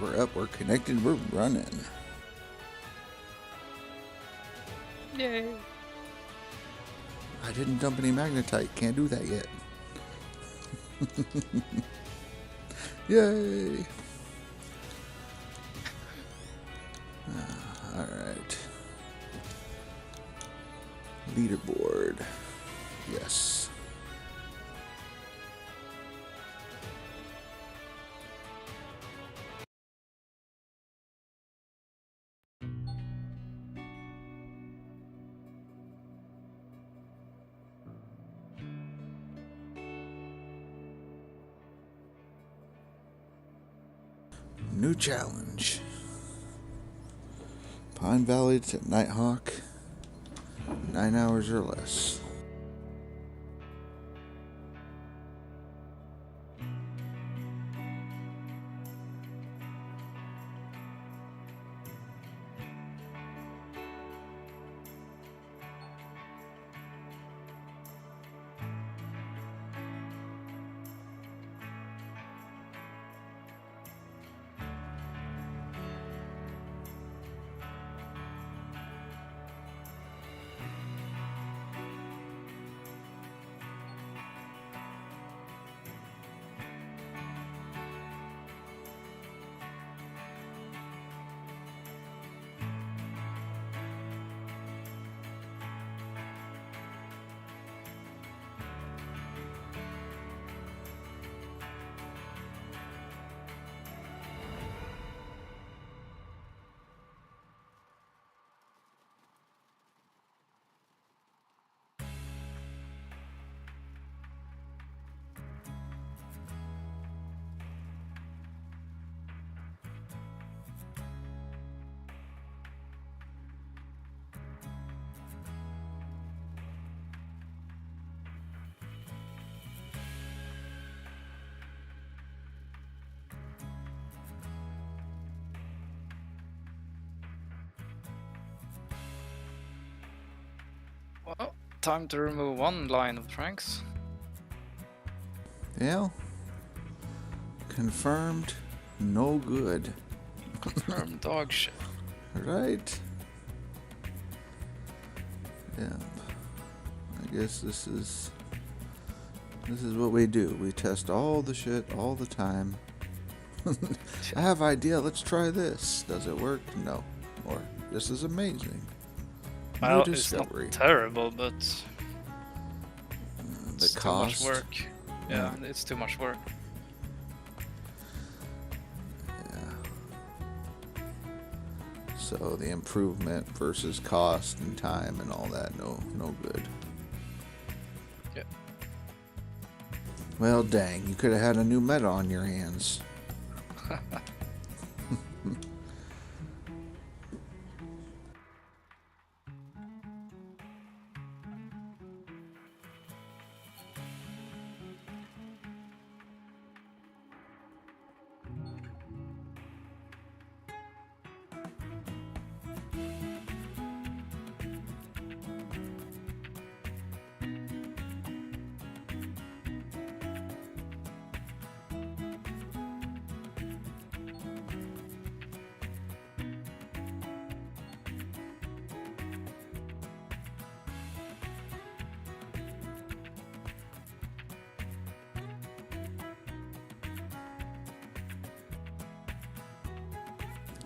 we're up, we're connected, we're running. Yay. I didn't dump any magnetite, can't do that yet. Yay! Alright. Leaderboard. Yes. New challenge. Pine Valley to Nighthawk. 9 hours or less. Well, time to remove one line of tracks. Yeah. Confirmed. No good. Confirmed dog shit. Right? Yeah. I guess this is what we do. We test all the shit all the time. I have idea, let's try this. Does it work? No. Or this is amazing. Well, New it's discovery. not terrible, but The it's too cost. much work. Yeah, it's too much work. Yeah. So the improvement versus cost and time and all that, no good. Yeah. Well, dang, you could have had a new meta on your hands.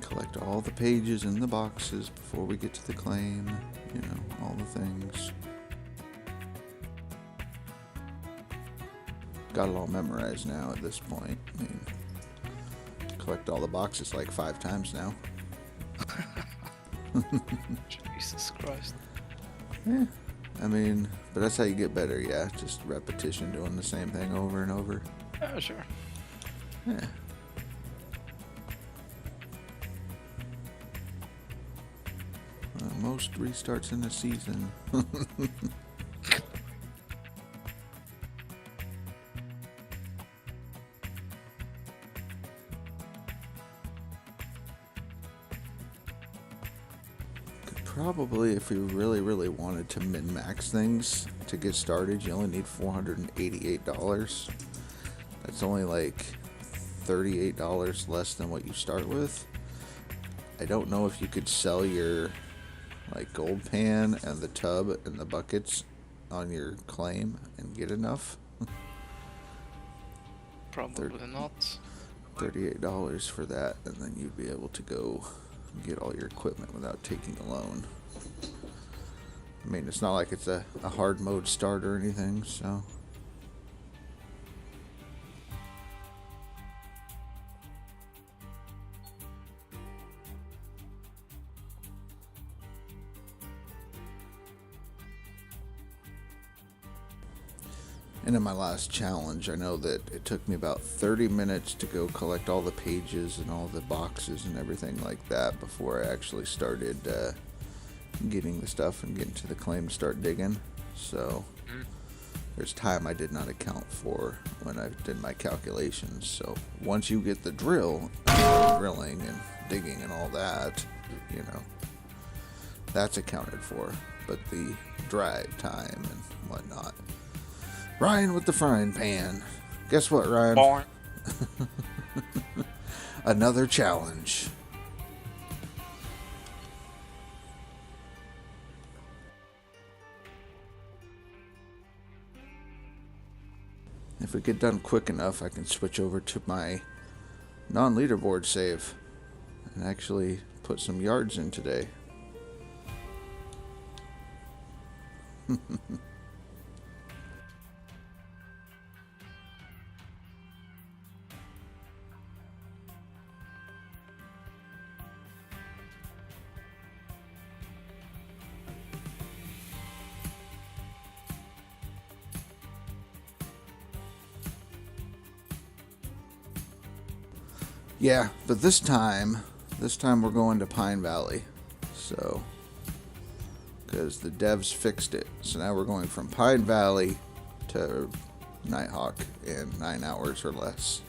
Collect all the pages in the boxes before we get to the claim. You know, all the things. Got it all memorized now at this point. I mean, collect all the boxes like 5 times now. Jesus Christ. Yeah. I mean, but that's how you get better, yeah. Just repetition, doing the same thing over and over. Yeah, sure. Yeah. Most restarts in a season. Could probably, if you really wanted to min-max things to get started, you only need $488. That's only like $38 less than what you start with. I don't know if you could sell your like gold pan and the tub and the buckets on your claim and get enough. Probably not. $38 for that, and then you'd be able to go get all your equipment without taking a loan. I mean, it's not like it's a hard mode start or anything, so. And in my last challenge, I know that it took me about 30 minutes to go collect all the pages and all the boxes and everything like that before I actually started getting the stuff and getting to the claim to start digging. So there's time I did not account for when I did my calculations. So once you get the drill, drilling and digging and all that, you know, that's accounted for. But the drag time and whatnot. Ryan with the frying pan. Guess what, Ryan? Born. Another challenge. If we get done quick enough, I can switch over to my non-leaderboard save and actually put some yards in today. Yeah, but this time we're going to Pine Valley. So, because the devs fixed it. So now we're going from Pine Valley to Nighthawk in 9 hours or less.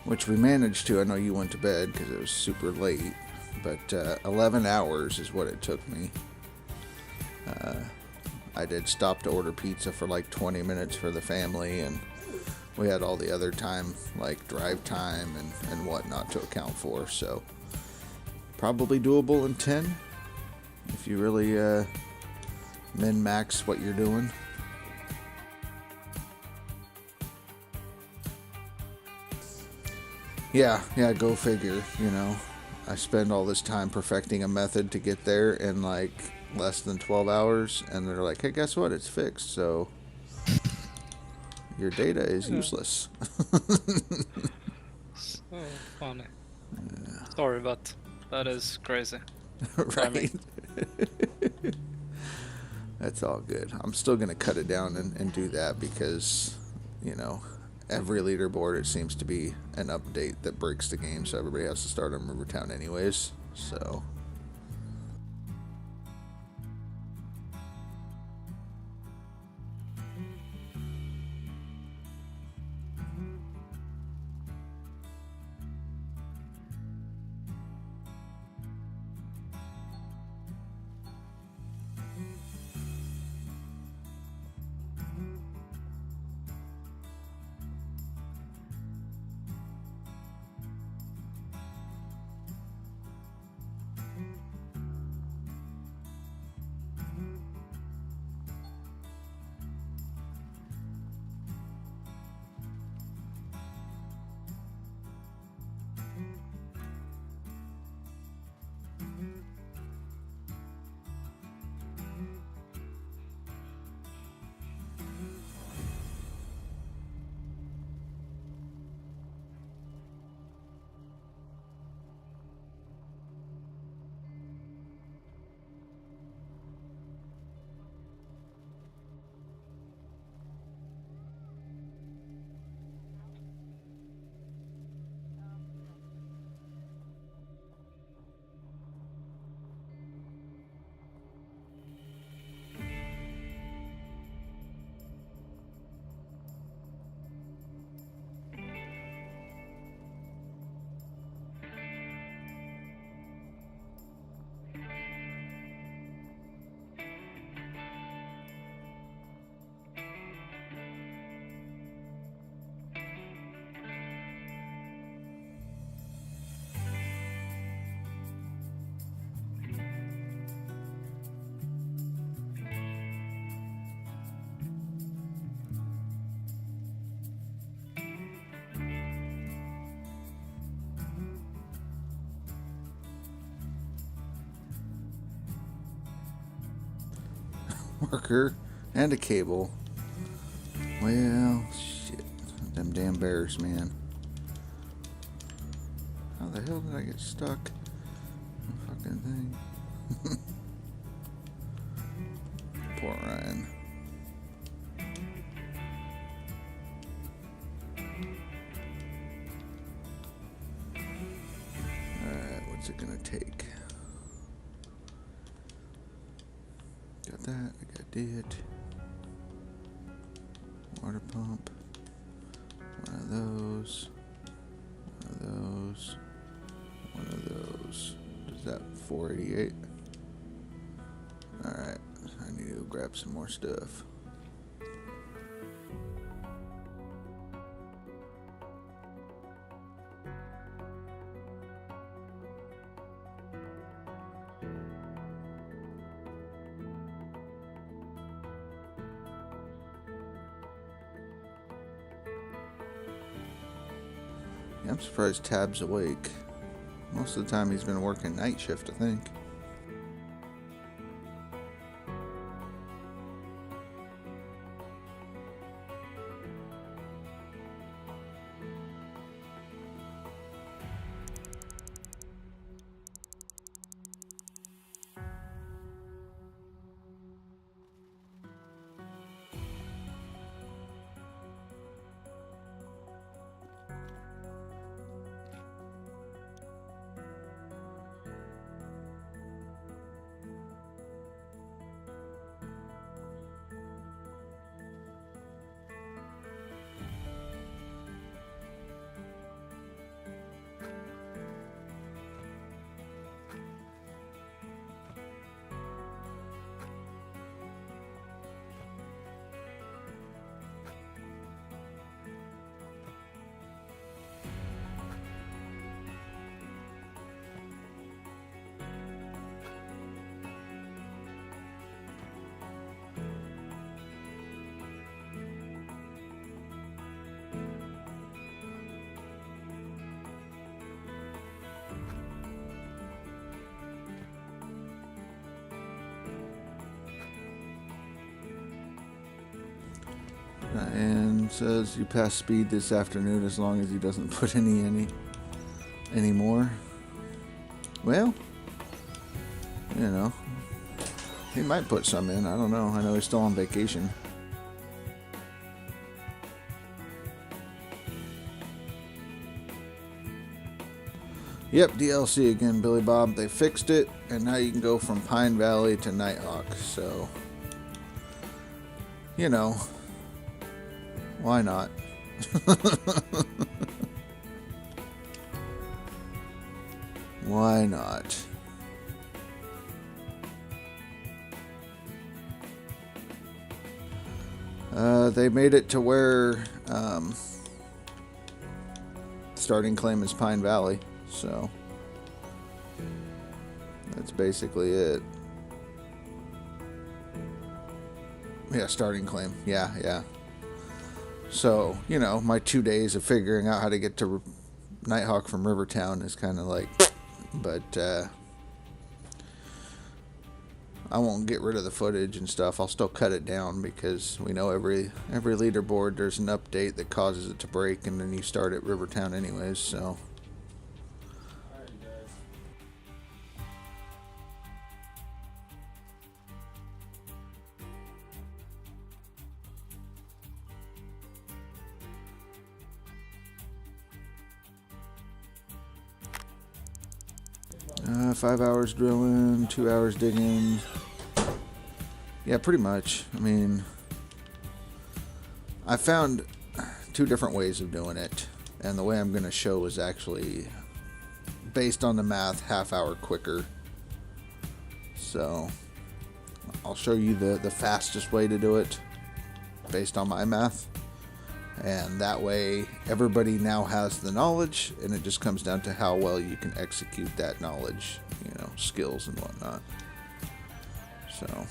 Which we managed to. I know you went to bed because it was super late, but 11 hours is what it took me. I did stop to order pizza for like 20 minutes for the family, and we had all the other time, like drive time and whatnot to account for, so probably doable in 10 if you really min-max what you're doing. Yeah, go figure, you know. I spend all this time perfecting a method to get there in like less than 12 hours, and they're like, hey, guess what? It's fixed, so your data is useless. So funny. Sorry, but that is crazy. Right. That's all good. I'm still going to cut it down and do that because, you know, every leaderboard, it seems to be an update that breaks the game, so everybody has to start on Rivertown anyways, so. marker and a cable. Well, shit. Them damn bears, man. How the hell did I get stuck? Fucking thing. Poor Ryan. Alright, what's it gonna take? Got that, I got it. Water pump. One of those. One of those. One of those. Is that 488? Alright, I need to go grab some more stuff. Yeah, I'm surprised Tab's awake. Most of the time he's been working night shift, I think. And says you pass speed this afternoon as long as he doesn't put any more. Well, you know, he might put some in. I don't know. I know he's still on vacation. Yep, DLC again, Billy Bob. They fixed it, and now you can go from Pine Valley to Nighthawk. So, you know, why not? Why not? They made it to where starting claim is Pine Valley, so that's basically it. Yeah, starting claim. Yeah. So, you know, my 2 days of figuring out how to get to Nighthawk from Rivertown is kind of like, but I won't get rid of the footage and stuff. I'll still cut it down because we know every leaderboard there's an update that causes it to break, and then you start at Rivertown anyways, so. 5 hours drilling, 2 hours digging. Yeah, pretty much. I mean, I found 2 different ways of doing it, and the way I'm going to show is actually based on the math, half hour quicker. So I'll show you the fastest way to do it based on my math. And that way, everybody now has the knowledge, and it just comes down to how well you can execute that knowledge, you know, skills and whatnot. So.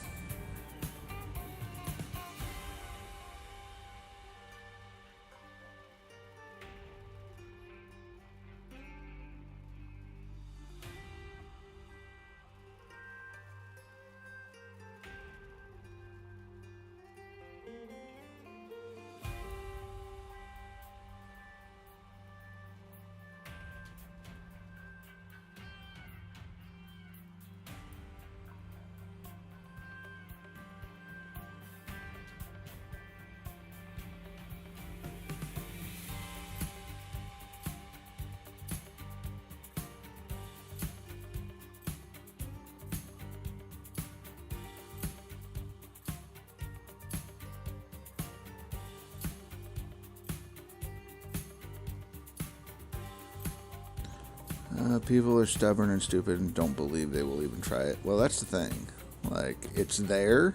People are stubborn and stupid and don't believe they will even try it. Well, that's the thing. Like, it's there.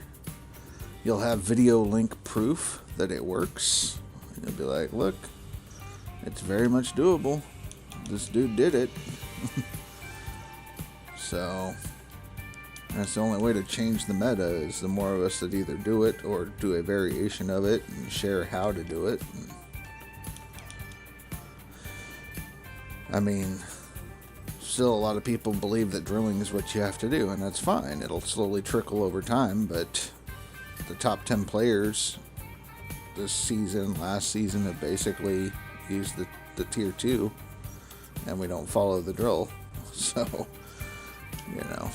You'll have video link proof that it works. You'll be like, look, it's very much doable. This dude did it. So, that's the only way to change the meta, is the more of us that either do it or do a variation of it and share how to do it. I mean, still a lot of people believe that drilling is what you have to do, and that's fine. It'll slowly trickle over time, but the top 10 players this season, last season, have basically used the tier 2, and we don't follow the drill. So, you know.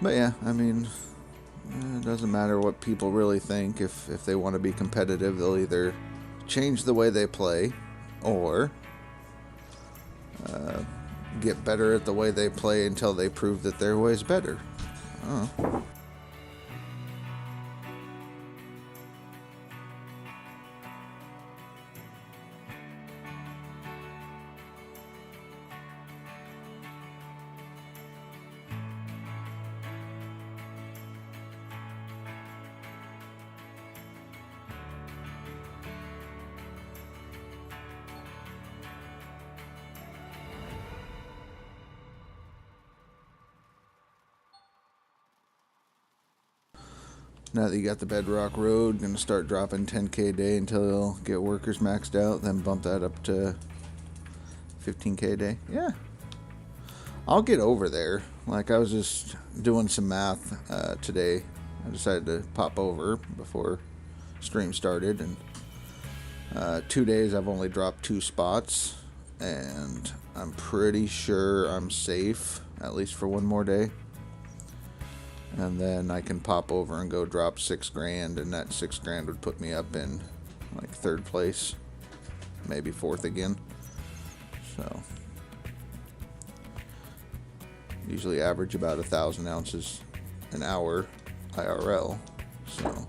But yeah, I mean, it doesn't matter what people really think. If they want to be competitive, they'll either change the way they play or get better at the way they play until they prove that their way's better. Oh. Now that you got the bedrock road, gonna start dropping 10k a day until you'll get workers maxed out, then bump that up to 15k a day. Yeah, I'll get over there. Like, I was just doing some math today. I decided to pop over before stream started, and 2 days I've only dropped 2 spots, and I'm pretty sure I'm safe at least for 1 more day. And then I can pop over and go drop 6 grand, and that 6 grand would put me up in like 3rd place, maybe 4th again. So usually average about 1,000 ounces an hour IRL. So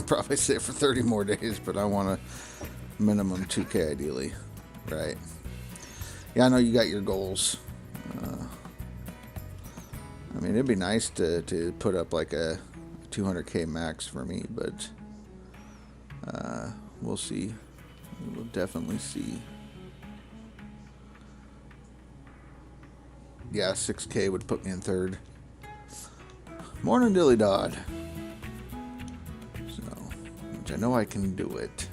probably stay for 30 more days, but I want a minimum 2k ideally, right? Yeah, I know you got your goals. I mean, it'd be nice to put up like a 200k max for me, but we'll see. We'll definitely see. Yeah, 6k would put me in 3rd. Morning, Dilly Dodd. I know I can do it.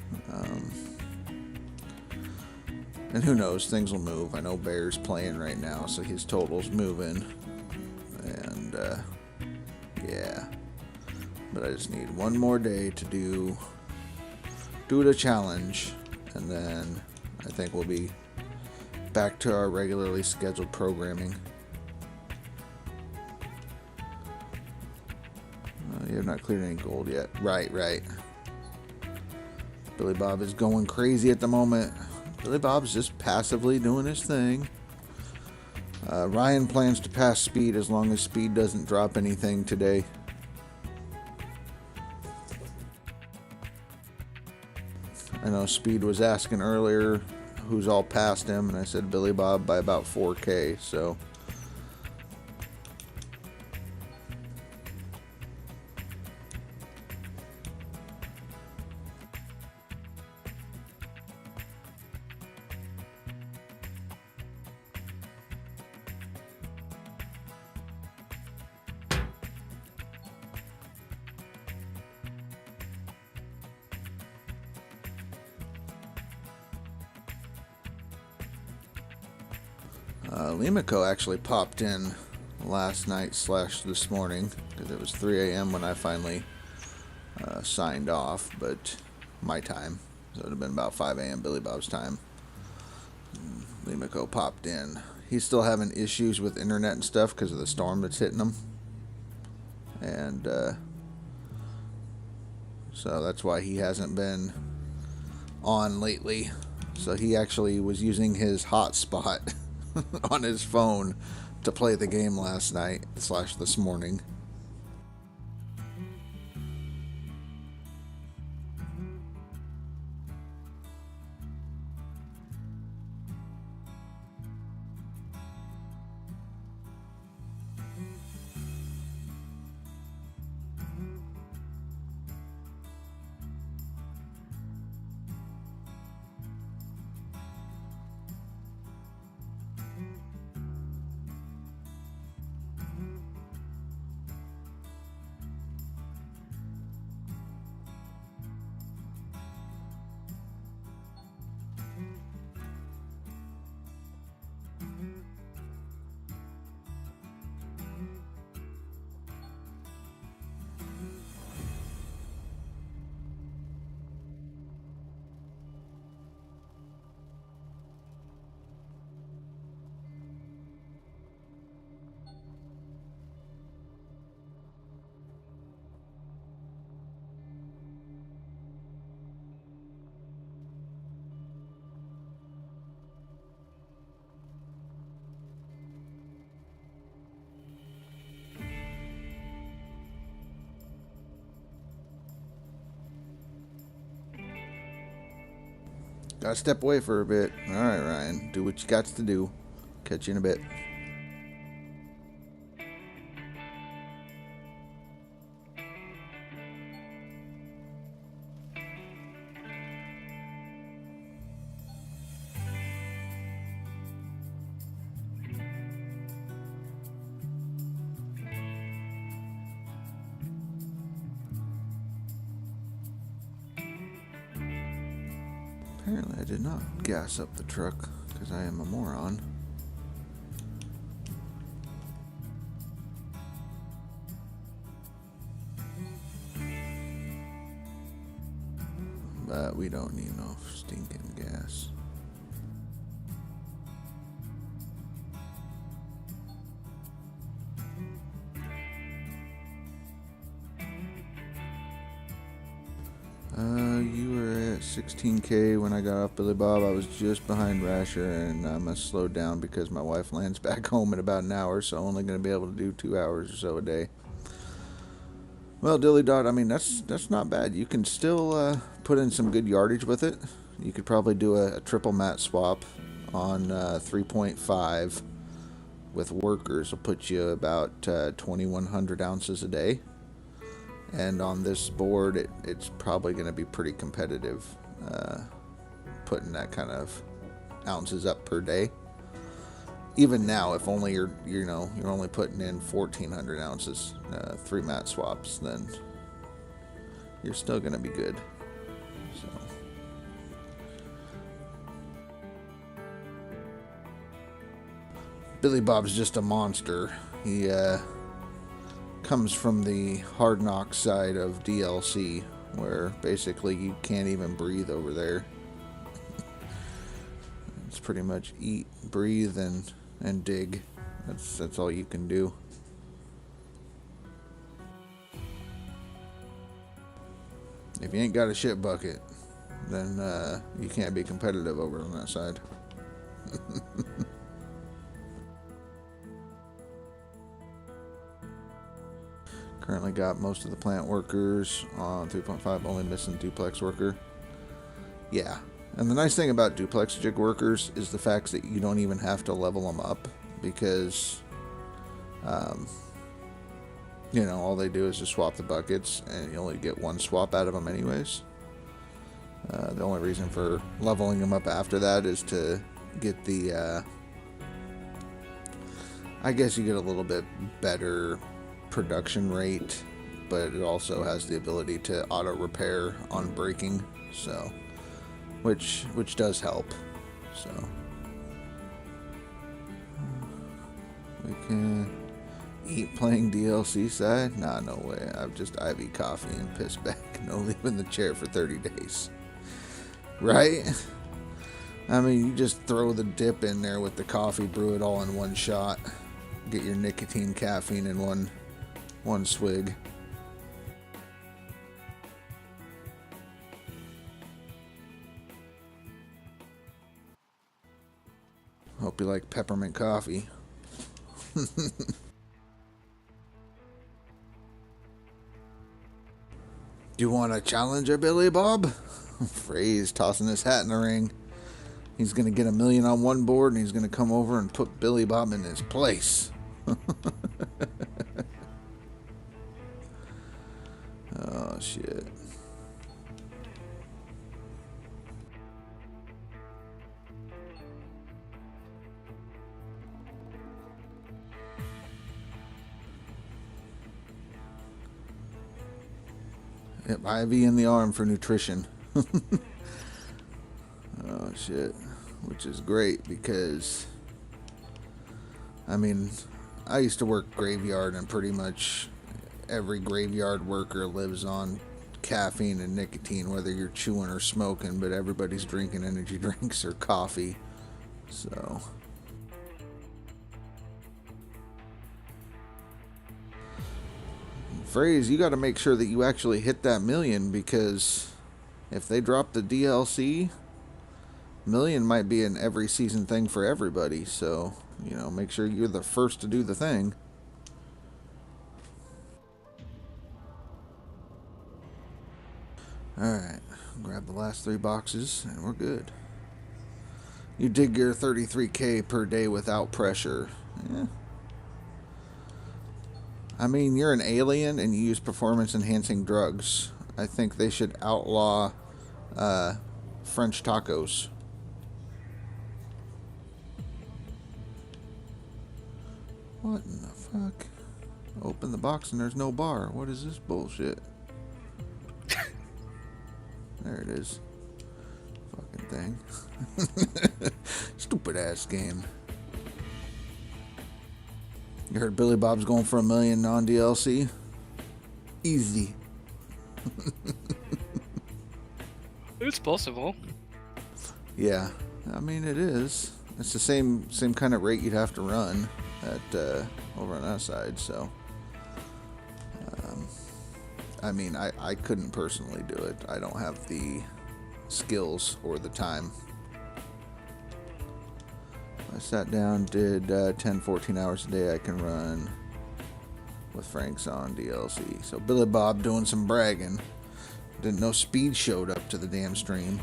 And who knows, things will move. I know Bear's playing right now, so his total's moving. And, yeah. But I just need 1 more day to do the challenge. And then I think we'll be back to our regularly scheduled programming. You have not cleared any gold yet. Right. Billy Bob is going crazy at the moment. Billy Bob's just passively doing his thing. Ryan plans to pass Speed as long as Speed doesn't drop anything today. I know Speed was asking earlier who's all past him, and I said Billy Bob by about 4k, so Limiko actually popped in last night / this morning, because it was 3 a.m. when I finally signed off, but my time, so it would have been about 5 a.m. Billy Bob's time. Limiko popped in. He's still having issues with internet and stuff because of the storm that's hitting him, and so that's why he hasn't been on lately. So he actually was using his hotspot on his phone to play the game last night / this morning. Gotta step away for a bit. Alright, Ryan. Do what you got to do. Catch you in a bit. Apparently I did not gas up the truck because I am a moron. But we don't need no stinking gas. You were at 16K when I got off Billy Bob. I was just behind Rasher, and I must slow down because my wife lands back home in about an hour, so I'm only going to be able to do 2 hours or so a day. Well, Dilly Dot, I mean, that's not bad. You can still put in some good yardage with it. You could probably do a triple mat swap on 3.5 with workers. Will put you about 2,100 ounces a day. And on this board, it's probably going to be pretty competitive, putting that kind of ounces up per day. Even now, if only you're only putting in 1,400 ounces, 3 mat swaps, then you're still going to be good. So. Billy Bob's just a monster. He comes from the hard knock side of DLC, where basically you can't even breathe over there. It's pretty much eat, breathe, and dig. That's all you can do. If you ain't got a shit bucket, then you can't be competitive over on that side. Currently got most of the plant workers on 3.5, only missing duplex worker. Yeah, and the nice thing about duplex jig workers is the fact that you don't even have to level them up, because all they do is just swap the buckets, and you only get one swap out of them anyways. The only reason for leveling them up after that is to get the I guess you get a little bit better production rate, but it also has the ability to auto repair on braking, so which does help. So We can eat playing DLC side? Nah, no way. I've just IV coffee and piss back. No leaving the chair for 30 days. Right? I mean, you just throw the dip in there with the coffee, brew it all in one shot. Get your nicotine, caffeine in one swig. Hope you like peppermint coffee. Do you want a challenger, Billy Bob? Frey's tossing his hat in the ring. He's going to get $1 million on one board, and he's going to come over and put Billy Bob in his place. Oh, shit. Yep, IV in the arm for nutrition. Oh, shit. Which is great because, I mean, I used to work graveyard, and pretty much every graveyard worker lives on caffeine and nicotine, whether you're chewing or smoking, but everybody's drinking energy drinks or coffee. So, Phrase, you got to make sure that you actually hit that $1 million, because if they drop the DLC, $1 million might be an every season thing for everybody. So, you know, make sure you're the first to do the thing. Alright, grab the last 3 boxes and we're good. You dig your 33K per day without pressure. Yeah. I mean, you're an alien and you use performance-enhancing drugs. I think they should outlaw French tacos. What in the fuck? Open the box and there's no bar. What is this bullshit? There it is. Fucking thing. Stupid ass game. You heard Billy Bob's going for $1 million on DLC? Easy. It's possible. Yeah, I mean it is. It's the same kind of rate you'd have to run at over on that side. So, I mean, I couldn't personally do it. I don't have the skills or the time. I sat down, did 10, 14 hours a day. I can run with Frank's on DLC. So Billy Bob doing some bragging. Didn't know Speed showed up to the damn stream.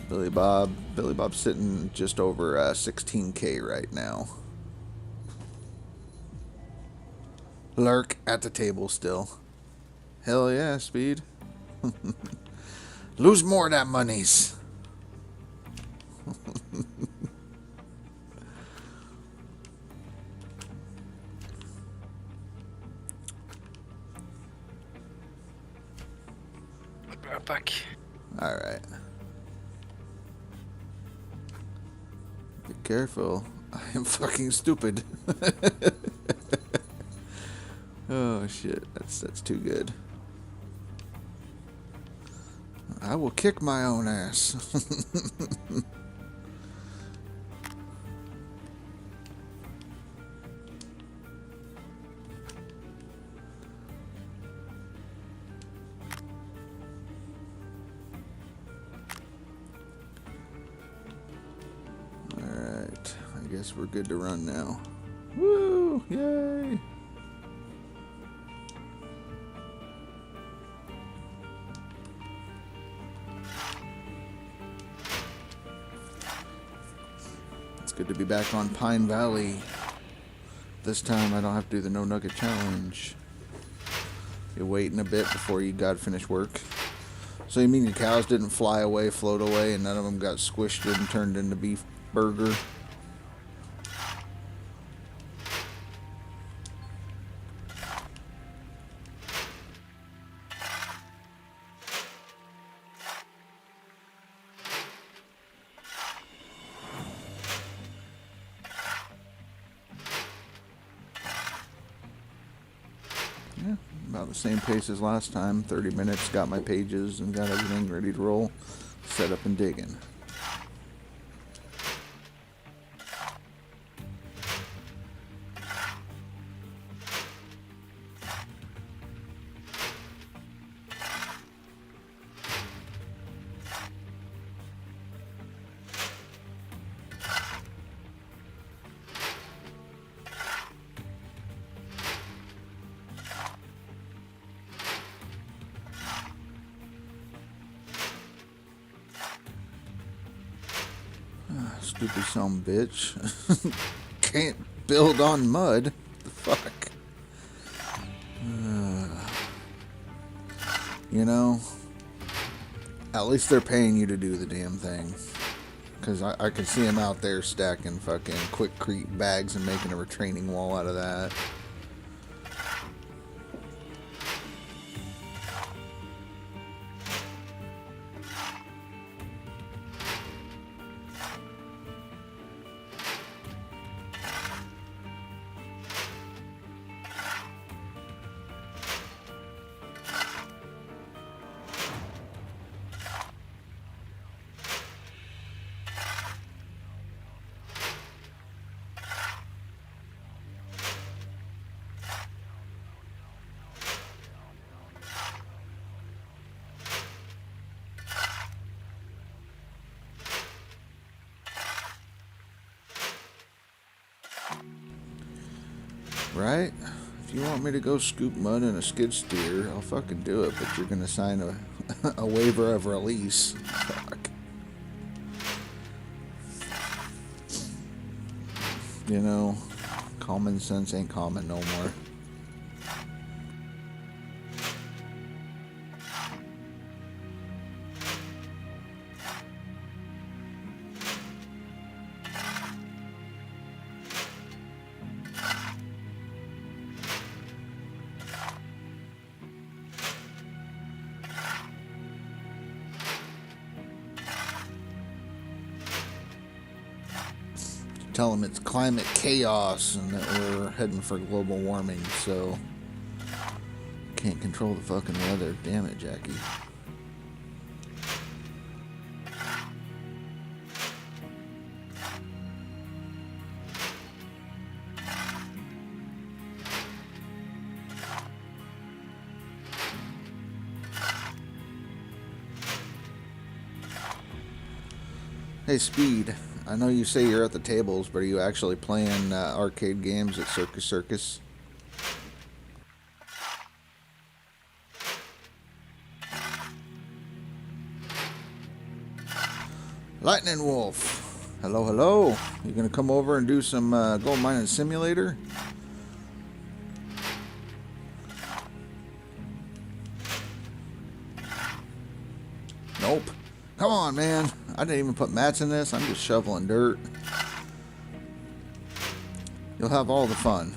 Billy Bob's sitting just over 16K right now. Lurk at the table still. Hell yeah, Speed. Lose more of that monies. I'll be right back. Alright. Be careful. I am fucking stupid. Oh shit, that's too good. I will kick my own ass. Alright, I guess we're good to run now. Woo! Yay! Good to be back on Pine Valley. This time I don't have to do the no nugget challenge. You're waiting a bit before you got to finish work. So you mean your cows didn't fly away, float away, and none of them got squished and turned into beef burger? About the same pace as last time. 30 minutes, got my pages and got everything ready to roll. Set up and digging. Stupid son of a bitch. Can't build on mud. The fuck? You know, at least they're paying you to do the damn thing. Because I can see them out there stacking fucking quickcrete bags and making a retaining wall out of that. Right? If you want me to go scoop mud in a skid steer, I'll fucking do it, but you're gonna sign a waiver of release. Fuck. You know, common sense ain't common no more. Tell them it's climate chaos and that we're heading for global warming, so can't control the fucking weather. Damn it, Jackie. Hey, Speed. I know you say you're at the tables, but are you actually playing arcade games at Circus Circus? Lightning Wolf. Hello, hello. You gonna come over and do some gold mining simulator? Nope. Come on, man. I didn't even put mats in this. I'm just shoveling dirt. You'll have all the fun.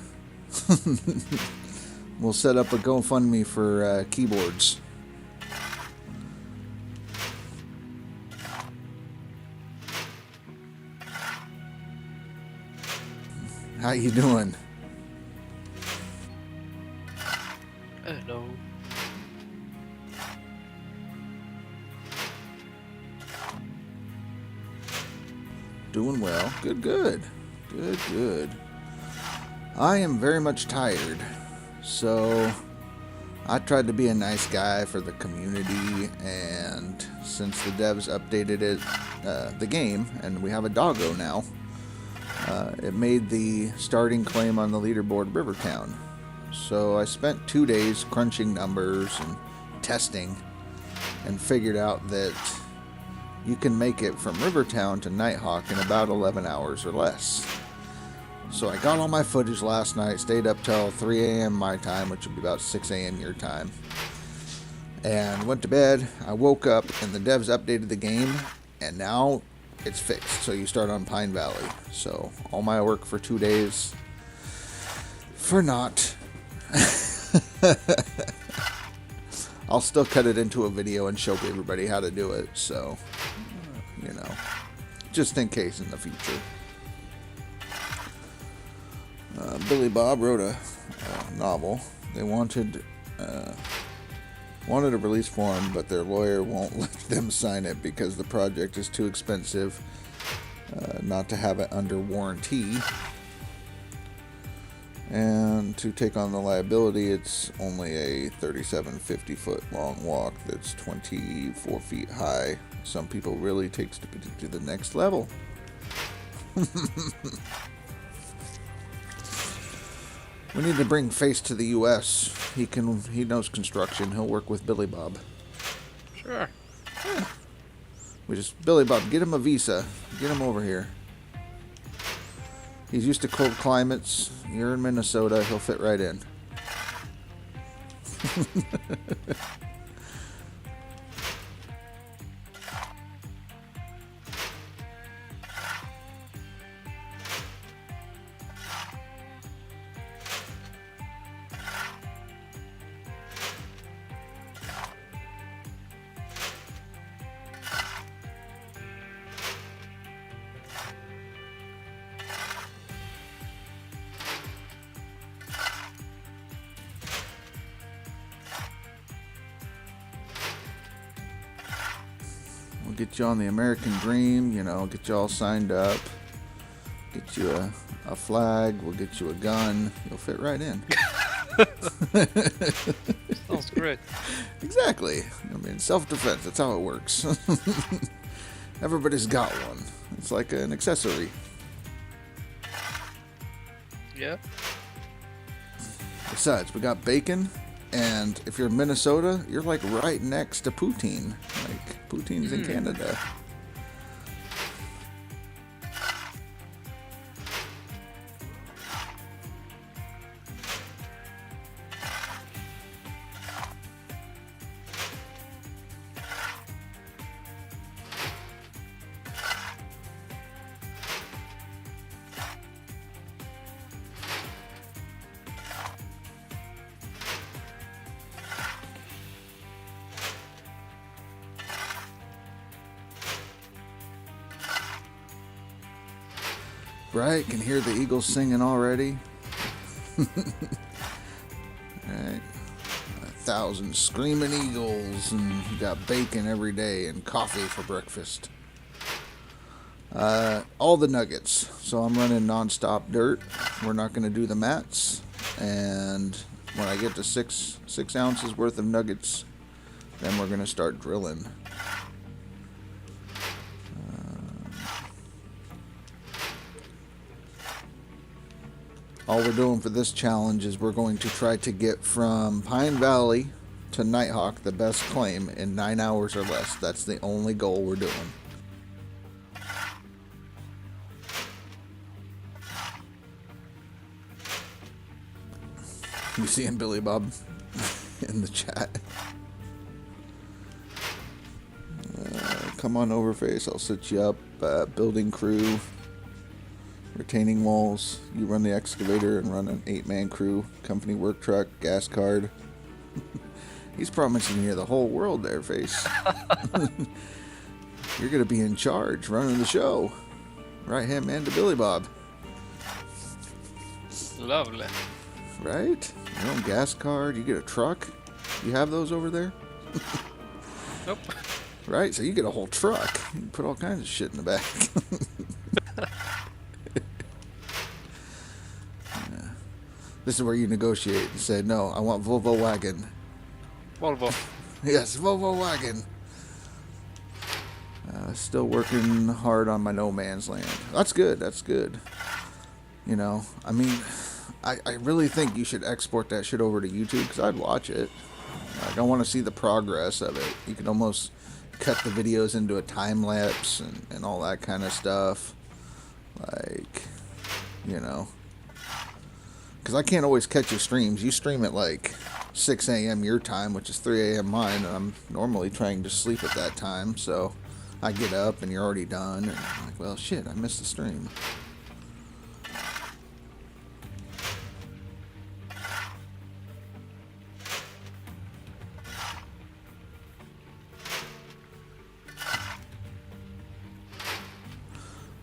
We'll set up a GoFundMe for keyboards. How you doing? Hello. Doing well. Good, good. Good, good. I am very much tired. So, I tried to be a nice guy for the community, and since the devs updated it, the game, and we have a doggo now, it made the starting claim on the leaderboard Rivertown. So I spent 2 days crunching numbers and testing, and figured out that you can make it from Rivertown to Nighthawk in about 11 hours or less. So I got all my footage last night, stayed up till 3 a.m. my time, which would be about 6 a.m. your time, and went to bed. I woke up and the devs updated the game, and now it's fixed. So you start on Pine Valley. So all my work for 2 days for naught. I'll still cut it into a video and show everybody how to do it, so, you know, just in case in the future. Billy Bob wrote a novel. They wanted wanted a release form, but their lawyer won't let them sign it because the project is too expensive not to have it under warranty. And to take on the liability, it's only a 3750 foot long walk that's 24 feet high. Some people really takes it to the next level. We need to bring Face to the U.S. He knows construction. He'll work with Billy Bob. Sure. Yeah. Billy Bob, get him a visa. Get him over here. He's used to cold climates. You're in Minnesota. He'll fit right in. We'll get you on the American Dream, get you all signed up. Get you a flag, we'll get you a gun. You'll fit right in. Sounds great. Exactly. I mean, self-defense, that's how it works. Everybody's got one. It's like an accessory. Yeah. Besides, we got bacon, and if you're in Minnesota, you're like right next to poutine. Like, poutine's in Canada. Right, can hear the eagles singing already. Right, 1,000 screaming eagles, and you got bacon every day and coffee for breakfast. All the nuggets. So I'm running non-stop dirt. We're not going to do the mats, and when I get to 6 ounces worth of nuggets, then we're going to start drilling. All we're doing for this challenge is we're going to try to get from Pine Valley to Nighthawk, the best claim, in 9 hours or less. That's the only goal we're doing. You seeing Billy Bob in the chat? Come on over, Face. I'll set you up. Building crew. Retaining walls. You run the excavator and run an 8-man crew. Company work truck. Gas card. He's promising you the whole world there, Face. You're going to be in charge, running the show. Right hand man to Billy Bob. Lovely. Right? Your own gas card. You get a truck. You have those over there? Nope. Right? So you get a whole truck. You can put all kinds of shit in the back. Yeah. This is where you negotiate and say, no, I want Volvo wagon. Volvo. Yes, Volvo wagon. Still working hard on my no man's land. That's good. That's good. You know, I mean, I really think you should export that shit over to YouTube because I'd watch it. Like, I want to see the progress of it. You can almost cut the videos into a time lapse and all that kind of stuff. Like, you know, because I can't always catch your streams. You stream at like 6 a.m. your time, which is 3 a.m. mine, and I'm normally trying to sleep at that time, so I get up and you're already done, and I'm like, well, shit, I missed the stream.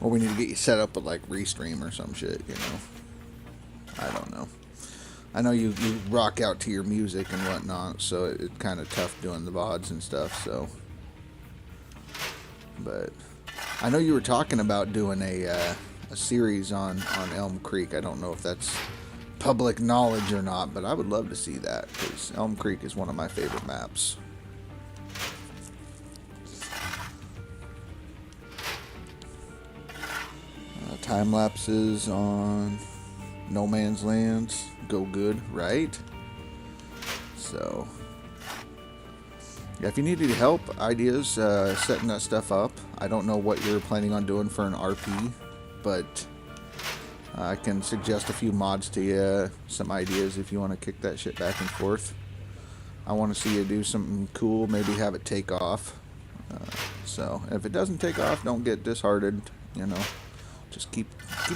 Or we need to get you set up with like Restream or some shit, you know. I don't know. I know you rock out to your music and whatnot, so it's kind of tough doing the VODs and stuff. So, but I know you were talking about doing a series on Elm Creek. I don't know if that's public knowledge or not, but I would love to see that because Elm Creek is one of my favorite maps. Time lapses on No Man's Lands go good, right? So, yeah, if you need any help, ideas, setting that stuff up, I don't know what you're planning on doing for an RP, but I can suggest a few mods to you, some ideas if you want to kick that shit back and forth. I want to see you do something cool, maybe have it take off. So, if it doesn't take off, don't get disheartened, you know. Just keep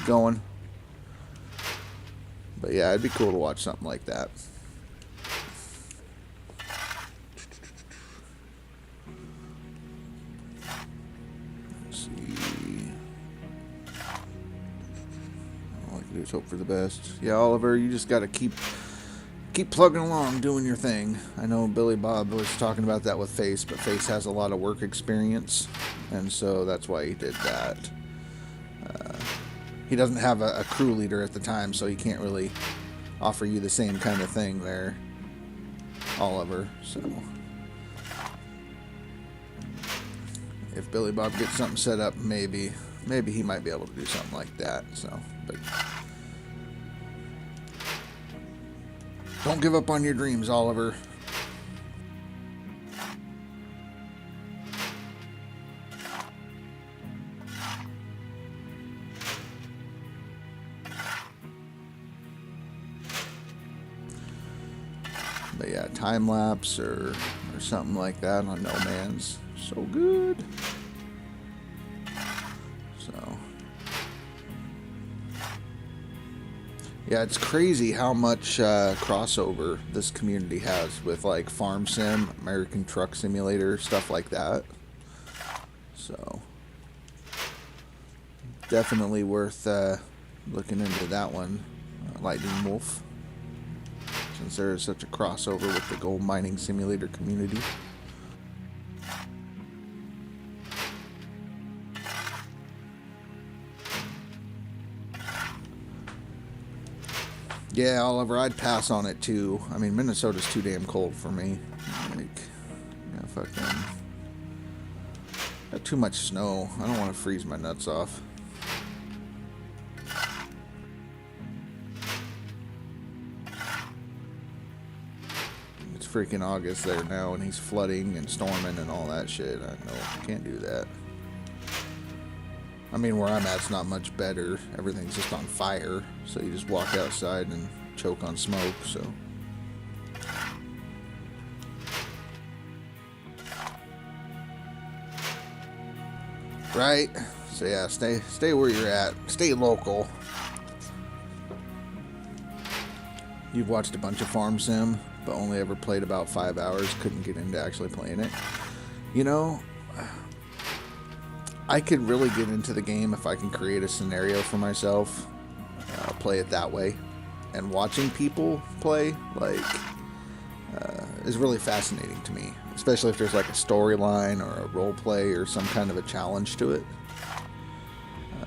going. But yeah, it'd be cool to watch something like that. Let's see. All I can do is hope for the best. Yeah, Oliver, you just gotta keep plugging along, doing your thing. I know Billy Bob was talking about that with Face, but Face has a lot of work experience, and so that's why he did that. He doesn't have a crew leader at the time, so he can't really offer you the same kind of thing there, Oliver. So if Billy Bob gets something set up, maybe he might be able to do something like that. So, but don't give up on your dreams, Oliver. But yeah, time lapse or something like that on No Man's, so good. So yeah, it's crazy how much crossover this community has with like Farm Sim, American Truck Simulator, stuff like that. So definitely worth looking into that one, Lightning Wolf, since there is such a crossover with the gold mining simulator community. Yeah, Oliver, I'd pass on it too. I mean, Minnesota's too damn cold for me. Like, yeah, fucking got too much snow. I don't want to freeze my nuts off. It's freaking August there now, and he's flooding and storming and all that shit. I know, can't do that. I mean, where I'm at, it's not much better. Everything's just on fire, so you just walk outside and choke on smoke, so. Right? So yeah, stay where you're at. Stay local. You've watched a bunch of Farm Sim, but only ever played about 5 hours. Couldn't get into actually playing it. You know, I could really get into the game if I can create a scenario for myself, play it that way, and watching people play is really fascinating to me, especially if there's like a storyline or a role play or some kind of a challenge to it.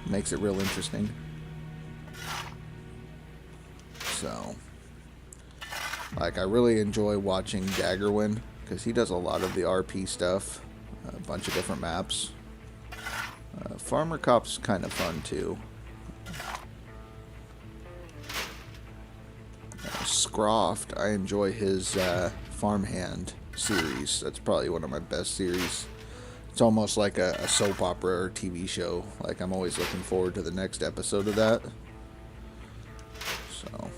Makes it real interesting. So, like, I really enjoy watching Daggerwin because he does a lot of the RP stuff, a bunch of different maps. Farmer Cop's kind of fun too. Scroft, I enjoy his Farmhand series. That's probably one of my best series. It's almost like a soap opera or TV show. Like, I'm always looking forward to the next episode of that. So.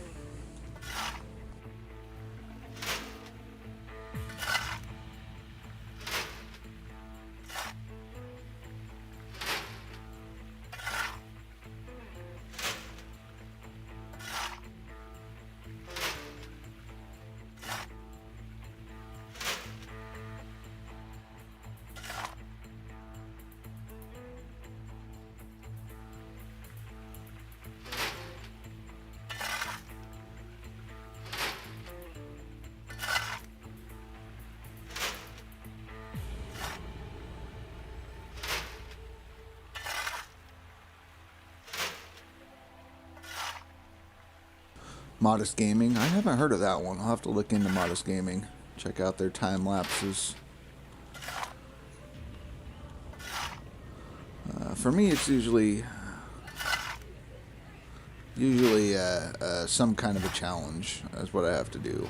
Modest Gaming. I haven't heard of that one. I'll have to look into Modest Gaming. Check out their time lapses. For me, it's usually some kind of a challenge. That's what I have to do.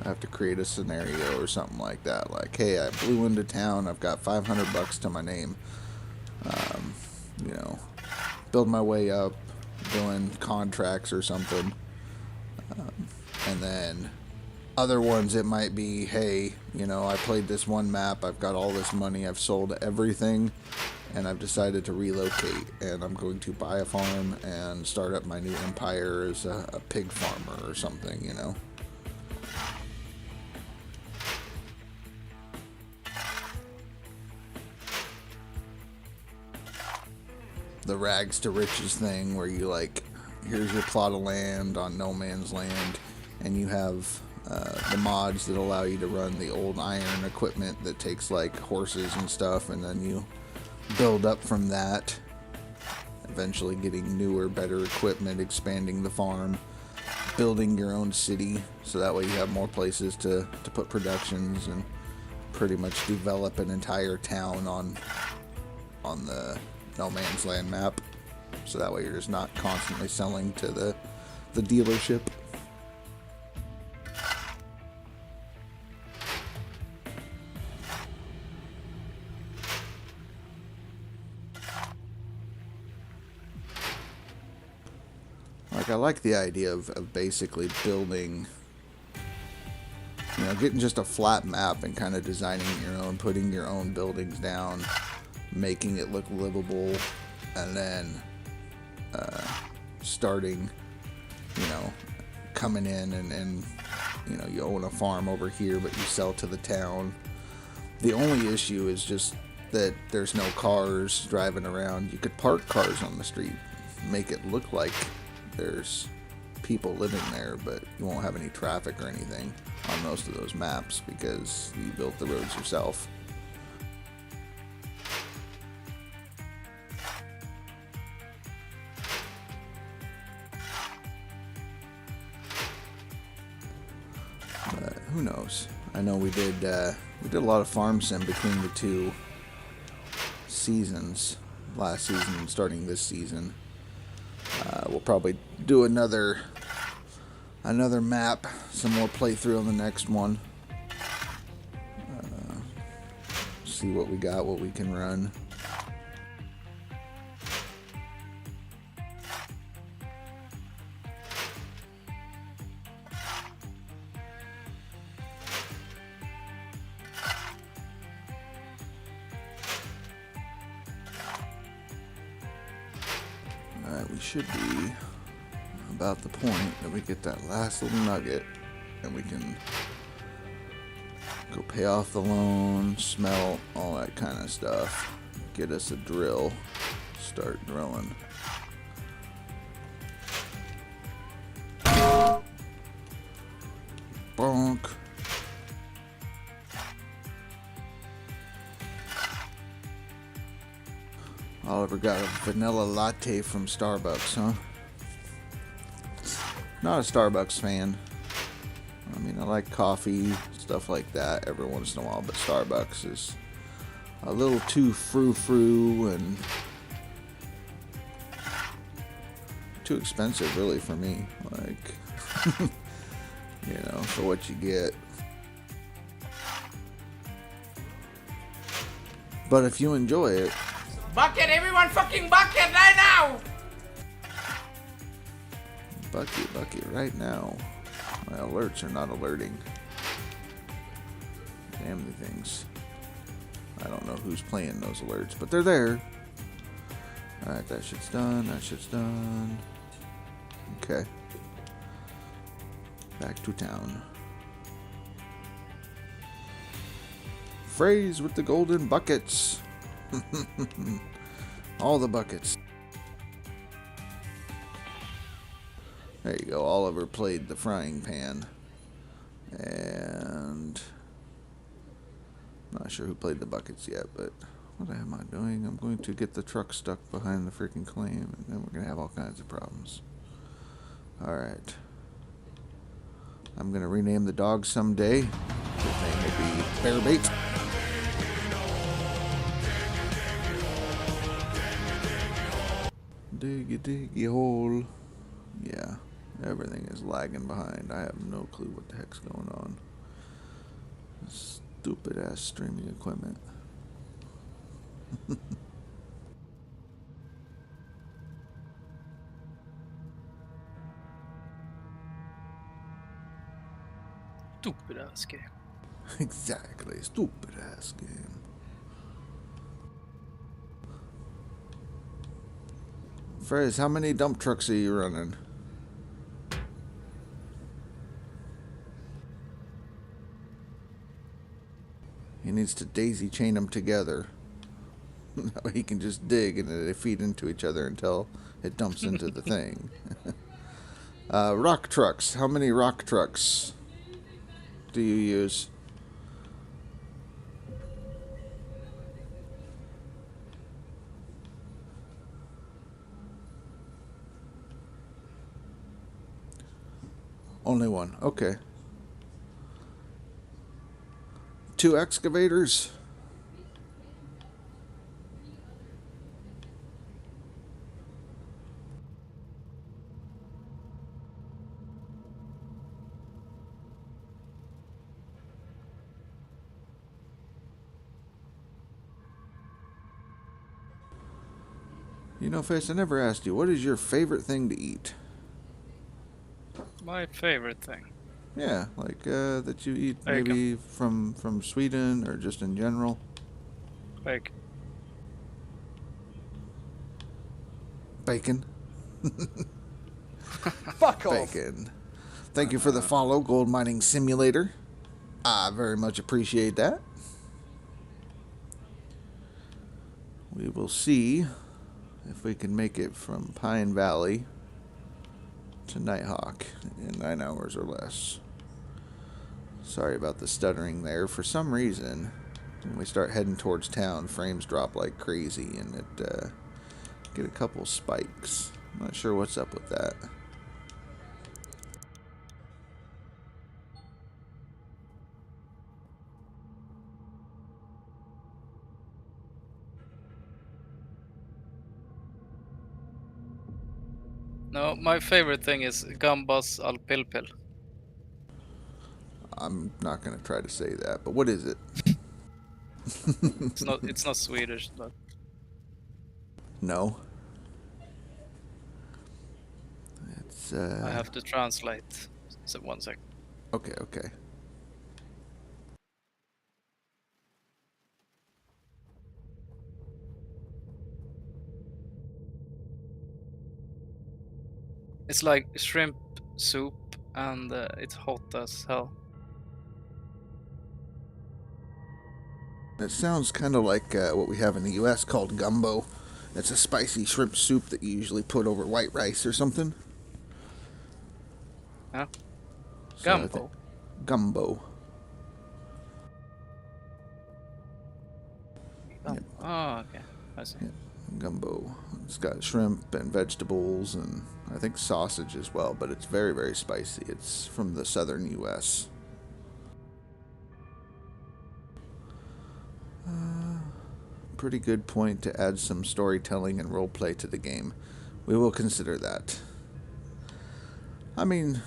I have to create a scenario or something like that. Like, hey, I blew into town. I've got $500 to my name. You know, build my way up, doing contracts or something. And then other ones, it might be, hey, you know, I played this one map. I've got all this money. I've sold everything. And I've decided to relocate, and I'm going to buy a farm and start up my new empire as a pig farmer or something, you know. The rags to riches thing where you, like, here's your plot of land on no man's land, and you have the mods that allow you to run the old iron equipment that takes, like, horses and stuff, and then you build up from that, eventually getting newer, better equipment, expanding the farm, building your own city, so that way you have more places to put productions and pretty much develop an entire town on the no man's land map, so that way you're just not constantly selling to the dealership. I like the idea of basically building, you know, getting just a flat map and kind of designing your own, putting your own buildings down, making it look livable, and then starting, you know, coming in and, you know, you own a farm over here, but you sell to the town. The only issue is just that there's no cars driving around. You could park cars on the street, make it look like there's people living there, but you won't have any traffic or anything on most of those maps because you built the roads yourself. But who knows? I know we did a lot of farm sim between the two seasons, last season and starting this season. We'll probably do another map, some more playthrough on the next one. See what we got, what we can run. Alright, we should be about the point that we get that last little nugget and we can go pay off the loan, smelt, all that kind of stuff. Get us a drill, start drilling. Bonk. Oliver got a vanilla latte from Starbucks, huh? Not a Starbucks fan. I mean, I like coffee, stuff like that every once in a while, but Starbucks is a little too frou-frou and too expensive, really, for me. Like, you know, for what you get. But if you enjoy it... Bucket, everyone fucking bucket right now! Bucket right now. My alerts are not alerting. Damn the things. I don't know who's playing those alerts, but they're there. Alright, that shit's done. That shit's done. Okay. Back to town. Phrase with the golden buckets. All the buckets. There you go. Oliver played the frying pan. And not sure who played the buckets yet, but what am I doing? I'm going to get the truck stuck behind the freaking claim, and then we're going to have all kinds of problems. Alright. I'm going to rename the dog someday. His name will be Bearbait. Diggy diggy hole. Yeah, everything is lagging behind. I have no clue what the heck's going on. Stupid ass streaming equipment. Stupid ass game. Exactly, stupid ass game. Frizz, how many dump trucks are you running? He needs to daisy chain them together. That way he can just dig and they feed into each other until it dumps into the thing. Rock trucks. How many rock trucks do you use? Only one. Okay. 2 excavators? You know, Face, I never asked you, what is your favorite thing to eat? My favorite thing. Yeah, like that you eat Bacon. maybe from Sweden or just in general. Like, Bacon. Fuck off. Bacon. Thank you for the follow, Gold Mining Simulator. I very much appreciate that. We will see if we can make it from Pine Valley to Nighthawk in 9 hours or less. Sorry about the stuttering there. For some reason, when we start heading towards town, frames drop like crazy and it get a couple spikes. I'm not sure what's up with that. no, my favorite thing is gambas al pilpil. I'm not going to try to say that, but what is it? It's not Swedish, but No. It's I have to translate. So 1 sec. okay, okay. It's like shrimp soup, and it's hot as hell. It sounds kind of like what we have in the U.S. called gumbo. It's a spicy shrimp soup that you usually put over white rice or something. Huh? So I Gumbo. think- Gumbo. Yep. Oh, okay. I see. Yeah, gumbo. It's got shrimp and vegetables and I think sausage as well, but it's very, very spicy. It's from the southern U.S. Pretty good point to add some storytelling and roleplay to the game. We will consider that. I mean,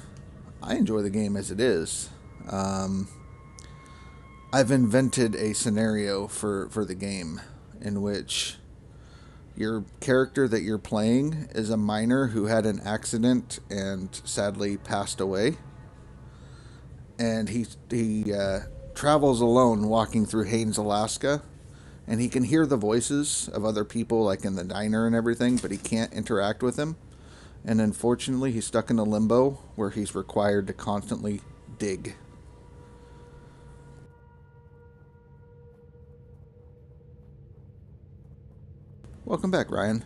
I enjoy the game as it is. I've invented a scenario for the game in which your character that you're playing is a miner who had an accident and sadly passed away. And he travels alone walking through Haines, Alaska. And he can hear the voices of other people like in the diner and everything, but he can't interact with them. And unfortunately, he's stuck in a limbo where he's required to constantly dig. Welcome back, Ryan.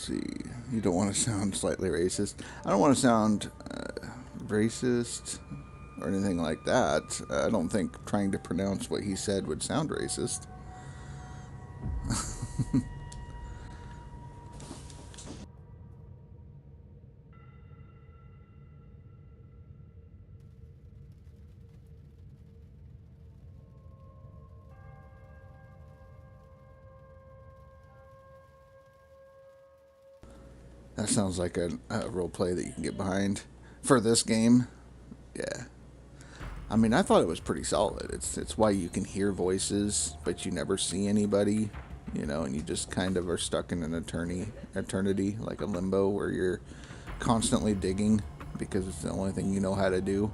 see. You don't want to sound slightly racist. I don't want to sound racist or anything like that. I don't think trying to pronounce what he said would sound racist. That sounds like a role play that you can get behind for this game. Yeah. I mean, I thought it was pretty solid. It's why you can hear voices, but you never see anybody, you know, and you just kind of are stuck in an eternity, like a limbo, where you're constantly digging because it's the only thing you know how to do.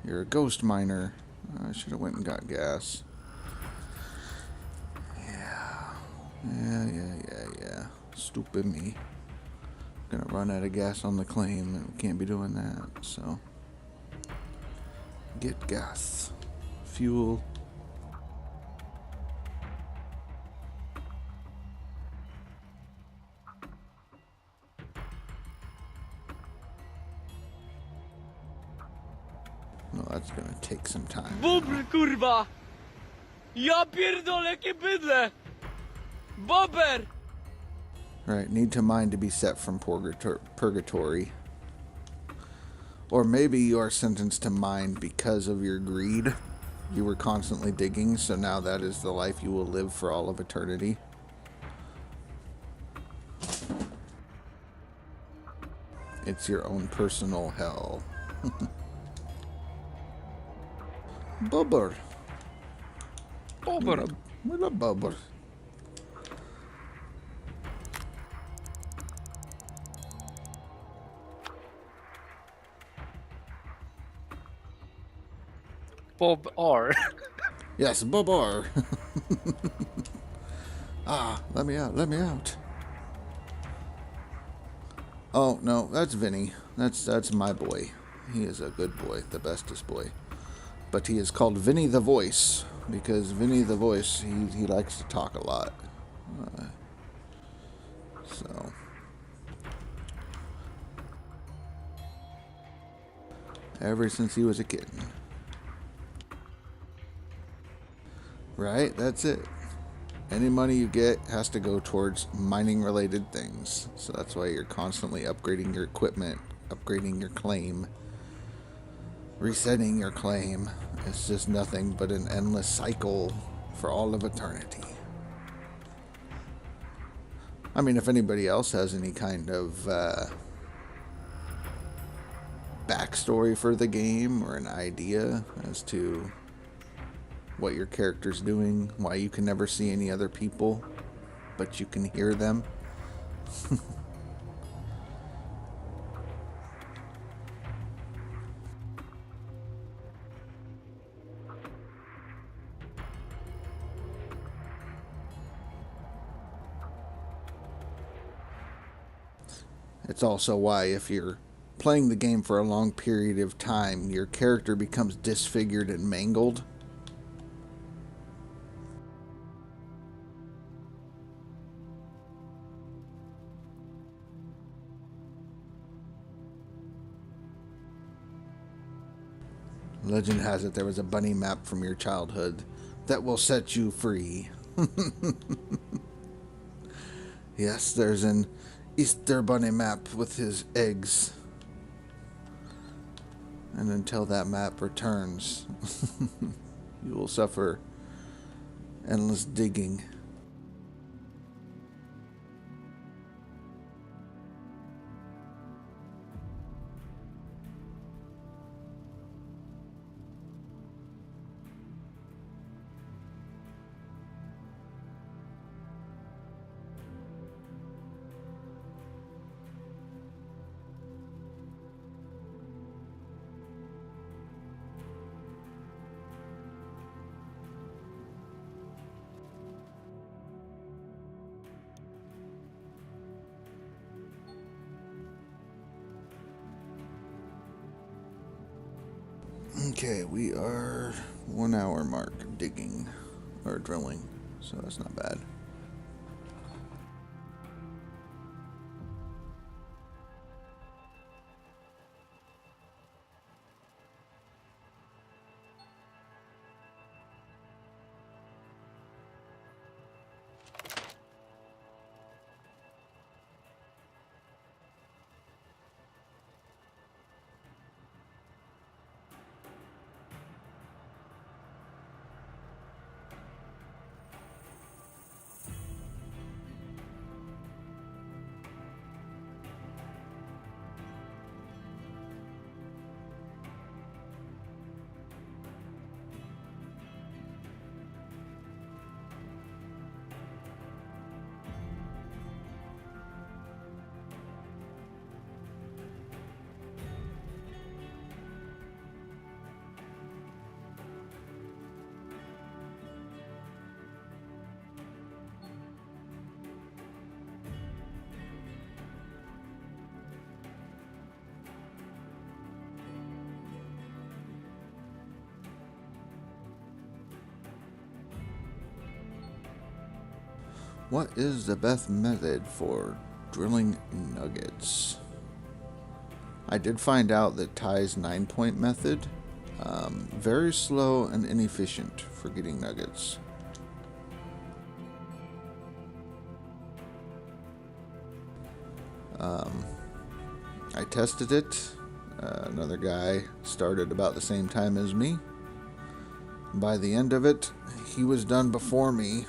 You're a ghost miner. I should have went and got gas. Yeah. Stupid me. Gonna run out of gas on the claim, and we can't be doing that, so. Get gas. Fuel. No, that's gonna take some time. Bubr, kurwa! Ja pierdolę, jakie bydle! Bober! Right, need to mine to be set from purgatory. Or maybe you are sentenced to mine because of your greed. You were constantly digging, so now that is the life you will live for all of eternity. It's your own personal hell. Bubber. Bobber. What a bubber. Bob R. Yes, bubber. Let me out. Oh, no, that's Vinny. That's my boy. He is a good boy, the bestest boy. But he is called Vinny the Voice, because Vinny the Voice, he likes to talk a lot. So. Ever since he was a kid. Right? That's it. Any money you get has to go towards mining-related things. So that's why you're constantly upgrading your equipment, upgrading your claim, resetting your claim. It's just nothing but an endless cycle for all of eternity. I mean, if anybody else has any kind of backstory for the game or an idea as to what your character's doing, why you can never see any other people, but you can hear them. It's also why if you're playing the game for a long period of time, your character becomes disfigured and mangled. Legend has it there was a bunny map from your childhood that will set you free. Yes, there's an Easter bunny map with his eggs. And until that map returns, you will suffer endless digging. Okay, we are 1 hour mark digging or drilling, so that's not bad. What is the best method for drilling nuggets? I did find out that Ty's 9-point method, very slow and inefficient for getting nuggets. I tested it. Another guy started about the same time as me. By the end of it, he was done before me,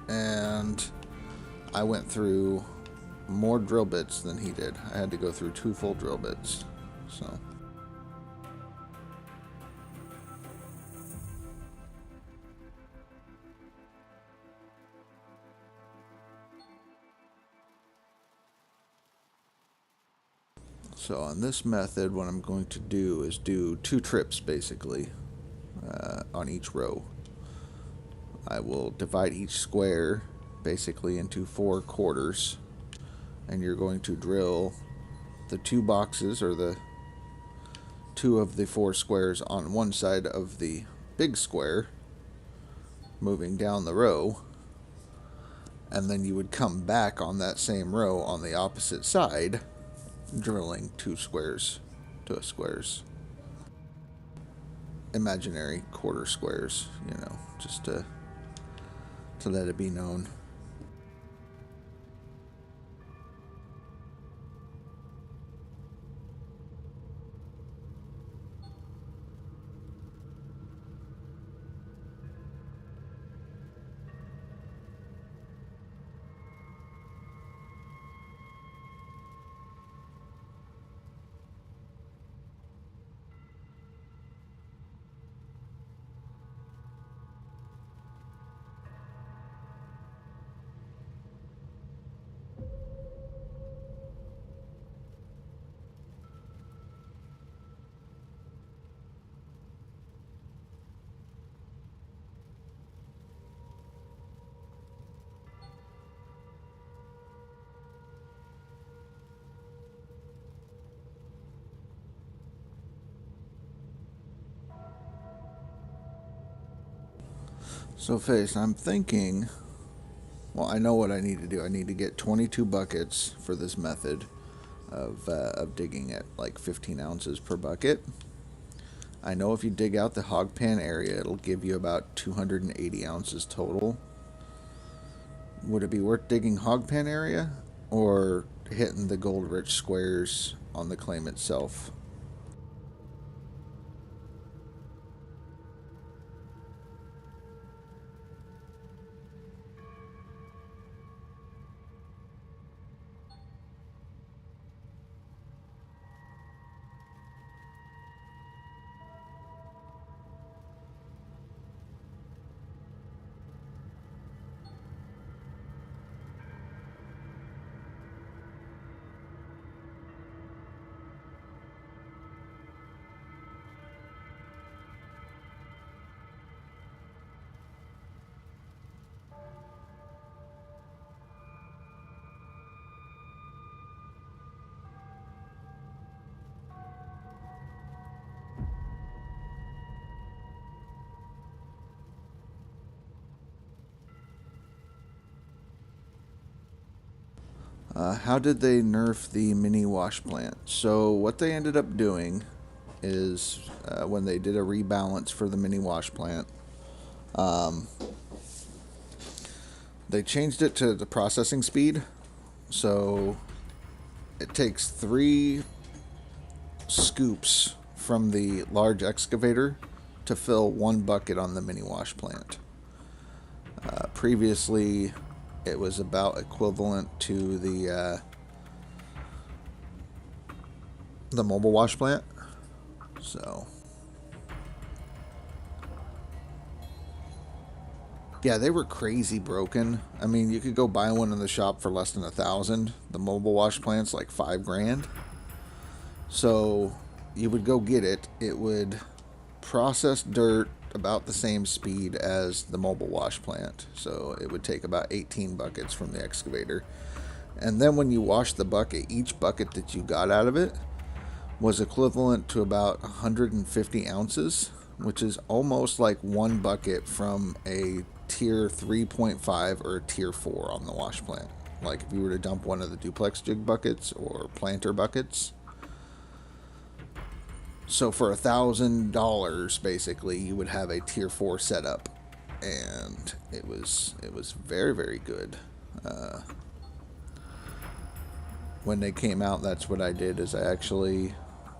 and I went through more drill bits than he did. I had to go through 2 full drill bits. So on this method, what I'm going to do is do 2 trips basically on each row. I will divide each square basically into 4 quarters, and you're going to drill the 2 boxes, or the 2 of the 4 squares on one side of the big square, moving down the row, and then you would come back on that same row on the opposite side, drilling 2 squares to a squares. Imaginary quarter squares, just to let it be known. So Face, I'm thinking, well, I know what I need to do. I need to get 22 buckets for this method of digging at like 15 ounces per bucket. I know if you dig out the hog pan area, it'll give you about 280 ounces total. Would it be worth digging hog pan area or hitting the gold rich squares on the claim itself? How did they nerf the mini wash plant? So what they ended up doing is when they did a rebalance for the mini wash plant, they changed it to the processing speed. So it takes 3 scoops from the large excavator to fill 1 bucket on the mini wash plant. Previously, it was about equivalent to the mobile wash plant. So yeah, they were crazy broken. I mean, you could go buy one in the shop for less than $1,000. The mobile wash plant's like $5,000. So you would go get it. It would process dirt about the same speed as the mobile wash plant. So it would take about 18 buckets from the excavator. And then when you wash the bucket, each bucket that you got out of it was equivalent to about 150 ounces, which is almost like 1 bucket from a tier 3.5 or a tier 4 on the wash plant. Like if you were to dump one of the duplex jig buckets or planter buckets. So for $1,000, basically, you would have a tier 4 setup, and it was very, very good. When they came out, that's what I did. Is I actually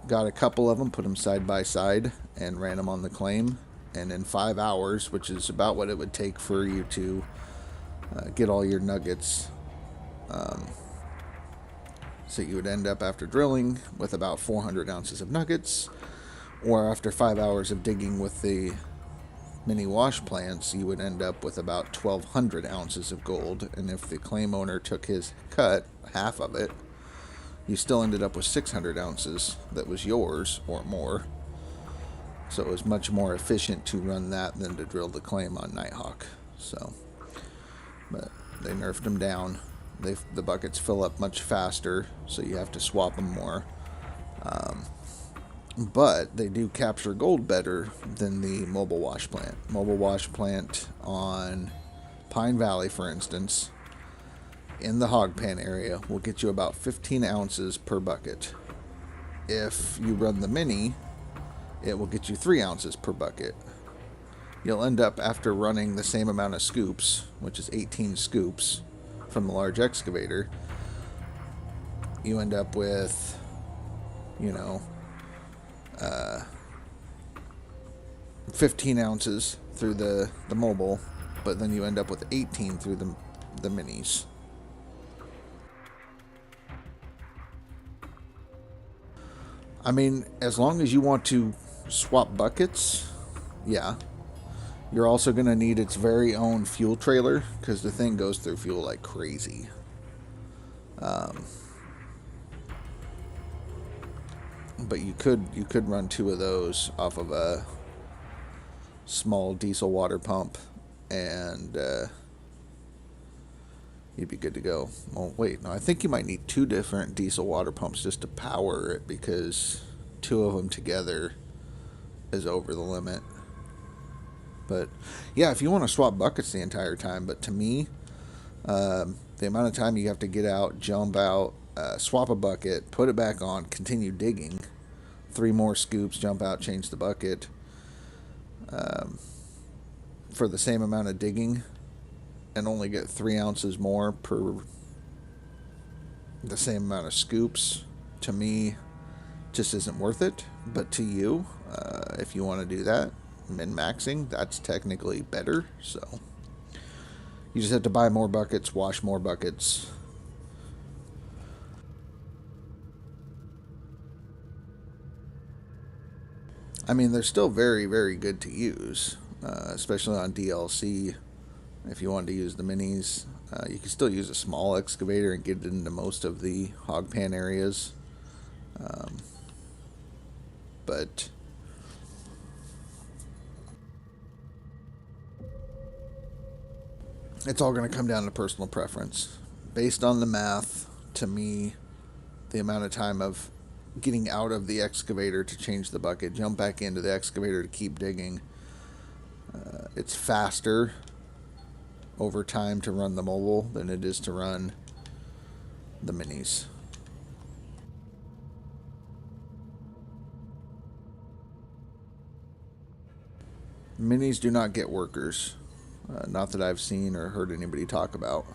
got a couple of them, put them side by side, and ran them on the claim. And in 5 hours, which is about what it would take for you to get all your nuggets. So you would end up after drilling with about 400 ounces of nuggets, or after 5 hours of digging with the mini wash plants, you would end up with about 1,200 ounces of gold. And if the claim owner took his cut, half of it, you still ended up with 600 ounces that was yours or more. So it was much more efficient to run that than to drill the claim on Nighthawk. So, but they nerfed them down. The buckets fill up much faster, so you have to swap them more. But they do capture gold better than the mobile wash plant. Mobile wash plant on Pine Valley, for instance, in the hog pan area, will get you about 15 ounces per bucket. If you run the mini, it will get you 3 ounces per bucket. You'll end up, after running the same amount of scoops, which is 18 scoops from the large excavator, you end up with, 15 ounces through the mobile, but then you end up with 18 through the minis. I mean, as long as you want to swap buckets, yeah. You're also going to need its very own fuel trailer, because the thing goes through fuel like crazy. But you could run 2 of those off of a small diesel water pump, and you'd be good to go. Well, wait, no, I think you might need 2 different diesel water pumps just to power it, because 2 of them together is over the limit. But yeah, if you want to swap buckets the entire time, but to me, the amount of time you have to get out, jump out, swap a bucket, put it back on, continue digging, 3 more scoops, jump out, change the bucket, for the same amount of digging, and only get 3 ounces more per the same amount of scoops, to me, just isn't worth it. But to you, if you want to do that, min-maxing, that's technically better. So you just have to buy more buckets, wash more buckets. I mean, they're still very, very good to use, especially on DLC. If you wanted to use the minis, you can still use a small excavator and get it into most of the hog pan areas. But it's all going to come down to personal preference. Based on the math, to me, the amount of time of getting out of the excavator to change the bucket, jump back into the excavator to keep digging, it's faster over time to run the mobile than it is to run the minis. Minis do not get workers. Not that I've seen or heard anybody talk about.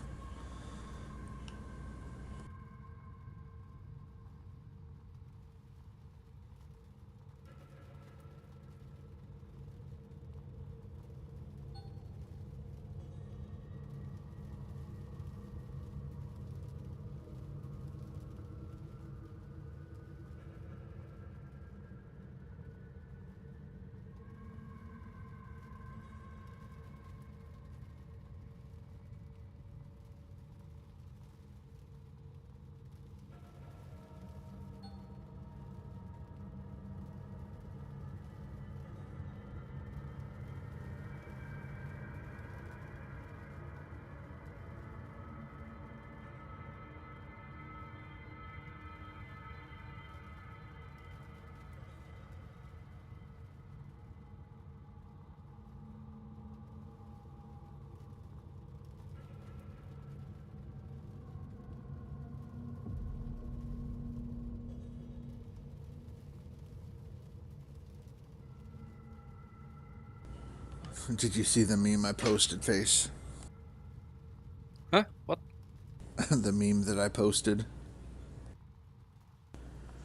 Did you see the meme I posted, Face? Huh? What? The meme that I posted?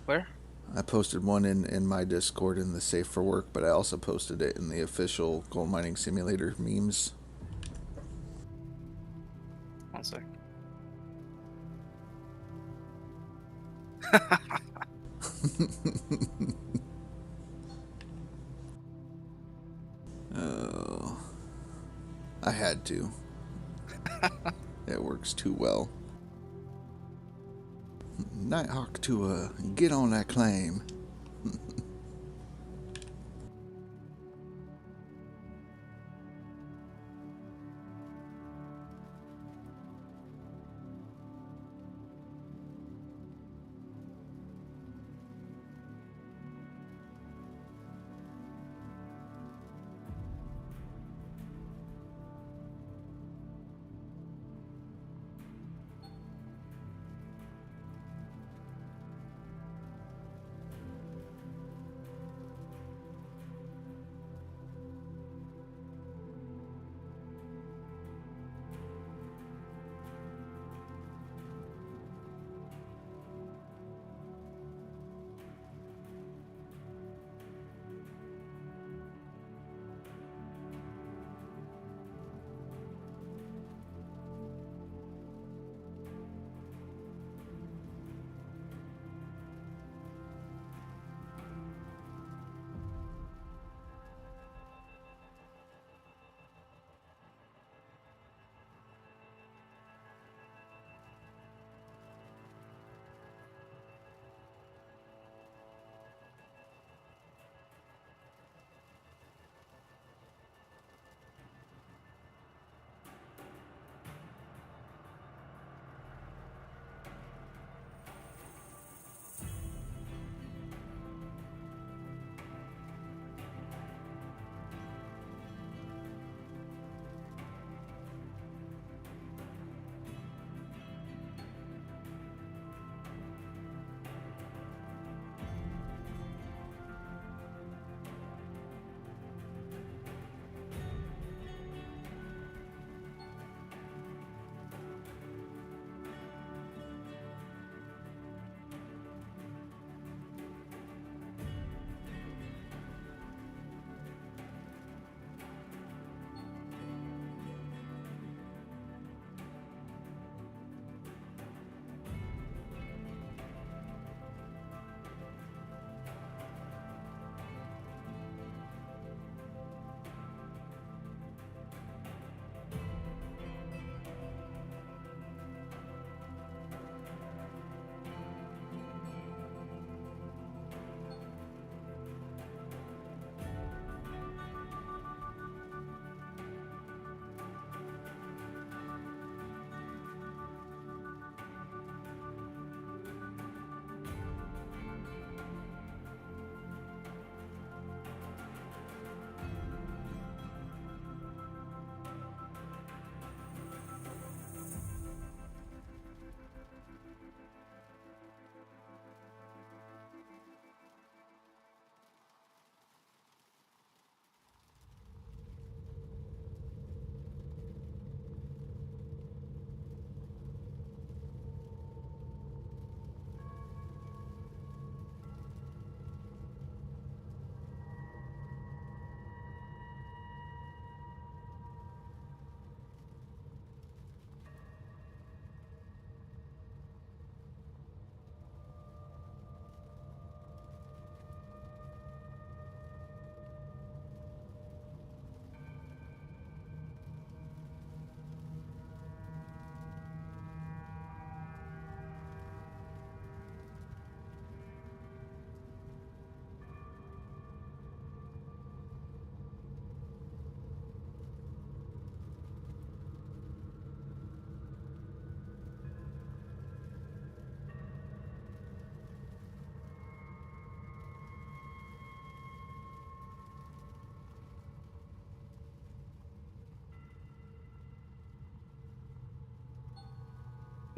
Where? I posted one in my Discord in the Safe for Work, but I also posted it in the official Gold Mining Simulator memes. One sec. Oh, I had to. It works too well. Nighthawk to get on that claim.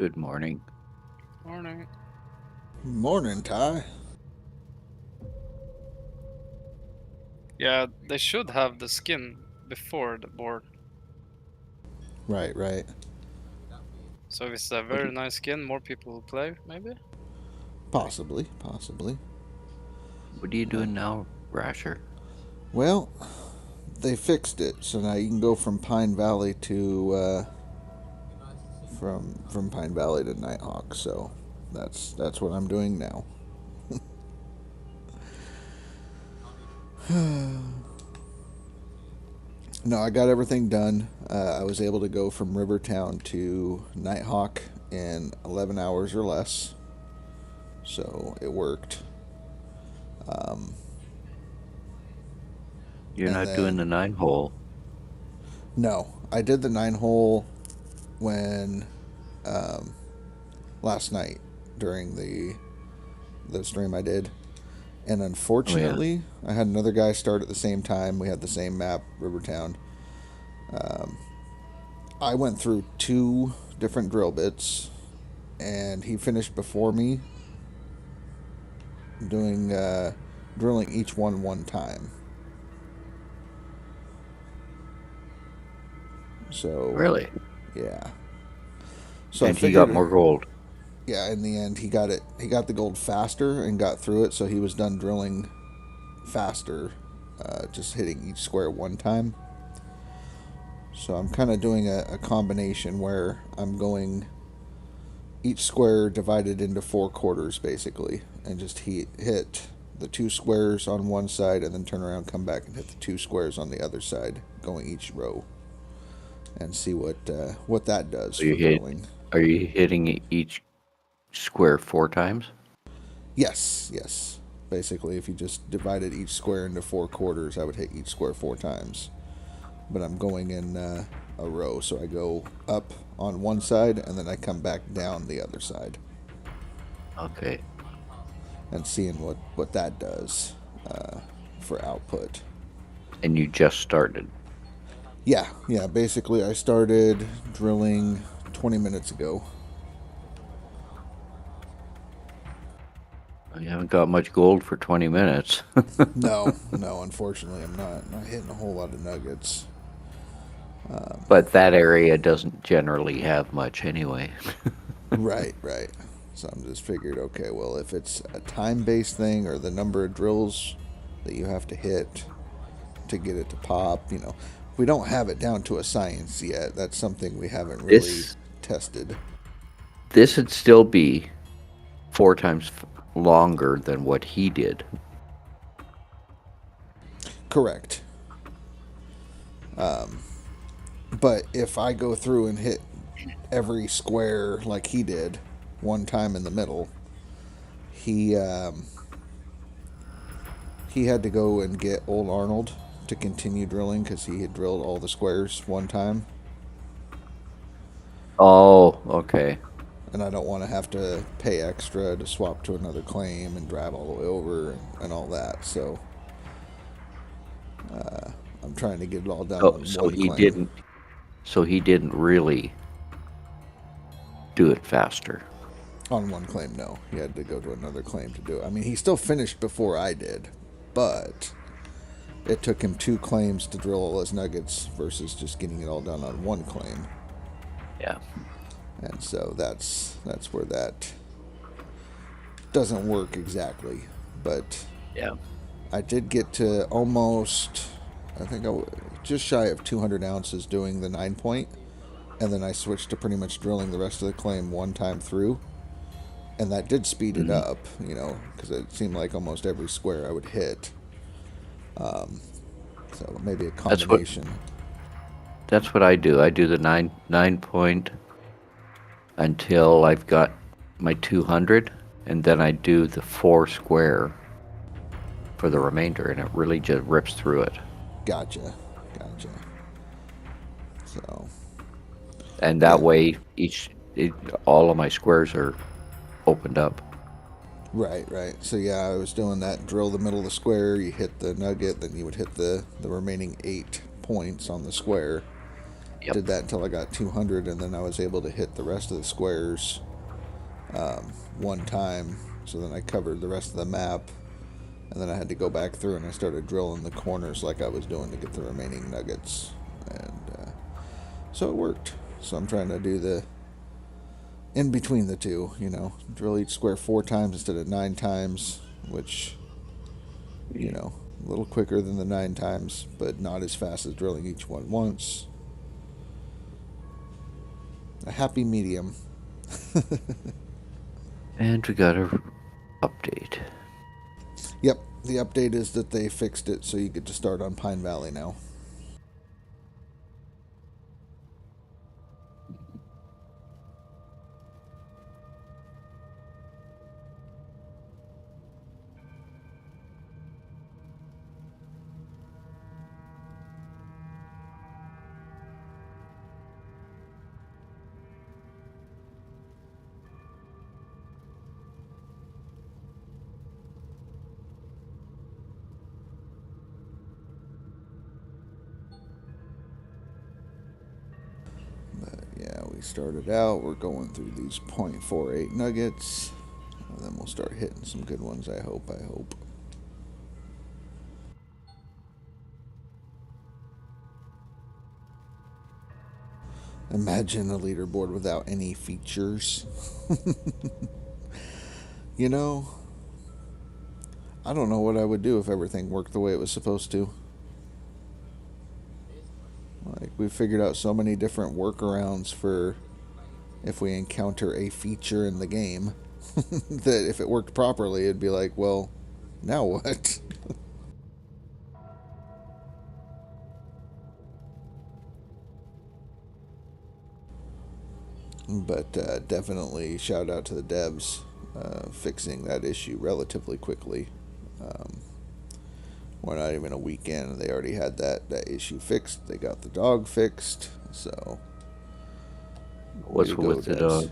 Good morning. Morning. Morning, Ty. Yeah, they should have the skin before the board. Right, right. So if it's a very nice skin, more people will play, maybe? Possibly, possibly. What are you doing now, Rasher? Well, they fixed it, so now you can go from Pine Valley to from Pine Valley to Nighthawk. So that's what I'm doing now. No, I got everything done. I was able to go from Rivertown to Nighthawk in 11 hours or less. So it worked. You're And not doing the 9-hole. No, I did the 9-hole when last night during the stream I did. And unfortunately, I had another guy start at the same time. We had the same map, Rivertown. I went through 2 different drill bits, and he finished before me, doing drilling each one time. So Really? yeah. So And I he got figured, more gold. yeah, in the end, he got it. He got the gold faster and got through it, so he was done drilling faster, just hitting each square one time. So I'm kind of doing a combination where I'm going each square divided into 4 quarters, basically, and just hit the 2 squares on one side and then turn around, come back, and hit the 2 squares on the other side, going each row, and see what that does for drilling. Are you hitting each square 4 times? Yes. Basically, if you just divided each square into 4 quarters, I would hit each square 4 times. But I'm going in a row, so I go up on one side, and then I come back down the other side. Okay. And seeing what that does for output. And you just started? Yeah. Basically, I started drilling 20 minutes ago. You haven't got much gold for 20 minutes. No, unfortunately, I'm not hitting a whole lot of nuggets. But that area doesn't generally have much anyway. Right. So I'm just figured, okay, well, if it's a time-based thing or the number of drills that you have to hit to get it to pop, we don't have it down to a science yet. That's something we haven't really tested. This would still be 4 times longer than what he did. Correct. But if I go through and hit every square like he did one time in the middle, he had to go and get old Arnold to continue drilling because he had drilled all the squares one time. Oh, okay. And I don't want to have to pay extra to swap to another claim and drive all the way over and all that. So I'm trying to get it all done on one claim. So he didn't really do it faster. On one claim, no. He had to go to another claim to do it. I mean, he still finished before I did, but it took him 2 claims to drill all his nuggets versus just getting it all done on one claim. Yeah. And so that's where that doesn't work exactly. But yeah, I did get to almost, I think just shy of 200 ounces doing the 9-point, and then I switched to pretty much drilling the rest of the claim one time through, and that did speed it up, because it seemed like almost every square I would hit. So maybe a combination. That's what I do. I do the 9-point until I've got my 200, and then I do the 4 square for the remainder, and it really just rips through it. Gotcha. So. And that way, all of my squares are opened up. Right. So yeah, I was doing that. Drill the middle of the square, you hit the nugget, then you would hit the remaining 8 points on the square, Yep. did that until I got 200, and then I was able to hit the rest of the squares one time. So then I covered the rest of the map, and then I had to go back through and I started drilling the corners like I was doing to get the remaining nuggets. And so it worked. So I'm trying to do the in between the two, you know, drill each square 4 times instead of 9 times, which, you know, a little quicker than the 9 times, but not as fast as drilling each one once. A happy medium. And we got a update. Yep, the update is that they fixed it so you get to start on Pine Valley now. Yeah, we started out, we're going through these .48 nuggets, and then we'll start hitting some good ones, I hope. Imagine a leaderboard without any features. You know, I don't know what I would do if everything worked the way it was supposed to. Like, we figured out so many different workarounds for if we encounter a feature in the game that if it worked properly, it'd be like, well, now what? But definitely shout out to the devs fixing that issue relatively quickly. We're not even a week in, and they already had that issue fixed. They got the dog fixed, so What's with the dog?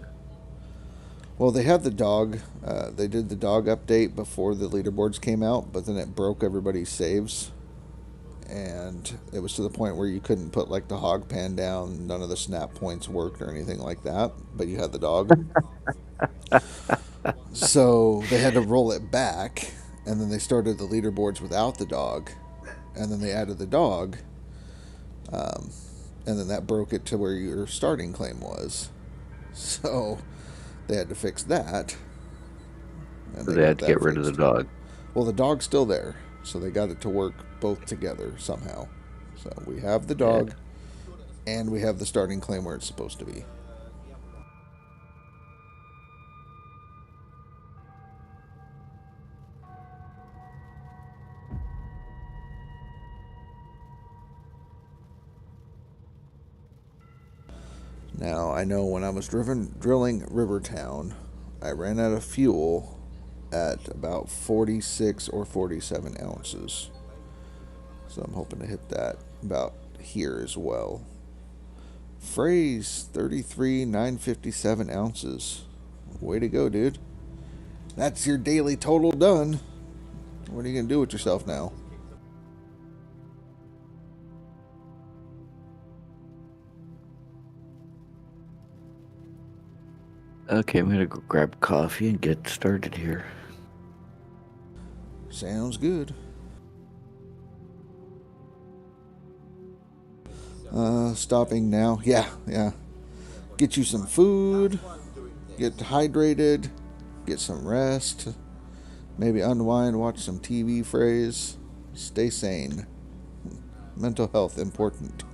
Well, they had the dog. They did the dog update before the leaderboards came out, but then it broke everybody's saves. And it was to the point where you couldn't put like the hog pan down. None of the snap points worked or anything like that, but you had the dog. So they had to roll it back, and then they started the leaderboards without the dog, and then they added the dog, and then that broke it to where your starting claim was. So they had to fix that. And They had to get rid of the dog. Well, the dog's still there, so they got it to work both together somehow. So we have the dog, and we have the starting claim where it's supposed to be. Now, I know when I was drilling Rivertown, I ran out of fuel at about 46 or 47 ounces. So I'm hoping to hit that about here as well. Frey's 33,957 ounces. Way to go, dude. That's your daily total done. What are you going to do with yourself now? Okay, I'm gonna go grab coffee and get started here. Sounds good. Stopping now. Yeah. Get you some food. Get hydrated. Get some rest. Maybe unwind, watch some TV phrase. Stay sane. Mental health important.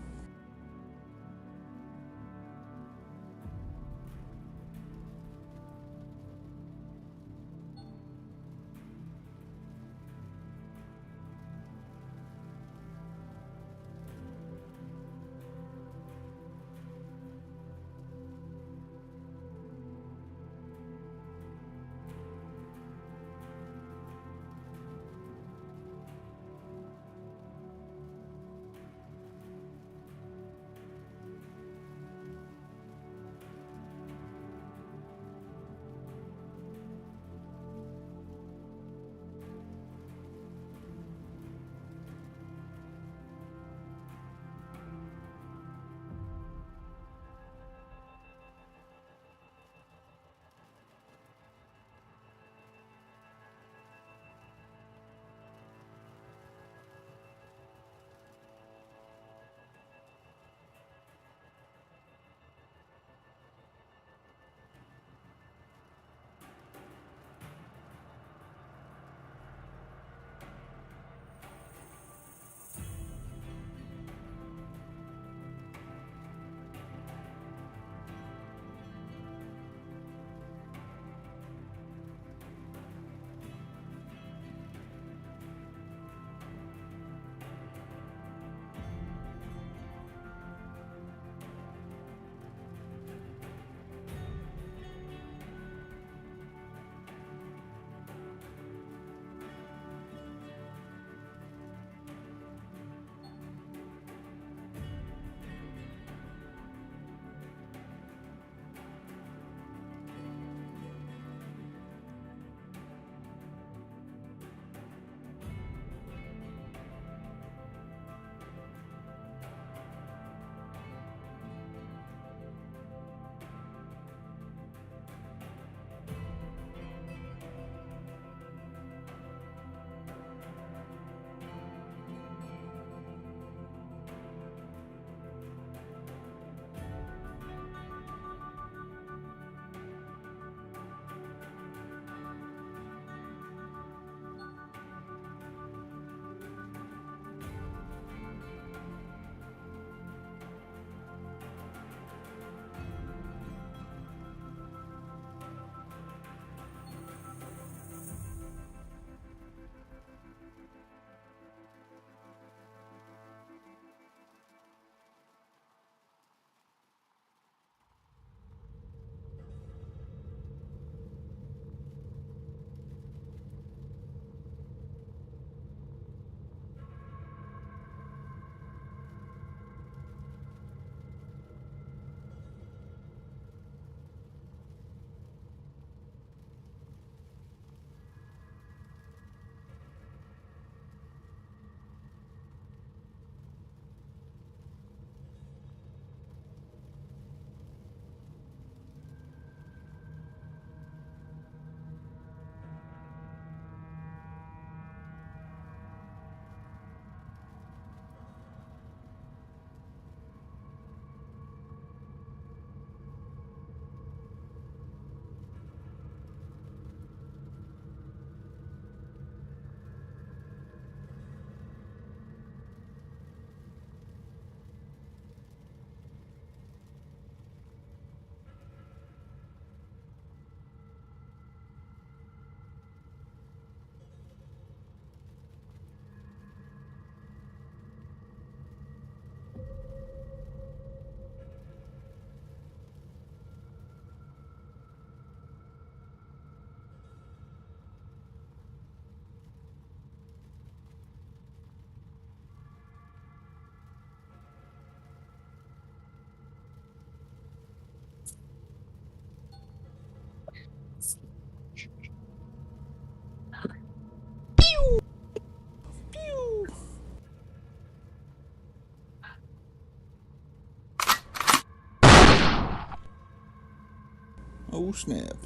Oh snap!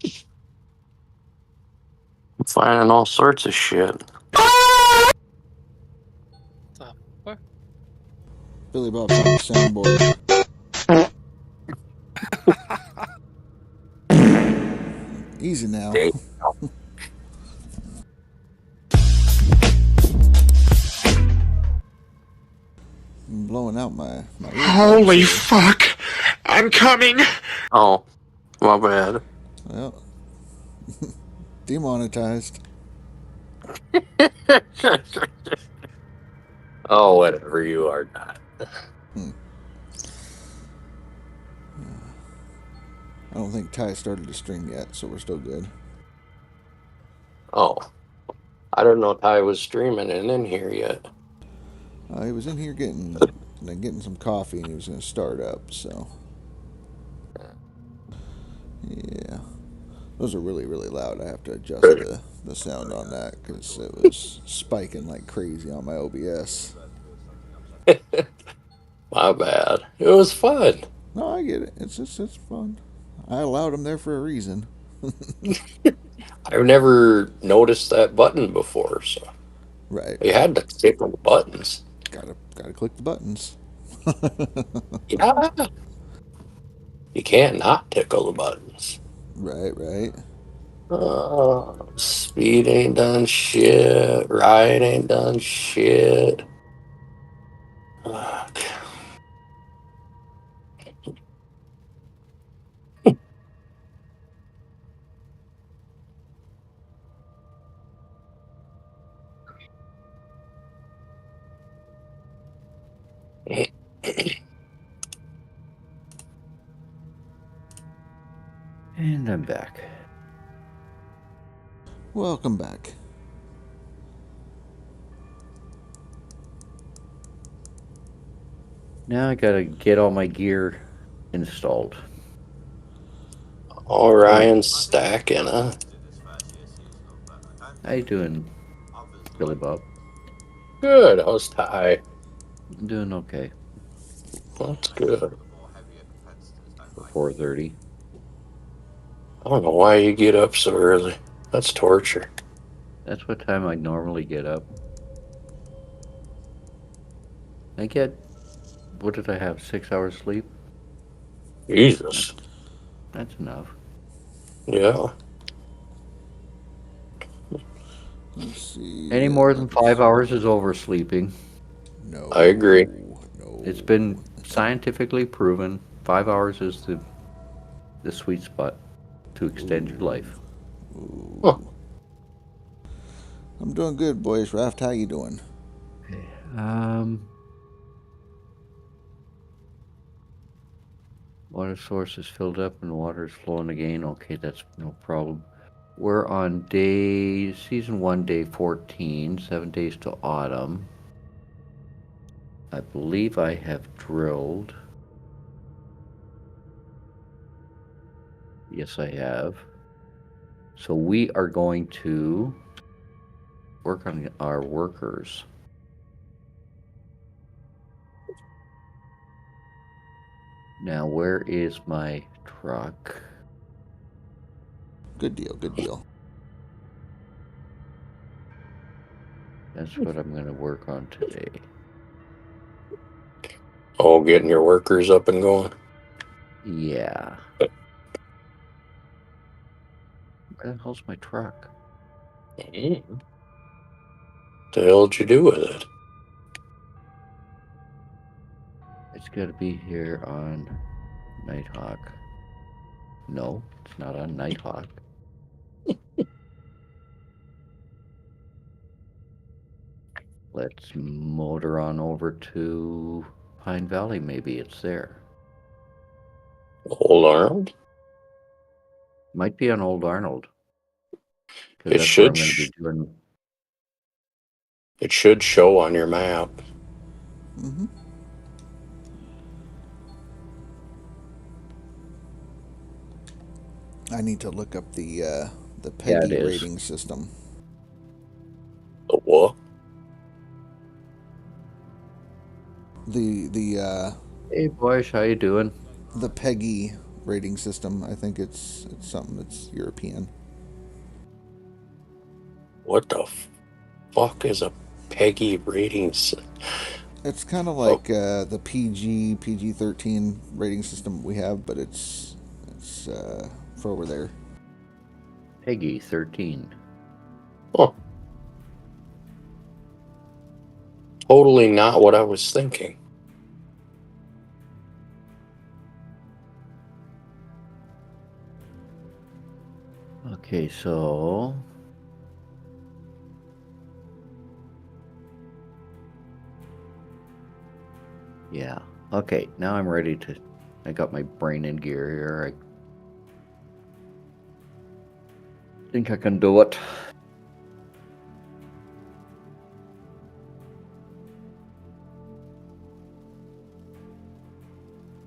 I'm finding all sorts of shit. The fuck? Billy Bob's on the soundboard. Easy now. Damn. I'm blowing out my Holy earbuds here. fuck! I'm coming! Oh, my bad. Well, demonetized. Oh, whatever, you are not. I don't think Ty started to stream yet, so we're still good. Oh, I don't know if I was streaming and in here yet. He was in here getting some coffee, and he was going to start up. So, yeah, those are really loud. I have to adjust the sound on that because it was spiking like crazy on my OBS. My bad. It was fun. No, I get it. It's fun. I allowed him there for a reason. I've never noticed that button before, so Right. you had to click on the buttons. Gotta click the buttons. Yeah. You can't not tickle the buttons. Right. Speed ain't done shit. Riot ain't done shit. Fuck. And I'm back. Welcome back. Now I gotta get all my gear installed. All Ryan stacking, huh? How you doing, Billy Bob? Good. How's Ty? I'm doing okay. That's good. For 4:30. I don't know why you get up so early. That's torture. That's what time I normally get up. I get, what did I have, 6 hours sleep? Jesus. That's enough. Yeah. Let's see. Any more than 5 hours is oversleeping. No. I agree. No. It's been scientifically proven 5 hours is the sweet spot to extend your life. Huh. I'm doing good, boys. Raft, how you doing? Water source is filled up and water is flowing again. Okay, that's no problem. We're on season 1, day 14, 7 days to autumn. I believe I have drilled. Yes, I have. So we are going to work on our workers. Now, where is my truck? Good deal. That's what I'm going to work on today. Oh, getting your workers up and going. Yeah. Where the hell's my truck? Mm. The hell'd you do with it? It's got to be here on Nighthawk. No, it's not on Nighthawk. Let's motor on over to Pine Valley. Maybe it's there. Old Arnold? Might be on Old Arnold. It Because that's where I'm should. going to be doing. It should show on your map. Mm-hmm. I need to look up the Peggy it is. rating system. The what? The Hey boys, how you doing? the Peggy rating system. I think it's something that's European. What the fuck is a Peggy ratings? It's kind of like the PG-13 rating system we have, but it's for over there. Peggy 13. Oh, totally not what I was thinking. Okay, so yeah. Okay, now I'm ready to. I got my brain in gear here. I think I can do it.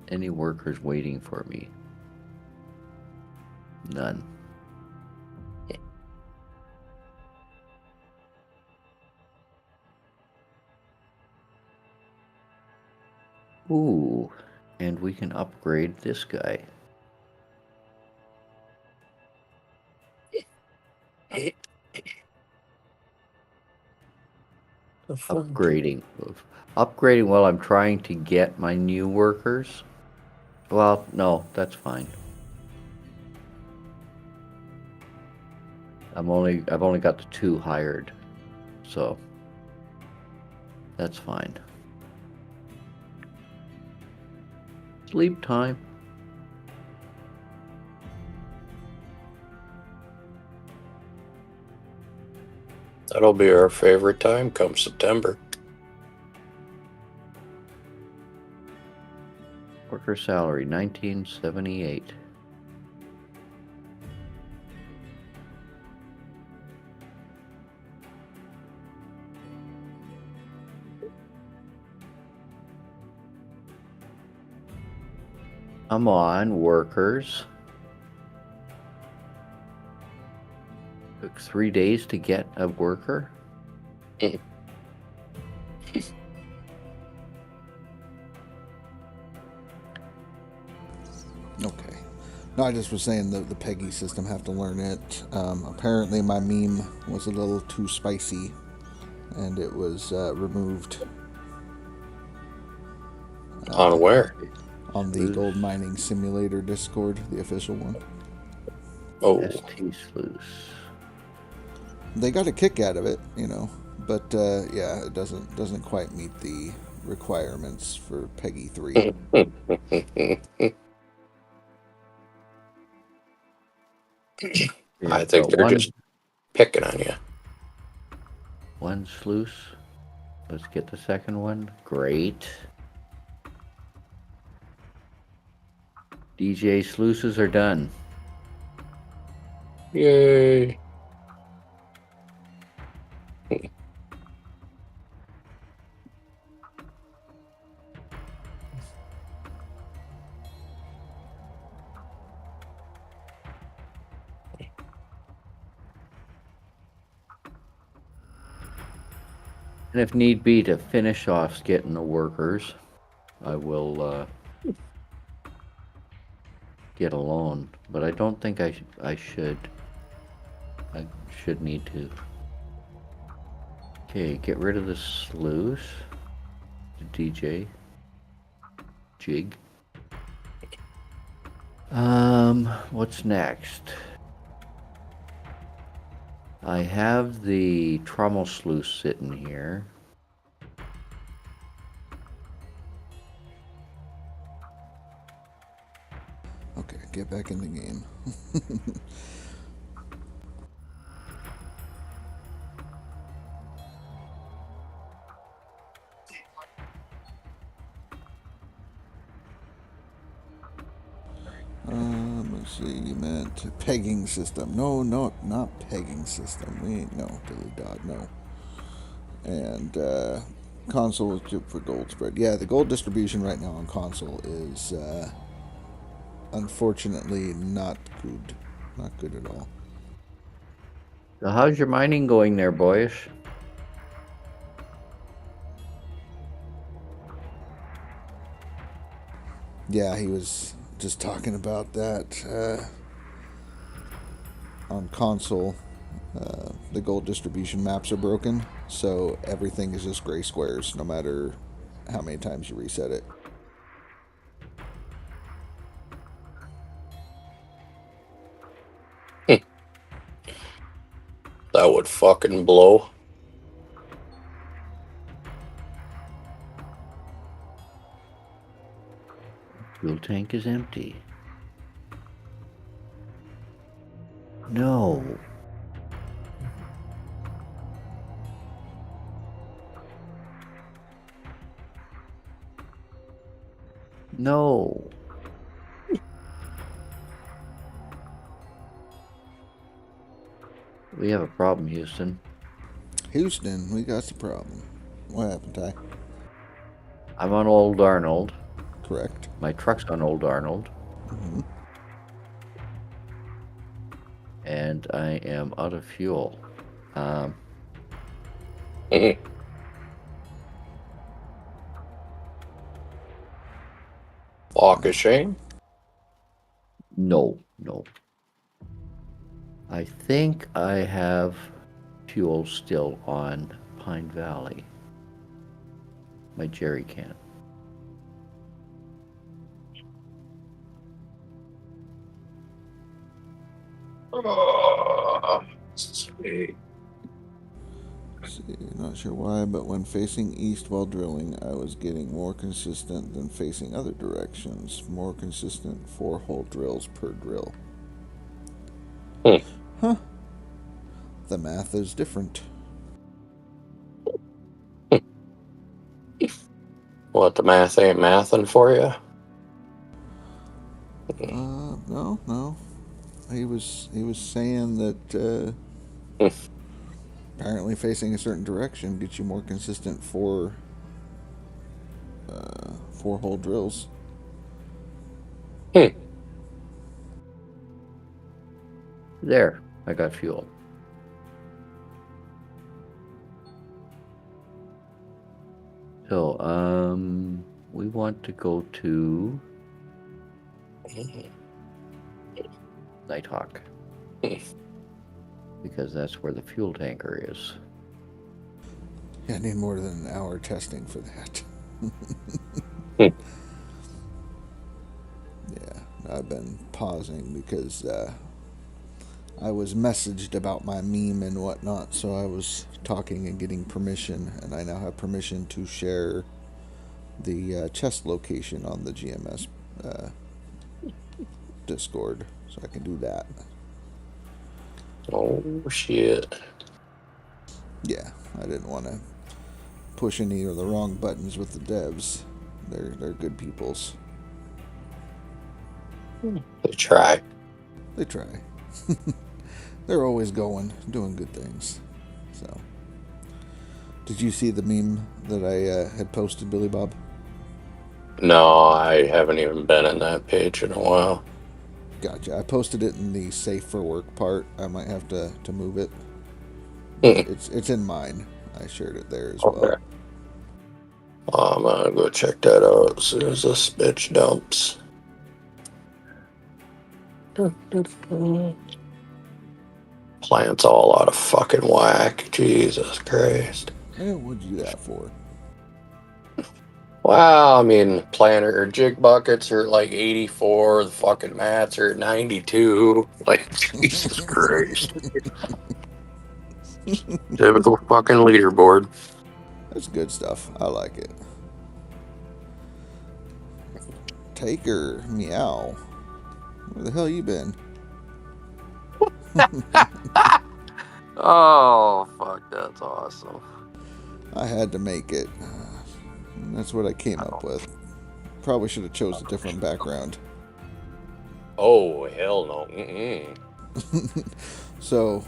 Any workers waiting for me? None. Ooh, and we can upgrade this guy. Upgrading. Upgrading while I'm trying to get my new workers. Well, no, that's fine. I've only got the 2 hired, so that's fine. Sleep time. That'll be our favorite time come September. Worker salary, 1978. Come on, workers. Took 3 days to get a worker? Okay. No, I just was saying the Peggy system, have to learn it. Apparently my meme was a little too spicy, and it was removed. On where? On the Gold Mining Simulator Discord, the official one. Oh, ST Sluice. They got a kick out of it, you know, but yeah, it doesn't quite meet the requirements for Peggy 3. I think they're just picking on you. One sluice. Let's get the second one. Great. DJ sluices are done. Yay. And if need be, to finish off getting the workers, I will get a loan. But I don't think I should. I should need to. Okay, get rid of the sluice. The DJ. Jig. What's next? I have the trommel sluice sitting here. Okay, get back in the game. Let's see, you meant pegging system. No, not pegging system. We ain't, no, Dilly Dog, no. And console is for gold spread. Yeah, the gold distribution right now on console is unfortunately not good. Not good at all. So how's your mining going there, boyish? Yeah, he was just talking about that. On console, the gold distribution maps are broken, so everything is just gray squares, no matter how many times you reset it. That would fucking blow. Fuel tank is empty. No. No. We have a problem, Houston. Houston, we got the problem. What happened, Ty? I'm on Old Arnold. Correct. My truck's on Old Arnold. Mm-hmm. And I am out of fuel. Fuck a shame. No. I think I have fuel still on Pine Valley. My jerry can. Sweet. See, not sure why, but when facing east while drilling, I was getting more consistent than facing other directions. More consistent 4-hole drills per drill. Huh. The math is different. What, the math ain't mathin' for you? No. He was saying that apparently facing a certain direction gets you more consistent 4-hole drills. There, I got fuel. So, we want to go to Nighthawk. Because that's where the fuel tanker is. Yeah, I need more than an hour testing for that. Yeah, I've been pausing because I was messaged about my meme and whatnot, so I was talking and getting permission, and I now have permission to share the chest location on the GMS Discord, so I can do that. Oh, shit. Yeah, I didn't want to push any of the wrong buttons with the devs. They're good peoples. They try. They try. They're always doing good things. So, did you see the meme that I had posted, Billy Bob? No, I haven't even been in that page in a while. Gotcha. I posted it in the safe for work part. I might have to move it. It's in mine. I shared it there as well. I'm gonna go check that out as soon as this bitch dumps. Plant's all out of fucking whack. Jesus Christ. Yeah, what'd you do that for? Wow, I mean, planter or jig buckets are at like 84. The fucking mats are at 92. Like, Jesus Christ. Typical fucking leaderboard. That's good stuff. I like it. Taker, meow. Where the hell you been? Oh, fuck, that's awesome. I had to make it. That's what I came up with. Probably should have chose a different background. Oh, hell no. Mm-mm. So,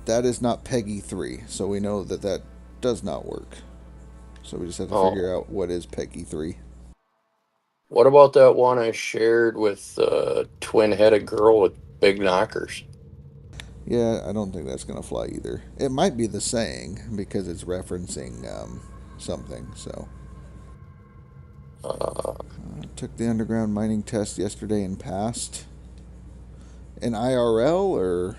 that is not Peggy 3. So we know that does not work. So we just have to figure out what is Peggy 3. What about that one I shared with the twin-headed girl with big knockers? Yeah, I don't think that's going to fly either. It might be the saying because it's referencing something. So Took the underground mining test yesterday and passed. In IRL or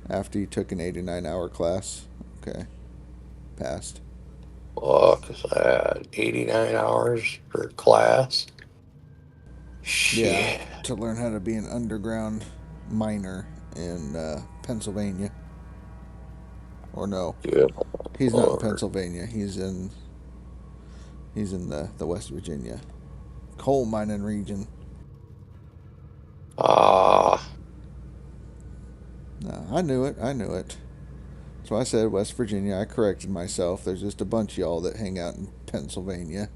after you took an 89-hour class? Okay. Passed. Fuck is that? 89 hours per class? Yeah, Shit. to learn how to be an underground miner in Pennsylvania. Or no, Good he's not in lord. Pennsylvania. He's in the West Virginia coal mining region. Ah, No, I knew it. I knew it. So I said West Virginia. I corrected myself. There's just a bunch of y'all that hang out in Pennsylvania.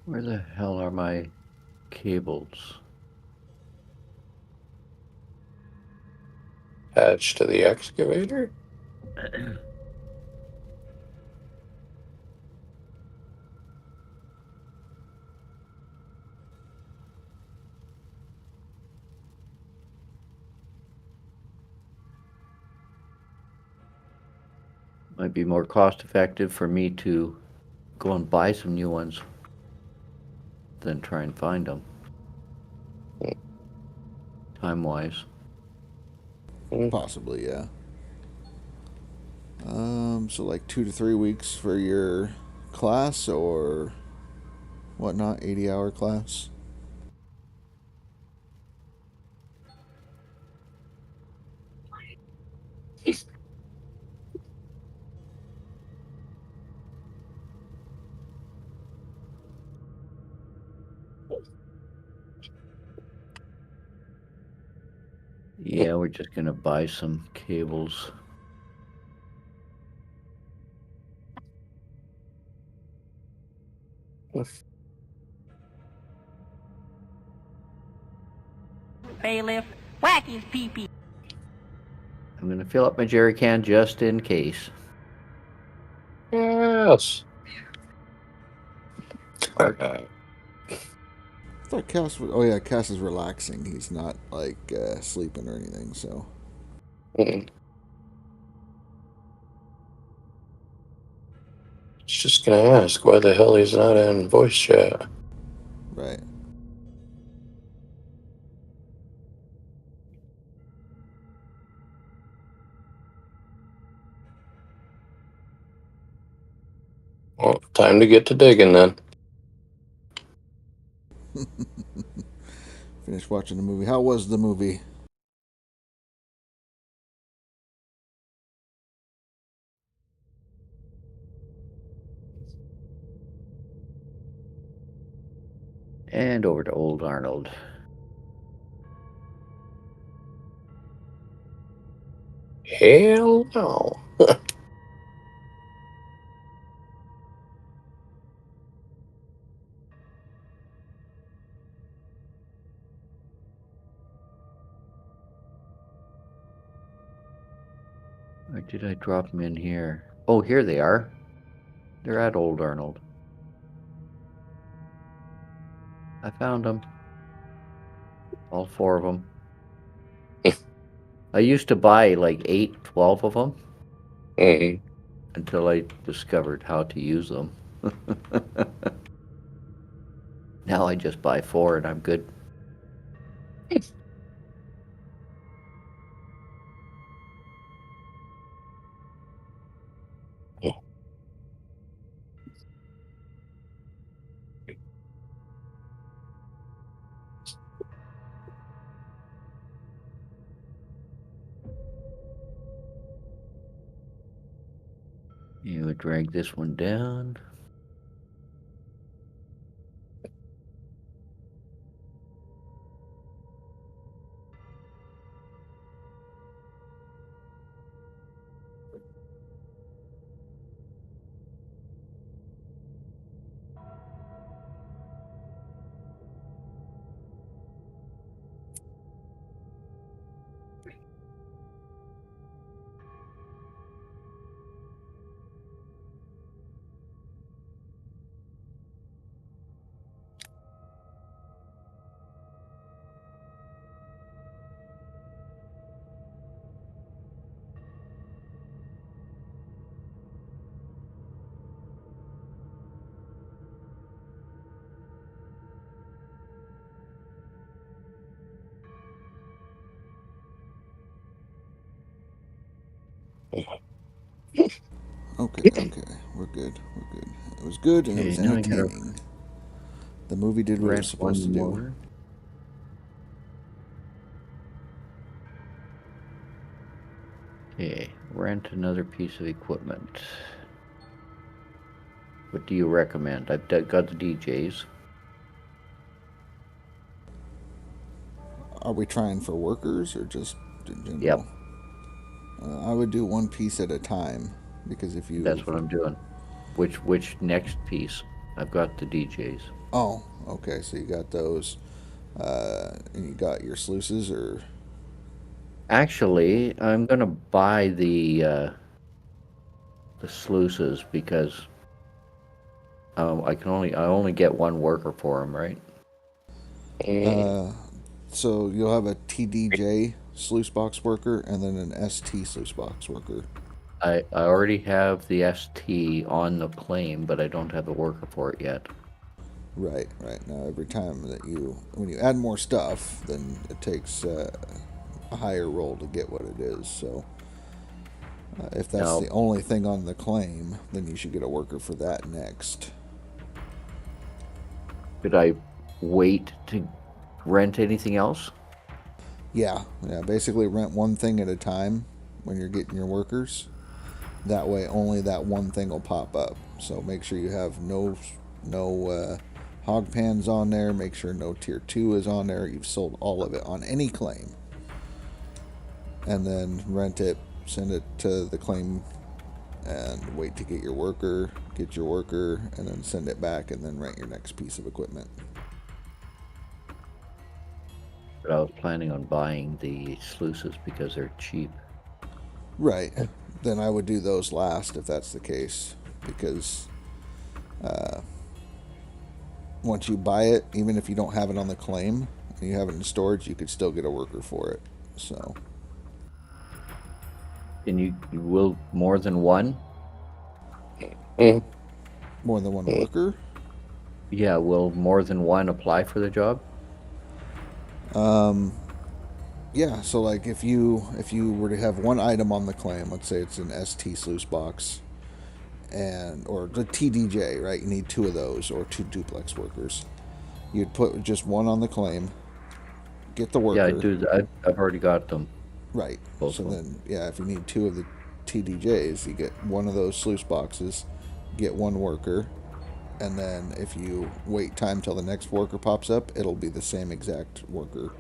Where the hell are my cables? attached to the excavator? Might be more cost effective for me to go and buy some new ones than try and find them. Time wise. Possibly, yeah. So like 2 to 3 weeks for your class or whatnot, 80-hour class. Yeah, we're just gonna buy some cables. Bailiff, whack his pee-pee. I'm gonna fill up my jerry can just in case. Yes. Okay. I thought Cass was. Oh yeah, Cass is relaxing. He's not like sleeping or anything. So Just gonna ask why the hell he's not in voice chat. right. Well, time to get to digging then. Finished watching the movie. How was the movie? And over to old Arnold. Hell no. Or did I drop them in here? Oh, here they are. They're at old Arnold. I found them. All 4 of them. I used to buy like 8, 12 of them Mhm. until I discovered how to use them. Now I just buy 4 and I'm good. You would drag this one down. Okay, we're good. It was good and it Okay, was now I gotta entertaining. The movie did what it was rent supposed to one do. more. Okay, rent another piece of equipment. What do you recommend? I've got the DJs. Are we trying for workers or just in general? Yep, I would do one piece at a time because if you. that's what I'm doing. Which next piece? I've got the DJs. Oh, okay. So you got those, and you got your sluices, or Actually, I'm gonna buy the sluices because I only get one worker for them, right? so you'll have a TDJ sluice box worker and then an ST sluice box worker. I already have the ST on the claim, but I don't have a worker for it yet. Right. Now every time that when you add more stuff, then it takes a higher roll to get what it is. So if that's Now, the only thing on the claim, then you should get a worker for that next. should I wait to rent anything else? Yeah. Basically, rent one thing at a time when you're getting your workers. That way, only that one thing will pop up. So make sure you have no hog pans on there. Make sure no tier 2 is on there. You've sold all of it on any claim. And then rent it, send it to the claim, and wait to get your worker, and then send it back, and then rent your next piece of equipment. But I was planning on buying the sluices because they're cheap. Right. Then I would do those last if that's the case, because once you buy it, even if you don't have it on the claim and you have it in storage, you could still get a worker for it. So. And you will more than one? More than one worker? Yeah, will more than one apply for the job? Yeah, so like if you were to have one item on the claim, let's say it's an ST sluice box, or the TDJ, right? You need 2 of those or 2 duplex workers. You'd put just one on the claim, get the worker. Yeah, I do. I've already got them. Right. Both So of them. then, if you need 2 of the TDJs, you get one of those sluice boxes, get one worker, and then if you wait time till the next worker pops up, it'll be the same exact worker.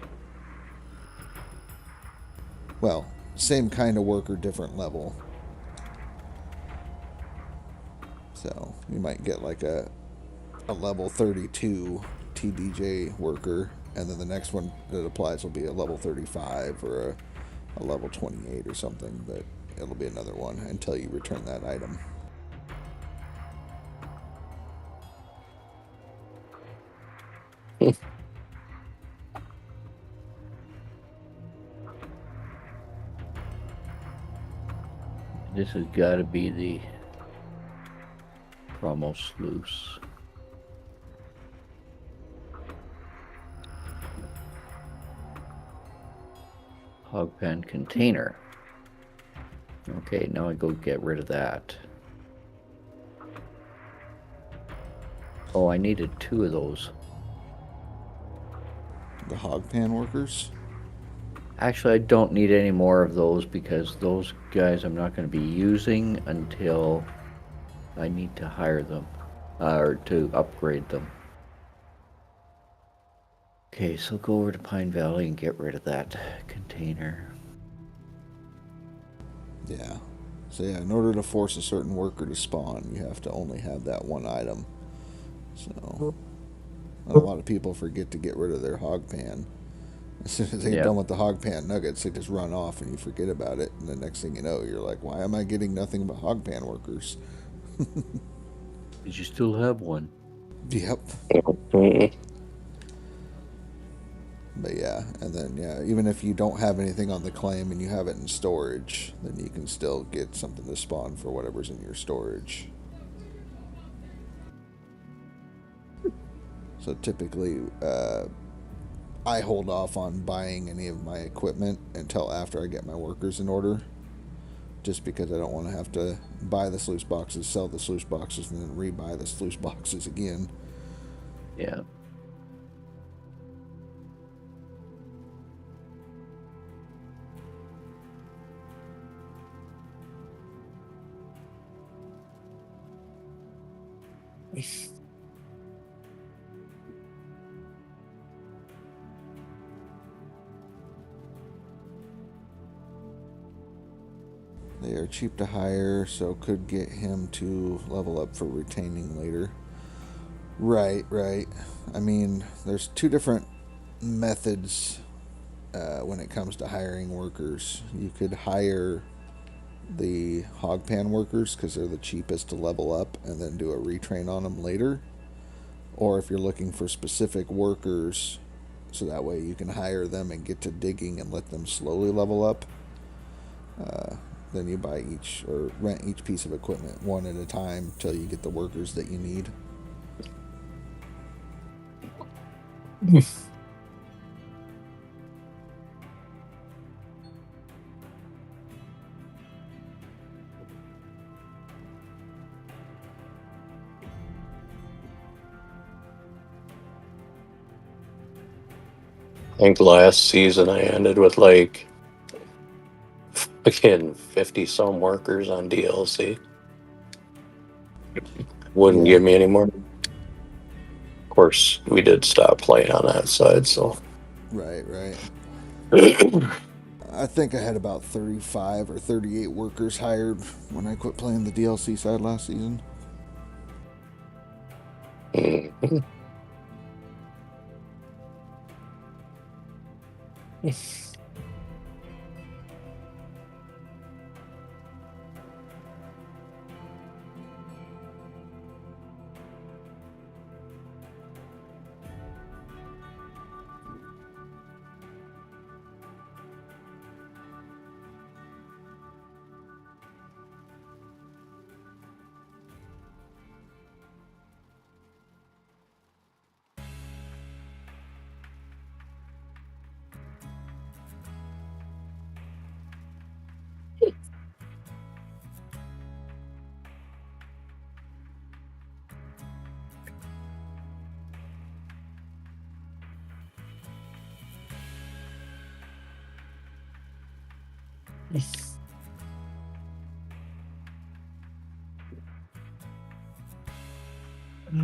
Well, same kind of worker, different level. So you might get like a level 32 TDJ worker, and then the next one that applies will be a level 35 or a level 28 or something, but it'll be another one until you return that item. This has got to be the promo sluice. Hog pan container. Okay, now I go get rid of that. Oh, I needed 2 of those. The hog pan workers? Actually, I don't need any more of those because those guys I'm not going to be using until I need to hire them or to upgrade them. Okay, so go over to Pine Valley and get rid of that container. Yeah. So in order to force a certain worker to spawn, you have to only have that one item. So a lot of people forget to get rid of their hog pan. As soon as they get done with the hog pan nuggets, they just run off and you forget about it. And the next thing you know, you're like, why am I getting nothing but hog pan workers? Did you still have one? Yep. But yeah, and then even if you don't have anything on the claim and you have it in storage, then you can still get something to spawn for whatever's in your storage. So typically, I hold off on buying any of my equipment until after I get my workers in order just because I don't want to have to buy the sluice boxes, sell the sluice boxes, and then rebuy the sluice boxes again. Yeah. They are cheap to hire, so could get him to level up for retaining later. Right. I mean, there's two different methods when it comes to hiring workers. You could hire the hog pan workers because they're the cheapest to level up and then do a retrain on them later. Or if you're looking for specific workers, so that way you can hire them and get to digging and let them slowly level up. Then you buy each or rent each piece of equipment one at a time till you get the workers that you need. I think last season I ended with like again 50 some workers on DLC. Wouldn't Yeah. give me any more. Of course, we did stop playing on that side, so. Right. I think I had about 35 or 38 workers hired when I quit playing the DLC side last season. Mhm.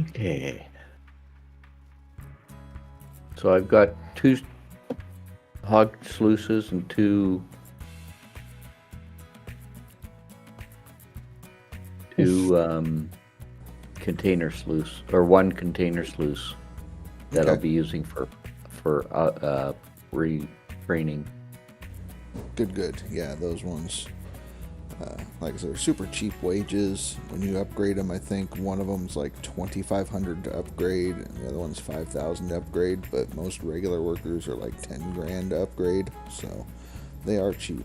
Okay. So I've got 2 hog sluices and 2 container sluice, or 1 container sluice that I'll Okay. be using for retraining. Good. Yeah, those ones. Like I said, they're super cheap wages. When you upgrade them, I think one of them's like $2,500 to upgrade, and the other one's $5,000 to upgrade. But most regular workers are like $10,000 to upgrade, so they are cheap.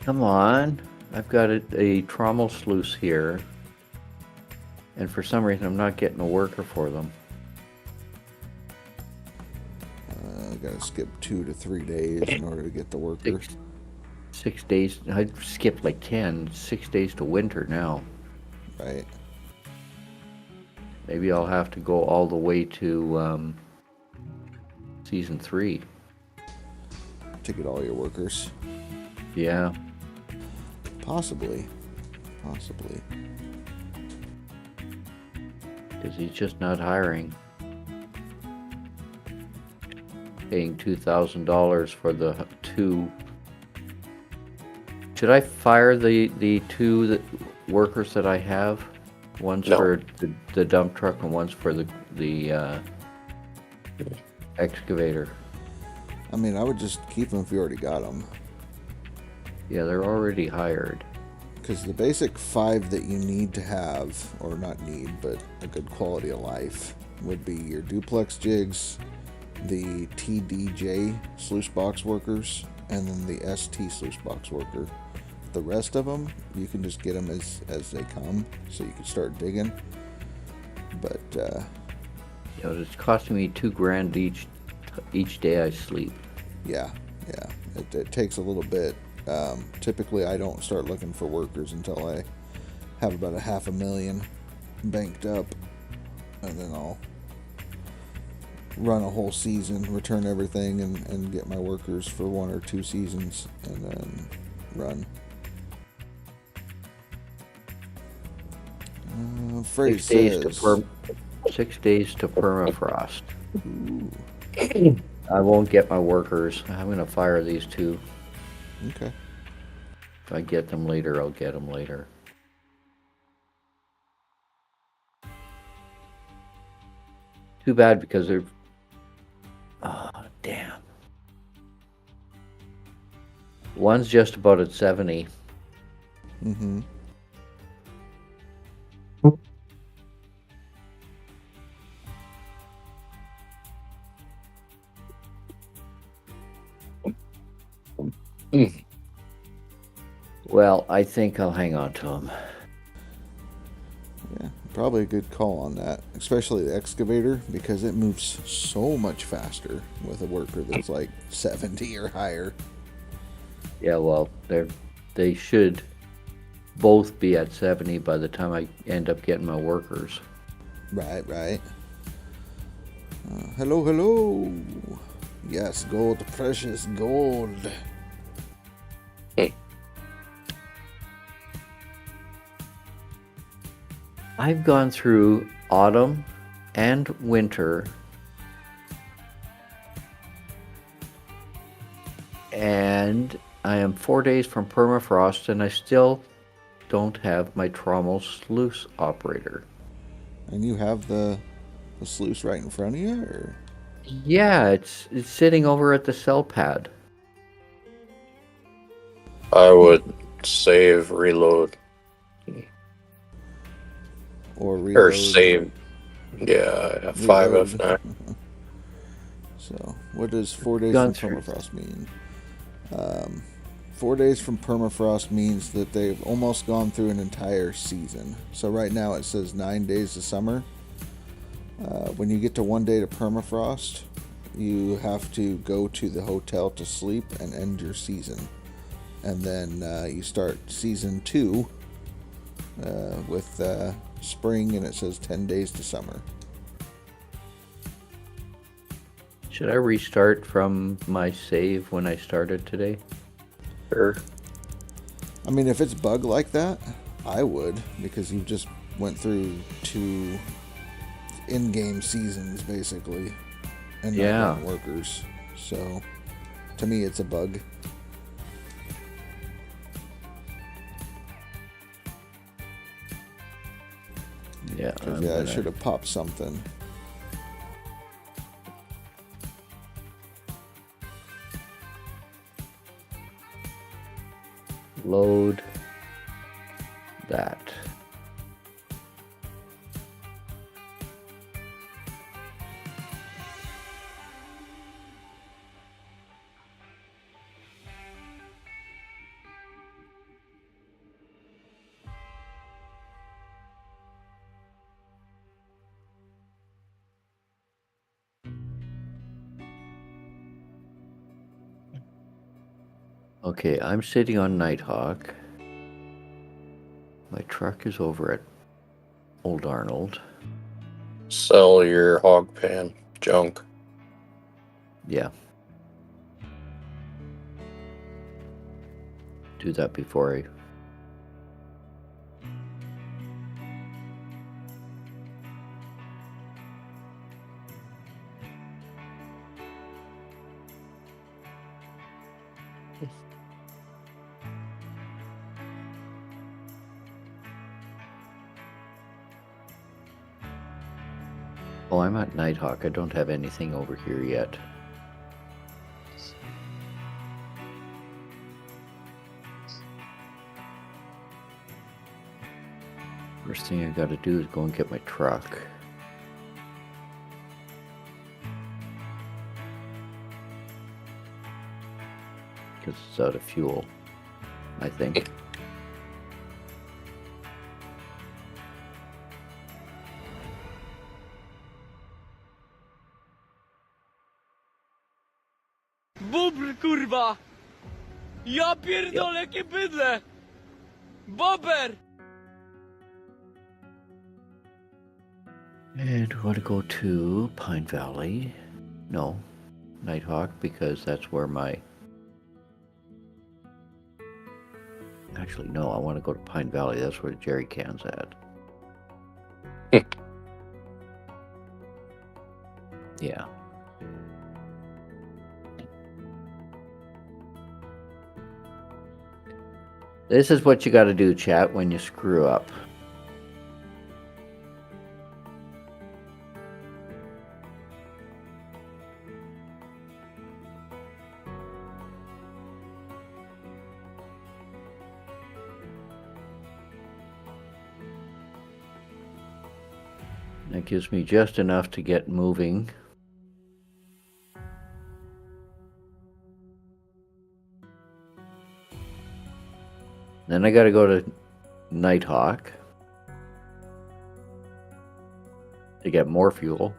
Come on, I've got a trommel sluice here, and for some reason I'm not getting a worker for them. Gotta skip 2 to 3 days in order to get the worker. 6 days. I skipped like 10. 6 days to winter now. Right. Maybe I'll have to go all the way to season 3. To get all your workers. Yeah. Possibly. Because he's just not hiring. Paying $2,000 for the 2. Should I fire the 2 workers that I have? One's No. for the dump truck and one's for the excavator. I mean, I would just keep them if you already got them. Yeah, they're already hired. Because the basic 5 that you need to have, or not need, but a good quality of life, would be your duplex jigs, the TDJ sluice box workers, and then the ST sluice box worker. The rest of them, you can just get them as they come, so you can start digging. But It's costing me $2,000 each each day I sleep. Yeah. It takes a little bit. Typically, I don't start looking for workers until I have about $500,000 banked up, and then I'll run a whole season, return everything, and get my workers for 1 or 2 seasons, and then run. Phrase 6 days to permafrost. I won't get my workers. I'm going to fire these 2. Okay. If I get them later, I'll get them later. Too bad because they're... Oh, damn. One's just about at 70. Mm-hmm. Well, I think I'll hang on to them. Yeah, probably a good call on that, especially the excavator, because it moves so much faster with a worker that's like 70 or higher. Yeah, well, they should both be at 70 by the time I end up getting my workers. Right. Hello. Yes, gold, precious gold. I've gone through autumn and winter, and I am 4 days from permafrost, and I still don't have my trommel sluice operator. And you have the sluice right in front of you, or? Yeah, it's sitting over at the cell pad. I would save, reload, Or reload. or save. Yeah, I have 5 F9. So, what does 4 days Gone from through. permafrost mean? 4 days from permafrost means that they've almost gone through an entire season. So right now it says 9 days of summer. When you get to 1 day to permafrost, you have to go to the hotel to sleep and end your season. And then you start season 2 with spring, and it says 10 days to summer. Should I restart from my save when I started today? Sure. I mean, if it's bug like that, I would, because you just went through 2 in-game seasons, basically, and not Yeah. run workers. So, to me, it's a bug. Yeah. 'Cause, yeah, I should have popped something. Load that. Okay, I'm sitting on Nighthawk. My truck is over at Old Arnold. Sell your hog pan junk. Yeah. Do that before I... Oh, I'm at Nighthawk. I don't have anything over here yet. First thing I gotta do is go and get my truck. Because it's out of fuel, I think. Bubr, kurwa! Ja pierdolę, jakie bydle! Bober! And we want to go to Pine Valley. No, Nighthawk, because that's where my... Actually, no, I want to go to Pine Valley. That's where the jerry can's at. Yeah. This is what you got to do, chat, when you screw up. That gives me just enough to get moving. Then I got to go to Nighthawk to get more fuel.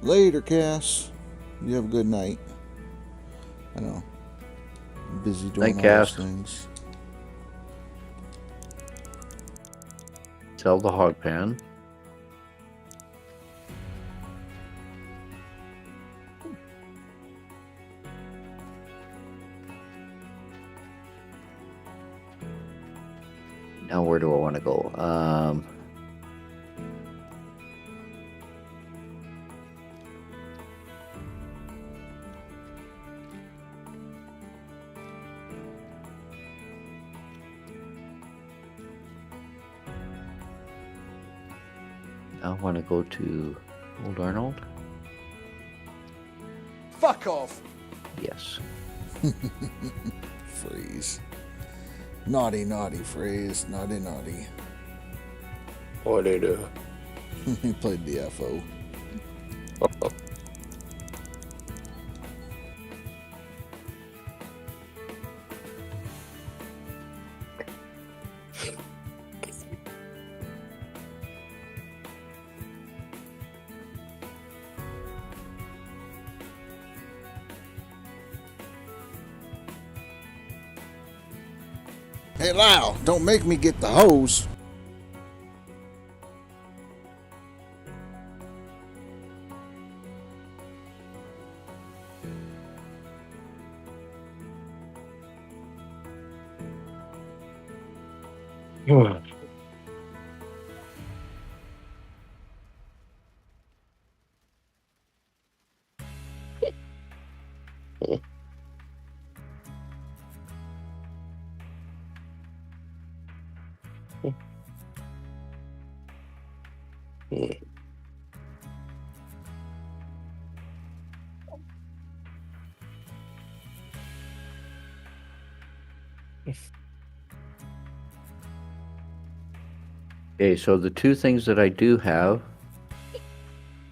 Later, Cass. You have a good night. I know. I'm busy doing Night, all those Cass. things. Sell the hog pan. Now where do I want to go? I want to go to Old Arnold. Fuck off. Yes. Phrase. Naughty, naughty phrase. Naughty, naughty. What did He played the FO. Hey, Lyle, don't make me get the hose. Okay, so the two things that I do have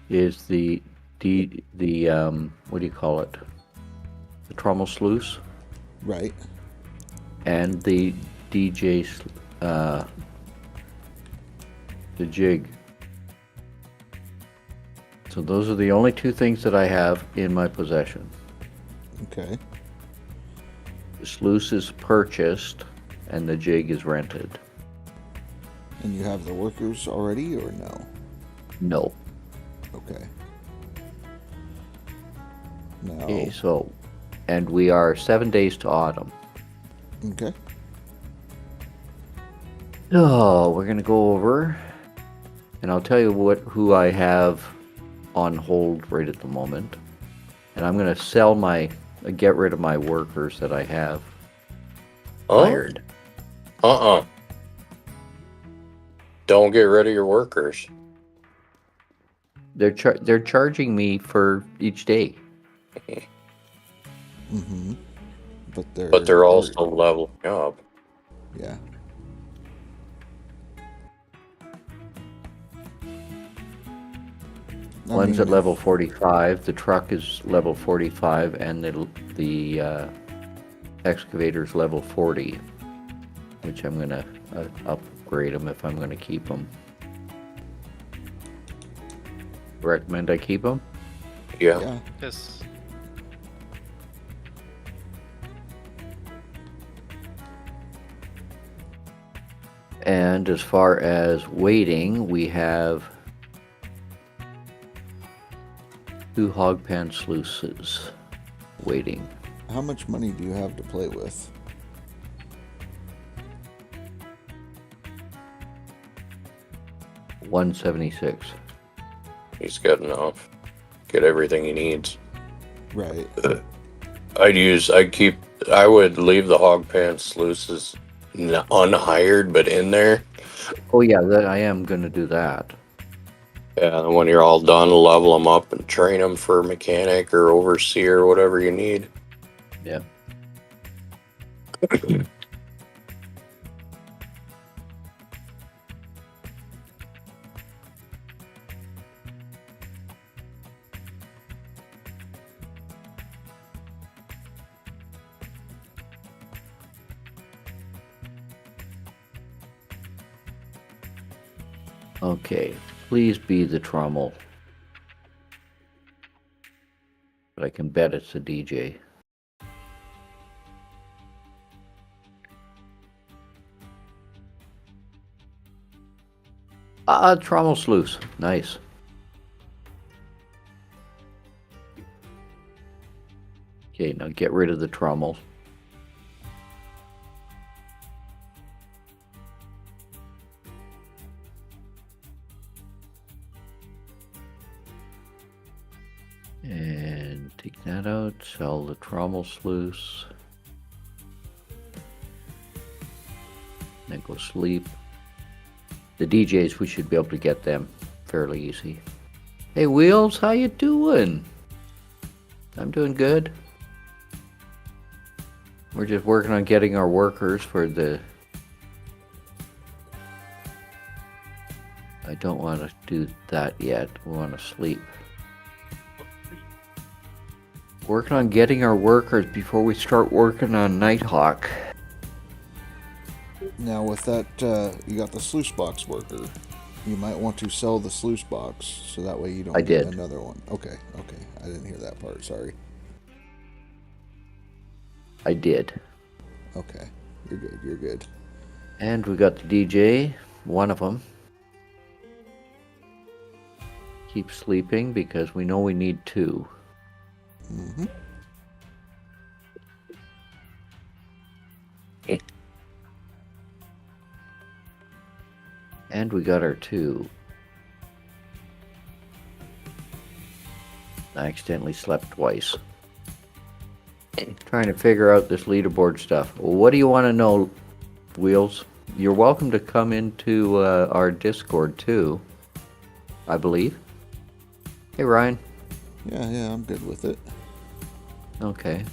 is the what do you call it? The trommel sluice Right. and the DJ the jig. So those are the only two things that I have in my possession. Okay. The sluice is purchased and the jig is rented. And you have the workers already, or no? No. Okay. No. Okay, so, and we are 7 days to autumn. Okay. Oh, we're gonna go over, and I'll tell you who I have on hold right at the moment, and I'm gonna sell get rid of my workers that I have hired. Don't get rid of your workers. They're charging me for each day. Mm-hmm. But they're also leveling up. Yeah. One's at level 45. The truck is level 45, and the excavator's level 40, which I'm gonna upgrade them if I'm gonna keep them. Recommend I keep them? Yeah. Yeah. Yes. And as far as waiting, we have 2 hog pan sluices waiting. How much money do you have to play with? $176. He's got enough. Get everything he needs. Right. I would leave the hog pan sluices unhired, but in there. Oh yeah, I am gonna do that. Yeah, and when you're all done, level them up and train them for mechanic or overseer or whatever you need. Yeah. Okay, please be the trommel. But I can bet it's the DJ. Trommel sluice. Nice. Okay, now get rid of the trommel. And take that out, sell the trommel sluice. Then go sleep. The DJs, we should be able to get them fairly easy. Hey Wheels, how you doing? I'm doing good. We're just working on getting our workers for the... I don't want to do that yet. We want to sleep. Working on getting our workers before we start working on Nighthawk. Now with that, you got the sluice box worker. You might want to sell the sluice box so that way you don't get another one. Okay. I didn't hear that part. Sorry. I did. Okay. You're good. And we got the DJ, one of them. Keep sleeping because we know we need 2. Mm-hmm. And we got our 2. I accidentally slept twice. Trying to figure out this leaderboard stuff. What do you want to know, Wheels? You're welcome to come into our Discord too, I believe. Hey, Ryan. Yeah, I'm good with it. Okay.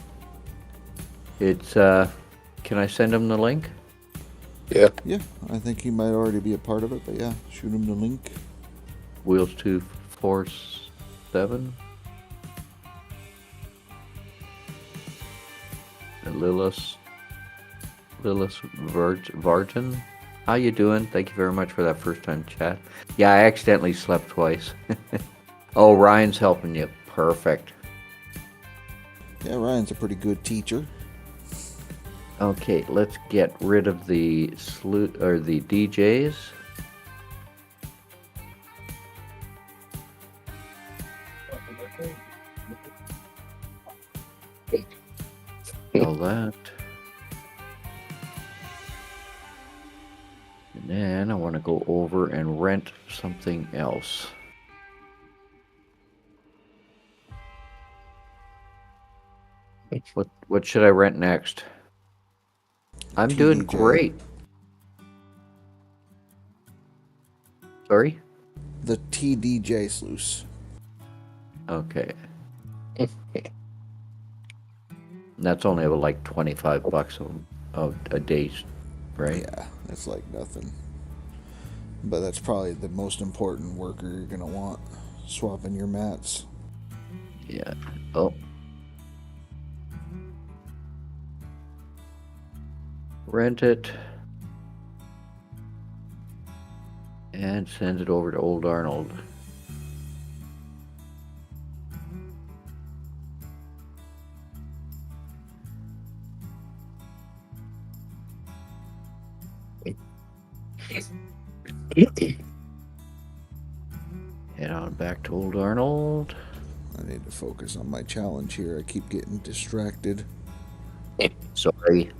It's, can I send him the link? Yeah. Yeah, I think he might already be a part of it, but yeah, shoot him the link. Wheels 247. And Lilith Vartan. How you doing? Thank you very much for that first time chat. Yeah, I accidentally slept twice. Oh, Ryan's helping you. Perfect. Yeah, Ryan's a pretty good teacher. Okay, let's get rid of the the DJs. All that. And then I want to go over and rent something else. What should I rent next? I'm doing great. Sorry? The TDJ sluice. Okay. That's only about like $25 a day, right? Yeah, that's like nothing. But that's probably the most important worker you're gonna want. Swapping your mats. Yeah. Oh. rent it, and send it over to Old Arnold. Head on back to Old Arnold. I need to focus on my challenge here. I keep getting distracted. Sorry.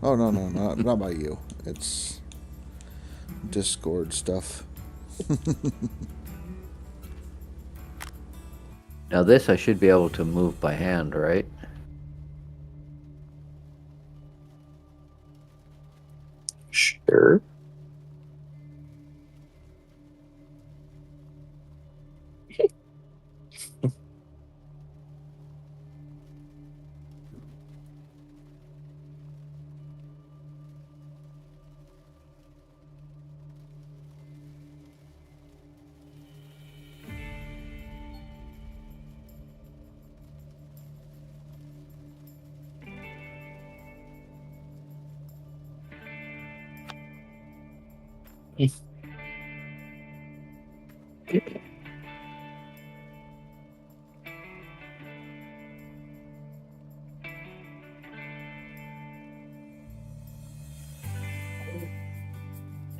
Oh, no, not by you. It's Discord stuff. Now this I should be able to move by hand, right? Sure.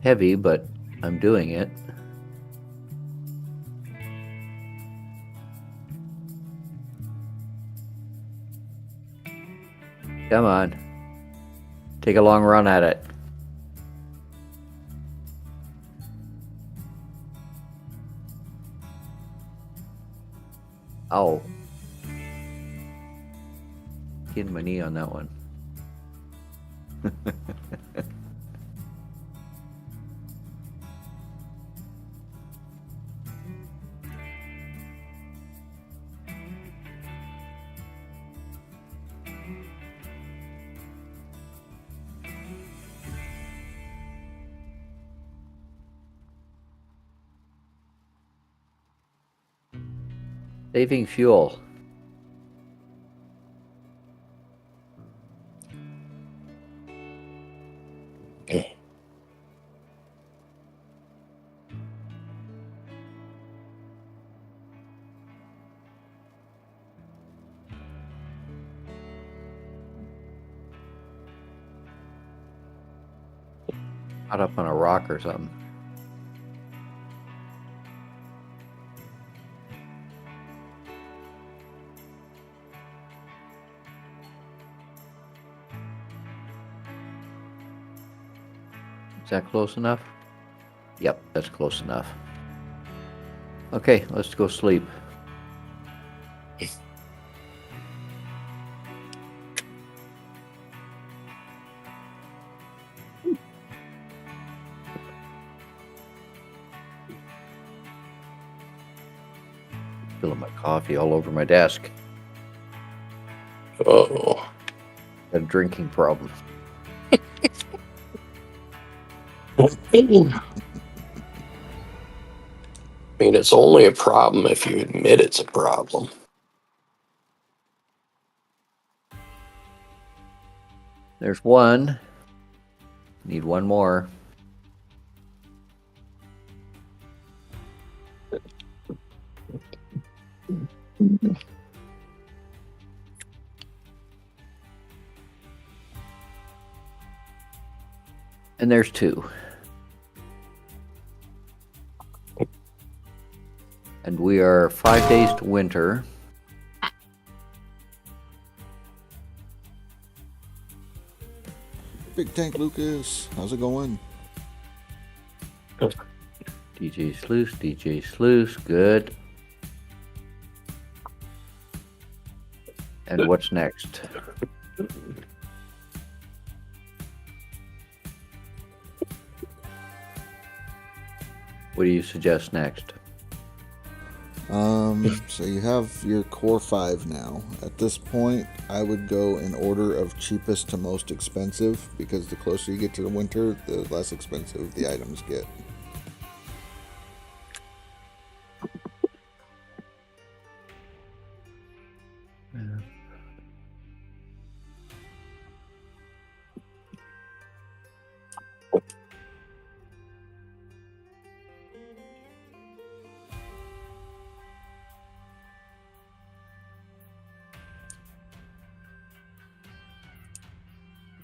Heavy, but I'm doing it. Come on. Take a long run at it. Oh. Getting my knee on that one. Saving fuel. Caught up on a rock or something. Is that close enough? Yep, that's close enough. Okay, let's go sleep. Spilling my coffee all over my desk. Oh. A drinking problem. I mean, it's only a problem if you admit it's a problem. There's one. Need one more. And there's two. And we are 5 days to winter. Big Tank Lucas, how's it going? DJ Sluice, good. And what's next? What do you suggest next? So you have your core 5 now. At this point, I would go in order of cheapest to most expensive, because the closer you get to the winter, the less expensive the items get.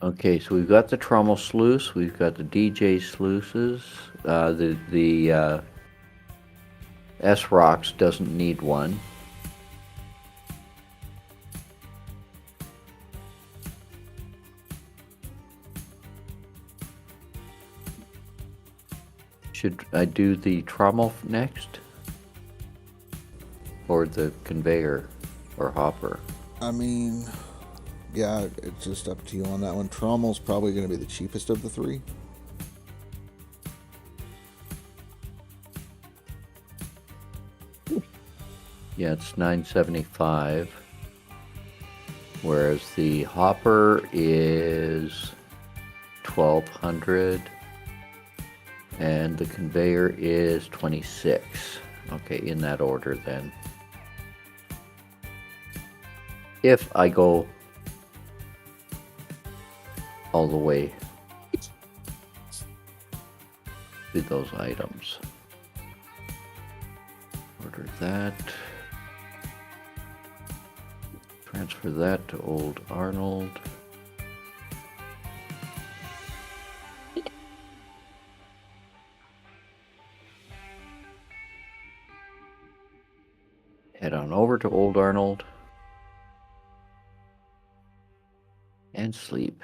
Okay, so we've got the trommel sluice, we've got the DJ sluices, the S-Rocks doesn't need one. Should I do the trommel next? Or the conveyor or hopper? I mean, yeah, it's just up to you on that one. Trommel's probably going to be the cheapest of the three. Yeah, it's $9.75. Whereas the hopper is $1,200. And the conveyor is $26. Okay, in that order then. If I go all the way with those items. Order that. Transfer that to Old Arnold. Head on over to Old Arnold. And sleep.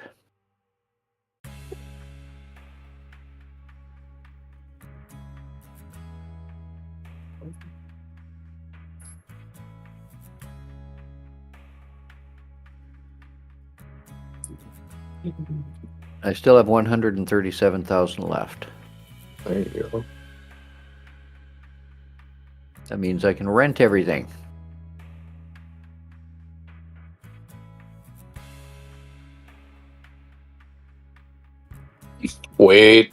I still have 137,000 left. There you go. That means I can rent everything. Wait.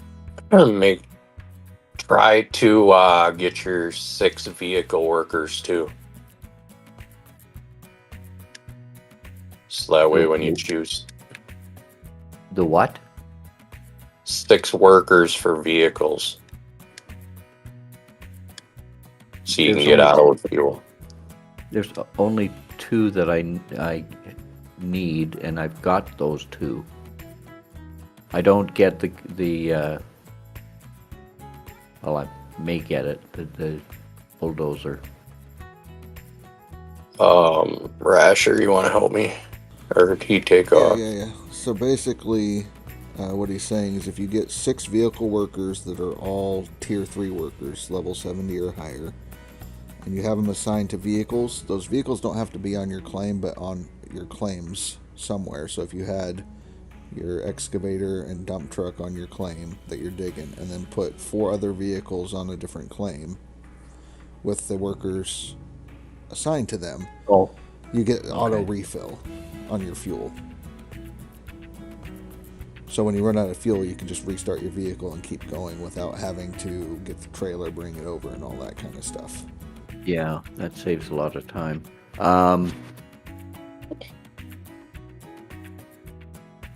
Try to get your 6 vehicle workers too. So that way when you choose The what? 6 workers for vehicles. So you can There's get only- out of fuel. There's only 2 that I need, and I've got those 2. I don't get the well, I may get it, the bulldozer. Rasher, you want to help me? Or did he take off? Yeah. So basically, what he's saying is if you get 6 vehicle workers that are all tier 3 workers, level 70 or higher, and you have them assigned to vehicles, those vehicles don't have to be on your claim, but on your claims somewhere. So if you had your excavator and dump truck on your claim that you're digging, and then put 4 other vehicles on a different claim with the workers assigned to them, you get auto refill on your fuel. So when you run out of fuel, you can just restart your vehicle and keep going without having to get the trailer, bring it over, and all that kind of stuff. Yeah, that saves a lot of time.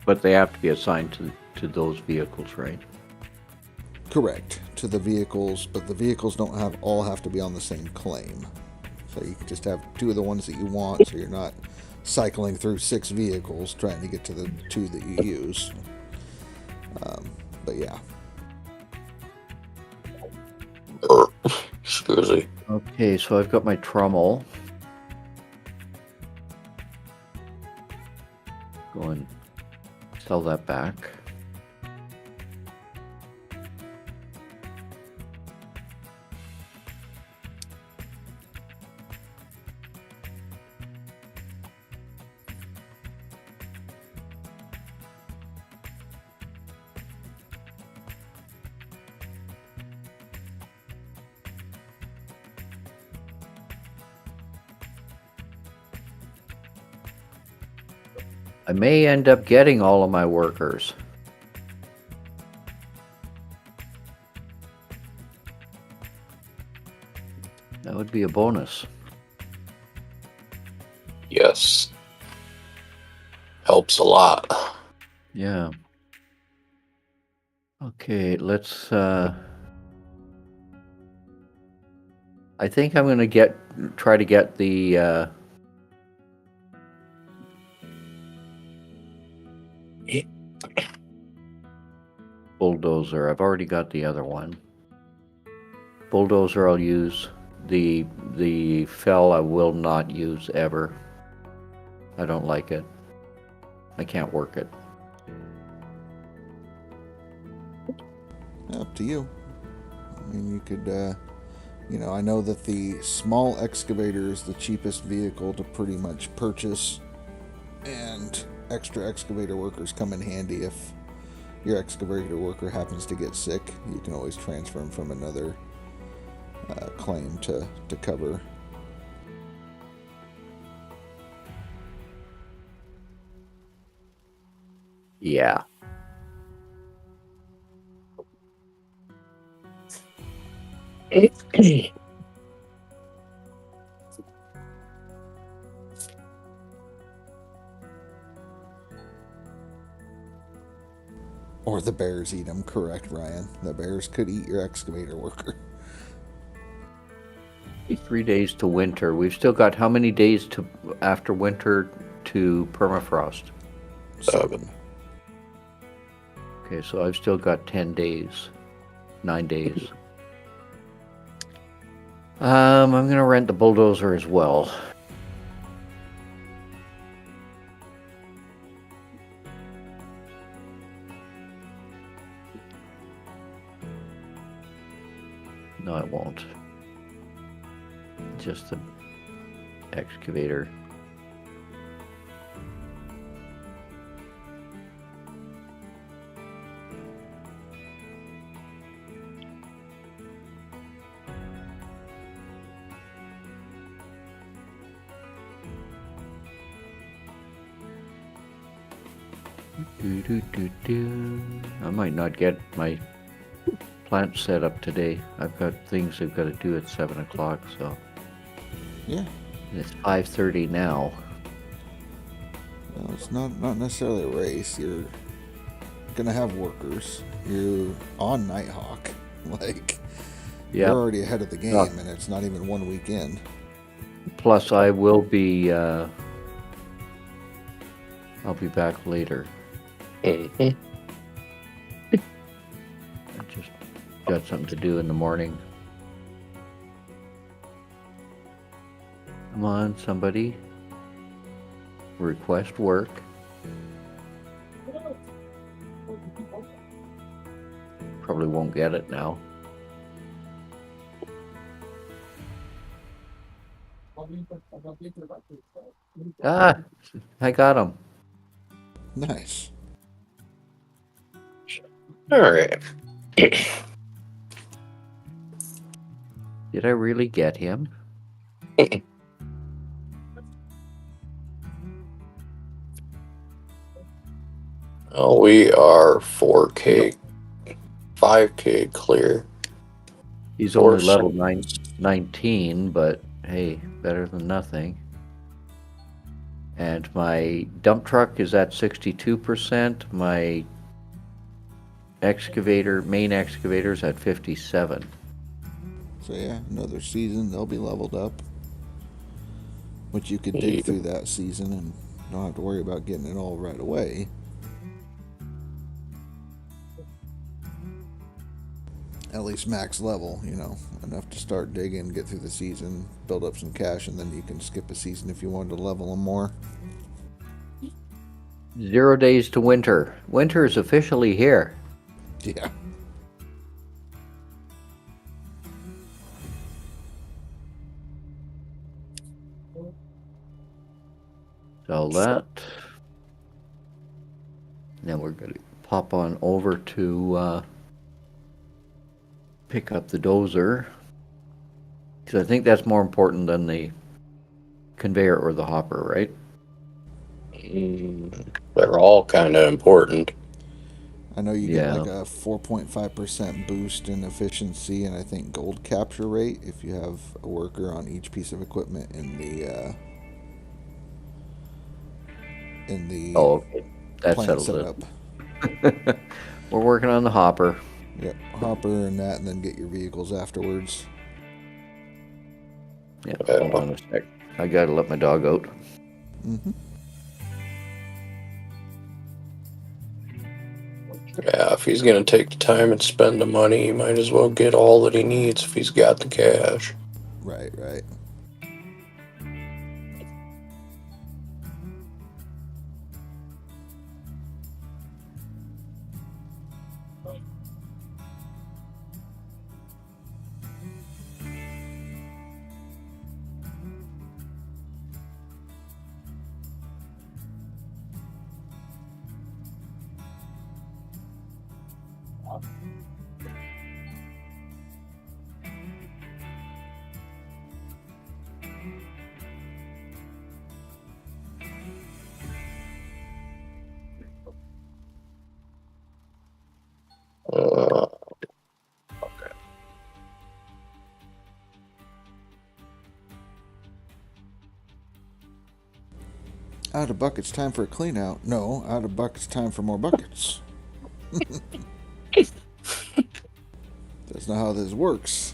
But they have to be assigned to those vehicles, right? Correct, to the vehicles, but the vehicles don't all have to be on the same claim. So you can just have 2 of the ones that you want, so you're not cycling through 6 vehicles trying to get to the 2 that you use. But yeah. Excuse me. Okay, so I've got my trommel. Go and sell that back. I may end up getting all of my workers. That would be a bonus. Yes. Helps a lot. Yeah. Okay, let's I think I'm going to try to get the Bulldozer. I've already got the other one. Bulldozer I'll use. The fell I will not use ever. I don't like it. I can't work it. Up to you. I mean, you could, I know that the small excavator is the cheapest vehicle to pretty much purchase, and extra excavator workers come in handy if your excavator worker happens to get sick. You can always transfer him from another claim to cover. Yeah. Or the bears eat them, correct, Ryan? The bears could eat your excavator worker. 3 days to winter. We've still got how many days to after winter to permafrost? 7. Okay, so I've still got 10 days. 9 days. I'm gonna rent the bulldozer as well. No, I won't. Just the excavator. I might not get my plant set up today. I've got things I've got to do at 7 o'clock, so. Yeah. It's 5:30 now. Well, it's not necessarily a race. You're gonna have workers. You're on Nighthawk. Like, Yeah. you're already ahead of the game, Oh. and it's not even 1 weekend. Plus, I will be. I'll be back later. Mhm. I just got something to do in the morning. Come on, somebody. Request work. Probably won't get it now. Ah, I got him. Nice. All right. Did I really get him? Oh, we are 4K, 5K clear. He's Or only level some- 19, but hey, better than nothing. And my dump truck is at 62%. My main excavator's at 57. So yeah, another season, they'll be leveled up. Which you could dig Yeah. through that season and don't have to worry about getting it all right away. At least max level, enough to start digging, get through the season, build up some cash, and then you can skip a season if you wanted to level them more. 0 days to winter. Winter is officially here. Yeah. So that. Then we're going to pop on over to pick up the dozer. Because I think that's more important than the conveyor or the hopper, right? They're all kind of important. I know you get Yeah. like a 4.5% boost in efficiency and I think gold capture rate if you have a worker on each piece of equipment in the Oh, okay. That plant settles setup. it. We're working on the hopper. Yep, hopper and that, and then get your vehicles afterwards. Yeah, hold on a sec. I gotta let my dog out. Mm-hmm. Yeah, if he's gonna take the time and spend the money, he might as well get all that he needs if he's got the cash. Right, right. Uh, Out of buckets, time for a clean out. No, out of buckets, time for more buckets. That's not how this works.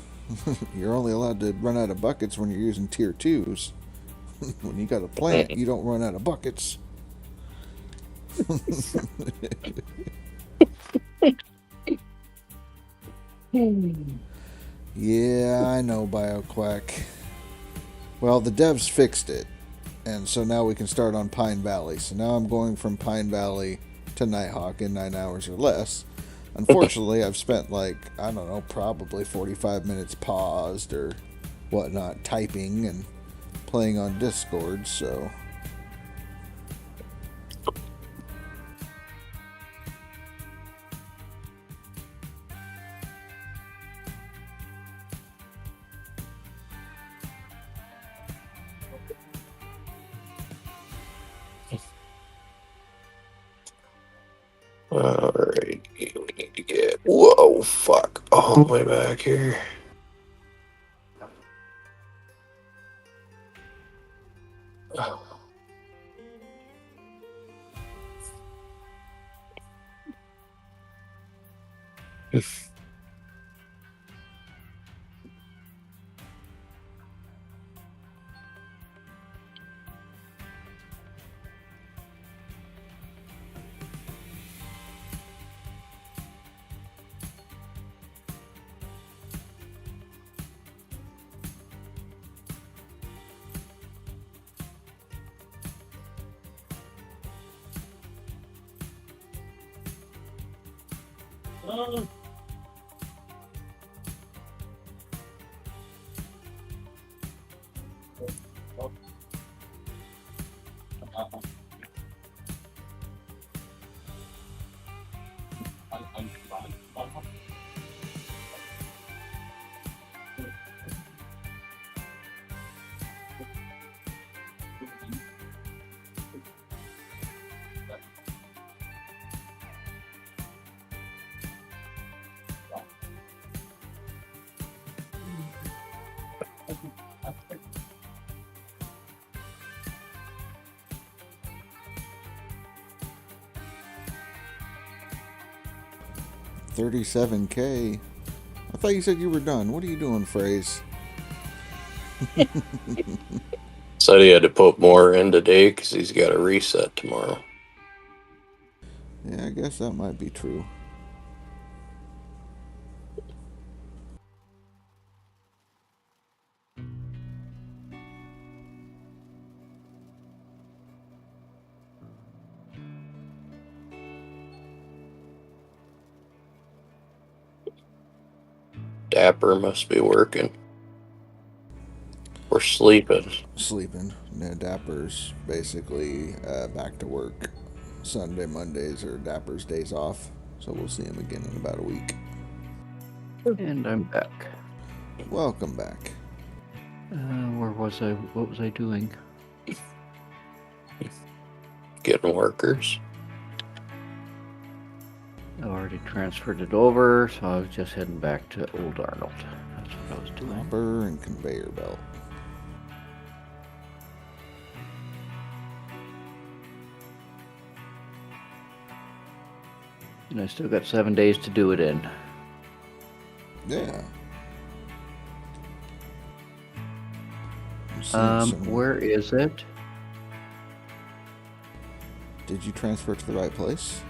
You're only allowed to run out of buckets when you're using tier 2s. When you got a plant, you don't run out of buckets. Yeah, I know, BioQuack. Well, the devs fixed it, and so now we can start on Pine Valley. So now I'm going from Pine Valley to Nighthawk in 9 hours or less. Unfortunately, I've spent like, I don't know, probably 45 minutes paused or whatnot, typing and playing on Discord, so... Alright, we need to get. Whoa, fuck. All the way back here. $37K. I thought you said you were done. What are you doing, Phrase? Said he had to put more in today because he's got a reset tomorrow. Yeah, I guess that might be true. Dapper must be working. We're sleeping. Sleeping. Yeah, Dapper's basically back to work. Sunday, Mondays are Dapper's days off, so we'll see him again in about a week. And I'm back. Welcome back. Where was I? What was I doing? Getting workers. I already transferred it over, so I was just heading back to Old Arnold. That's what I was doing. Hopper and conveyor belt. And I still got 7 days to do it in. Yeah. I'm seeing some- Where is it? Did you transfer it to the right place?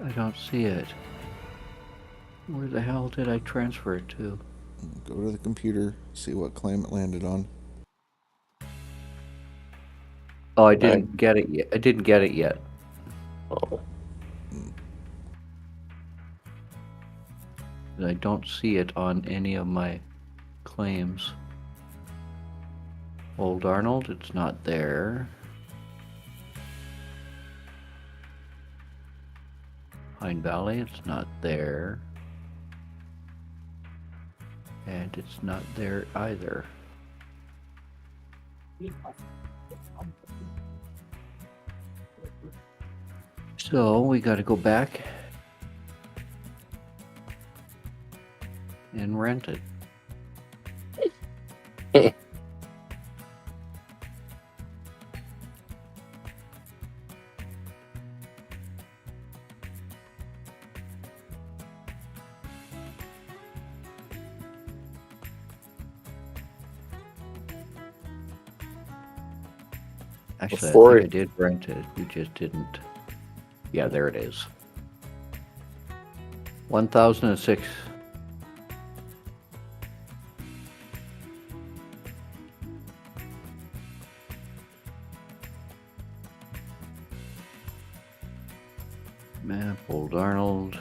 I don't see it. Where the hell did I transfer it to? Go to the computer, see what claim it landed on. Oh, I didn't get it yet. I didn't get it yet. Oh. I don't see it on any of my claims. Old Arnold, it's not there. Pine Valley, it's not there. And it's not there either. So we got to go back and rent it. Actually, Before I think I did rent it. We just didn't. Yeah, there it is. 1006. Map, Old Arnold.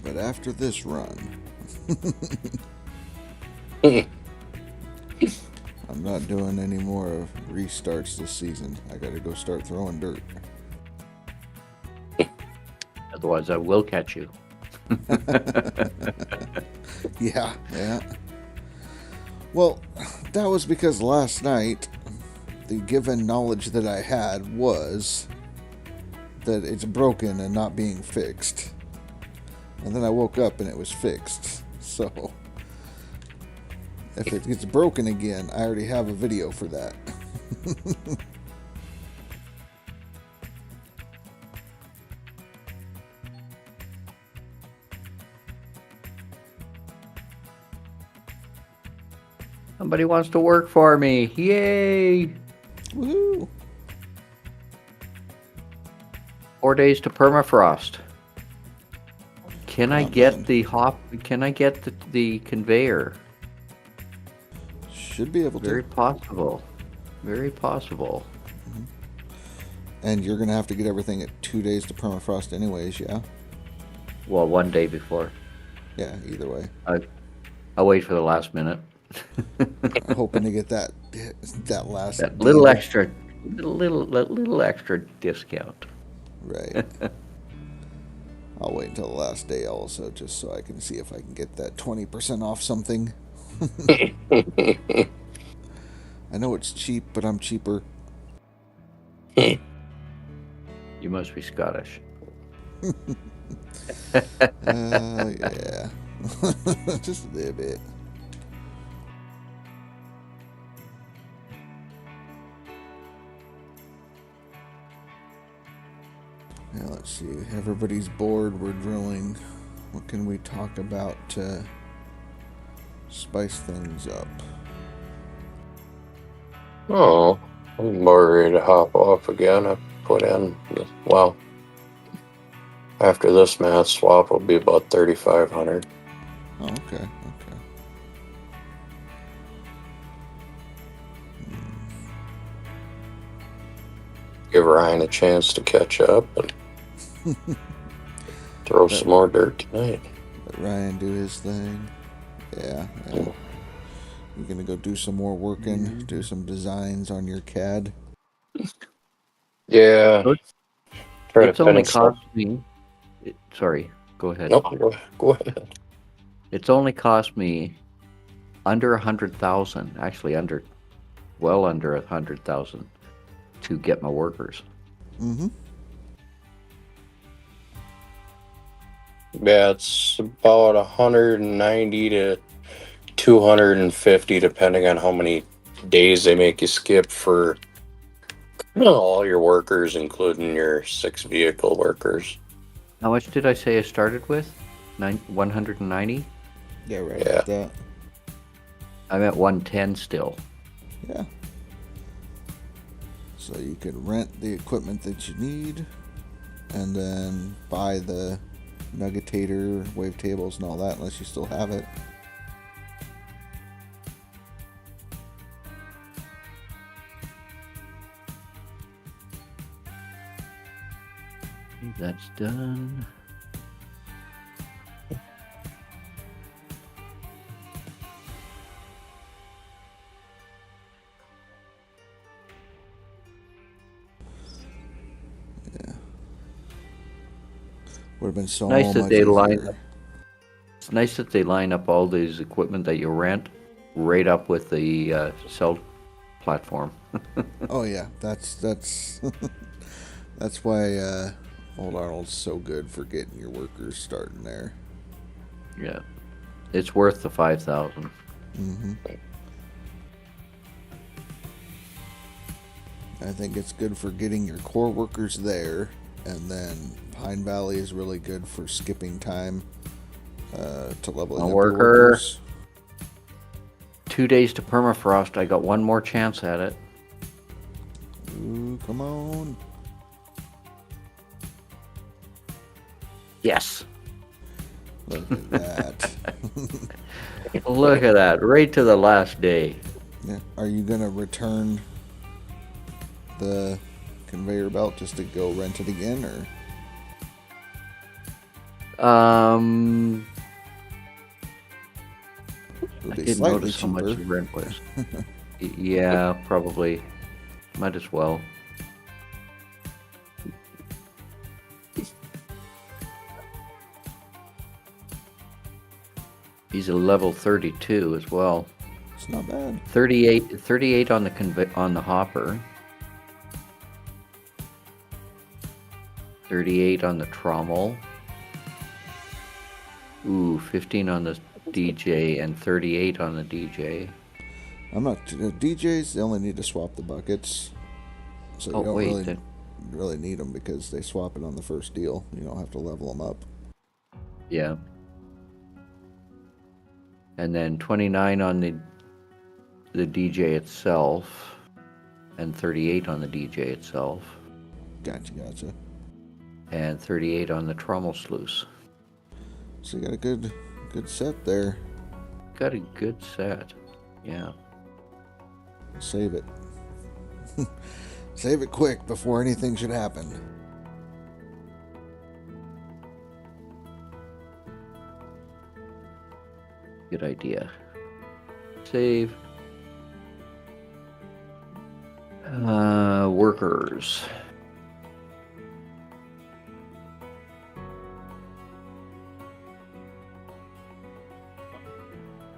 But after this run, I'm not doing any more of restarts this season. I gotta go start throwing dirt. Otherwise, I will catch you. Yeah. Well, that was because last night, the given knowledge that I had was that it's broken and not being fixed. And then I woke up and it was fixed. So, if it gets broken again, I already have a video for that. Somebody wants to work for me. Yay! Woohoo! 4 days to permafrost. Can I Not get bad. the hop? Can I get the conveyor? Should be able to. Very possible. Very possible. And you're gonna have to get everything at 2 days to permafrost anyways, yeah? Well, 1 day before. Yeah, either way. I'll wait for the last minute. Hoping to get that last That little deal. extra, little extra discount. Right. I'll wait until the last day also, just so I can see if I can get that 20% off something. I know it's cheap, but I'm cheaper. You must be Scottish. Yeah. Just a little bit. Now let's see. Everybody's bored. We're drilling. What can we talk about to spice things up? Oh, I'm about ready to hop off again. I put in, well, after this math swap will be about 3,500. Oh, okay. Give Ryan a chance to catch up and throw some more dirt tonight. Let Ryan do his thing. Yeah. You're gonna go do some more working, do some designs on your CAD. Yeah. Try It's to only finish cost me. Sorry, go ahead. Nope, go ahead. It's only cost me under 100,000. Actually, well under 100,000 to get my workers. Mm-hmm. Yeah, it's about 190 to 250, depending on how many days they make you skip for all your workers, including your 6 vehicle workers. How much did I say I started with? 190? Yeah, right. Yeah. About that. I'm at 110 still. Yeah. So you can rent the equipment that you need, and then buy the nuggetator, wavetables, and all that, unless you still have it. That's done. Would have been so Nice that much they line easier. up. It's nice that they line up all these equipment that you rent right up with the cell platform. Oh yeah, that's that's why Old Arnold's so good for getting your workers starting there. Yeah, it's worth the 5,000. Mm-hmm. I think it's good for getting your core workers there, and then Pine Valley is really good for skipping time to leveling A up your worker. workers. 2 days to permafrost. I got one more chance at it. Ooh, come on. Yes. Look at that. Look at that. Right to the last day. Yeah. Are you going to return the conveyor belt just to go rent it again, or it'll I be didn't slightly notice how much cheaper? the rent was. Yeah, probably. Might as well. He's a level 32 as well. It's not bad. 38 on the hopper. 38 on the trommel. Ooh, 15 on the DJ and 38 on the DJ. I'm not DJs. They only need to swap the buckets, so Oh, you don't wait, really then- really need them because they swap it on the first deal. You don't have to level them up. Yeah. And then 29 on the DJ itself, and 38 on the DJ itself, Gotcha. and 38 on the trommel sluice. So you got a good set there. Got a good set. Yeah. Save it. Save it quick before anything should happen. Good idea. Save. Workers.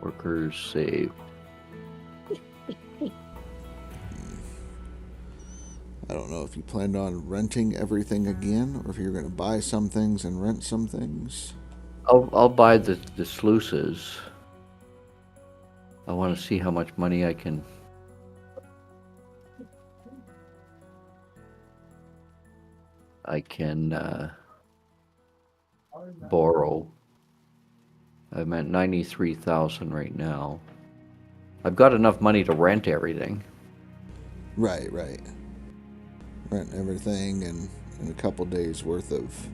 Workers save. I don't know if you planned on renting everything again, or if you're going to buy some things and rent some things. I'll buy the sluices. I want to see how much money I can borrow. I'm at 93,000 right now. I've got enough money to rent everything. Right. Rent everything and a couple days worth of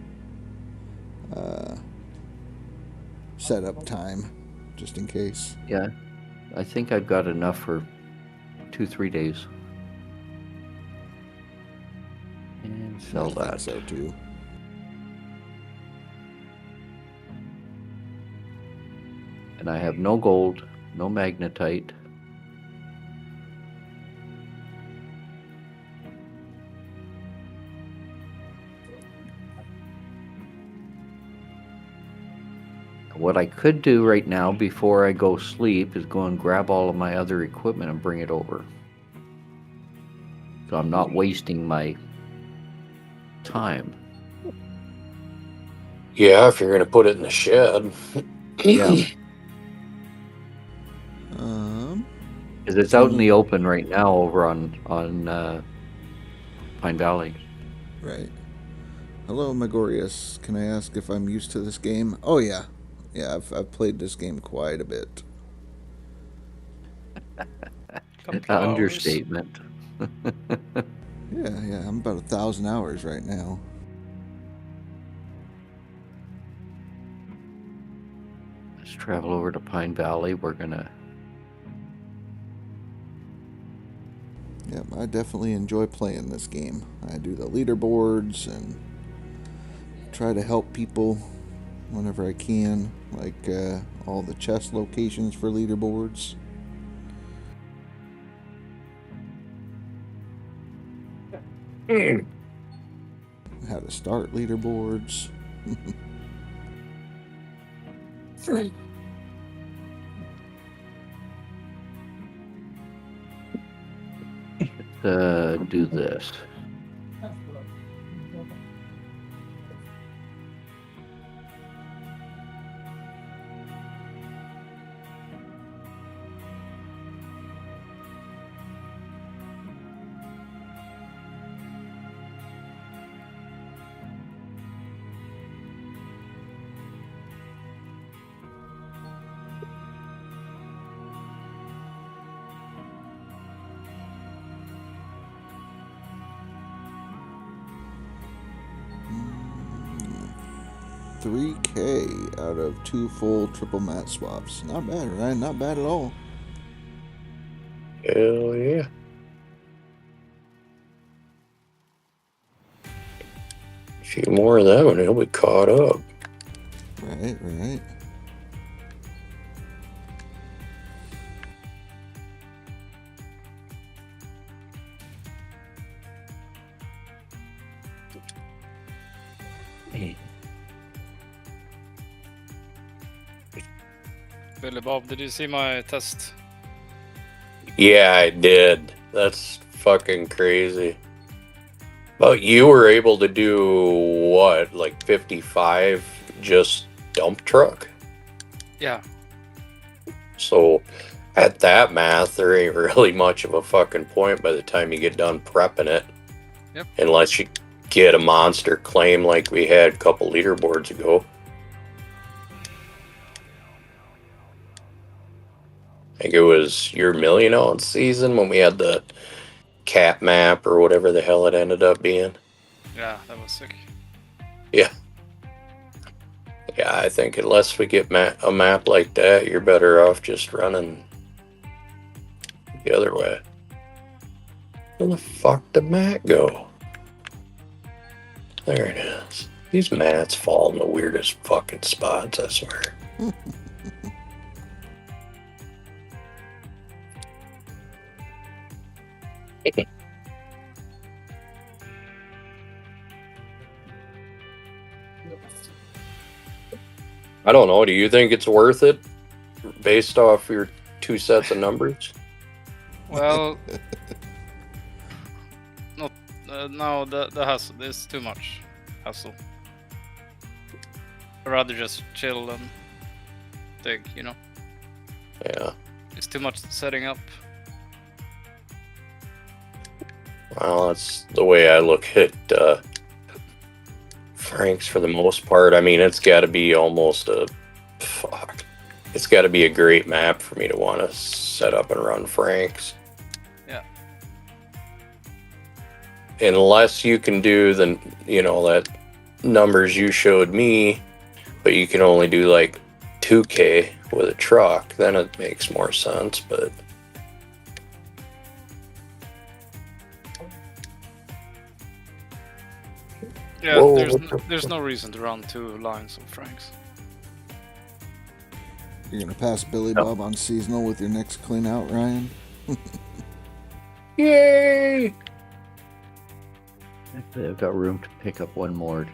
setup time, just in case. Yeah, I think I've got enough for 2-3 days. And sell I think that. so too. And I have no gold, no magnetite. What I could do right now before I go sleep is go and grab all of my other equipment and bring it over. So I'm not wasting my time. Yeah, if you're gonna put it in the shed. Yeah. Because it's out in the open right now over on Pine Valley. Right. Hello, Megorius. Can I ask if I'm used to this game? Oh yeah, yeah. I've played this game quite a bit. Couple of hours. Understatement. Yeah. I'm about 1,000 hours right now. Let's travel over to Pine Valley. We're gonna. Yep, I definitely enjoy playing this game. I do the leaderboards and try to help people whenever I can, like all the chest locations for leaderboards. How to start leaderboards. Do this. $3K out of 2 full triple mat swaps. Not bad, Ryan. Not bad at all. Hell yeah. A few more of them and he'll be caught up. Right. Billy Bob, did you see my test? Yeah, I did. That's fucking crazy. But you were able to do what, like 55 just dump truck? Yeah. So at that math, there ain't really much of a fucking point by the time you get done prepping it. Yep. Unless you get a monster claim like we had a couple leaderboards ago. I think it was your million ounce season when we had the cat map or whatever the hell it ended up being. Yeah, that was sick. Yeah. Yeah, I think unless we get a map like that, you're better off just running the other way. Where the fuck did Matt go? There it is. These mats fall in the weirdest fucking spots, I swear. I don't know. Do you think it's worth it based off your 2 sets of numbers? Well, no, the hassle is too much hassle. I'd rather just chill and dig, you know. Yeah. It's too much setting up. Well, that's the way I look at Frank's for the most part. I mean, it's got to be almost it's got to be a great map for me to want to set up and run Frank's. Yeah. Unless you can do that numbers you showed me, but you can only do like 2K with a truck, then it makes more sense, but Yeah, whoa. there's no reason to run 2 lines of Franks. You're gonna pass Billy Bob on seasonal with your next clean out, Ryan? Yay! I've got room to pick up one more.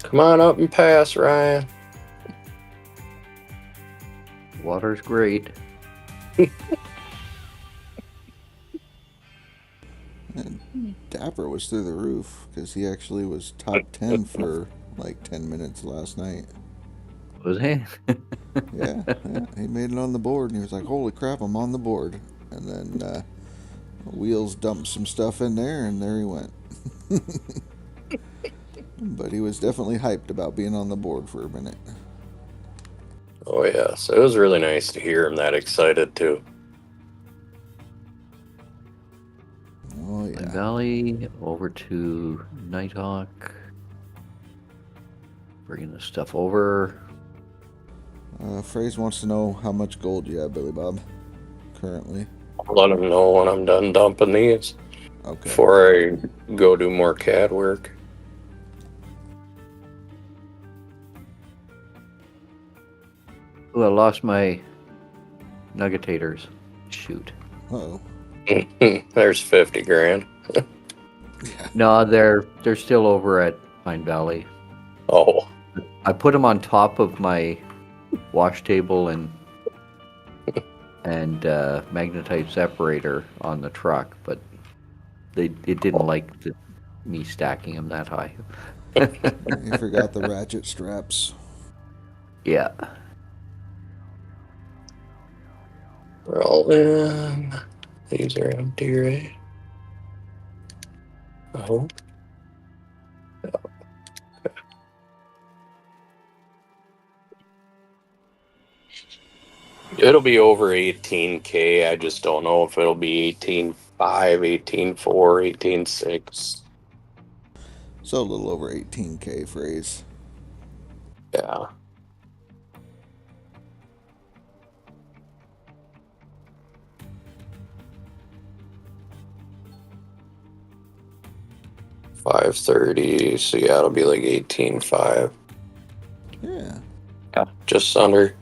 Come on up and pass, Ryan. Water's great. And Dapper was through the roof because he actually was top 10 for like 10 minutes last night. Was he? Yeah, he made it on the board, and he was like, "Holy crap, I'm on the board!" And then Wheels dumped some stuff in there, and there he went. But he was definitely hyped about being on the board for a minute. Oh yeah, so it was really nice to hear him that excited too. Oh Pine yeah. Valley over to Nighthawk. Bringing the stuff over. Phrase wants to know how much gold you have, Billy Bob, currently. I'll let him know when I'm done dumping these Okay. before I go do more CAD work. Oh, I lost my nuggetators. Shoot. Uh-oh. There's 50 grand. No, they're still over at Pine Valley. Oh, I put them on top of my wash table and magnetite separator on the truck, but it didn't like me stacking them that high. You forgot the ratchet straps. Yeah. we're all in. These are empty, right? Oh. It'll be over 18K. I just don't know if it'll be 18.5, 18.4, 18.6. So a little over 18K, Phrase. Yeah. $530, so yeah, it'll be like 18.5. Yeah. Yeah, just under.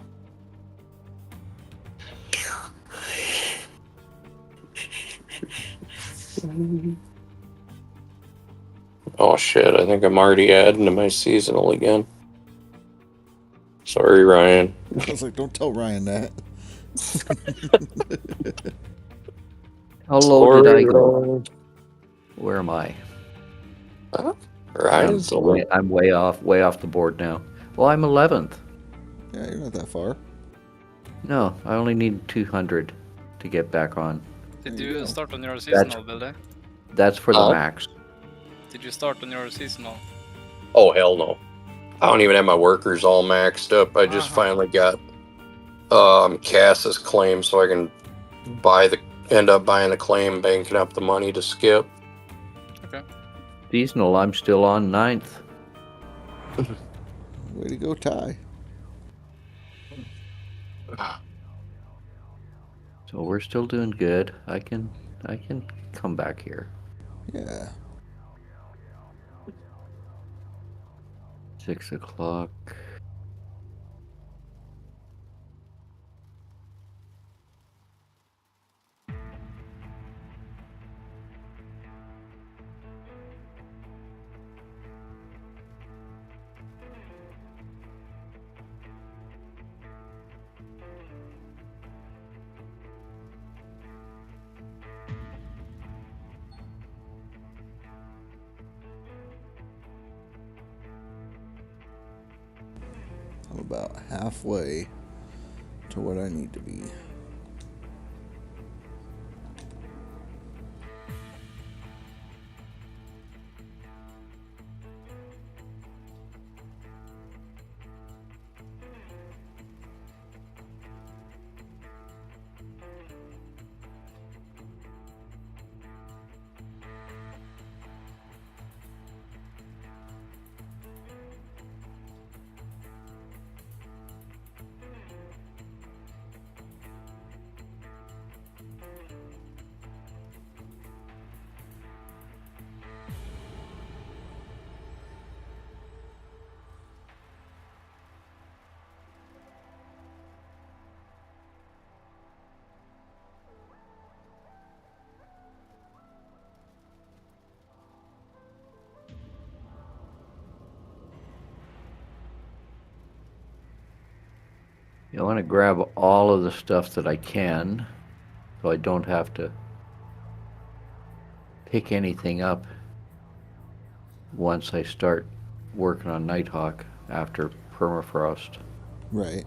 Oh shit, I think I'm already adding to my seasonal again. Sorry, Ryan. I was like, don't tell Ryan that. How low did I go? Ryan. Where am I? Huh? Ryan's the one. I'm way off the board now. Well, I'm 11th. Yeah, you're not that far. No, I only need 200 to get back on. Did There you you go. start on your seasonal, Billy? That's for the max. Did you start on your seasonal? Oh, hell no. I don't even have my workers all maxed up. I just finally got Cass's claim so I can end up buying the claim, banking up the money to skip. Okay. Seasonal, I'm still on 9th. Way to go, Ty. So we're still doing good. I can come back here. Yeah. 6 o'clock. I'm about halfway to what I need to be. I want to grab all of the stuff that I can, so I don't have to pick anything up once I start working on Nighthawk after permafrost. Right.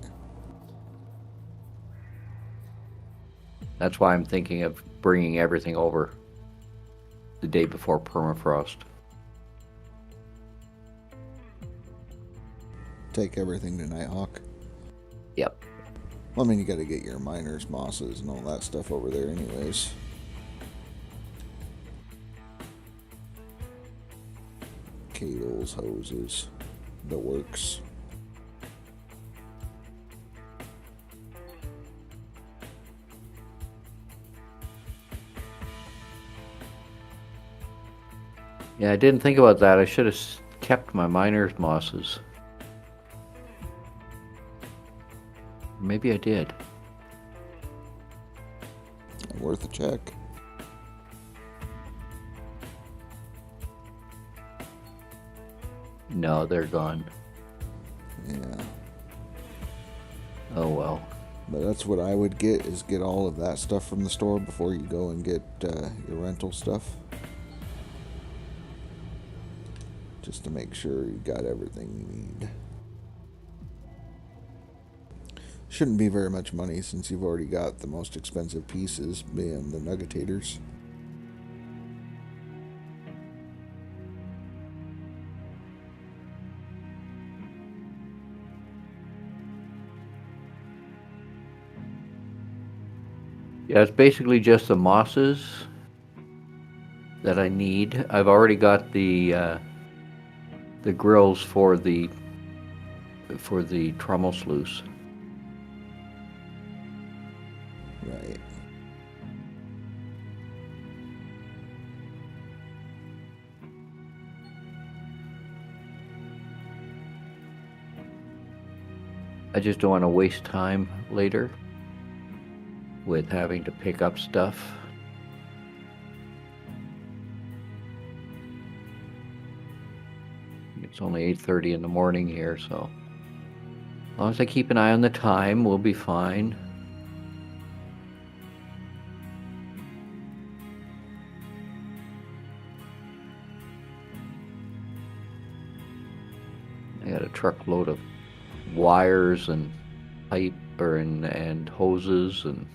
That's why I'm thinking of bringing everything over the day before permafrost. Take everything to Nighthawk. Yep. Well, I mean, you got to get your miners, mosses, and all that stuff over there, anyways. Cables, hoses, the works. Yeah, I didn't think about that. I should have kept my miner's mosses. Maybe I did. Worth a check. No, they're gone. Yeah. Oh well. But that's what I would get, is get all of that stuff from the store before you go and get your rental stuff. Just to make sure you got everything you need. Shouldn't be very much money since you've already got the most expensive pieces, being the nuggetators. Yeah, it's basically just the mosses that I need. I've already got the grills for the trommel sluice. Right. I just don't want to waste time later with having to pick up stuff. It's only 8:30 in the morning here, so as long as I keep an eye on the time, we'll be fine. I got a truckload of wires and pipe and hoses and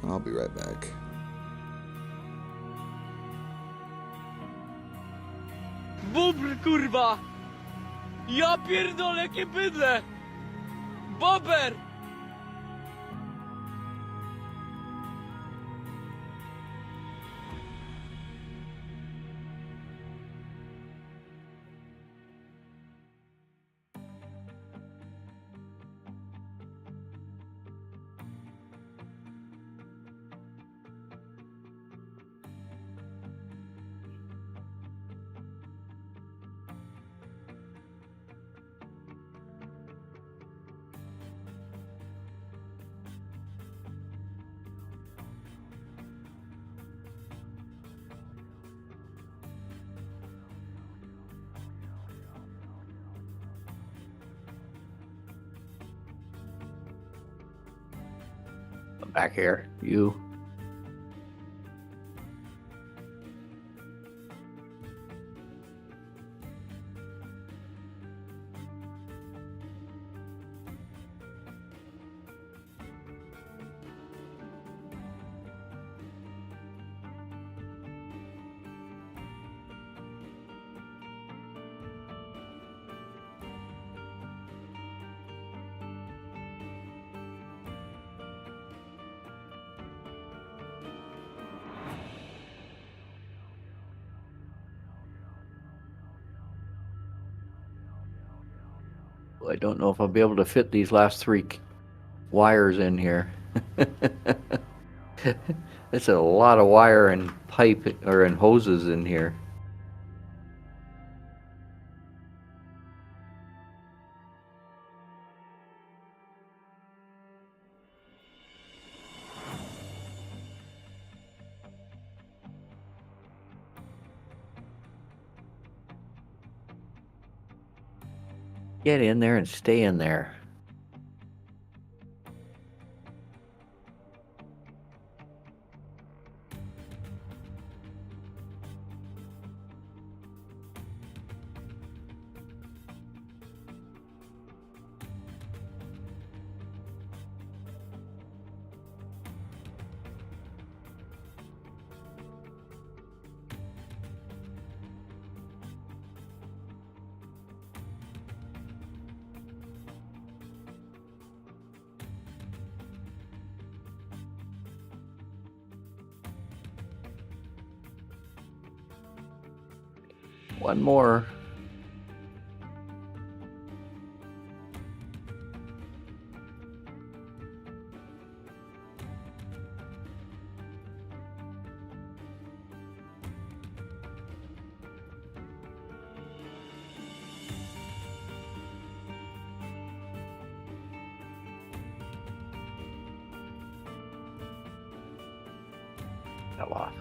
I'll be right back. Bubr, kurwa! Ja pierdolę, jakie bydle! Bober! back here. You. I don't know if I'll be able to fit these last three wires in here. It's a lot of wire and pipe or and hoses in here. Get in there and stay in there. One more. Fell off.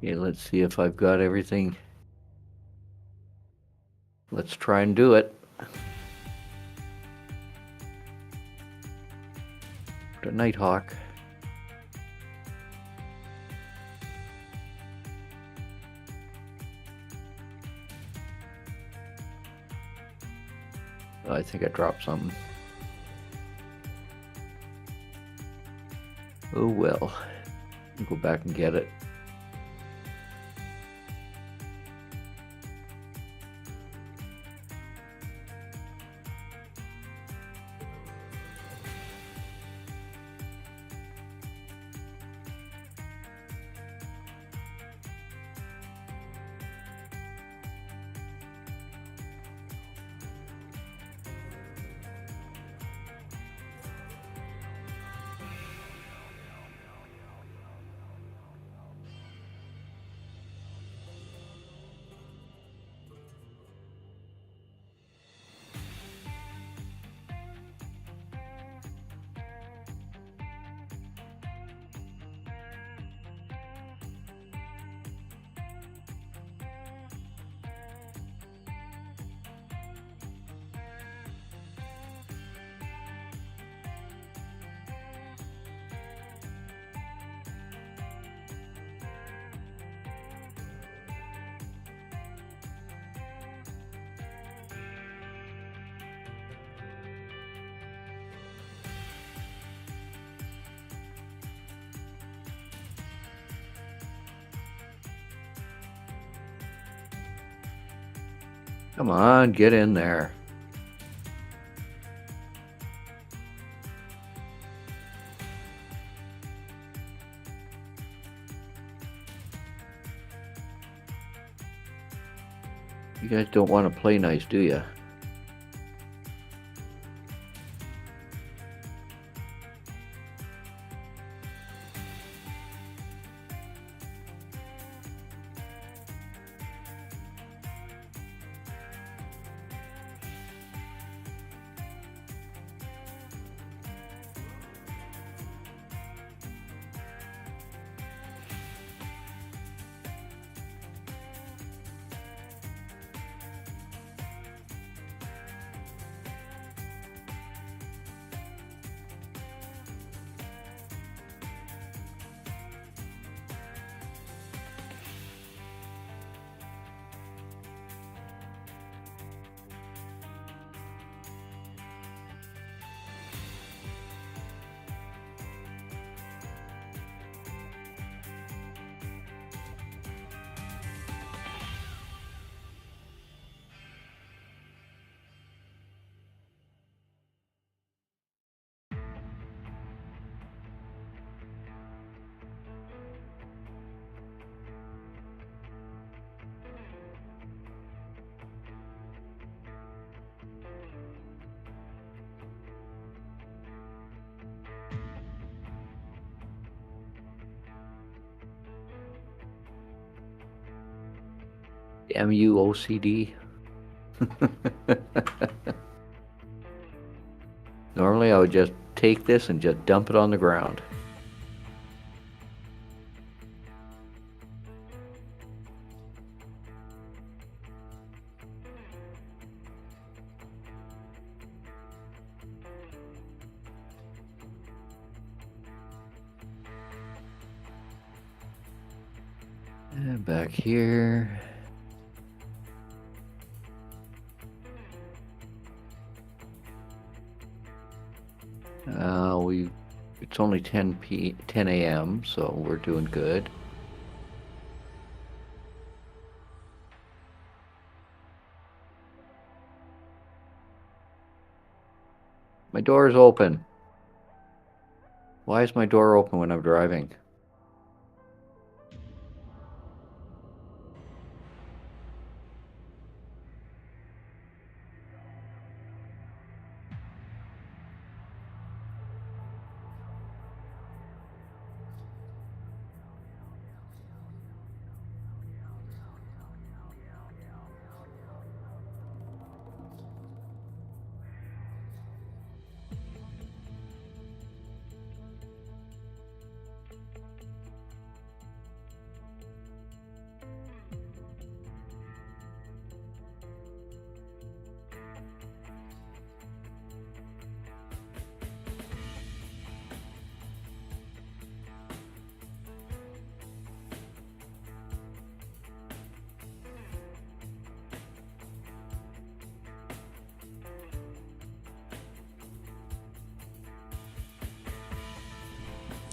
Okay, let's see if I've got everything. Let's try and do it. The Nighthawk. I think I dropped something. Oh well. I'll go back and get it. Come on, get in there. You guys don't want to play nice, do you? MUOCD. Normally I would just take this and just dump it on the ground. And back here. It's only 10 a.m., so we're doing good. My door is open. Why is my door open when I'm driving?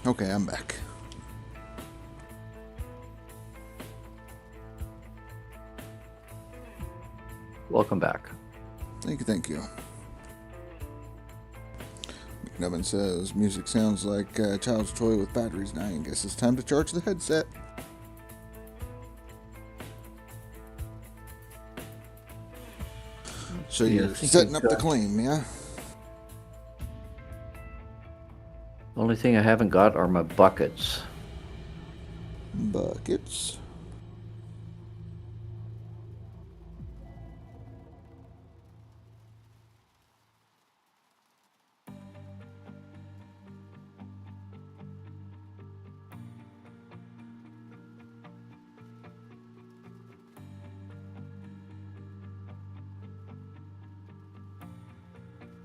Okay, I'm back. Welcome back. Thank you, thank you. McNubbin says, music sounds like a child's toy with batteries dying. Guess it's time to charge the headset. So Yeah, I you're think setting it's, up the claim, yeah? The only thing I haven't got are my buckets. Buckets.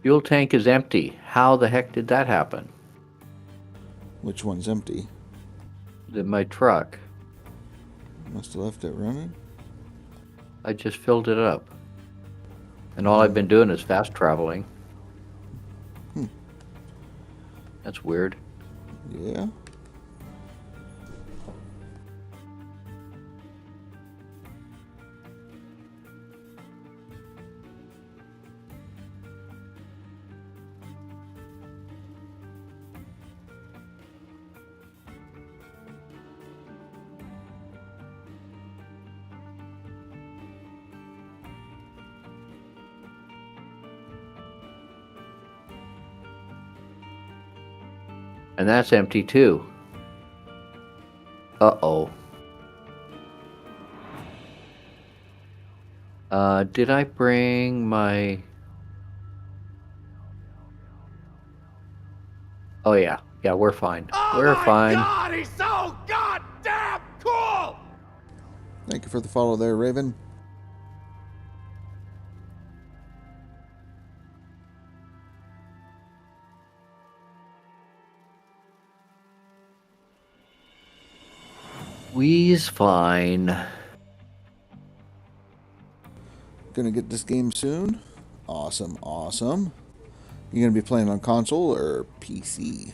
Fuel tank is empty. How the heck did that happen? Which one's empty? My truck. Must have left it running. I just filled it up. And all I've been doing is fast traveling. That's weird. Yeah. And that's empty too. Uh-oh. Did I bring my... Oh yeah. Yeah, we're fine. We're fine. God, he's so goddamn cool! Thank you for the follow there, Raven. We's fine. Gonna get this game soon. Awesome, awesome. You gonna be playing on console or PC?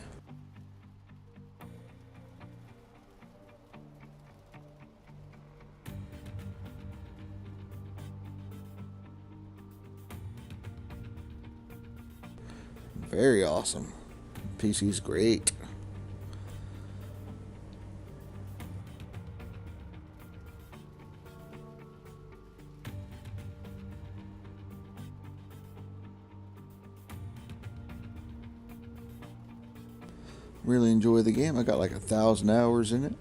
Very awesome. PC's great. Really enjoy the game. I got like 1,000 hours in it.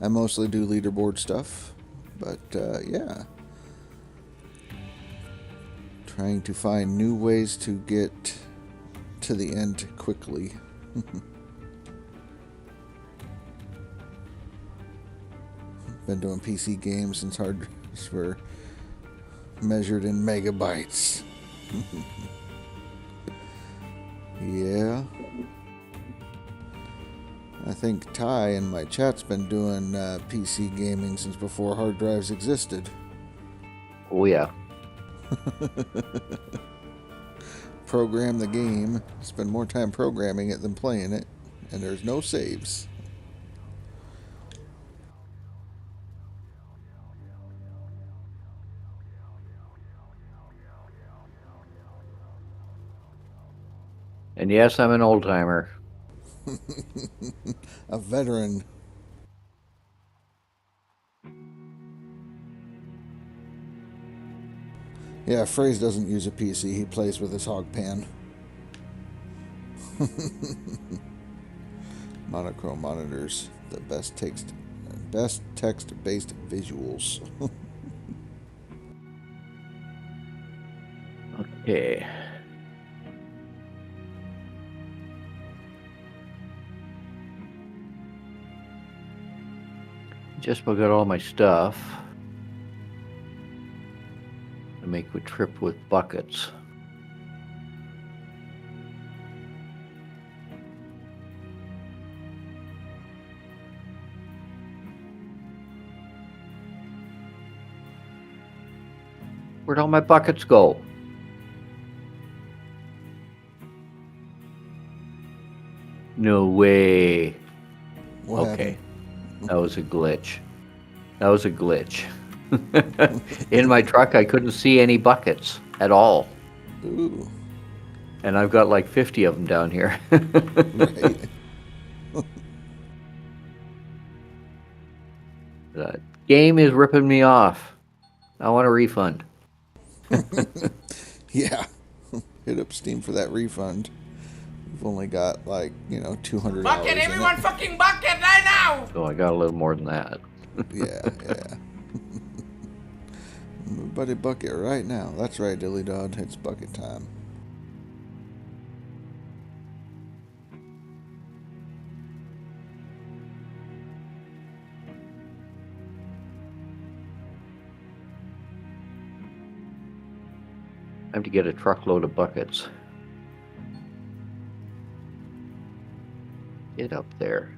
I mostly do leaderboard stuff. But yeah, trying to find new ways to get to the end quickly. Been doing PC games since hard drives were measured in megabytes. Yeah. I think Ty in my chat's been doing PC gaming since before hard drives existed. Oh yeah. Program the game, spend more time programming it than playing it, and there's no saves. And yes, I'm an old timer. A veteran. Yeah, Phrase doesn't use a PC. He plays with his hog pan. Monochrome monitors, the best text-based visuals. Okay. Just about got all my stuff. I make a trip with buckets. Where'd all my buckets go? No way. What Okay. happened? That was a glitch. That was a glitch. In my truck, I couldn't see any buckets at all. Ooh. And I've got like 50 of them down here. Right. The game is ripping me off. I want a refund. Yeah. Hit up Steam for that refund. We've only got like, 200 Bucket, hours in everyone it. fucking bucket right now! So I got a little more than that. Yeah. Everybody bucket right now. That's right, Dilly Dog. It's bucket time. Time to get a truckload of buckets. Get up there.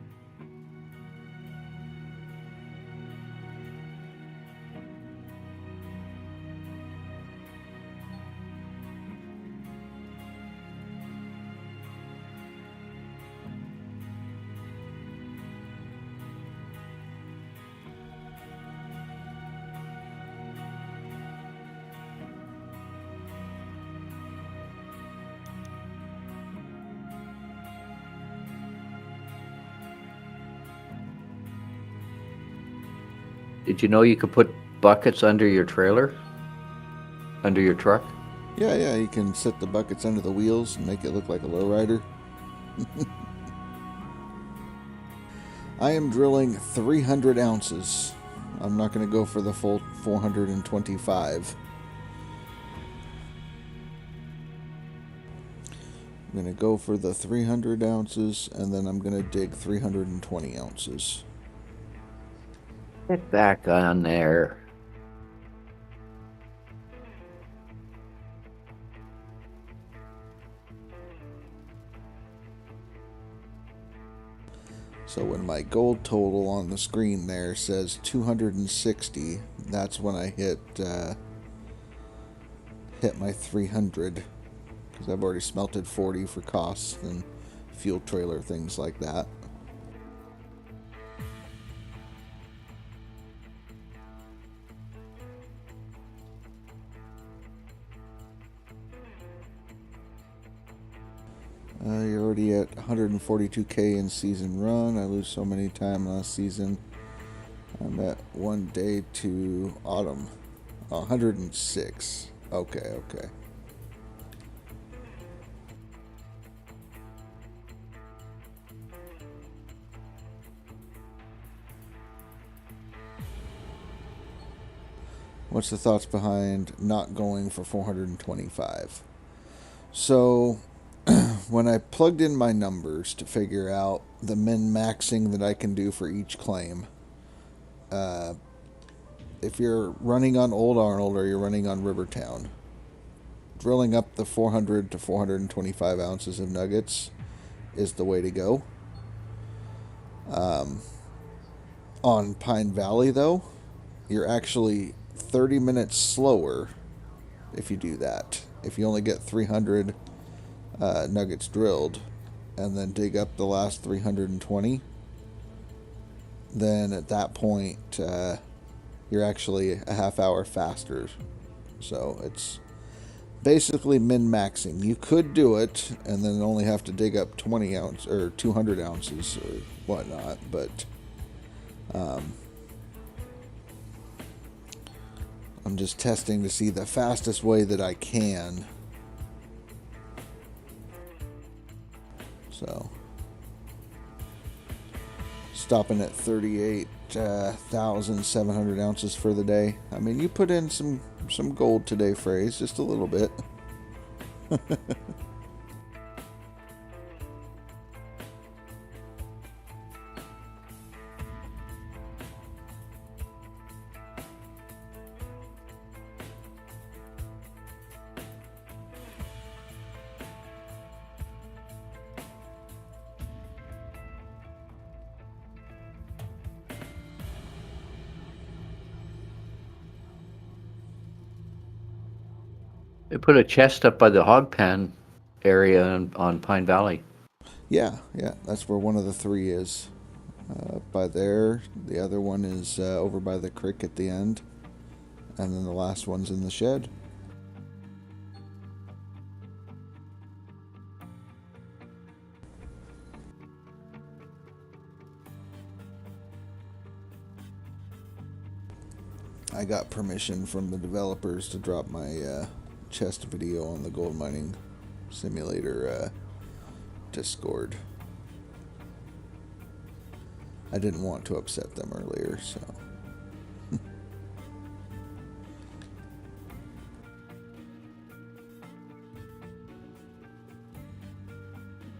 Did you know you could put buckets under your trailer? Under your truck? Yeah, you can set the buckets under the wheels and make it look like a lowrider. I am drilling 300 ounces. I'm not going to go for the full 425. I'm going to go for the 300 ounces, and then I'm going to dig 320 ounces. Get back on there. So when my gold total on the screen there says 260, that's when I hit my 300, because I've already smelted 40 for costs and fuel trailer, things like that. You're already at 142k in season run. I lose so many time last season. I'm at 1 day to autumn. 106. Okay. What's the thoughts behind not going for 425? So, when I plugged in my numbers to figure out the min-maxing that I can do for each claim, if you're running on Old Arnold or you're running on Rivertown, drilling up the 400 to 425 ounces of nuggets is the way to go. On Pine Valley, though, you're actually 30 minutes slower if you do that. If you only get 300 nuggets drilled and then dig up the last 320, then at that point you're actually a half hour faster. So it's basically min-maxing. You could do it and then only have to dig up 20 ounce or 200 ounces or whatnot, but I'm just testing to see the fastest way that I can. So, stopping at 38,700 ounces for the day. I mean, you put in some gold today, Phrase, just a little bit. They put a chest up by the hog pen area on Pine Valley. Yeah, that's where one of the three is. By there, the other one is over by the creek at the end, and then the last one's in the shed. I got permission from the developers to drop my chest video on the gold mining simulator Discord. I didn't want to upset them earlier, so.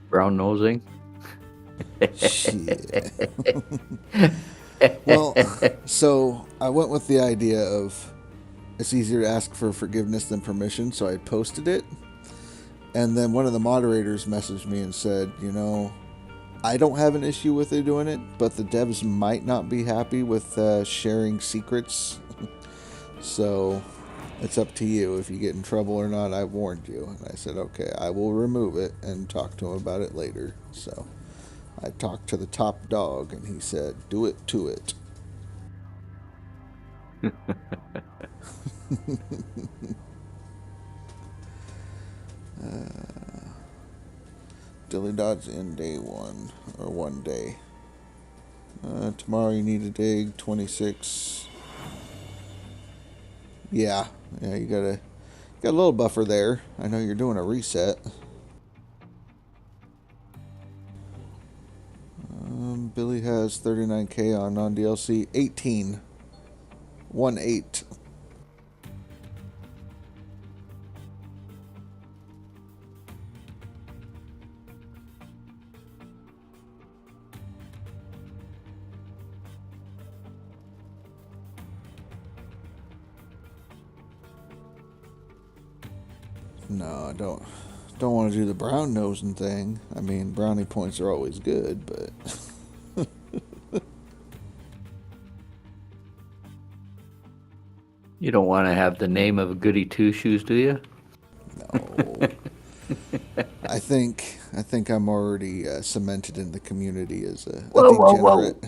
Brown nosing. Shit. Well, so I went with the idea of it's easier to ask for forgiveness than permission, so I posted it. And then one of the moderators messaged me and said, you know, I don't have an issue with it doing it, but the devs might not be happy with sharing secrets. So it's up to you if you get in trouble or not. I warned you. And I said, okay, I will remove it and talk to him about it later. So I talked to the top dog, and he said, do it to it. Dilly Dod's in day one, or one day. Tomorrow you need to dig 26. Yeah, you got a little buffer there. I know you're doing a reset. Billy has 39k on non-DLC. 18. 1-8. No, I don't want to do the brown nosing thing. I mean, brownie points are always good, but You don't want to have the name of a goody two shoes, do you? no. I think I'm already cemented in the community as a degenerate. Whoa.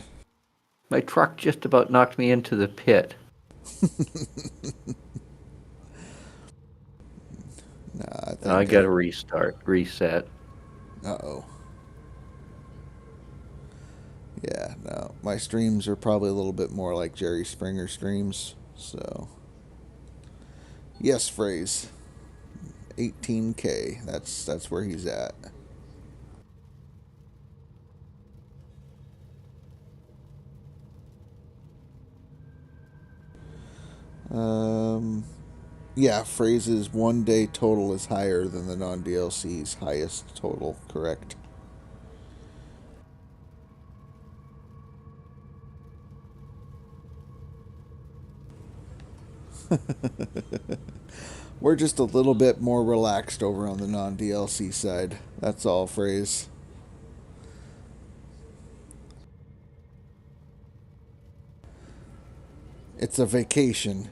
My truck just about knocked me into the pit. Nah, I got to reset. Uh-oh. Yeah, no. My streams are probably a little bit more like Jerry Springer streams, so. Yes, Phrase. 18k. That's where he's at. Yeah, Phrase's 1 day total is higher than the non-DLC's highest total, correct? We're just a little bit more relaxed over on the non-DLC side. That's all, Phrase. It's a vacation.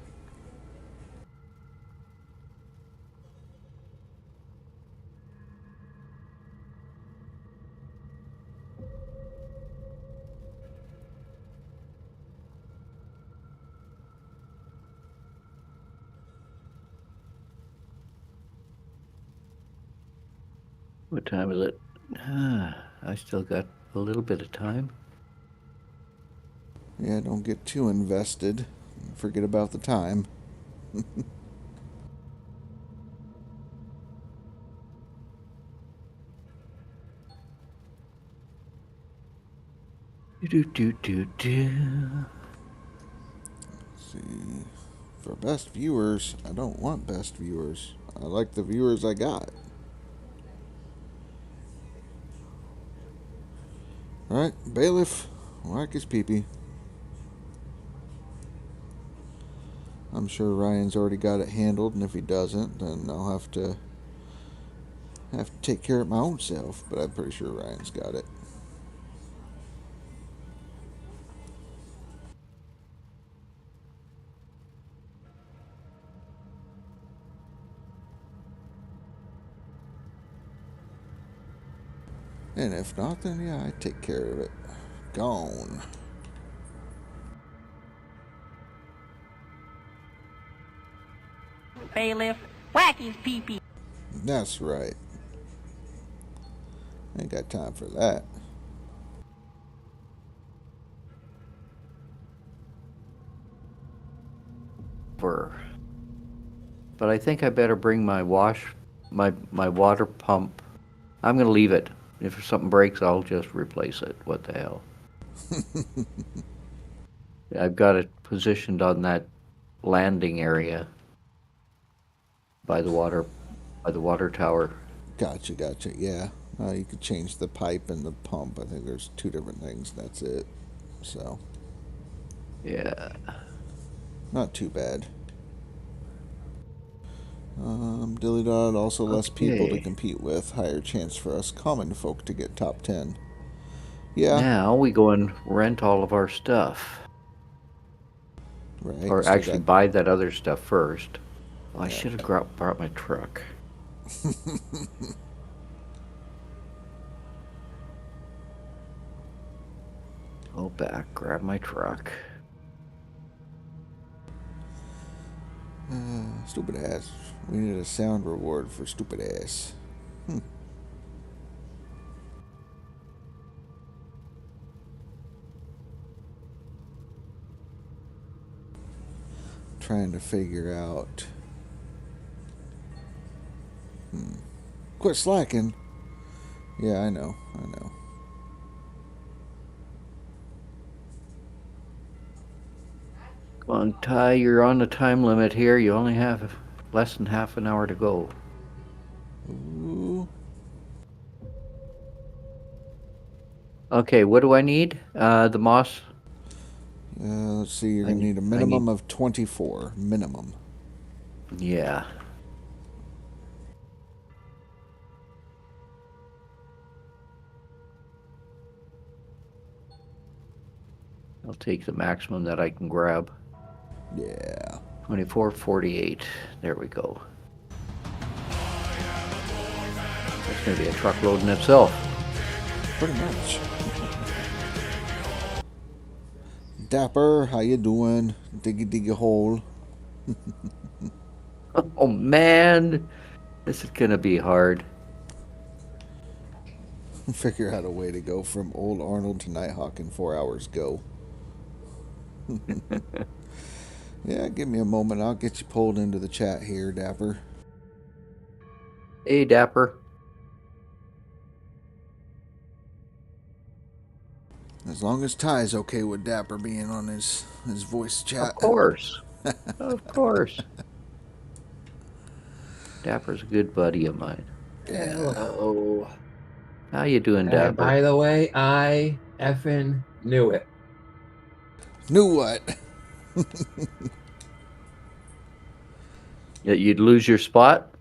What time is it? I still got a little bit of time. Yeah, don't get too invested. Forget about the time. Do. See, for best viewers, I don't want best viewers. I like the viewers I got. Alright, bailiff, whack his peepee. I'm sure Ryan's already got it handled, and if he doesn't, then I'll have to take care of it my own self, but I'm pretty sure Ryan's got it. And if not, then yeah, I take care of it. Gone. Bailiff, whack his pee-pee. That's right. Ain't got time for that. But I think I better bring my my water pump. I'm going to leave it. If something breaks, I'll just replace it. What the hell? I've got it positioned on that landing area by the water tower. Gotcha. Yeah. You could change the pipe and the pump. I think there's two different things. That's it. So. Yeah. Not too bad. Dilly Dot, also less people to compete with. Higher chance for us common folk to get top 10. Yeah. Now we go and rent all of our stuff. Right. Or actually buy that other stuff first. Well, I should have brought my truck. Go back, grab my truck. Stupid ass. We need a sound reward for stupid ass. Trying to figure out. Quit slacking. Yeah, I know. Come on, Ty, you're on the time limit here. You only have less than half an hour to go. Ooh. Okay, what do I need? The moss? Let's see, you're going to need a minimum of 24. Minimum. Yeah. I'll take the maximum that I can grab. Yeah. 24.48. There we go. That's going to be a truckload in itself. Pretty much. Dapper, how you doing? Diggy hole. Oh, man. This is going to be hard. Figure out a way to go from Old Arnold to Nighthawk in 4 hours. Go. Yeah, give me a moment. I'll get you pulled into the chat here, Dapper. Hey, Dapper. As long as Ty's okay with Dapper being on his voice chat. Of course. Of course. Dapper's a good buddy of mine. Hello. How you doing, And Dapper? by the way, I effing knew it. Knew what? Yeah, you'd lose your spot?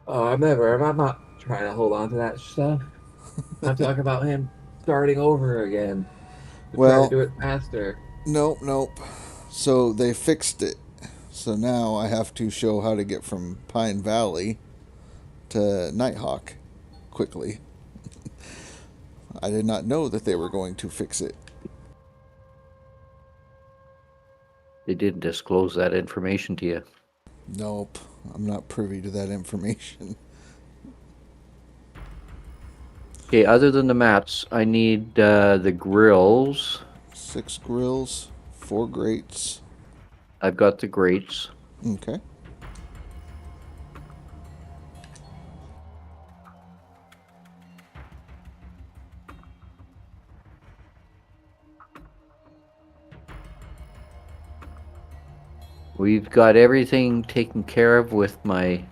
Oh, I'm not trying to hold on to that stuff. I'm talking about him starting over again. To try to Well, do it faster. nope, nope. So they fixed it. So now I have to show how to get from Pine Valley to Nighthawk quickly. I did not know that they were going to fix it. They didn't disclose that information to you. Nope, I'm not privy to that information. Okay, other than the mats, I need the grills. 6 grills, 4 grates. I've got the grates. Okay. We've got everything taken care of with my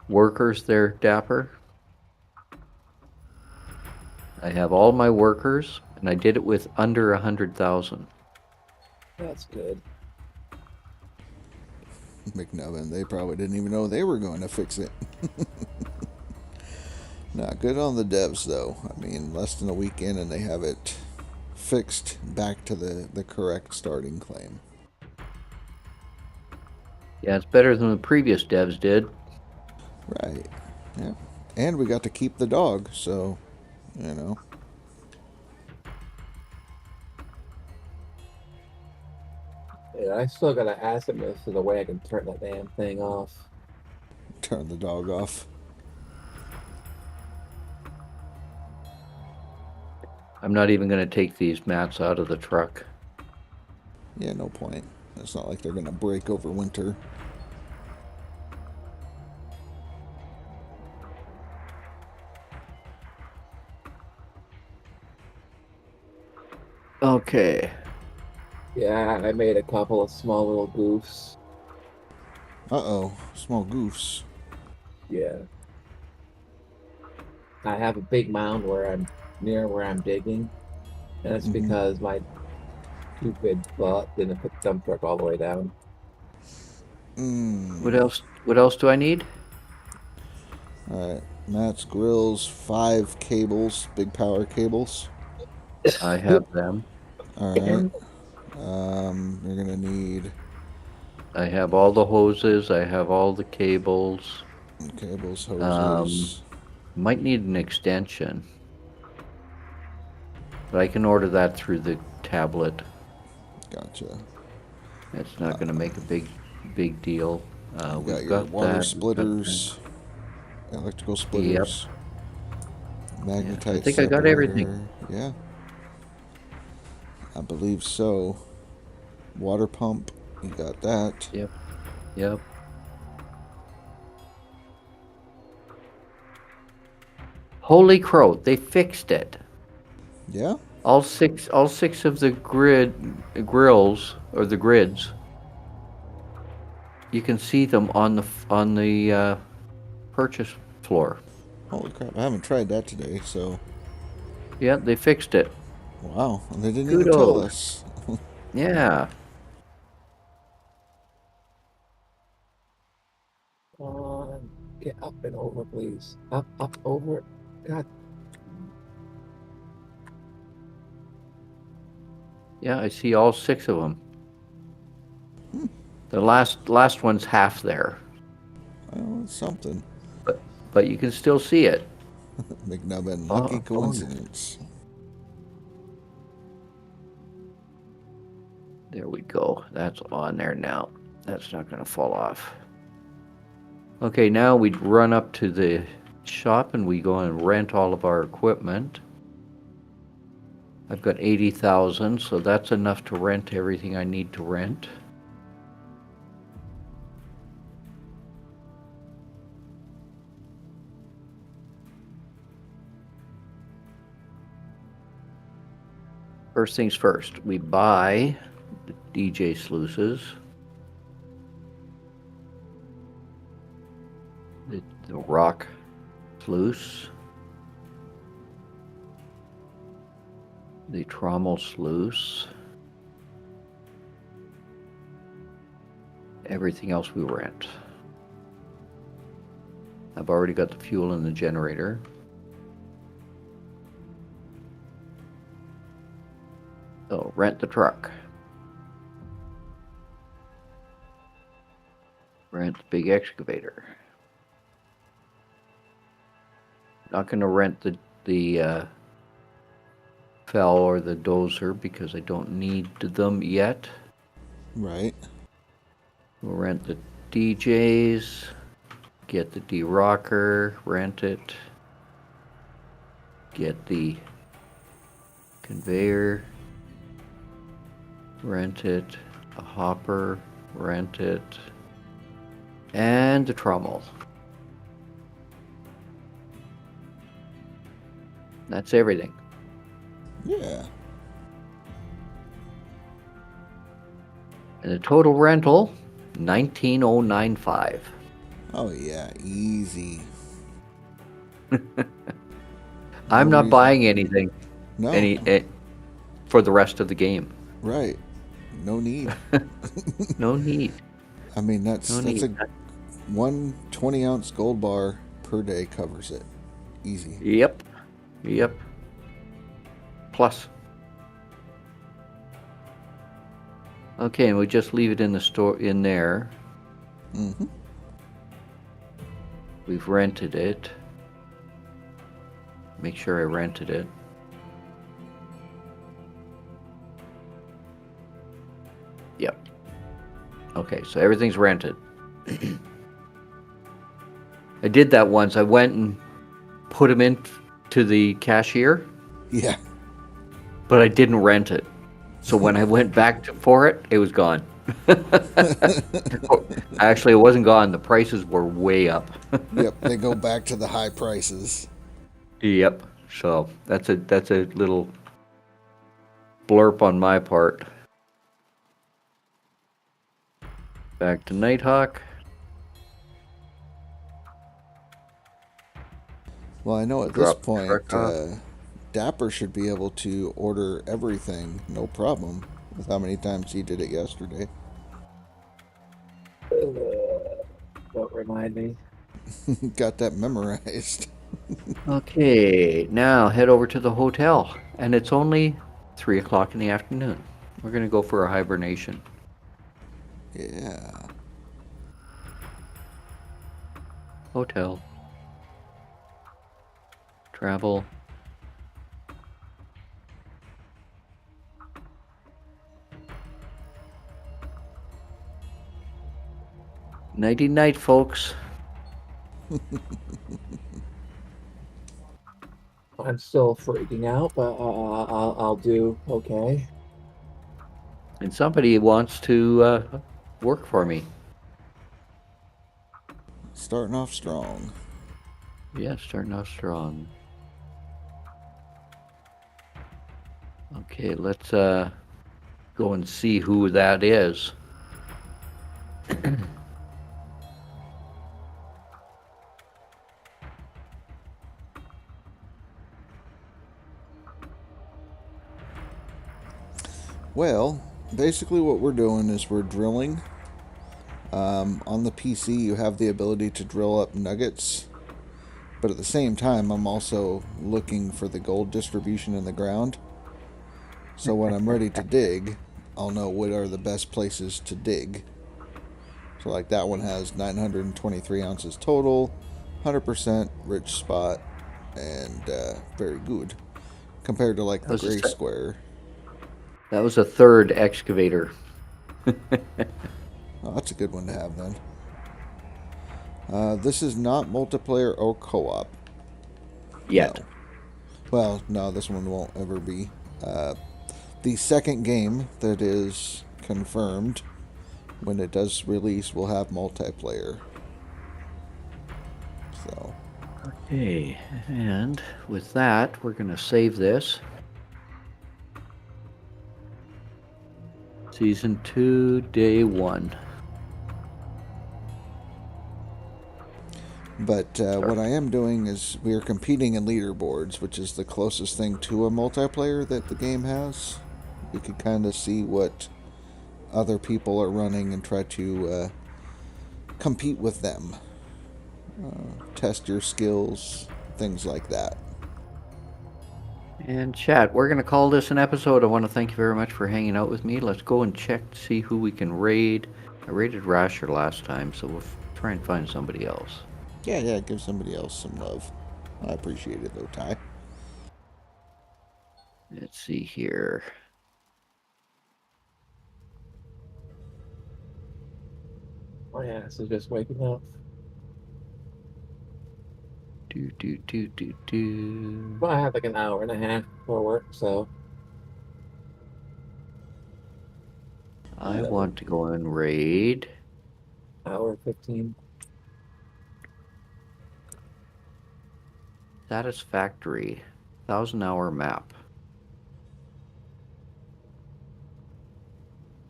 workers there, Dapper. I have all my workers, and I did it with under 100,000. That's good. McNubbin, they probably didn't even know they were going to fix it. Not good on the devs, though. I mean, less than a week in, and they have it fixed back to the correct starting claim. Yeah, it's better than the previous devs did. Right. Yeah. And we got to keep the dog, so, you know. Yeah, I still gotta ask him as to the way I can turn that damn thing off. Turn the dog off. I'm not even going to take these mats out of the truck. Yeah, no point. It's not like they're going to break over winter. Okay. Yeah, I made a couple of small little goofs. Uh-oh. Small goofs. Yeah. I have a big mound where I'm near where I'm digging. And that's because my stupid butt didn't put the dump truck all the way down. What else? What else do I need? Alright. Mats, grills, 5 cables, big power cables. I have them. Alright. You're going to need I have all the hoses. I have all the cables. cables, hoses. Might need an extension. But I can order that through the tablet. Gotcha. It's not going to make a big deal. You got We've your got water that. splitters, electrical splitters, magnetite. Yeah, I think I got everything. separator. Yeah, I believe so. Water pump, you got that. Yep. Holy crow! They fixed it. Yeah. All six of the grills or the grids. You can see them on the purchase floor. Holy crap! I haven't tried that today. So. Yeah, they fixed it. Wow, and they didn't even tell us. Yeah. Come on, get up and over, please. Up, over. God. Yeah, I see all 6 of them. The last one's half there, Well, it's something. but you can still see it. McNubbin, lucky coincidence. There we go. That's on there now. That's not going to fall off. Okay, now we run up to the shop and we go and rent all of our equipment. I've got 80,000, so that's enough to rent everything I need to rent. First things first, we buy DJ sluices. The rock sluice. The trommel sluice. Everything else we rent. I've already got the fuel in the generator. So rent the truck. Rent the big excavator. Not going to rent the fell or the dozer because I don't need them yet. Right. We'll rent the DJs, get the D-Rocker, rent it, get the conveyor, rent it, a hopper, rent it, and the trommel. That's everything. Yeah. And the total rental, 19,095. Oh yeah, easy. I'm No not reason- buying anything No. for the rest of the game. Right. No need. No need. I mean, that's No a need. one 20-ounce gold bar per day covers it. Easy. Yep. Plus. Okay, and we just leave it in the store in there. Mm-hmm. We've rented it. Make sure I rented it. Yep. Okay, so everything's rented. I did that once. I went and put them in to the cashier, Yeah. but I didn't rent it. So when I went back for it, it was gone. Actually, it wasn't gone. The prices were way up. Yep. They go back to the high prices. Yep. So that's a little blurb on my part. Back to Nighthawk. Well, I know at Drop this point, truck off. Dapper should be able to order everything, no problem, with how many times he did it yesterday. Don't remind me. Got that memorized. Okay, now head over to the hotel, and it's only 3 o'clock in the afternoon. We're gonna go for a hibernation. Yeah. Hotel. Travel. Nighty night, folks. I'm still freaking out, but I'll do okay. And somebody wants to work for me. Starting off strong. Yeah, starting off strong. Okay, let's go and see who that is. Well, basically what we're doing is we're drilling. On the PC, you have the ability to drill up nuggets. But at the same time, I'm also looking for the gold distribution in the ground. So when I'm ready to dig, I'll know what are the best places to dig. So like that one has 923 ounces total, 100% rich spot, and very good. Compared to like the How's the gray set? square. That was a third excavator. Oh, that's a good one to have then. This is not multiplayer or co-op. Yet. No. Well, no, this one won't ever be. The second game that is confirmed, when it does release, will have multiplayer. So. Okay, and with that, we're going to save this. Season 2, Day 1. But what I am doing is we are competing in leaderboards, which is the closest thing to a multiplayer that the game has. You can kind of see what other people are running and try to compete with them. Test your skills, things like that. And chat, we're going to call this an episode. I want to thank you very much for hanging out with me. Let's go and check to see who we can raid. I raided Rasher last time, so we'll try and find somebody else. Yeah, give somebody else some love. I appreciate it though, Ty. Let's see here. My ass is just waking up. Do. Well, I have like an hour and a half before work, so. I want to go and raid. Hour 15. Satisfactory. 1,000-hour map.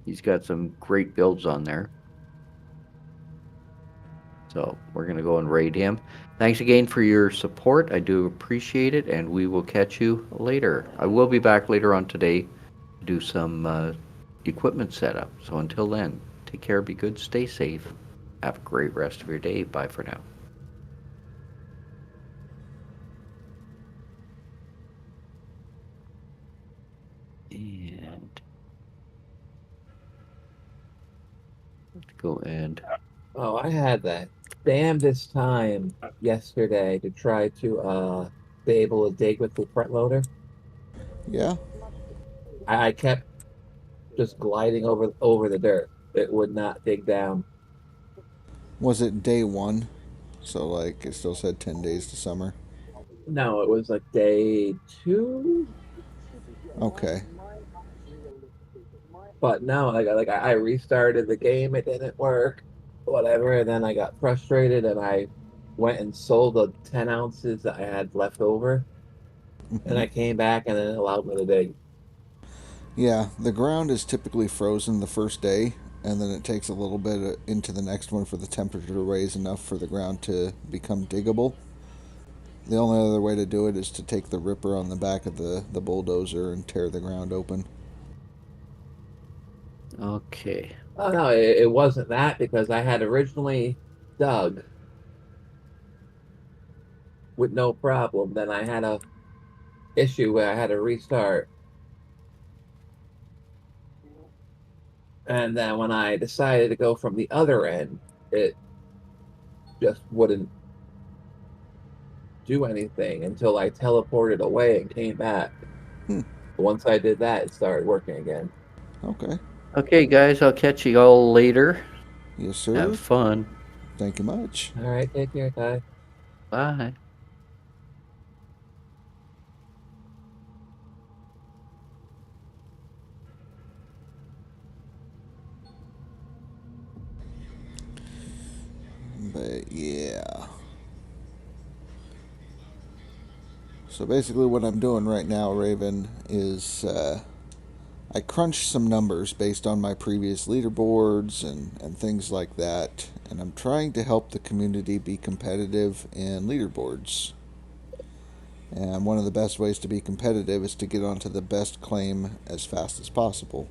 He's got some great builds on there. So we're going to go and raid him. Thanks again for your support. I do appreciate it, and we will catch you later. I will be back later on today to do some equipment setup. So until then, take care, be good, stay safe. Have a great rest of your day. Bye for now. And let's go and Oh, I had that damnedest time yesterday to try to be able to dig with the front loader. Yeah? I kept just gliding over the dirt. It would not dig down. Was it day 1? So, like, it still said 10 days to summer? No, it was like day 2. Okay. But no, I restarted the game. It didn't work. Whatever. And then I got frustrated and I went and sold the 10 ounces that I had left over. And I came back and then it allowed me to dig. Yeah, the ground is typically frozen the first day, and then it takes a little bit into the next one for the temperature to raise enough for the ground to become diggable. The only other way to do it is to take the ripper on the back of the bulldozer and tear the ground open. okay. Oh no, it wasn't that because I had originally dug with no problem. Then I had a issue where I had to restart. And then when I decided to go from the other end, it just wouldn't do anything until I teleported away and came back. Once I did that, it started working again. Okay. Okay, guys, I'll catch you all later. Yes, sir. Have fun. Thank you much. All right, take care, Ty. Bye. But yeah. So basically what I'm doing right now, Raven, is I crunched some numbers based on my previous leaderboards and things like that. And I'm trying to help the community be competitive in leaderboards. And one of the best ways to be competitive is to get onto the best claim as fast as possible.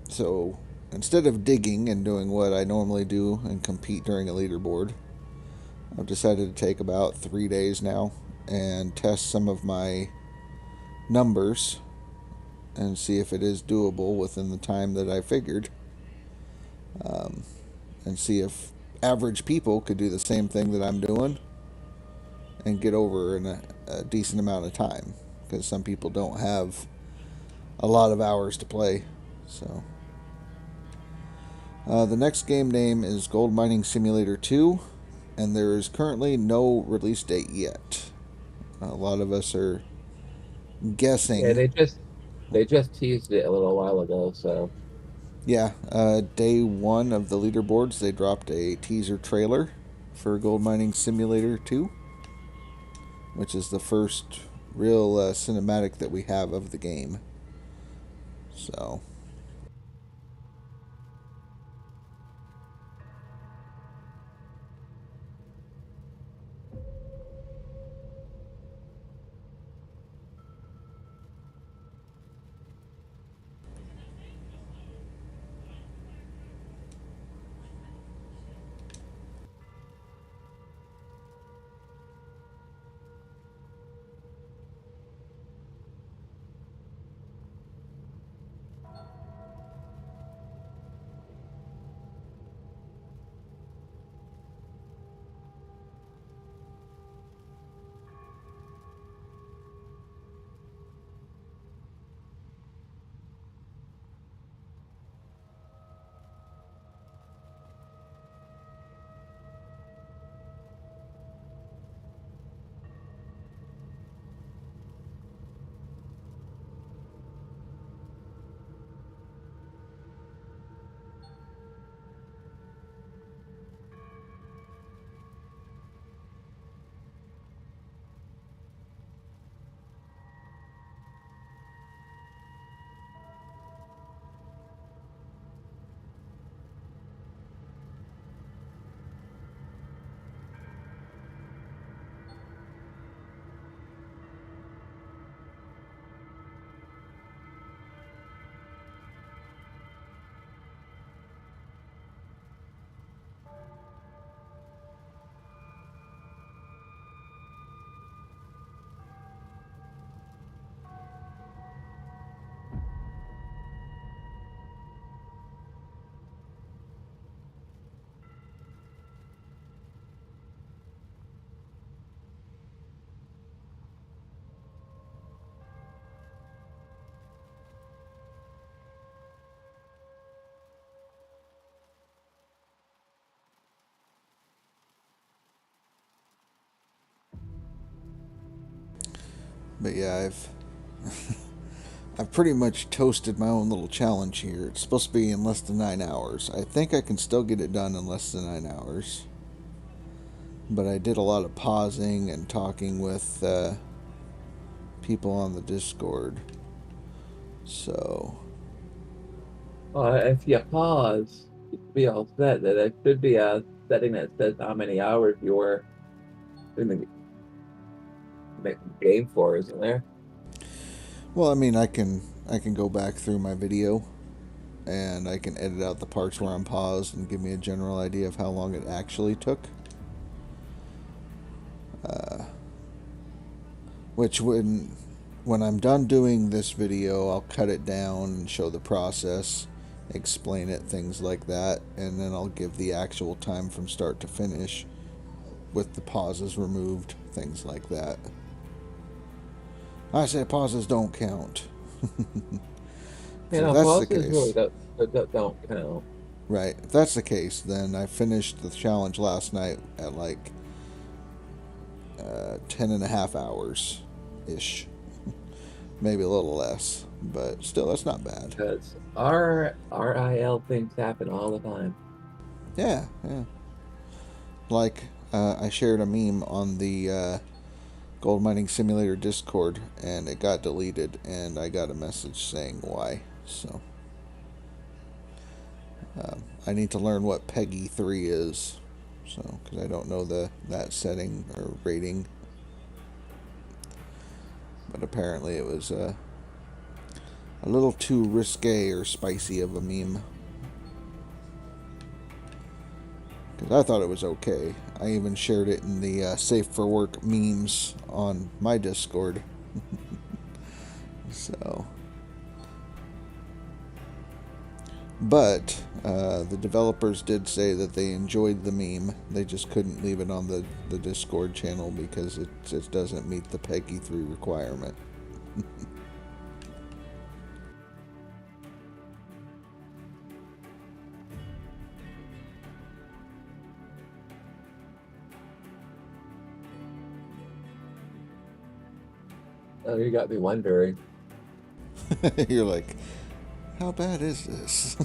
So instead of digging and doing what I normally do and compete during a leaderboard, I've decided to take about 3 days now and test some of my numbers and see if it is doable within the time that I figured, and see if average people could do the same thing that I'm doing and get over in a decent amount of time, because some people don't have a lot of hours to play. So the next game name is Gold Mining Simulator 2, and there is currently no release date yet. A lot of us are guessing. Yeah, they just teased it a little while ago, so. Yeah, day 1 of the leaderboards, they dropped a teaser trailer for Gold Mining Simulator 2, which is the first real cinematic that we have of the game. So. But yeah, I've pretty much toasted my own little challenge here. It's supposed to be in less than 9 hours. I think I can still get it done in less than 9 hours. But I did a lot of pausing and talking with people on the Discord. So. If you pause, you'd be all set. That there should be a setting that says how many hours you were in the game for, isn't there? Well, I mean, I can go back through my video, and I can edit out the parts where I'm paused and give me a general idea of how long it actually took. Which when I'm done doing this video, I'll cut it down and show the process, explain it, things like that, and then I'll give the actual time from start to finish with the pauses removed, things like that. I say pauses don't count. You know, pauses really don't count. Right. If that's the case, then I finished the challenge last night at like 10 and a half hours ish. Maybe a little less, but still, that's not bad. Because RIL things happen all the time. Yeah. Like, I shared a meme on the Gold Mining Simulator Discord, and it got deleted, and I got a message saying why. So, I need to learn what Peggy 3 is, so, because I don't know that setting or rating. But apparently it was a little too risque or spicy of a meme. Because I thought it was okay. I even shared it in the Safe for Work memes on my Discord. So. But the developers did say that they enjoyed the meme. They just couldn't leave it on the Discord channel because it just doesn't meet the Peggy 3 requirement. Oh, you got me wondering. You're like, how bad is this?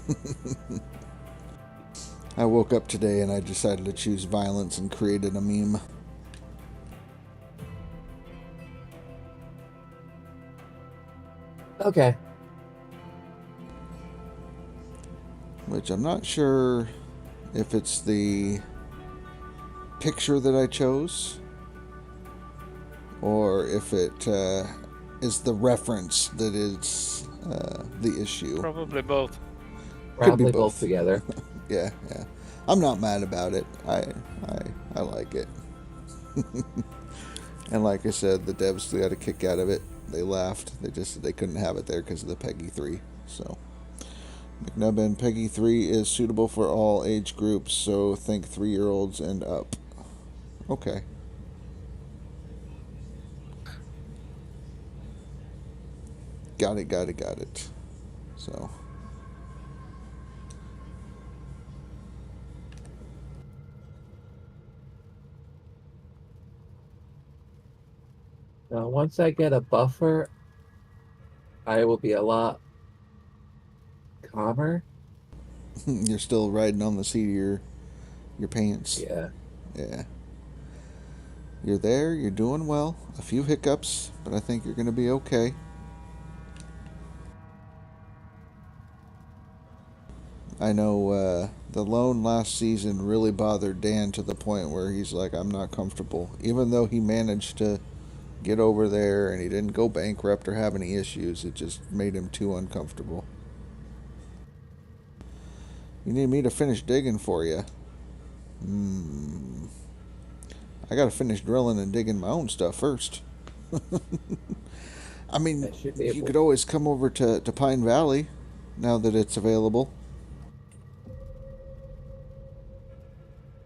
I woke up today and I decided to choose violence and created a meme. Okay. which I'm not sure if it's the picture that I chose or if it is the reference that is the issue. Probably both. Could be Probably both. both together. Yeah. I'm not mad about it. I like it. And like I said, the devs got a kick out of it. They laughed. They couldn't have it there because of the Peggy 3. So McNubbin, Peggy 3 is suitable for all age groups, so think 3-year-olds and up. Okay. Got it. So Now, once I get a buffer, I will be a lot calmer. you're still riding on the seat of your pants. Yeah. Yeah. You're there, you're doing well. A few hiccups, but I think you're going to be okay. I know the loan last season really bothered Dan to the point where he's like, I'm not comfortable. Even though he managed to get over there and he didn't go bankrupt or have any issues, it just made him too uncomfortable. You need me to finish digging for you. I gotta finish drilling and digging my own stuff first. I mean, I should be you able- could always come over to Pine Valley now that it's available.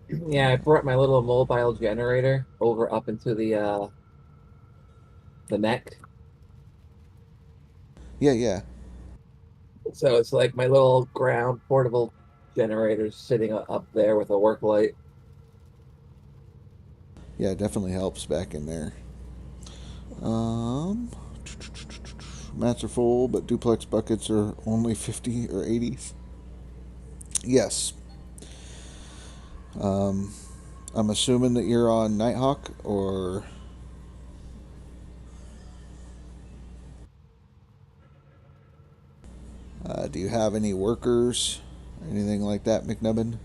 Yeah, I brought my little mobile generator over up into the neck. Yeah. So it's like my little ground portable generator sitting up there with a work light. Yeah, it definitely helps back in there. Mats are full, but duplex buckets are only 50 or 80s. Yes. I'm assuming that you're on Nighthawk, or do you have any workers? Anything like that, McNubbin?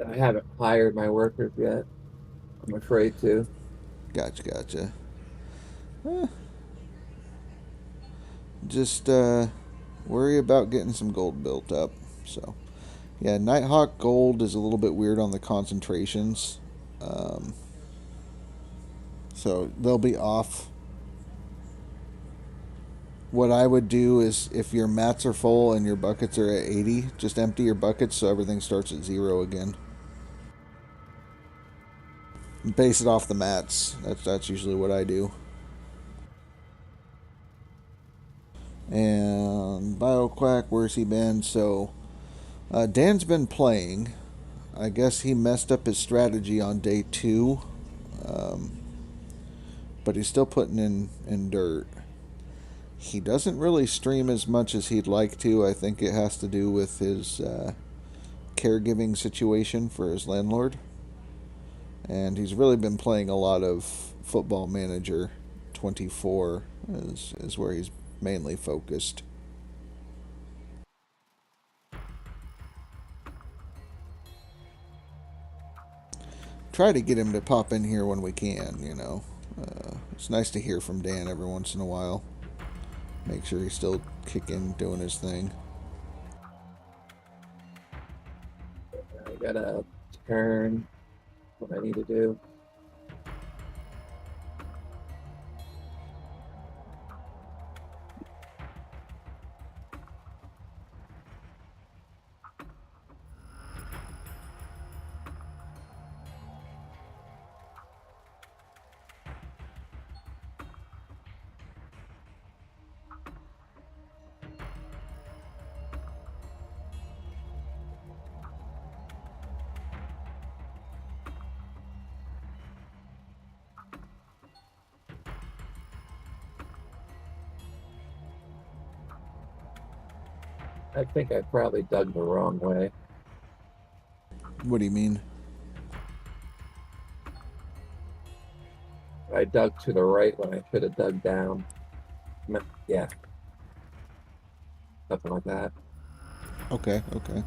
I haven't hired my workers yet. I'm afraid to. Gotcha. Just worry about getting some gold built up. So, yeah, Nighthawk gold is a little bit weird on the concentrations. So they'll be off. What I would do is, if your mats are full and your buckets are at 80, just empty your buckets so everything starts at 0 again. Base it off the mats. That's usually what I do. And BioQuack, where's he been? So Dan's been playing. I guess he messed up his strategy on day 2. But he's still putting in dirt. He doesn't really stream as much as he'd like to. I think it has to do with his caregiving situation for his landlord. And he's really been playing a lot of Football Manager 24 is where he's mainly focused. Try to get him to pop in here when we can, you know. It's nice to hear from Dan every once in a while. Make sure he's still kicking, doing his thing. I gotta turn what I need to do. I think I probably dug the wrong way. What do you mean? I dug to the right when I should have dug down. Yeah. something like that. Okay, okay.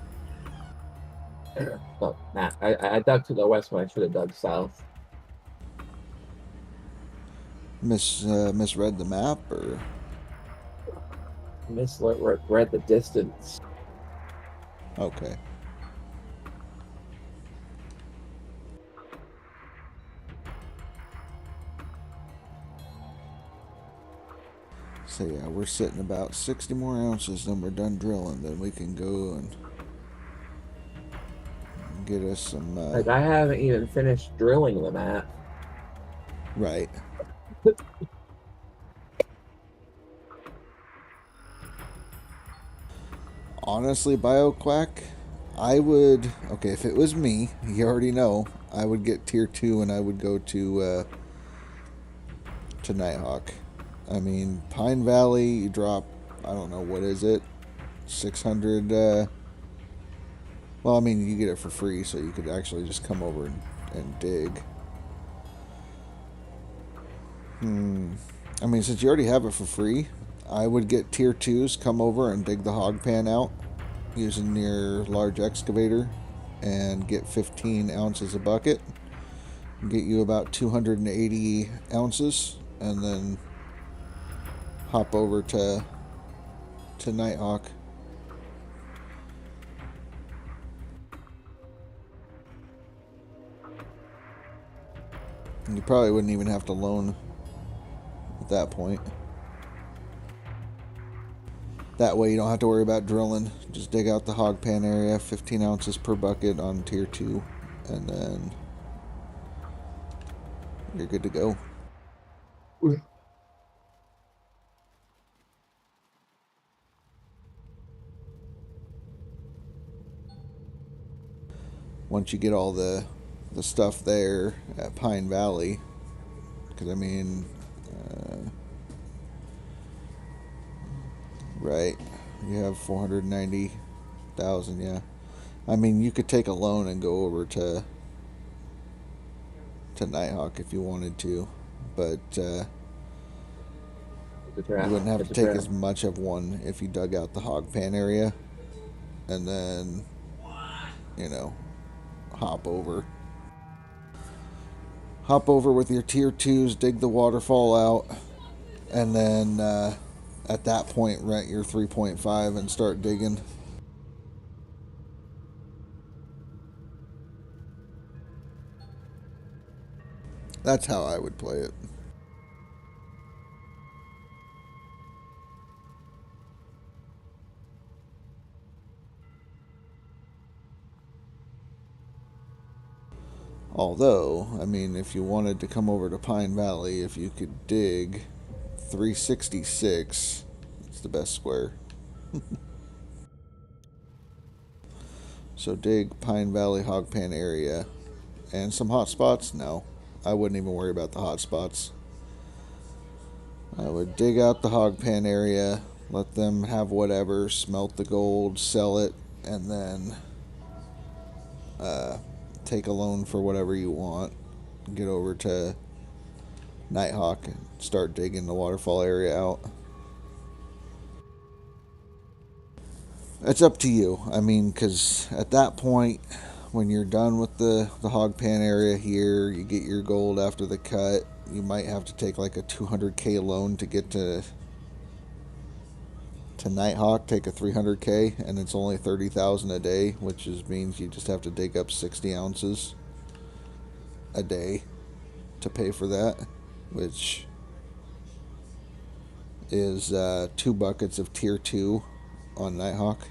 But nah, I dug to the west when I should have dug south. Misread the map, or Misread the distance. okay. So yeah, we're sitting about 60 more ounces, then we're done drilling. Then we can go and get us some. Like I haven't even finished drilling the map. Right. Honestly, BioQuack, I would. Okay, if it was me, you already know, I would get tier 2 and I would go to Nighthawk. I mean, Pine Valley, you drop, I don't know, what is it? 600. Well, I mean, you get it for free, so you could actually just come over and dig. I mean, since you already have it for free, I would get tier 2s, come over and dig the hog pan out using your large excavator and get 15 ounces a bucket. Get you about 280 ounces, and then hop over to Nighthawk. And you probably wouldn't even have to loan at that point. That way you don't have to worry about drilling. Just dig out the hog pan area, 15 ounces per bucket on tier 2, and then you're good to go. Once you get all the stuff there at Pine Valley, because I mean, right, you have 490,000, yeah. I mean, you could take a loan and go over to Nighthawk if you wanted to, but you wouldn't have to take as much of one if you dug out the hog pan area and then, you know, hop over with your tier 2s, dig the waterfall out, and then at that point rent your 3.5 and start digging. That's how I would play it. Although, I mean, if you wanted to come over to Pine Valley, if you could dig 366, it's the best square. So dig Pine Valley hog pan area and some hot spots. No, I wouldn't even worry about the hot spots. I would dig out the hog pan area, let them have whatever, smelt the gold, sell it, and then take a loan for whatever you want. Get over to Nighthawk and start digging the waterfall area out. It's up to you. I mean, because at that point, when you're done with the hog pan area here, you get your gold after the cut. You might have to take like a 200k loan to get to Nighthawk. Take a 300k, and it's only 30,000 a day, which means you just have to dig up 60 ounces a day to pay for that, which is 2 buckets of tier 2 on Nighthawk.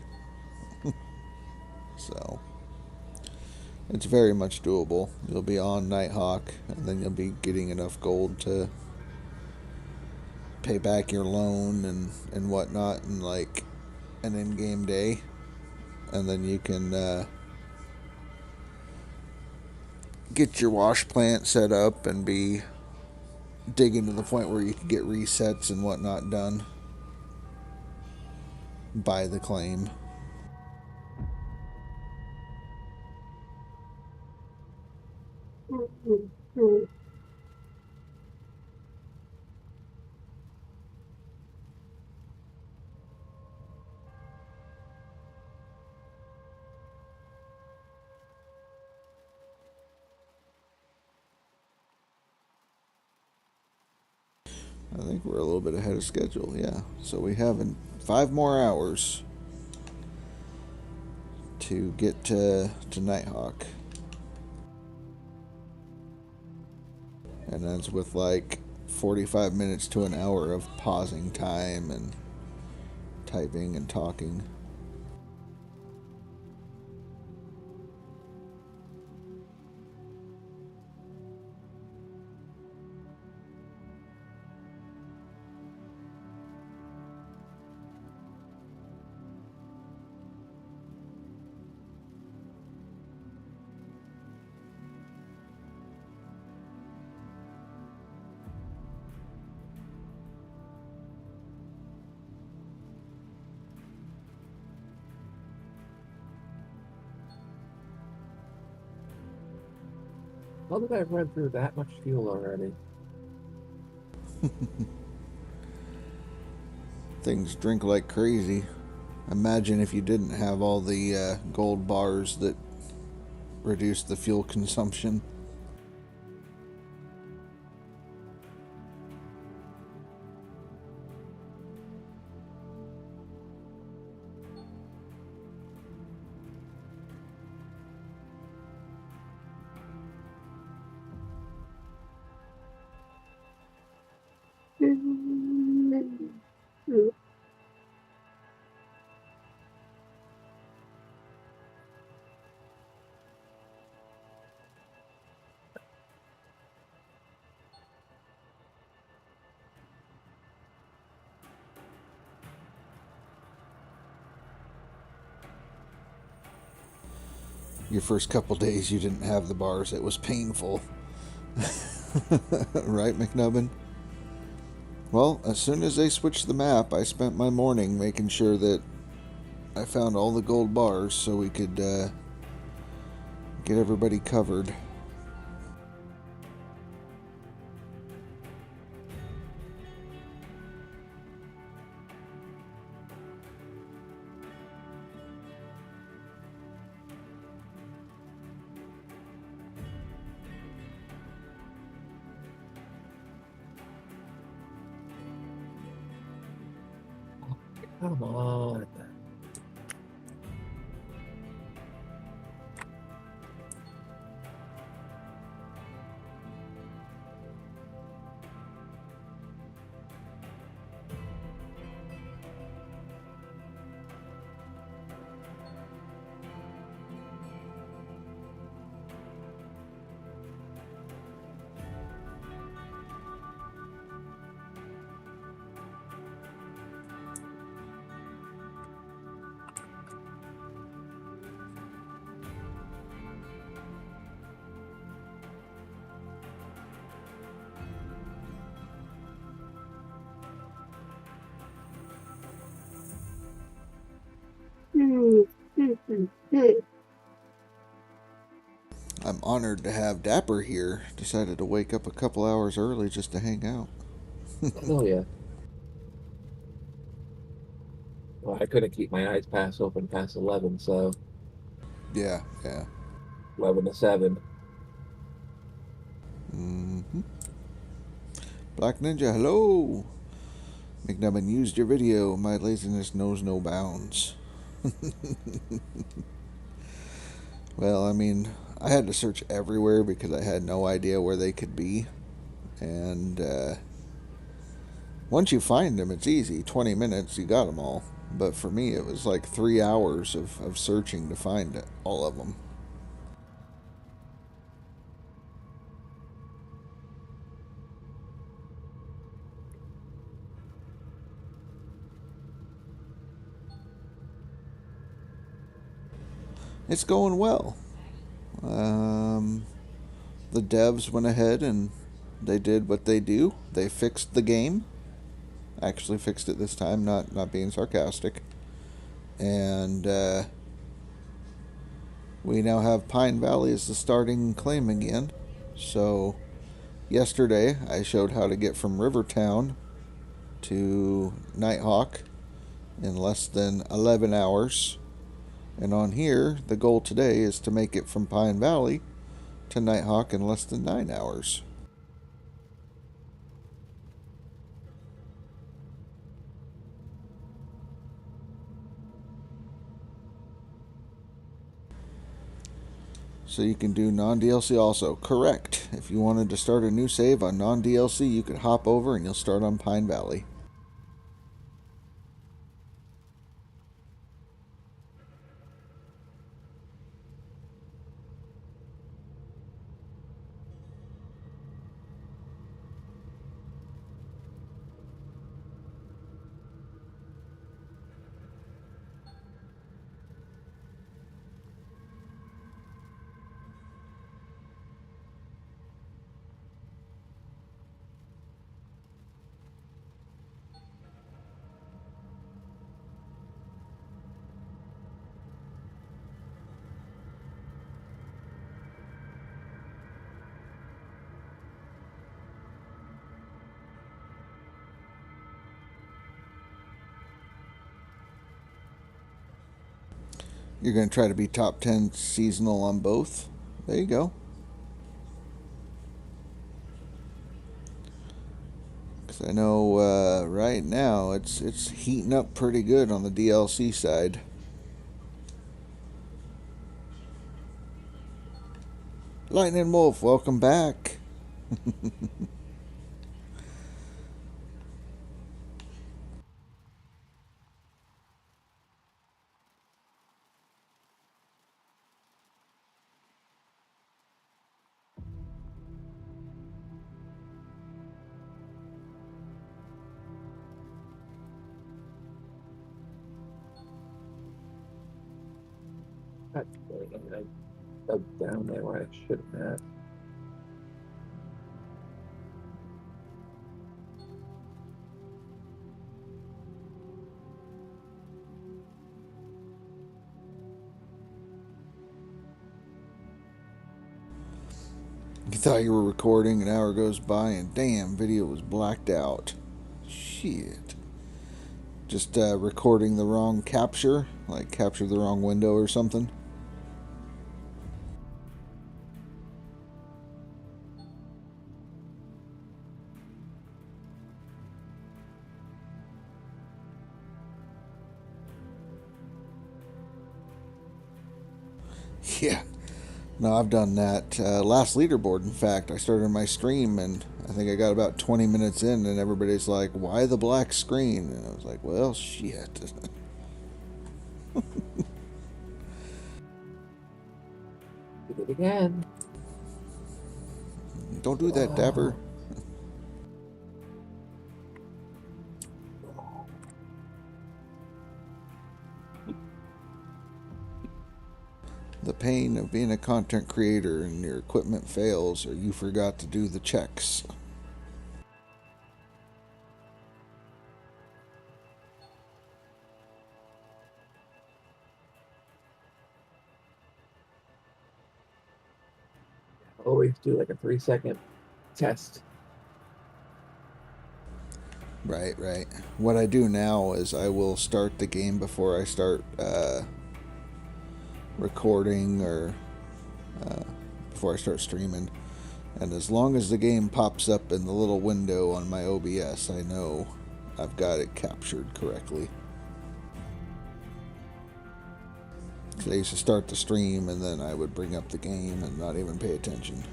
So it's very much doable. You'll be on Nighthawk, and then you'll be getting enough gold to pay back your loan and whatnot in like an in-game day, and then you can get your wash plant set up and be digging to the point where you can get resets and whatnot done by the claim. I think we're a little bit ahead of schedule, yeah. So we have 5 more hours to get to Nighthawk. And that's with like 45 minutes to an hour of pausing time and typing and talking. How did I run through that much fuel already? Things drink like crazy. Imagine if you didn't have all the gold bars that reduce the fuel consumption. Your first couple days you didn't have the bars. It was painful. Right, McNubbin? Well, as soon as they switched the map, I spent my morning making sure that I found all the gold bars so we could get everybody covered. Come on. I'm honored to have Dapper here. Decided to wake up a couple hours early just to hang out. Oh, yeah. Well, I couldn't keep my eyes open past 11, so Yeah, yeah. 11 to 7. Black Ninja, hello! McNubbin used your video. My laziness knows no bounds. Well, I mean, I had to search everywhere because I had no idea where they could be. And once you find them, it's easy. 20 minutes, you got them all. But for me, it was like 3 hours of searching to find all of them. It's going well. The devs went ahead and they did what they do. They fixed the game. Actually fixed it this time, not being sarcastic. And we now have Pine Valley as the starting claim again. So yesterday I showed how to get from Rivertown to Nighthawk in less than 11 hours. And on here, the goal today is to make it from Pine Valley to Nighthawk in less than 9 hours. So you can do non-DLC also. Correct. If you wanted to start a new save on non-DLC, you could hop over and you'll start on Pine Valley. You're going to try to be top 10 seasonal on both. There you go. Because I know right now it's heating up pretty good on the DLC side. Lightning Wolf, welcome back. That's really I dug down there where I shouldn't have. You thought you were recording, an hour goes by and damn, video was blacked out. Shit. Just recording the wrong capture, like captured the wrong window or something. Yeah. No, I've done that. Last leaderboard, in fact, I started my stream and I think I got about 20 minutes in and everybody's like, why the black screen? And I was like, well, shit. Did it again. Don't do that, Dapper. The pain of being a content creator and your equipment fails or you forgot to do the checks. Always do like a 3-second test. Right, right. What I do now is I will start the game before I start recording or before I start streaming. And as long as the game pops up in the little window on my OBS, I know I've got it captured correctly. So I used to start the stream and then I would bring up the game and not even pay attention.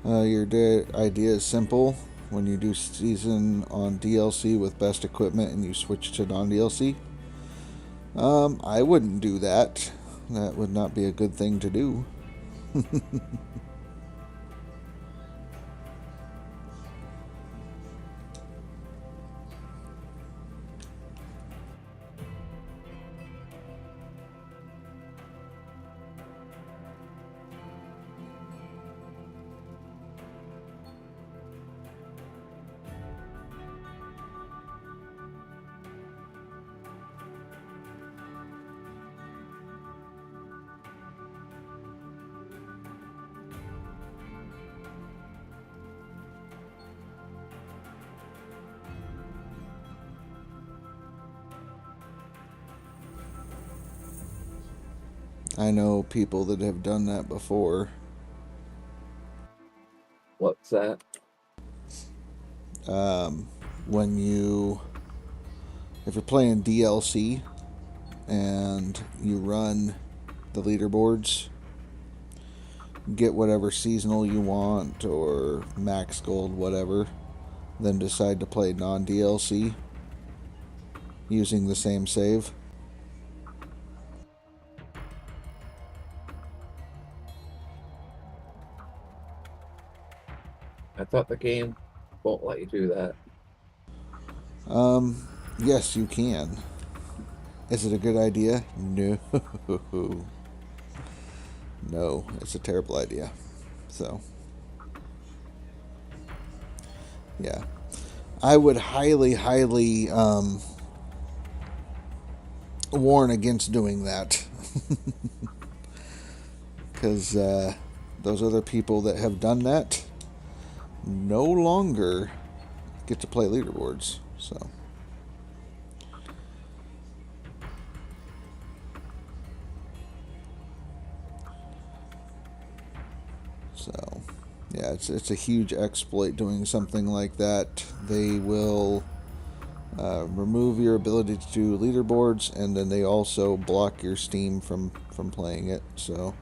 Your idea is simple. When you do season on DLC with best equipment and you switch to non-DLC, I wouldn't do that. That would not be a good thing to do. I know people that have done that before. What's that? When you if you're playing DLC and you run the leaderboards, get whatever seasonal you want or max gold, whatever, then decide to play non-DLC using the same save. I thought the game won't let you do that. Yes, you can. Is it a good idea? No. No, it's a terrible idea. So, yeah. I would highly warn against doing that. Because those other people that have done that no longer get to play leaderboards. So, yeah, it's a huge exploit doing something like that. They will remove your ability to do leaderboards, and then they also block your Steam from playing it. So,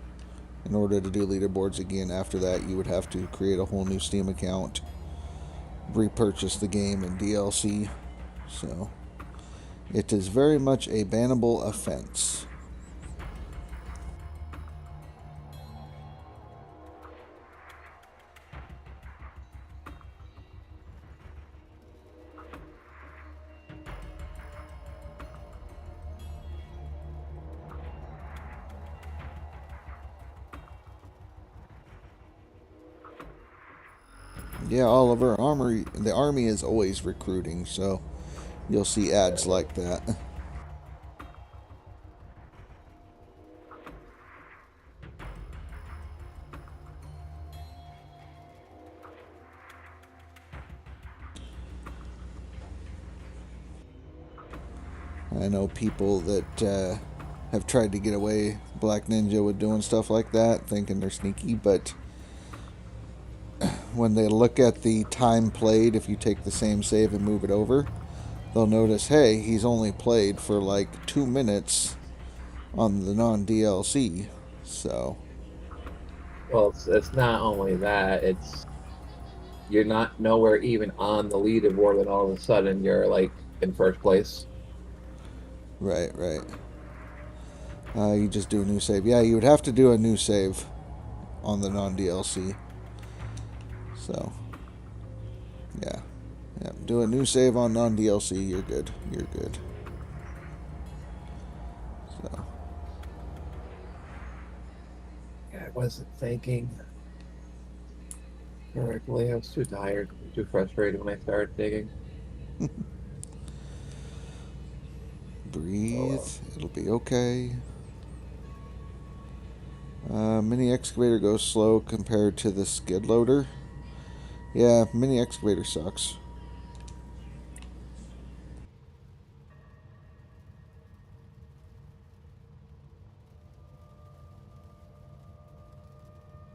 in order to do leaderboards again after that, you would have to create a whole new Steam account, repurchase the game and DLC. So, it is very much a bannable offense. Yeah, Oliver, the army is always recruiting, so you'll see ads like that. I know people that have tried to get away, Black Ninja, with doing stuff like that, thinking they're sneaky, but when they look at the time played, if you take the same save and move it over, they'll notice, hey, he's only played for like 2 minutes on the non-DLC. So, Well, it's not only that, it's you're not nowhere even on the leaderboard, and all of a sudden you're like in first place. right. You just do a new save. Yeah, you would have to do a new save on the non-DLC. So, yeah. Do a new save on non-DLC. You're good. So, I wasn't thinking correctly. I was too tired, too frustrated when I started digging. breathe. Oh, well. It'll be okay. Mini excavator goes slow compared to the skid loader. Yeah, mini excavator sucks.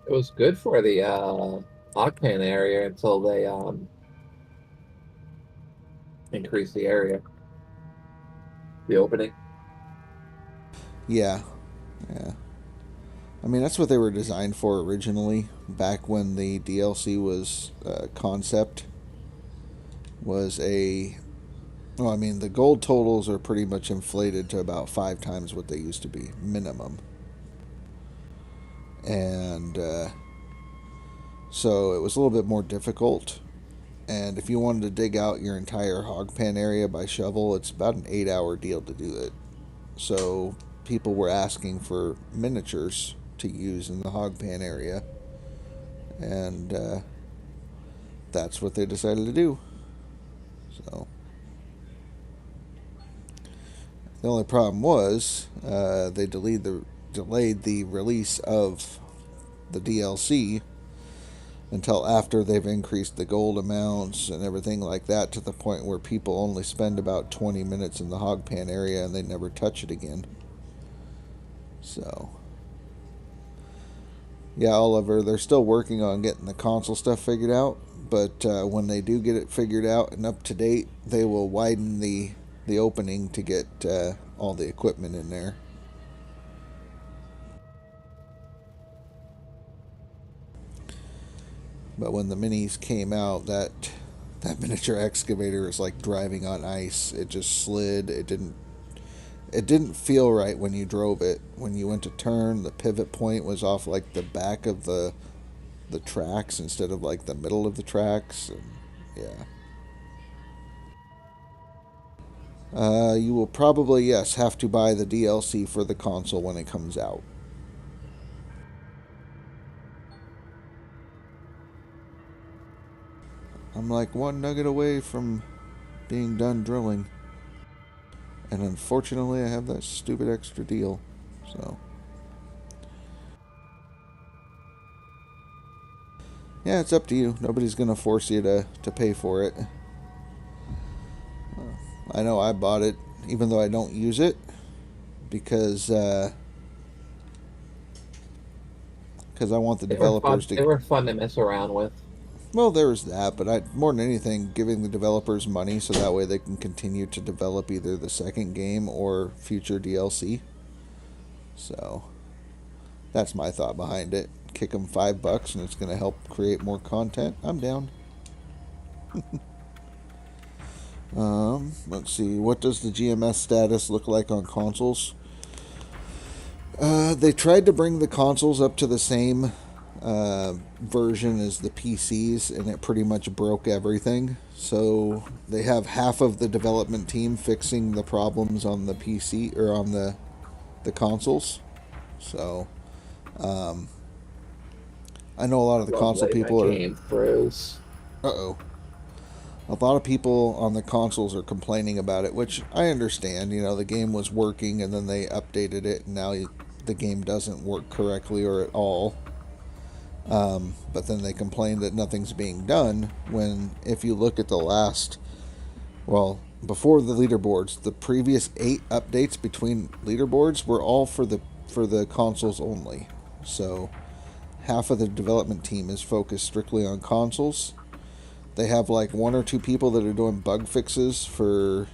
It was good for the Octane area until they increased the area, the opening. Yeah. I mean, that's what they were designed for originally, back when the DLC was concept. Well, I mean, the gold totals are pretty much inflated to about 5 times what they used to be, minimum. And so it was a little bit more difficult. And if you wanted to dig out your entire hog pen area by shovel, it's about an 8-hour deal to do it. So people were asking for miniatures to use in the hog pan area, and that's what they decided to do. So the only problem was they delayed the release of the DLC until after they've increased the gold amounts and everything like that, to the point where people only spend about 20 minutes in the hog pan area and they never touch it again. So, yeah, Oliver, they're still working on getting the console stuff figured out, but when they do get it figured out and up to date, they will widen the the opening to get all the equipment in there. But when the minis came out, that miniature excavator is like driving on ice. It just slid. It didn't feel right when you drove it. When you went to turn, the pivot point was off like the back of the tracks instead of like the middle of the tracks. And yeah. You will probably, yes, have to buy the DLC for the console when it comes out. I'm like one nugget away from being done drilling. And unfortunately, I have that stupid extra deal. So, yeah, it's up to you. Nobody's going to force you to pay for it. I know I bought it, even though I don't use it, because I want the developers to... They were fun to mess around with. Well, there's that, but more than anything, giving the developers money so that way they can continue to develop either the second game or future DLC. So, that's my thought behind it. Kick them $5 and it's going to help create more content. I'm down. Let's see. What does the GMS status look like on consoles? They tried to bring the consoles up to the same version as the PCs, and it pretty much broke everything. So they have half of the development team fixing the problems on the PC or on the consoles. So I know a lot of the console people are... Uh-oh. A lot of people on the consoles are complaining about it, which I understand. You know, the game was working and then they updated it, and now the game doesn't work correctly or at all. But then they complain that nothing's being done, when if you look at the last, well, before the leaderboards, the previous 8 updates between leaderboards were all for the consoles only. So half of the development team is focused strictly on consoles. They have like 1 or 2 people that are doing bug fixes for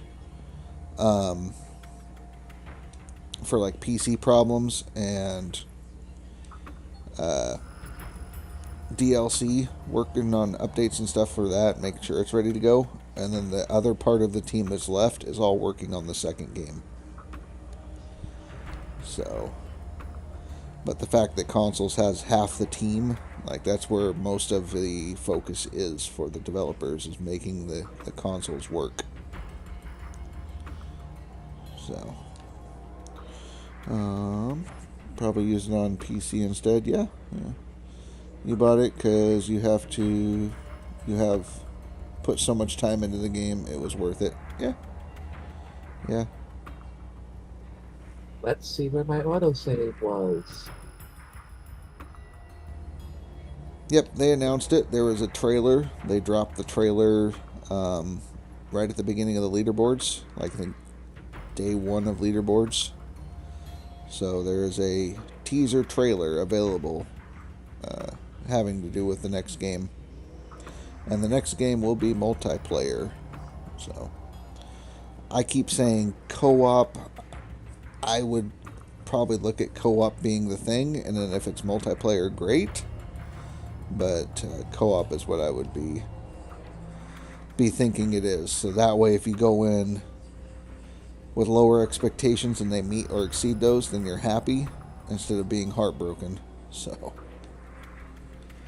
like PC problems and DLC, working on updates and stuff for that, making sure it's ready to go. And then the other part of the team that's left is all working on the second game. So, but the fact that consoles has half the team, like that's where most of the focus is for the developers, is making the consoles work. So, probably use it on PC instead. Yeah. You bought it because you have put so much time into the game, it was worth it. Yeah. Let's see where my autosave was. Yep, they announced it. There was a trailer. They dropped the trailer right at the beginning of the leaderboards, like I think day 1 of leaderboards. So there is a teaser trailer available having to do with the next game. And the next game will be multiplayer. So I keep saying co-op. I would probably look at co-op being the thing, and then if it's multiplayer, great. But co-op is what I would be thinking it is. So that way, if you go in with lower expectations and they meet or exceed those, then you're happy instead of being heartbroken. So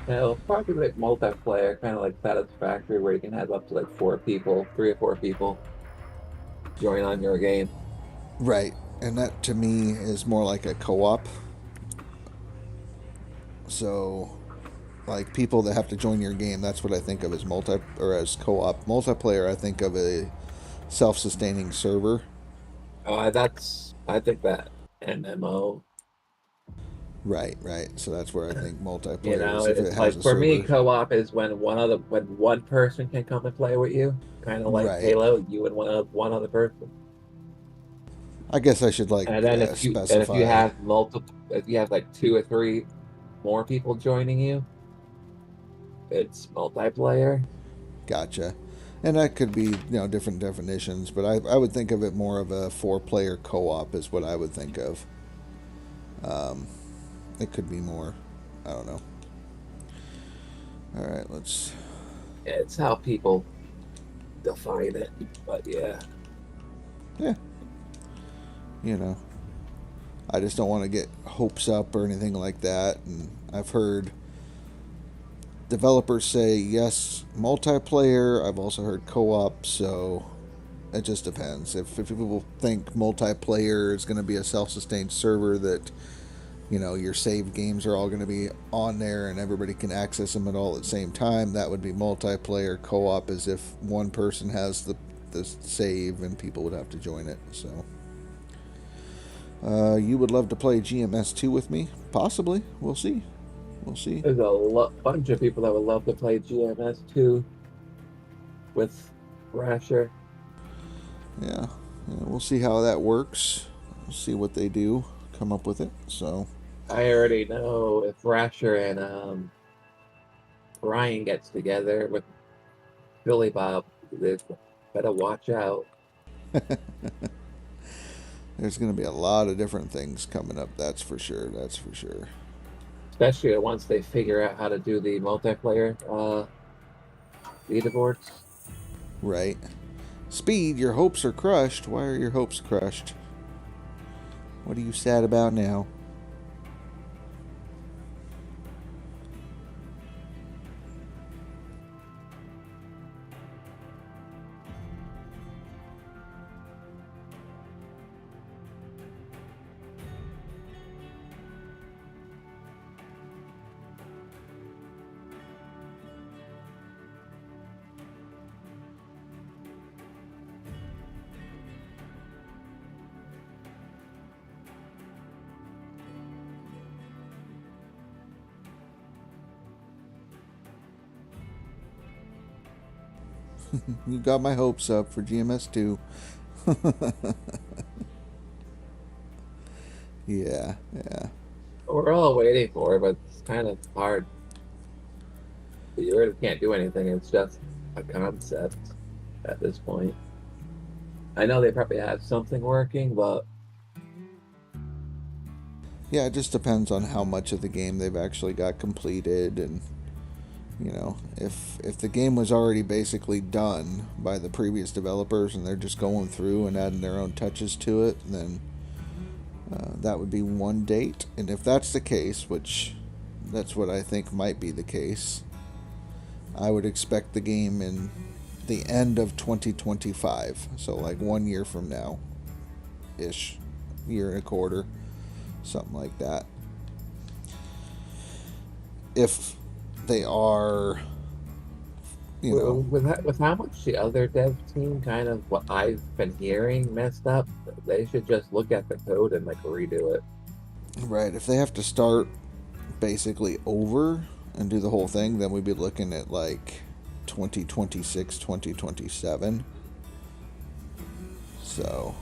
Yeah, it'll probably be like multiplayer, kind of like Satisfactory, where you can have up to like 3 or 4 people join on your game. right, and that to me is more like a co-op. So, like people that have to join your game, that's what I think of as as co-op. Multiplayer, I think of a self-sustaining server. Oh, I think that MMO. Right. So that's where I think multiplayer You know, is. If it's it like has a for me, server. co-op is when one person can come and play with you, kind of like Right. Halo. You and one other person. I guess I should like And then if you specify. if you have like 2 or 3 more people joining you, it's multiplayer. Gotcha. And that could be, different definitions, but I would think of it more of a 4-player co-op is what I would think of. It could be more. I don't know. All right, let's... Yeah, it's how people define it, but yeah. Yeah. I just don't want to get hopes up or anything like that. And I've heard developers say, yes, multiplayer. I've also heard co-op, so it just depends. If people think multiplayer is going to be a self-sustained server that, your save games are all going to be on there and everybody can access them at all at the same time, that would be multiplayer. Co-op is if one person has the save and people would have to join it, so... you would love to play GMS 2 with me? Possibly. We'll see. There's a bunch of people that would love to play GMS 2 with Rasher. Yeah, we'll see how that works. We'll see what they do. Come up with it. So I already know if Rasher and Ryan gets together with Billy Bob, they better watch out. there's going to be a lot of different things coming up. That's for sure. Especially once they figure out how to do the multiplayer leaderboards. Right. Speed, your hopes are crushed. Why are your hopes crushed? What are you sad about now? You got my hopes up for GMS 2. Yeah. We're all waiting for it, but it's kind of hard. You really can't do anything. It's just a concept at this point. I know they probably have something working, but... Yeah, it just depends on how much of the game they've actually got completed, and if the game was already basically done by the previous developers and they're just going through and adding their own touches to it, then that would be one date. And if that's the case, which that's what I think might be the case, I would expect the game in the end of 2025, so like 1 year from now ish, year and a quarter, something like that. If they are, with how much the other dev team, kind of what I've been hearing, messed up, they should just look at the code and redo it. Right. If they have to start basically over and do the whole thing, then we'd be looking at 2026, 2027. So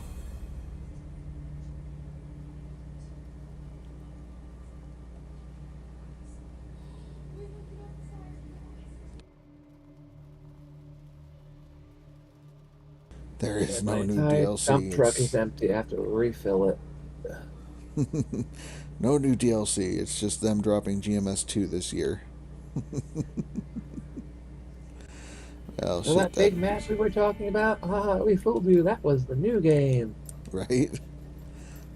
there is no new DLC. Dump truck is empty. I have to refill it. No new DLC. It's just them dropping GMS 2 this year. Well, that big map we were talking about, we fooled you. That was the new game. Right?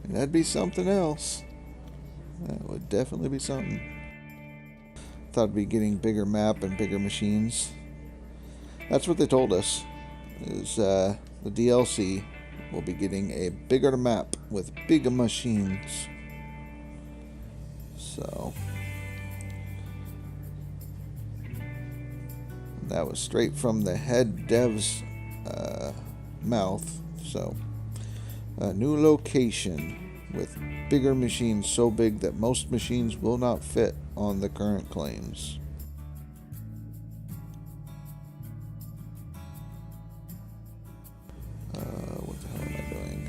That'd be something else. That would definitely be something. Thought it'd be getting bigger map and bigger machines. That's what they told us. Is the DLC will be getting a bigger map with bigger machines. So that was straight from the head dev's mouth. So a new location with bigger machines, so big that most machines will not fit on the current claims. What the hell am I doing?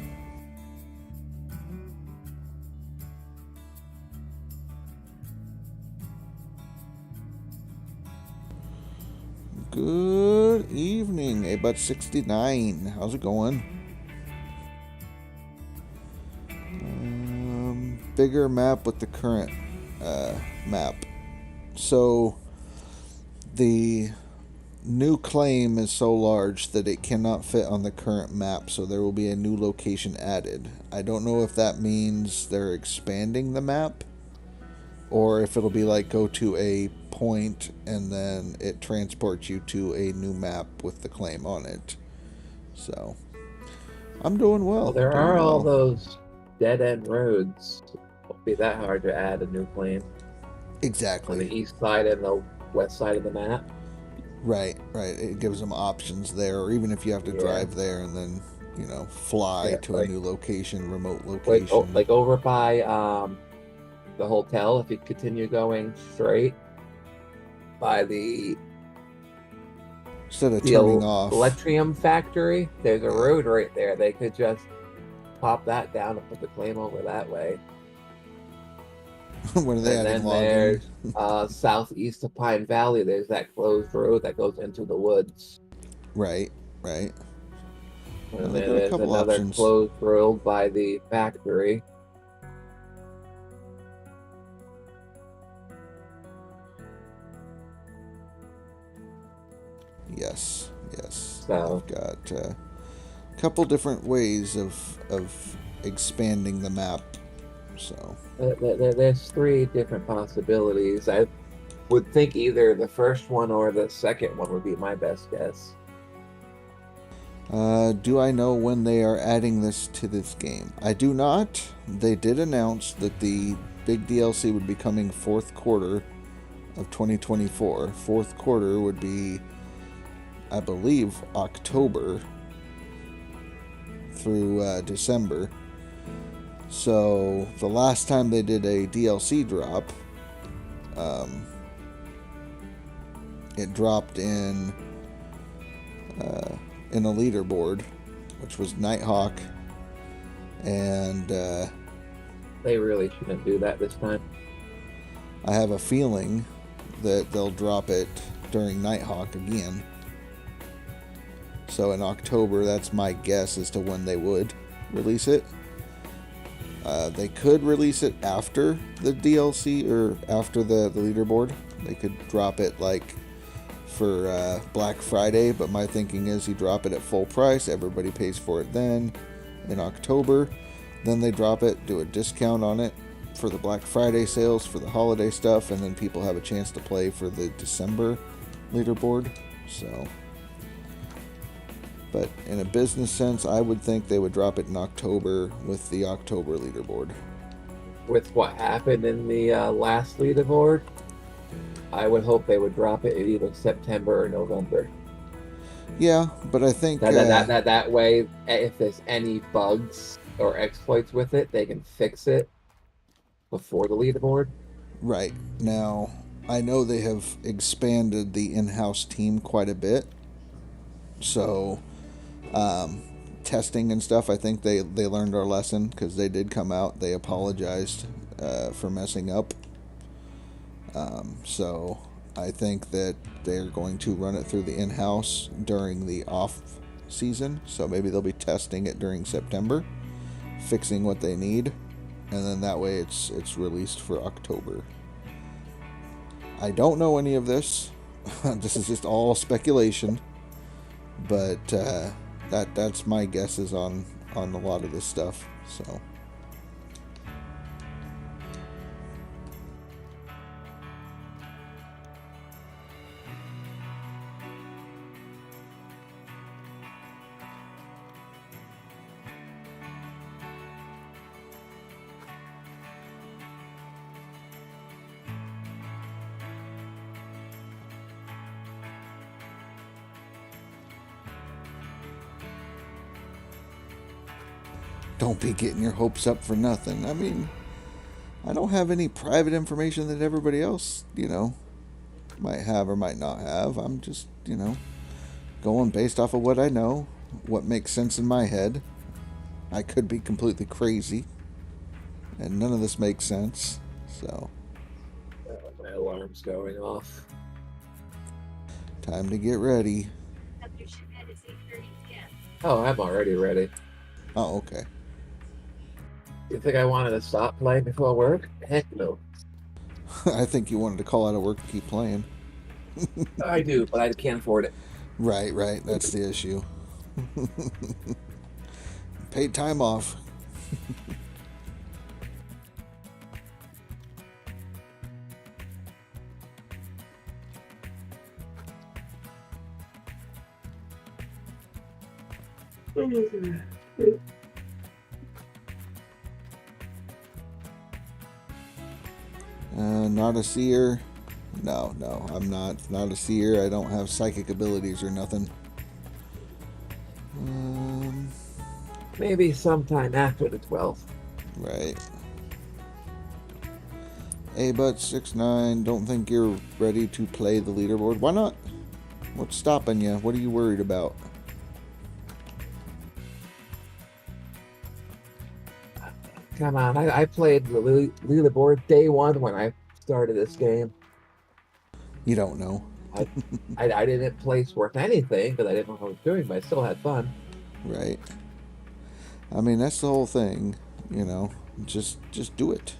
Good Good evening, A-Butt69. How's it going? Bigger map with the current map. So the new claim is so large that it cannot fit on the current map, so there will be a new location added. I don't know if that means they're expanding the map, or if it'll be like go to a point and then it transports you to a new map with the claim on it. So I'm doing well. Well, there are all those dead-end roads. It won't be that hard to add a new claim. Exactly. On the east side and the west side of the map. Right. It gives them options there, or even if you have to drive there and then, you know, fly to a new location, remote location. Like over by the hotel, if you continue going straight by the instead of turning off Electrium factory, there's a road right there. They could just pop that down and put the claim over that way. When are they and adding then login? there's southeast of Pine Valley, there's that closed road that goes into the woods. Right. And Well, then they got a there's couple another options. closed road by the factory. Yes. So I've got a couple different ways of expanding the map. So there's three different possibilities. I would think either the first one or the second one would be my best guess. do I know when they are adding this to this game? I do not. They did announce that the big DLC would be coming fourth quarter of 2024. Fourth quarter would be, I believe, October through December. So the last time they did a DLC drop, it dropped in a leaderboard, which was Nighthawk, and They really shouldn't do that this time. I have a feeling that they'll drop it during Nighthawk again. So in October, that's my guess as to when they would release it. They could release it after the DLC or after the leaderboard. They could drop it like for Black Friday, but my thinking is you drop it at full price, everybody pays for it then in October. Then they drop it, do a discount on it for the Black Friday sales, for the holiday stuff, and then people have a chance to play for the December leaderboard. So, but in a business sense, I would think they would drop it in October with the October leaderboard. With what happened in the last leaderboard, I would hope they would drop it in either September or November. Yeah, but I think that way, if there's any bugs or exploits with it, they can fix it before the leaderboard. Right. Now, I know they have expanded the in-house team quite a bit. So, testing and stuff, I think they learned our lesson, because they did come out. They apologized for messing up. So, I think that they're going to run it through the in-house during the off season. So maybe they'll be testing it during September, fixing what they need, and then that way it's released for October. I don't know any of this. This is just all speculation, but that's my guesses on a lot of this stuff. So don't be getting your hopes up for nothing. I mean, I don't have any private information that everybody else, might have or might not have. I'm just, going based off of what I know, what makes sense in my head. I could be completely crazy, and none of this makes sense. So, My alarm's going off. time to get ready. Oh, I'm already ready. Oh, okay. You think I wanted to stop playing before work? Heck no. I think you wanted to call out of work and keep playing. I do, but I can't afford it. Right, right. That's the issue. Paid time off. Not a seer. No, I'm not a seer. I don't have psychic abilities or nothing. Maybe sometime after the 12th. Right. But69, don't think you're ready to play the leaderboard. Why not? What's stopping you? What are you worried about? Come on, I played the leaderboard day one when I started this game. You don't know. I didn't place worth anything because I didn't know what I was doing, but I still had fun. Right. I mean, that's the whole thing, you know. Just do it.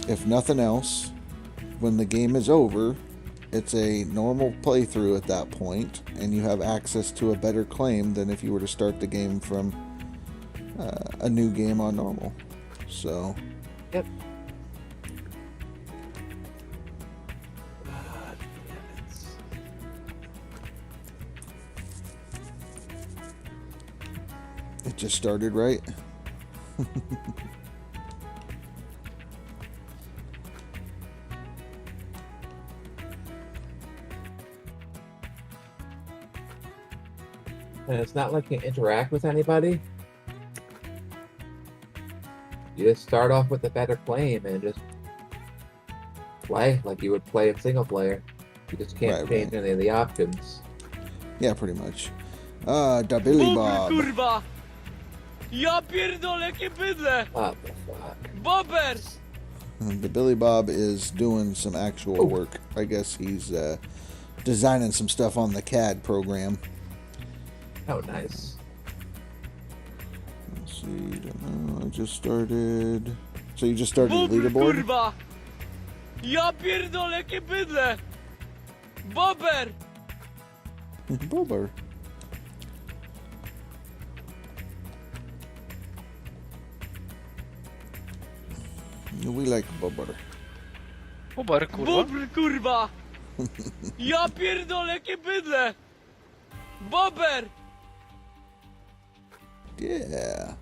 If nothing else, when the game is over, it's a normal playthrough at that point, and you have access to a better claim than if you were to start the game from a new game on normal. So. Yep. It just started, right? And it's not like you interact with anybody. You just start off with a better claim and just play like you would play a single player. You just can't change any of the options. Yeah, pretty much. Da Billy Bob. Kurwa! Ja pierdolę, jakie bydle! What the fuck? Bober! The Billy Bob is doing some actual work. I guess he's designing some stuff on the CAD program. Oh, nice. Let's see. I just started. So you just started the leaderboard? Kurwa! Ja pierdolę, jakie bydle! Bober! Bober. We like Bober. Bober, kurwa. Bober, kurwa! Ja pierdolę, jakie bydle! Bober! Yeah.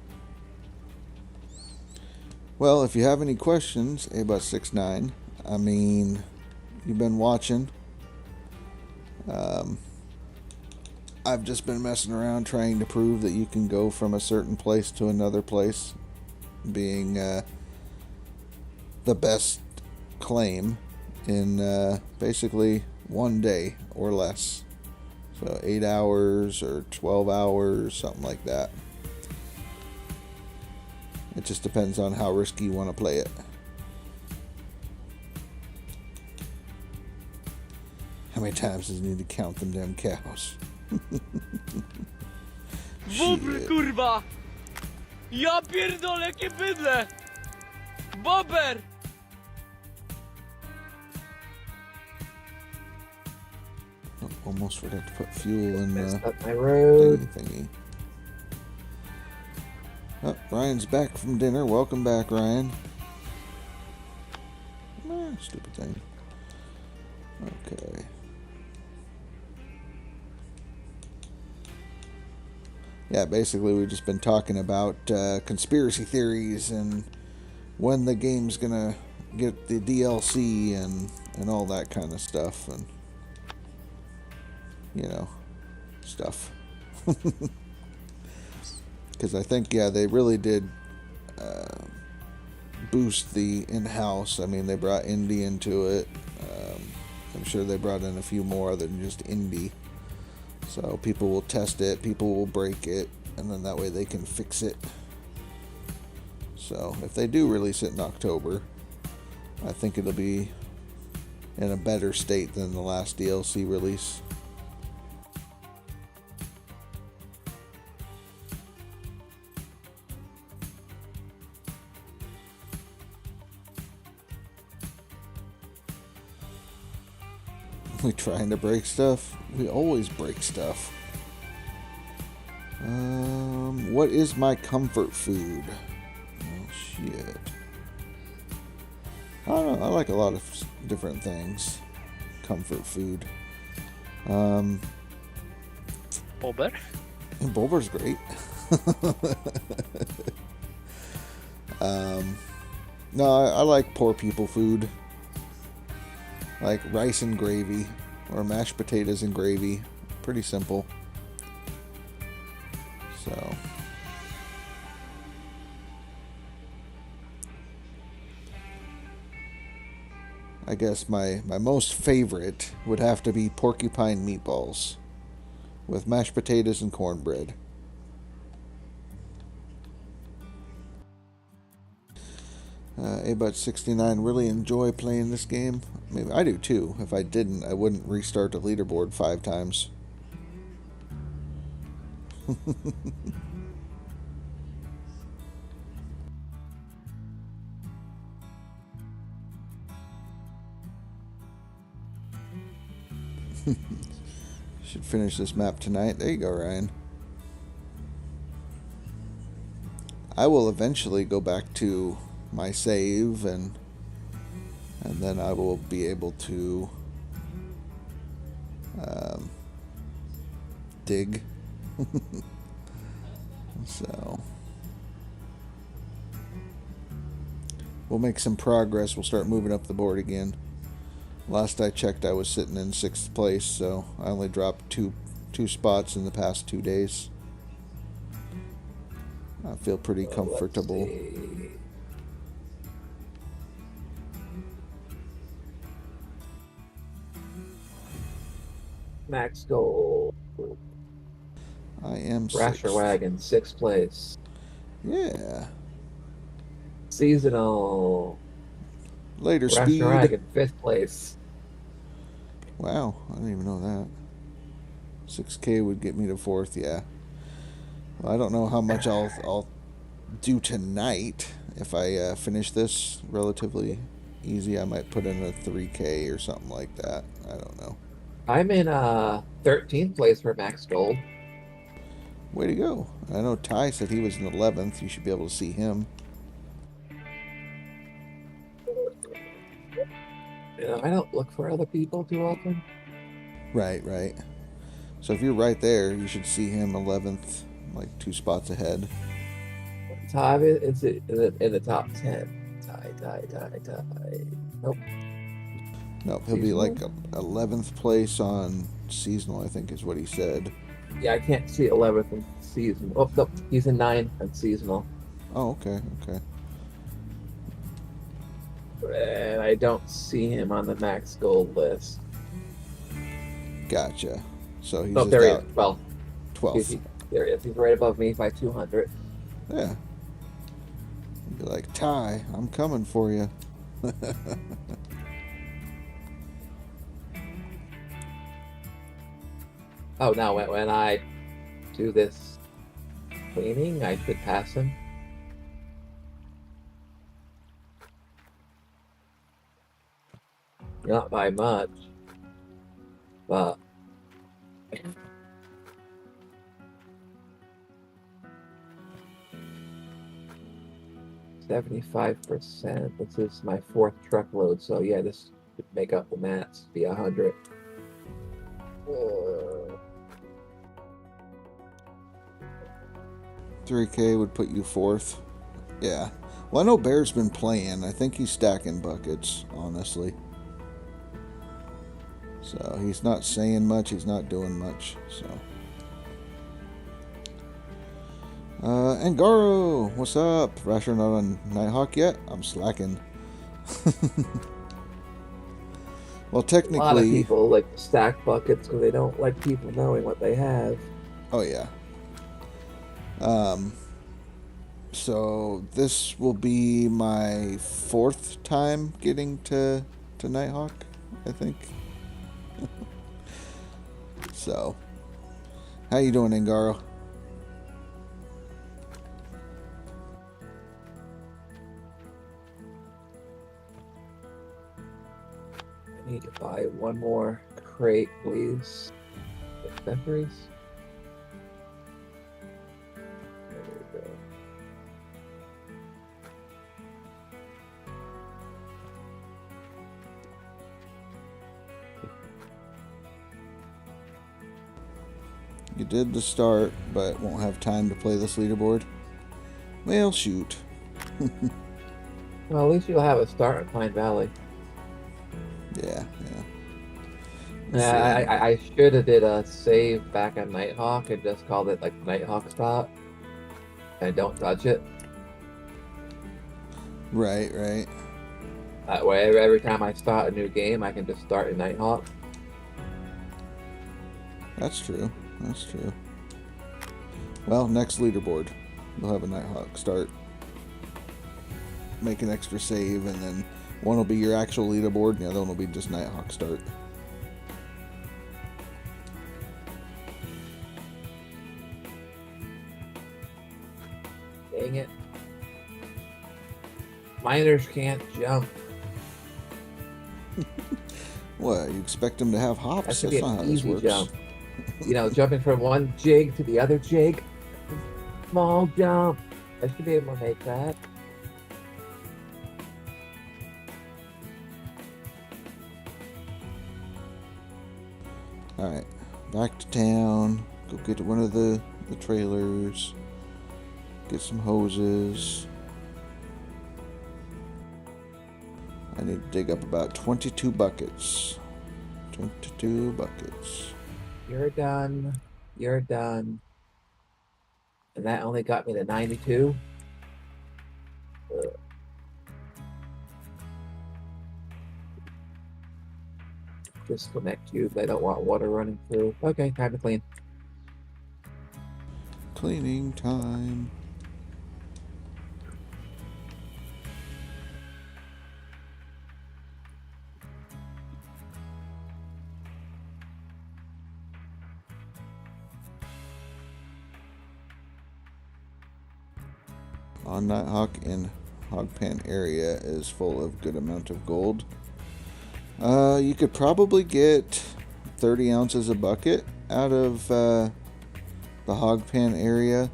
Well, if you have any questions, About69, I mean, you've been watching. I've just been messing around trying to prove that you can go from a certain place to another place, being the best claim in basically one day or less. So 8 hours or 12 hours, something like that. It just depends on how risky you want to play it. How many times does he need to count them damn cows? Bober, kurwa! Ja pierdolę, jakie bydle! Bober! Oh, almost forgot to put fuel in the Up my road. thingy. Oh, Ryan's back from dinner. Welcome back, Ryan. Stupid thing. Okay. Yeah, basically we've just been talking about conspiracy theories and when the game's gonna get the DLC and all that kind of stuff, and you know, stuff. Because I think, yeah, they really did boost the in-house. I mean, they brought indie into it. I'm sure they brought in a few more than just indie. So people will test it, people will break it, and then that way they can fix it. So if they do release it in October, I think it'll be in a better state than the last DLC release. We trying to break stuff? We always break stuff. What is my comfort food? Oh, shit. I don't know. I like a lot of different things. Comfort food. Bobber? Bulber's great. No, I like poor people food. Like rice and gravy. Or mashed potatoes and gravy. Pretty simple. So... I guess my most favorite would have to be porcupine meatballs with mashed potatoes and cornbread. A-Bot69, really enjoy playing this game. Maybe I do too. If I didn't, I wouldn't restart the leaderboard 5 times. Should finish this map tonight. There you go, Ryan. I will eventually go back to my save and then I will be able to dig. So we'll make some progress. We'll start moving up the board again. Last I checked, I was sitting in 6th place, so I only dropped two spots in the past 2 days. I feel pretty comfortable. Max goal. I am RasherWagon, 6th place. Yeah. Seasonal. Later, Speed. RasherWagon, 5th place. Wow, I didn't even know that. 6K would get me to 4th, yeah. Well, I don't know how much I'll do tonight. If I finish this relatively easy, I might put in a 3K or something like that. I don't know. I'm in 13th place for Max Gold. Way to go. I know Ty said he was in 11th. You should be able to see him. You know, I don't look for other people too often. Right. So if you're right there, you should see him 11th, like 2 spots ahead. Ty is in the top 10. Ty. Nope. Nope, he'll be like 11th place on seasonal, I think is what he said. Yeah, I can't see 11th in seasonal. Oh, no, he's in 9th on seasonal. Oh, okay. And I don't see him on the Max Gold list. Gotcha. So he's Oh, just there he out is. Well, 12th. there he is. He's right above me by 200. Yeah. Be like, Ty, I'm coming for you. Oh, now when I do this cleaning, I should pass him. Not by much, but 75%. This is my 4th truckload, so yeah, this would make up the mats, be 100. 3K would put you 4th. Yeah. Well, I know Bear's been playing. I think he's stacking buckets, honestly. So he's not saying much. He's not doing much. So. Angaro, what's up? Rasher not on Nighthawk yet? I'm slacking. Well, technically, A lot of people like to stack buckets because they don't like people knowing what they have. Oh yeah. So this will be my 4th time getting to Nighthawk, I think. So, how you doing, Angaro? I need to buy one more crate, please. Accessories. There we go. You did the start, but won't have time to play this leaderboard. Well, shoot. Well, at least you'll have a start at Pine Valley. Yeah. Yeah, I should have did a save back on Nighthawk and just called it like Nighthawk Stop. And don't touch it. Right. That way, every time I start a new game, I can just start in Nighthawk. That's true. Well, next leaderboard, we'll have a Nighthawk start. Make an extra save, and then one will be your actual leaderboard, and the other one will be just Nighthawk start. Dang it. Miners can't jump. What, you expect them to have That hops? should That's be not how an this easy works. jump. You know, jumping from one jig to the other jig. Small jump. I should be able to make that. Alright, back to town. Go get one of the trailers. Get some hoses. I need to dig up about 22 buckets. 22 buckets. You're done. You're done. And that only got me to 92. Disconnect tubes. I don't want water running through. Okay, time to clean. Cleaning time. On Nighthawk in Hogpan area is full of good amount of gold. You could probably get 30 ounces a bucket out of the Hogpan area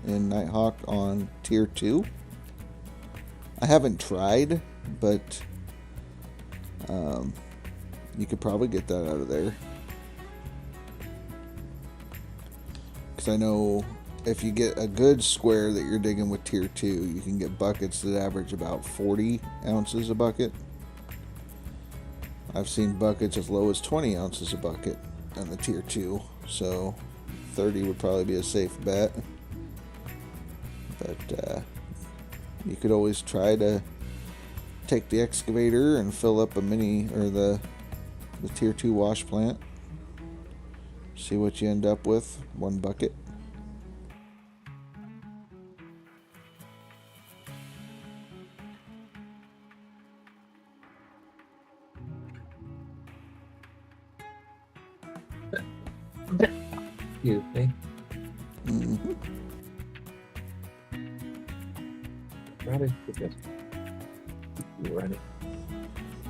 in Nighthawk on tier 2. I haven't tried, but you could probably get that out of there. Because I know if you get a good square that you're digging with tier 2, you can get buckets that average about 40 ounces a bucket. I've seen buckets as low as 20 ounces a bucket in the tier 2, so 30 would probably be a safe bet. But you could always try to take the excavator and fill up a mini, or the tier 2 wash plant. See what you end up with, one bucket. Excuse me. Mm-hmm. Probably should just keep running.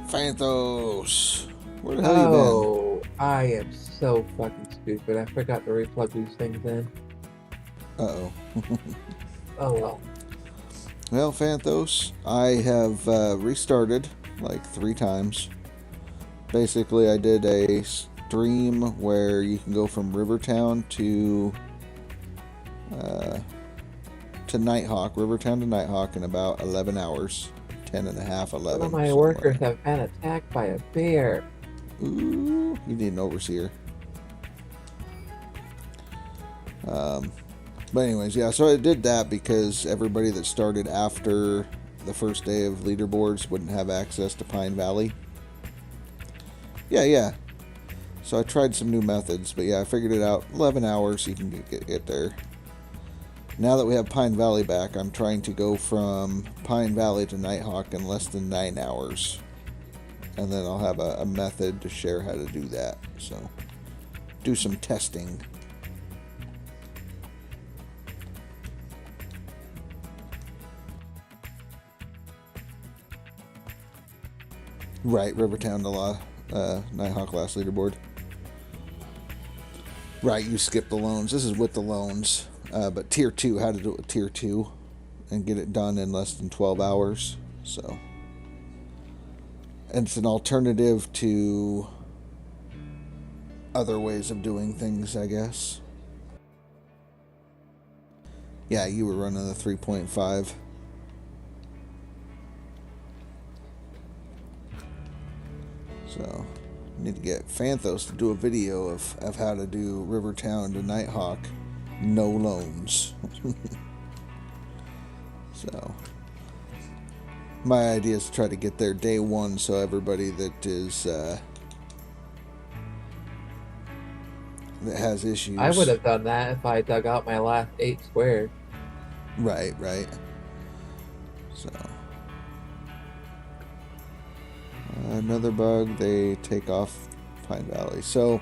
Phantos! Where the hell you been? Oh, I am so fucking stupid. I forgot to replug these things in. Uh-oh. Oh well. Well, Phantos, I have restarted like 3 times. Basically, I did a stream where you can go from Rivertown to Nighthawk, Rivertown to Nighthawk in about 11 hours. 10 and a half, 11. Some of my somewhere. workers have been attacked by a bear. Ooh, you need an overseer. But anyways, yeah, so I did that because everybody that started after the first day of leaderboards wouldn't have access to Pine Valley. Yeah. So I tried some new methods, but yeah, I figured it out. 11 hours, you can get there. Now that we have Pine Valley back, I'm trying to go from Pine Valley to Nighthawk in less than 9 hours. And then I'll have a method to share how to do that. So, do some testing. Right, Rivertown to Nighthawk last leaderboard. Right, you skip the loans. This is with the loans. But tier 2, how to do it with tier 2 and get it done in less than 12 hours. So, and it's an alternative to other ways of doing things, I guess. Yeah, you were running the 3.5. So, need to get Phanthos to do a video of how to do Rivertown to Nighthawk, no loans. So, my idea is to try to get there day 1, so everybody that is that has issues. I would have done that if I dug out my last 8 squares. Right. So, another bug, they take off Pine Valley. So,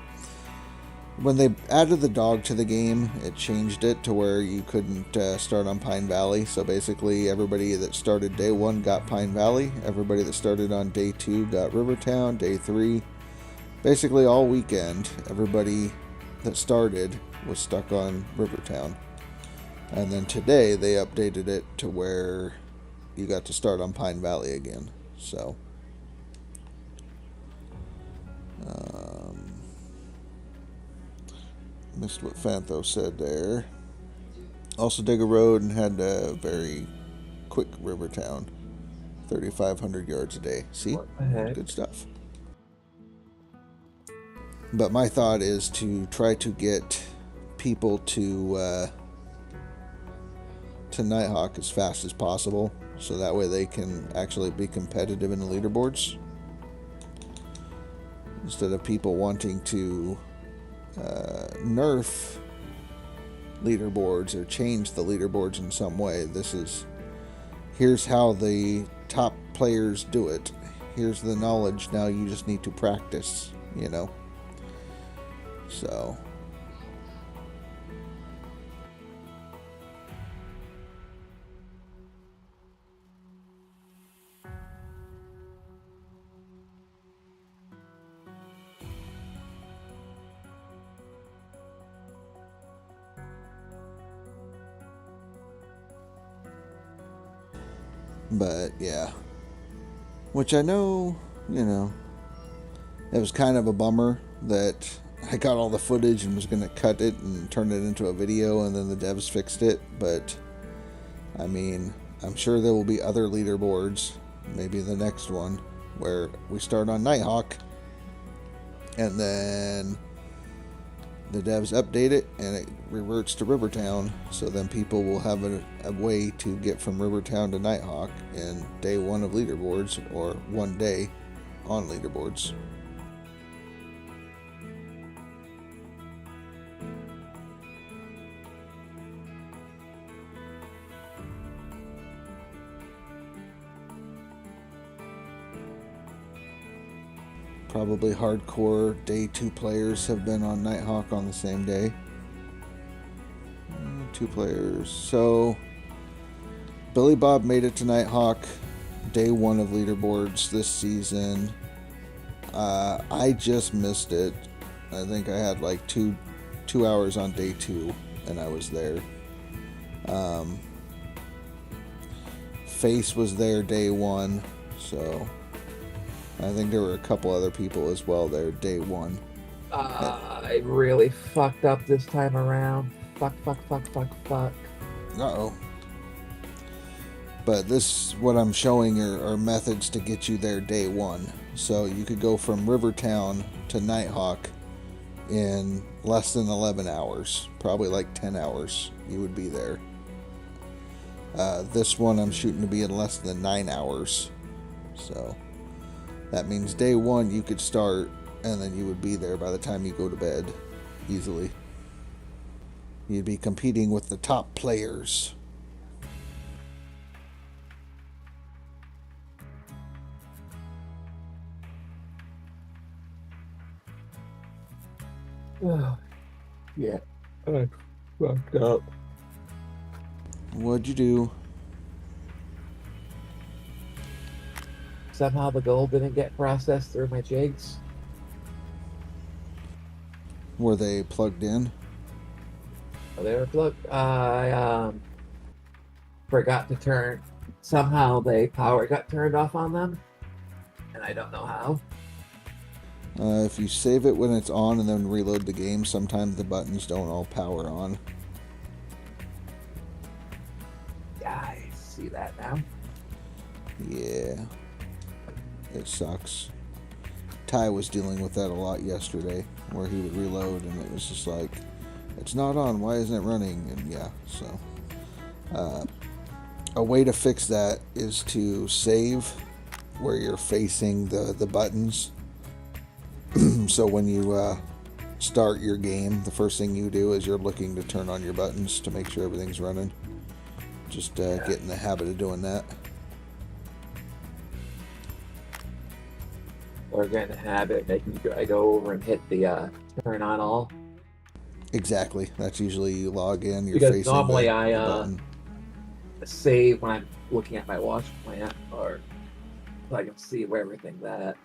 when they added the dog to the game, it changed it to where you couldn't start on Pine Valley. So basically, everybody that started day 1 got Pine Valley. Everybody that started on day 2 got Rivertown. Day 3, basically all weekend, everybody that started was stuck on Rivertown. And then today, they updated it to where you got to start on Pine Valley again. So, missed what Phanthos said there. Also dig a road and had a very quick Rivertown. 3,500 yards a day. See? What the heck? Good stuff. But my thought is to try to get people to Nighthawk as fast as possible, so that way they can actually be competitive in the leaderboards. Instead of people wanting to nerf leaderboards or change the leaderboards in some way. Here's how the top players do it. Here's the knowledge. Now you just need to practice, you know. So, but yeah, which I know, you know, it was kind of a bummer that I got all the footage and was going to cut it and turn it into a video, and then the devs fixed it. But I mean, I'm sure there will be other leaderboards, maybe the next one, where we start on Nighthawk and then the devs update it and it reverts to Rivertown, so then people will have a way to get from Rivertown to Nighthawk in day 1 of leaderboards, or one day on leaderboards. Probably hardcore day 2 players have been on Nighthawk on the same day. 2 players. So, Billy Bob made it to Nighthawk day 1 of leaderboards this season. I just missed it. I think I had like two hours on day 2, and I was there. Face was there day 1, so I think there were a couple other people as well there day 1. I really fucked up this time around. Fuck. Uh-oh. But what I'm showing are methods to get you there day 1. So you could go from Rivertown to Nighthawk in less than 11 hours. Probably like 10 hours you would be there. This one I'm shooting to be in less than 9 hours. So that means day 1 you could start, and then you would be there by the time you go to bed easily. You'd be competing with the top players. Yeah, I fucked up. What'd you do? Somehow the gold didn't get processed through my jigs. Were they plugged in? They were plugged. I forgot to turn. Somehow the power got turned off on them, and I don't know how. If you save it when it's on and then reload the game, sometimes the buttons don't all power on. Yeah, I see that now. Yeah. It sucks. Ty was dealing with that a lot yesterday, where he would reload and it was just like, it's not on, why isn't it running? And yeah, so. A way to fix that is to save where you're facing the buttons. So when you start your game, the first thing you do is you're looking to turn on your buttons to make sure everything's running. Just get in the habit of doing that. Or get in the habit of making sure I go over and hit the turn on all. Exactly. That's usually you log in, you're Because facing normally the I button. save when I'm looking at my wash plant, or so I can see where everything's at.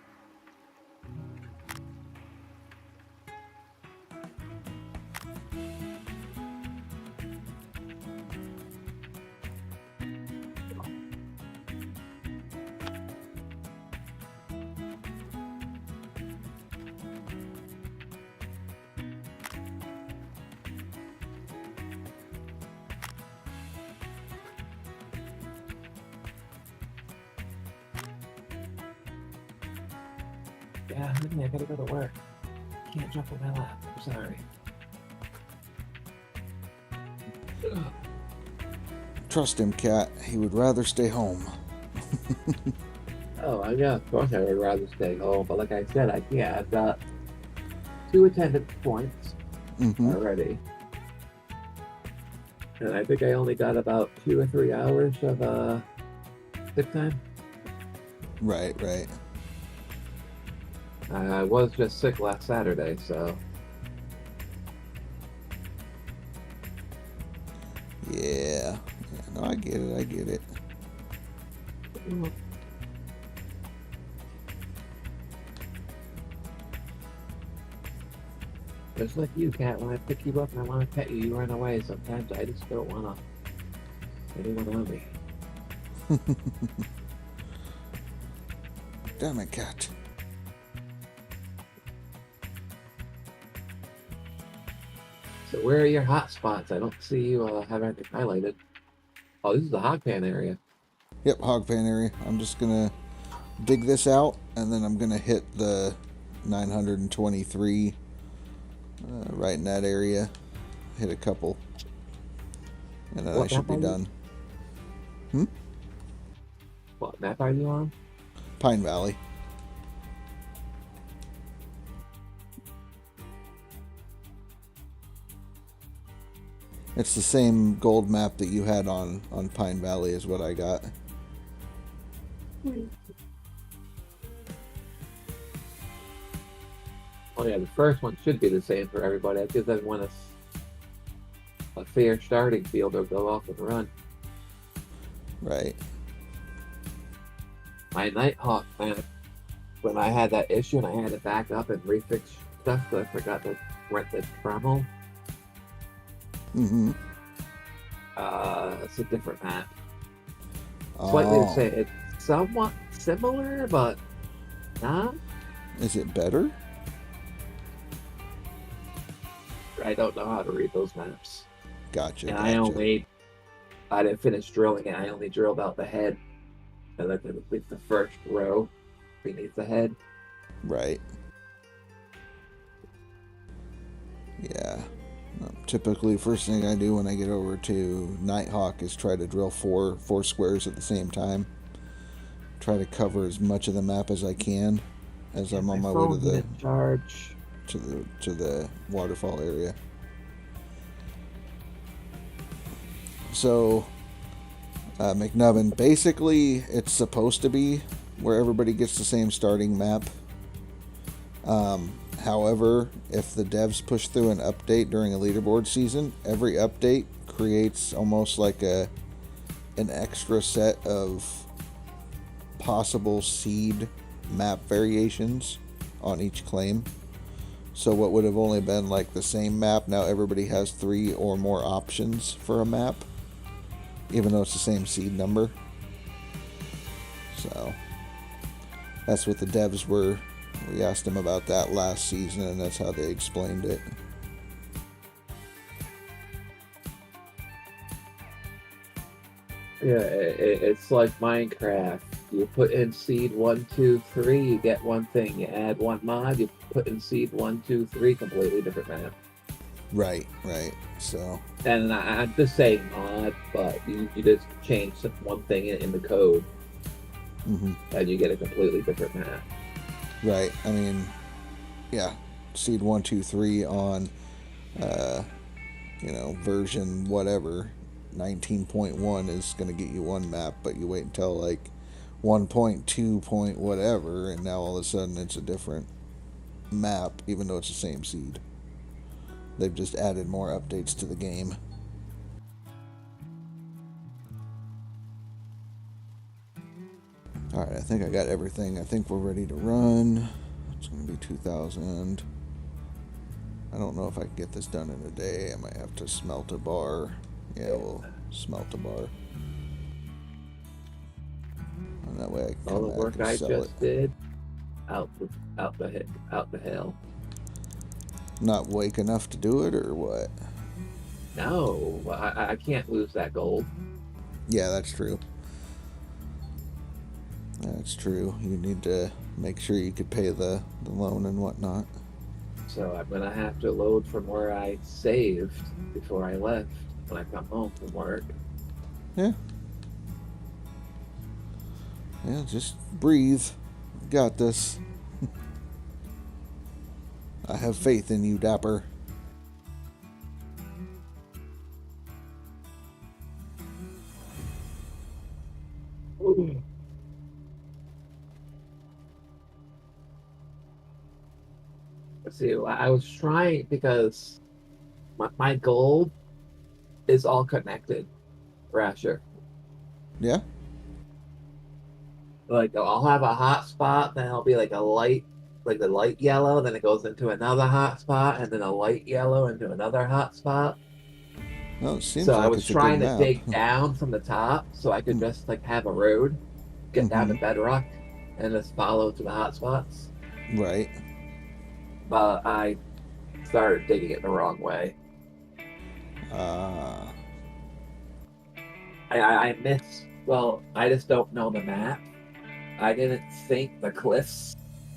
Yeah, honey, I gotta go to work. Can't jump in my lap. I'm sorry. Trust him, Cat. He would rather stay home. Oh, yeah, of course I would rather stay home, but like I said, I can't. I've got 2 attendance points already. And I think I only got about 2 or 3 hours of sick time. Right, right. I was just sick last Saturday, so. Yeah. No, I get it, I get it. Just like you, Cat, when I pick you up and I want to pet you, you run away. Sometimes I just don't want anyone on me. Damn it, Cat. So where are your hot spots? I don't see you have anything highlighted. Oh, this is the hog pan area. Yep, hog pan area. I'm just gonna dig this out, and then I'm gonna hit the 923 right in that area. Hit a couple, and then I should be done. What map are you on? Pine Valley. It's the same gold map that you had on Pine Valley is what I got. Oh yeah, the first one should be the same for everybody. That gives everyone a fair starting field to go off and run. Right. My Nighthawk map, when I had that issue and I had to back up and refix stuff, so I forgot to rent the Trammel. It's a different map. Slightly the same. It's somewhat similar, but not. Is it better? I don't know how to read those maps. Gotcha. And Gotcha. I didn't finish drilling it. I only drilled out the head, and then complete the first row beneath the head. Right. Yeah. Typically, first thing I do when I get over to Nighthawk is try to drill four squares at the same time. Try to cover as much of the map as I can as I'm on my way to the charge to the waterfall area. So, McNubbin, basically, it's supposed to be where everybody gets the same starting map. However, if the devs push through an update during a leaderboard season, every update creates almost like an extra set of possible seed map variations on each claim. So what would have only been like the same map, now everybody has 3 or more options for a map, even though it's the same seed number. So that's what the devs were. We asked them about that last season, and that's how they explained it. Yeah, it's like Minecraft. You put in seed 1, 2, 3, you get one thing. You add one mod, you put in seed 1, 2, 3, completely different map. Right, right. So And I'm just saying mod, but you just change one thing in the code, and you get a completely different map. right. I mean, yeah, seed 1, 2, 3 on, version whatever, 19.1 is going to get you one map, but you wait until like 1.2 point whatever, and now all of a sudden it's a different map, even though it's the same seed. They've just added more updates to the game. Alright, I think I got everything. I think we're ready to run. It's going to be 2,000. I don't know if I can get this done in a day. I might have to smelt a bar. Yeah, we'll smelt a bar. And that way I can All come the back work and I sell just it. did, out the hell. Not wake enough to do it, or what? No, I can't lose that gold. Yeah, that's true. That's true. You need to make sure you could pay the loan and whatnot. So I'm gonna have to load from where I saved before I left when I come home from work. Yeah. Yeah, just breathe. You got this. I have faith in you, Dapper. Let's see, I was trying because my gold is all connected, Rasher. Yeah? Like I'll have a hot spot, then it'll be like the light yellow, then it goes into another hot spot, and then a light yellow into another hot spot. Well, it seems So I like was it's a good trying to map. dig down from the top so I could just like have a road, get down to bedrock, and just follow to the hot spots. Right. But I started digging it the wrong way. I missed. Well, I just don't know the map. I didn't think the cliffs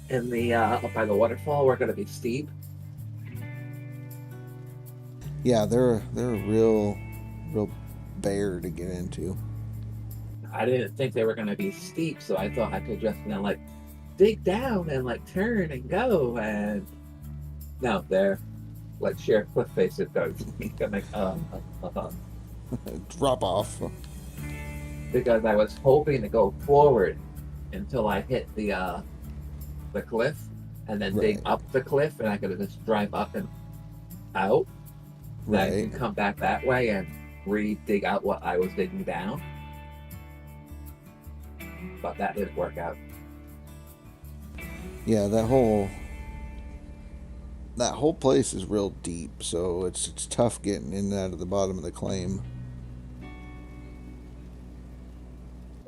in the up by the waterfall were going to be steep. Yeah, they're a real bear to get into. I didn't think they were going to be steep, so I thought I could just like dig down and like turn and go, and no, they're like sheer cliff face. It goes gonna Drop off. because I was hoping to go forward until I hit the cliff, and then dig Right. up the cliff, and I could just drive up and out. Then I Right. can come back that way and re-dig out what I was digging down. But that didn't work out. Yeah, that whole place is real deep, so it's tough getting in and out of the bottom of the claim.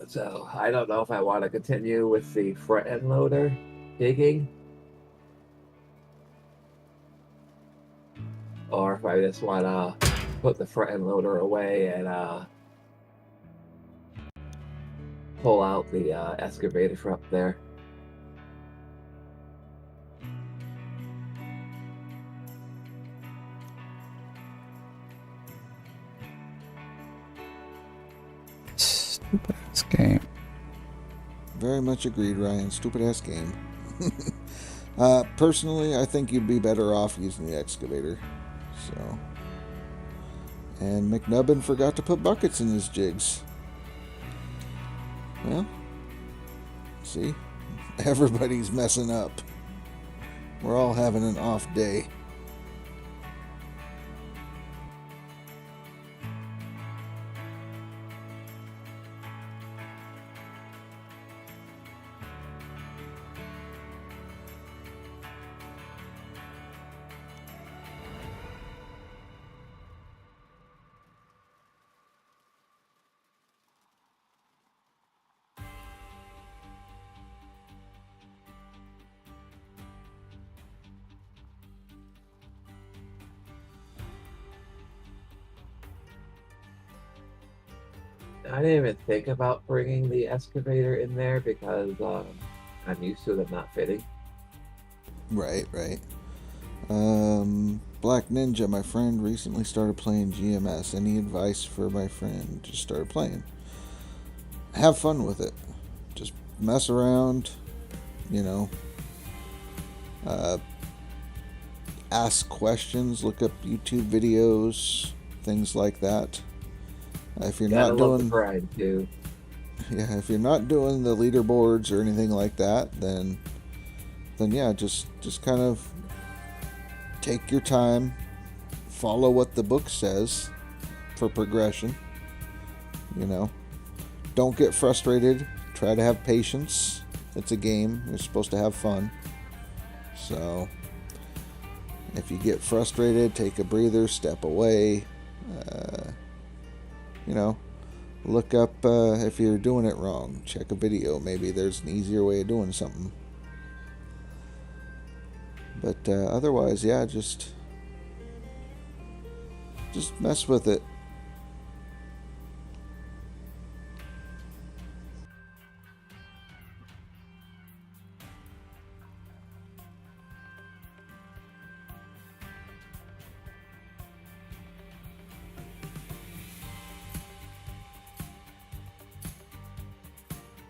So I don't know if I want to continue with the front end loader digging, or if I just want to put the front end loader away and pull out the excavator from up there. Stupid ass game. Very much agreed, Ryan. Stupid ass game. Personally, I think you'd be better off using the excavator. So, and McNubbin forgot to put buckets in his jigs. Well, see, everybody's messing up. We're all having an off day. I didn't even think about bringing the excavator in there because I'm used to them not fitting. Right, right. Black Ninja, my friend, recently started playing GMS. Any advice for my friend? Just started playing. Have fun with it. Just mess around, you know. Ask questions, look up YouTube videos, things like that. If you're Gotta not love the doing, grind too. yeah, if you're not doing the leaderboards or anything like that, then yeah, just kind of take your time, follow what the book says for progression. You know, don't get frustrated. Try to have patience. It's a game. You're supposed to have fun. So, if you get frustrated, take a breather, step away. You know, look up if you're doing it wrong. Check a video. Maybe there's an easier way of doing something. But otherwise, yeah, just mess with it.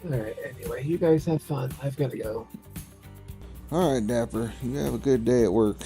Alright, anyway, you guys have fun. I've gotta go. Alright, Dapper. You have a good day at work.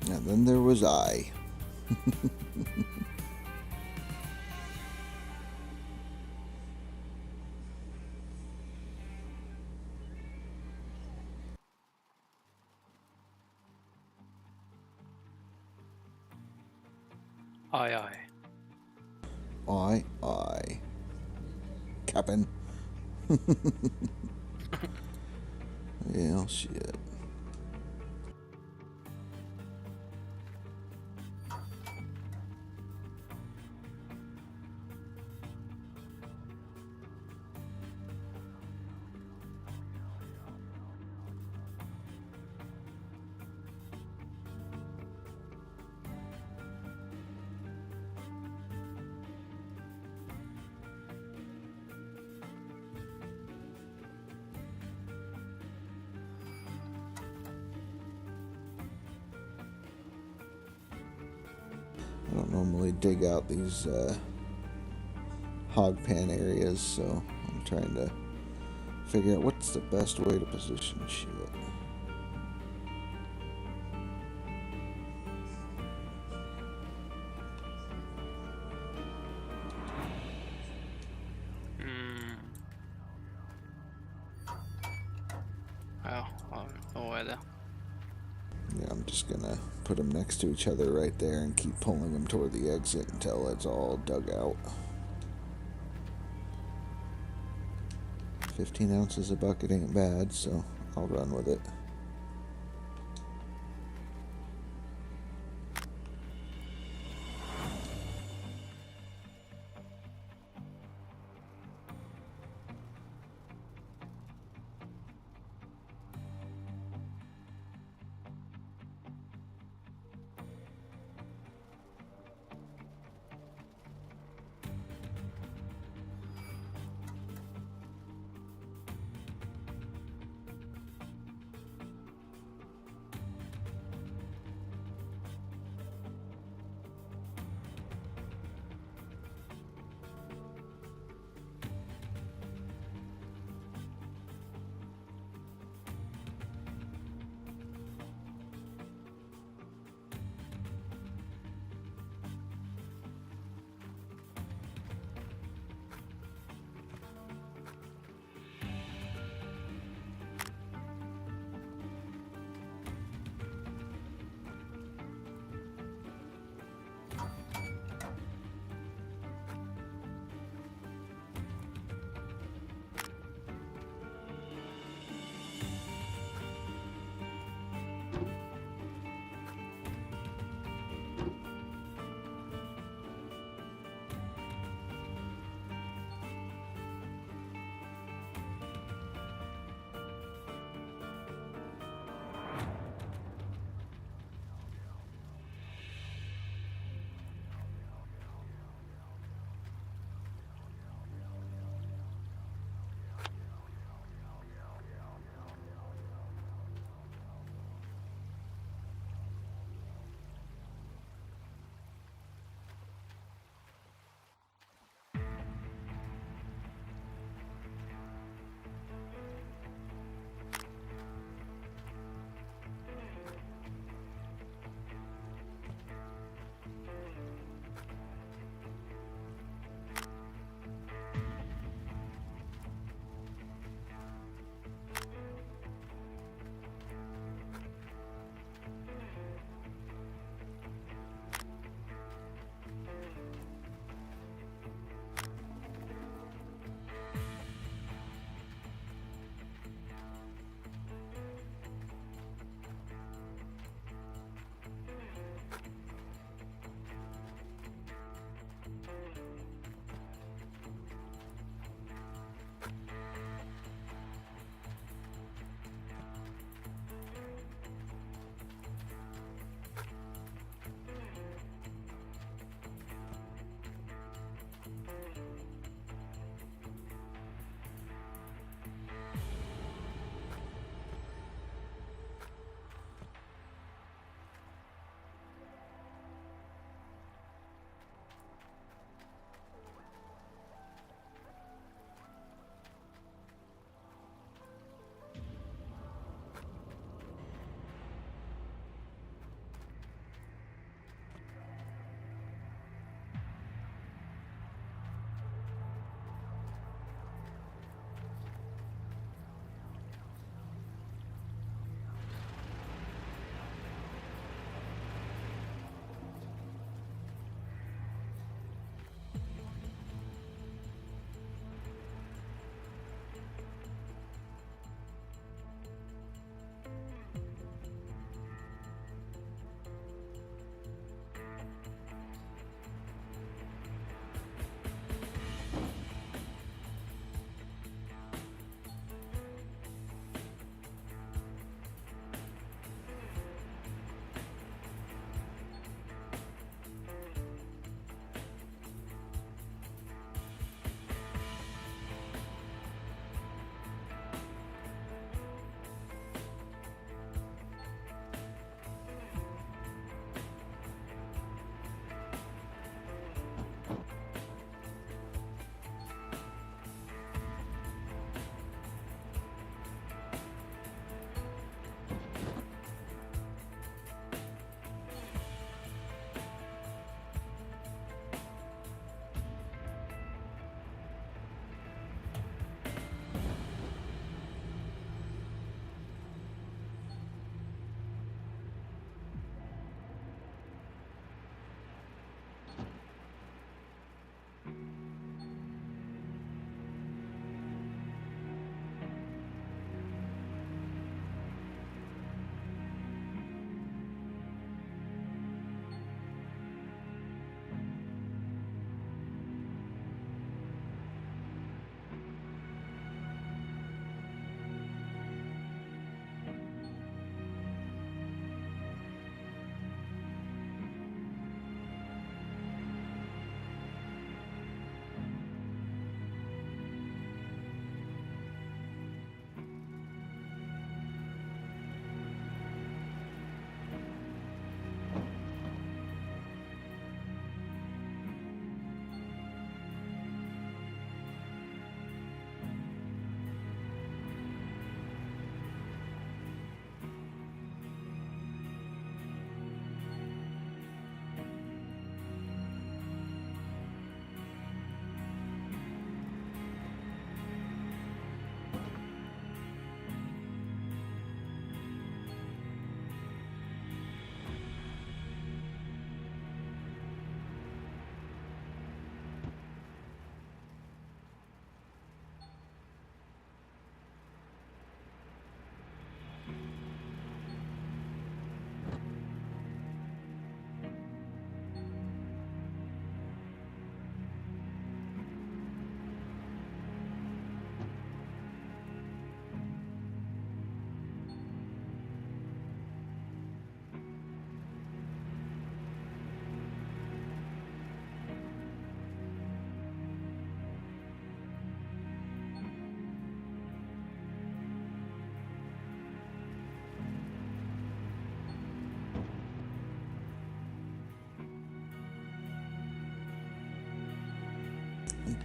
And then there was I. Aye. I. Captain. Yeah, shit. I don't normally dig out these hog pan areas, so I'm trying to figure out what's the best way to position shit. Ja, vad är det? Yeah, I'm just gonna put them next to each other right there and keep pulling them toward the exit until it's all dug out. 15 ounces a bucket ain't bad, so I'll run with it.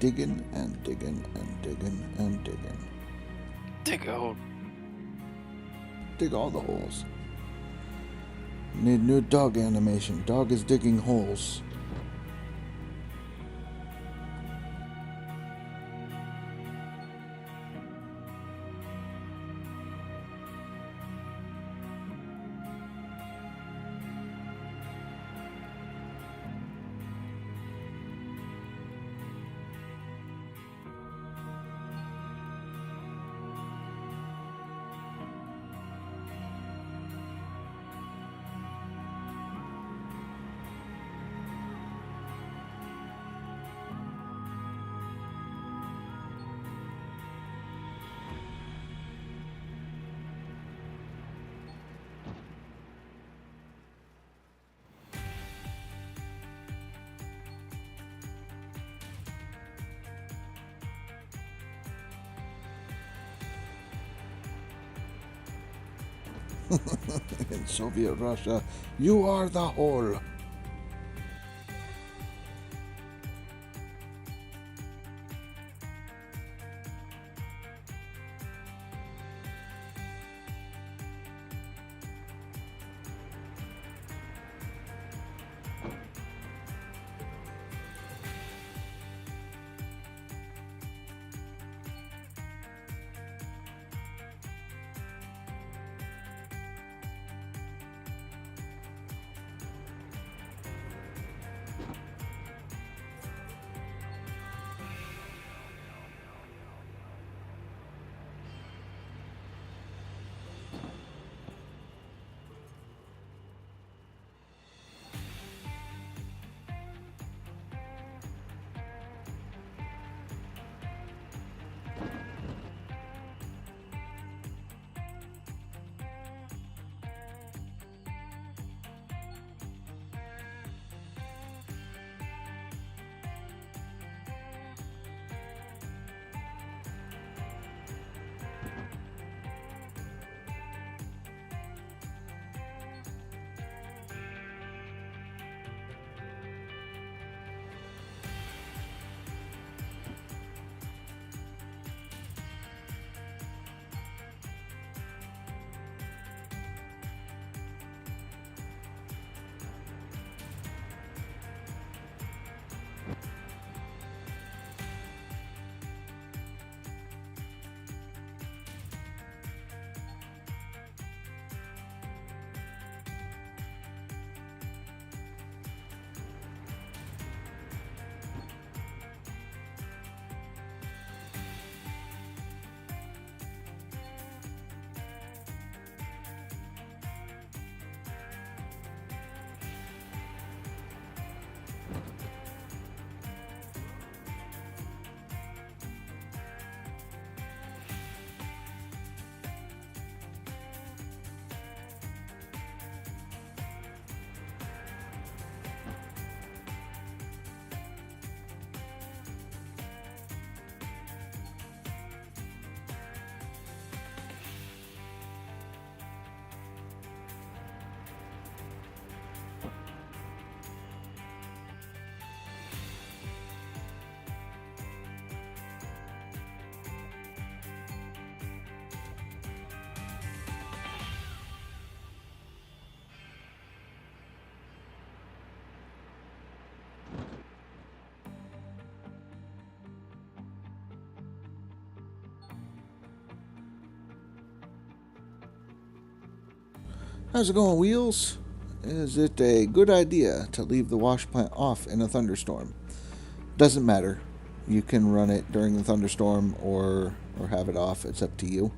digging and digging and digging and digging. Dig a hole. Dig all the holes. Need new dog animation. Dog is digging holes. In Soviet Russia, you are the hole. How's it going, Wheels? Is it a good idea to leave the wash plant off in a thunderstorm? Doesn't matter. You can run it during the thunderstorm or have it off. It's up to you.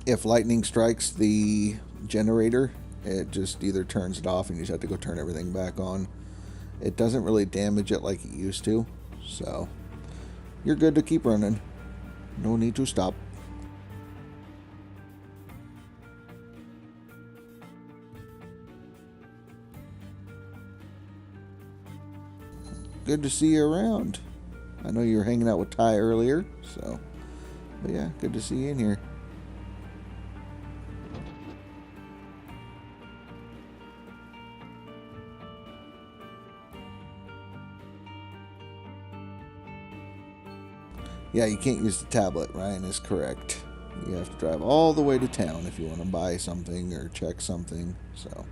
If lightning strikes the generator, it just either turns it off and you just have to go turn everything back on. It doesn't really damage it like it used to. So, you're good to keep running. No need to stop. Good to see you around. I know you were hanging out with Ty earlier, so. But yeah, good to see you in here. Yeah, you can't use the tablet. Ryan is correct. You have to drive all the way to town if you want to buy something or check something. So.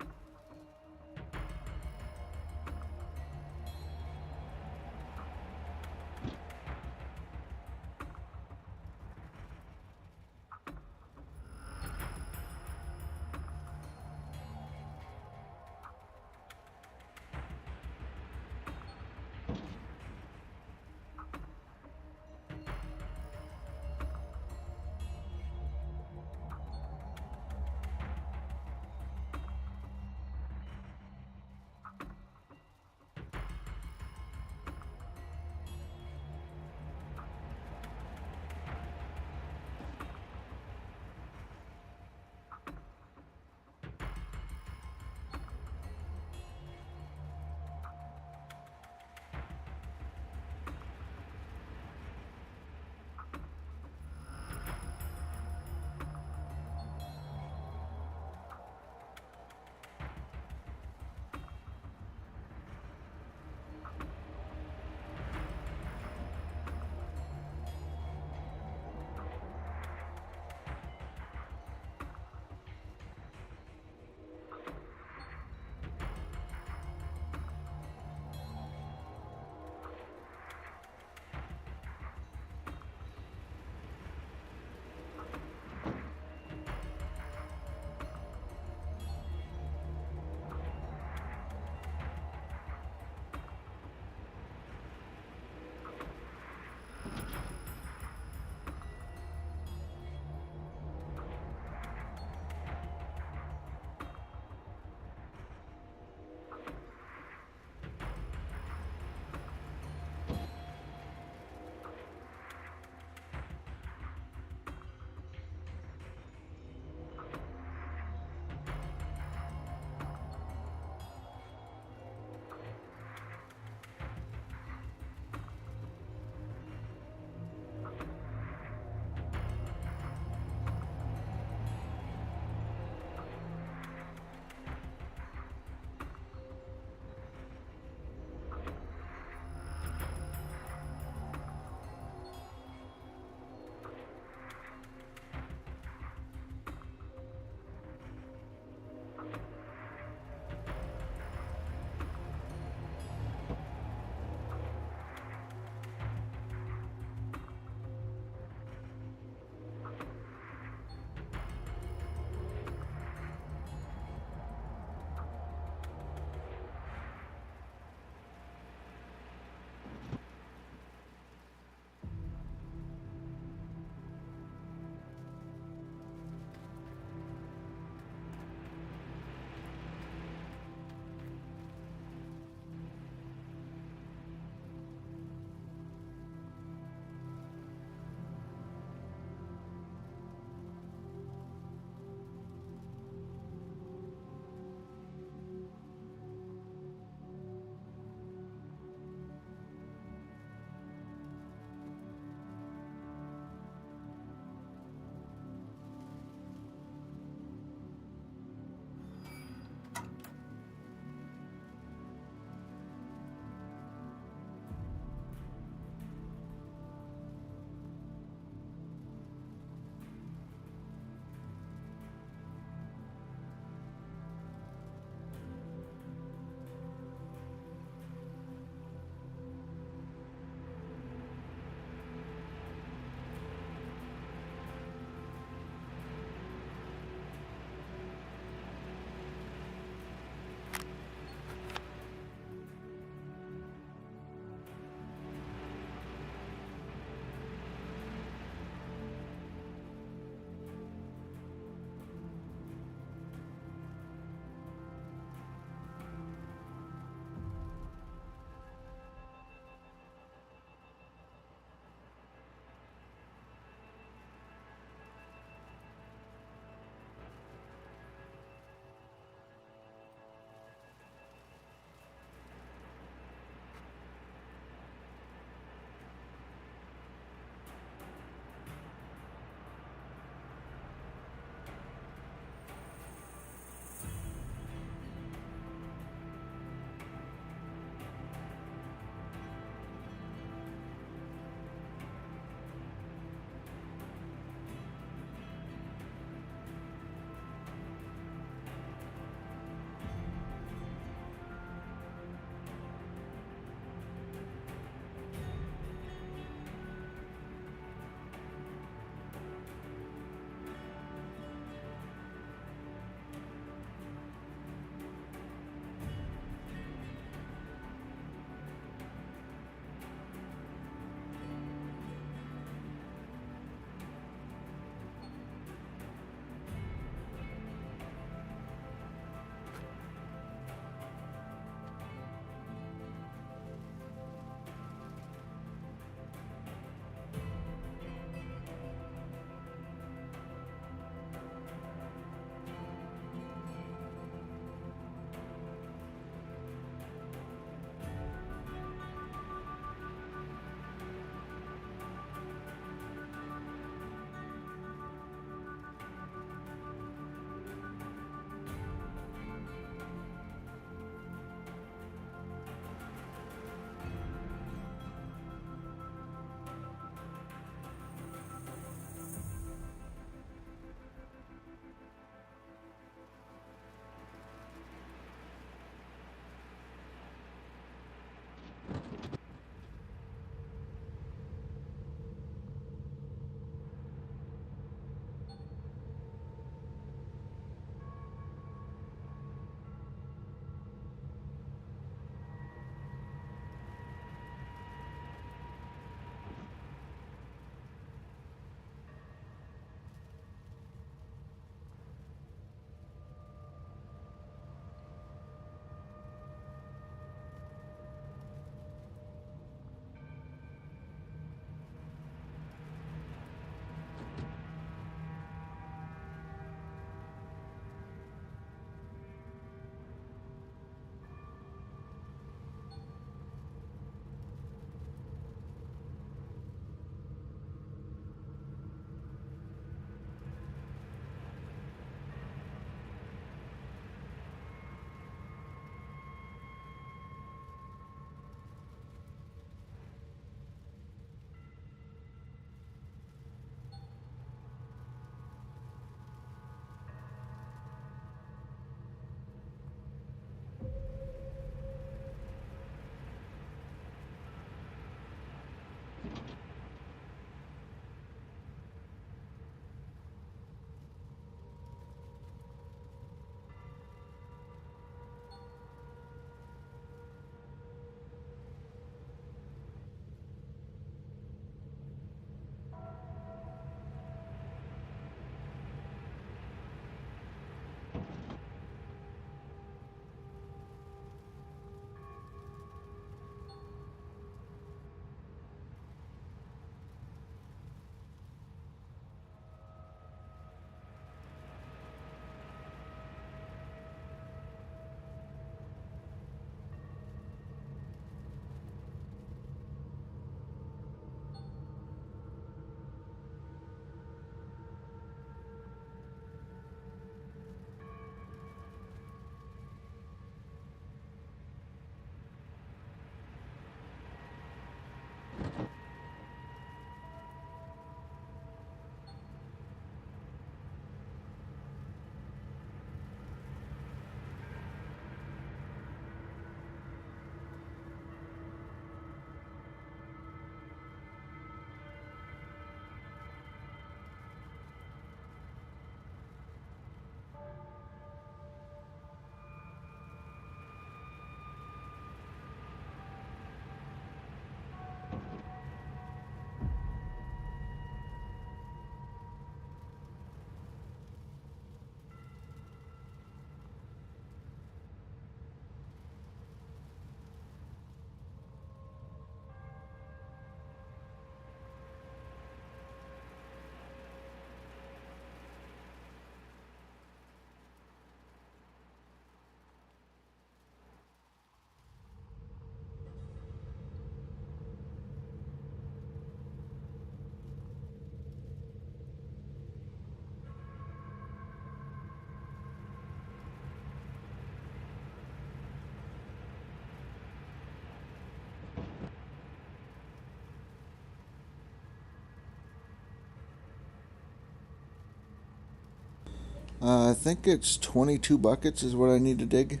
I think it's 22 buckets is what I need to dig.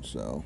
So.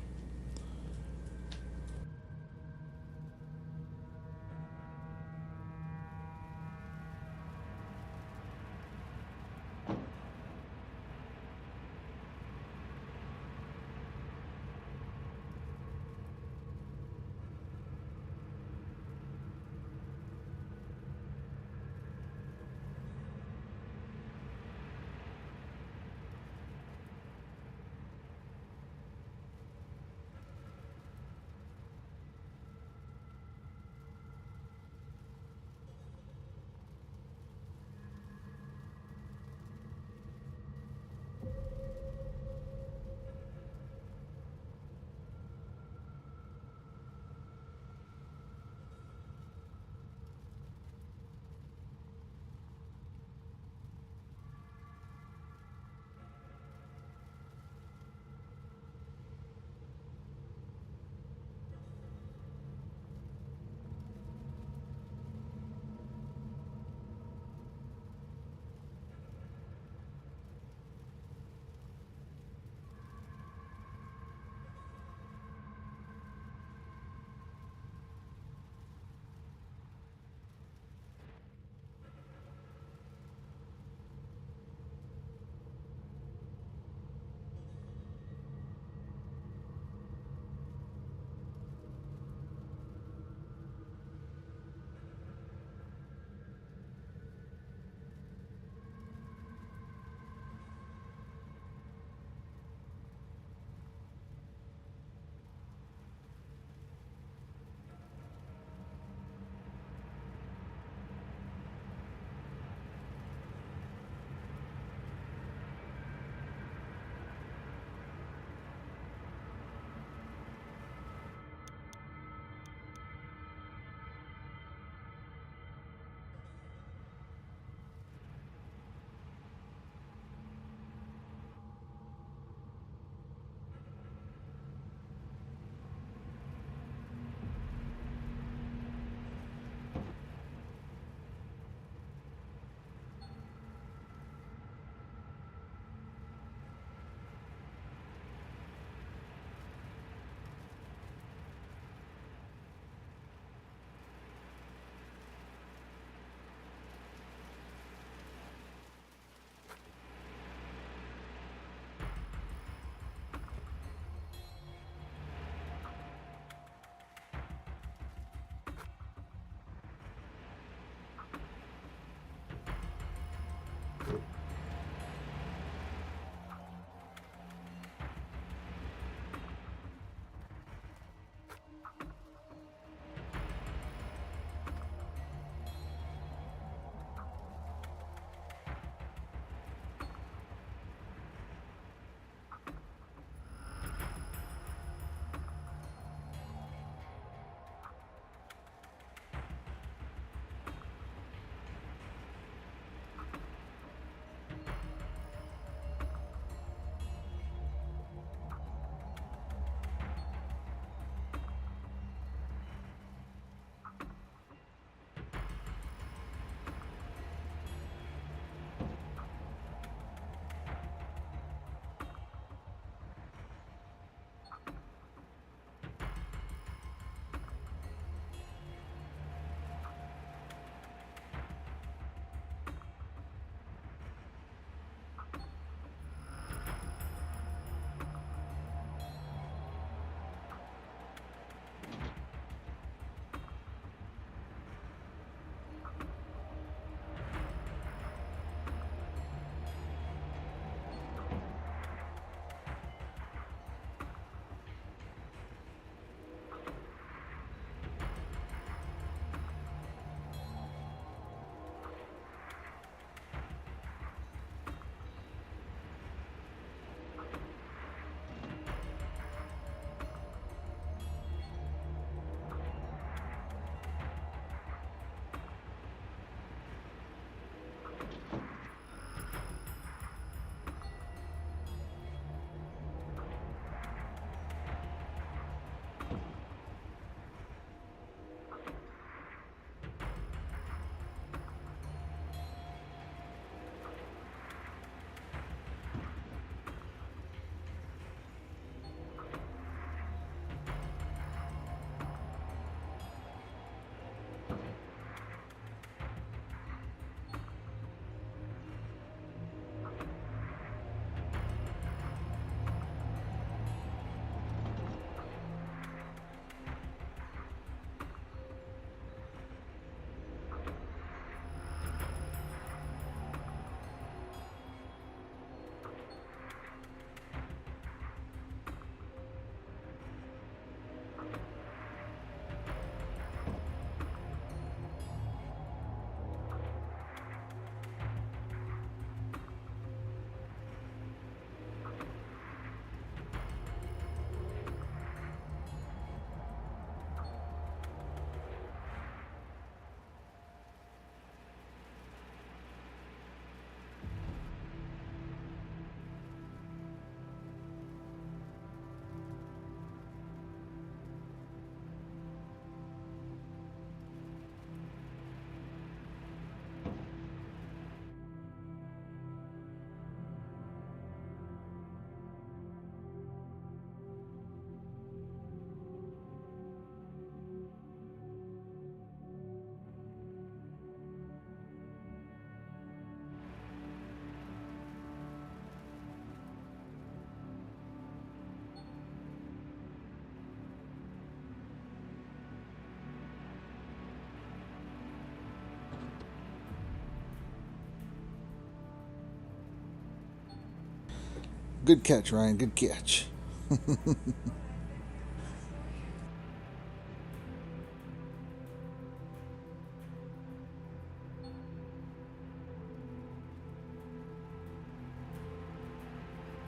Good catch, Ryan. Good catch.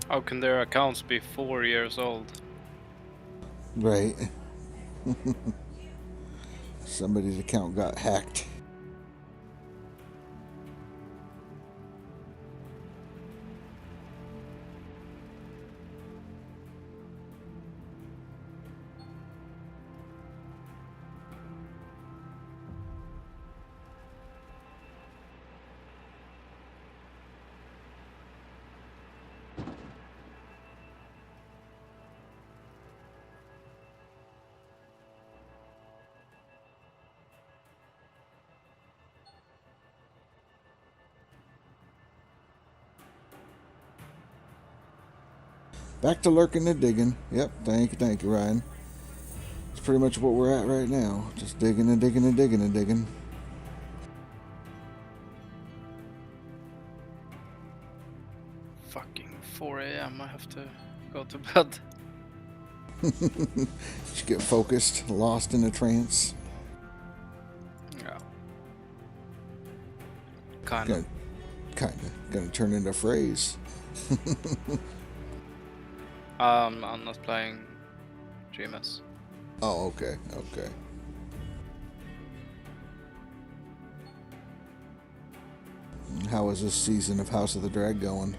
How can their accounts be 4 years old? Right. Somebody's account got hacked. Back to lurking and digging. Yep, thank you, Ryan. It's pretty much what we're at right now. Just digging and digging and digging and digging. Fucking 4 a.m. I have to go to bed. Just get focused, lost in a trance. Yeah. Kinda. Gonna turn into a phrase. I'm not playing GMS. Oh, okay. How is this season of House of the Drag going?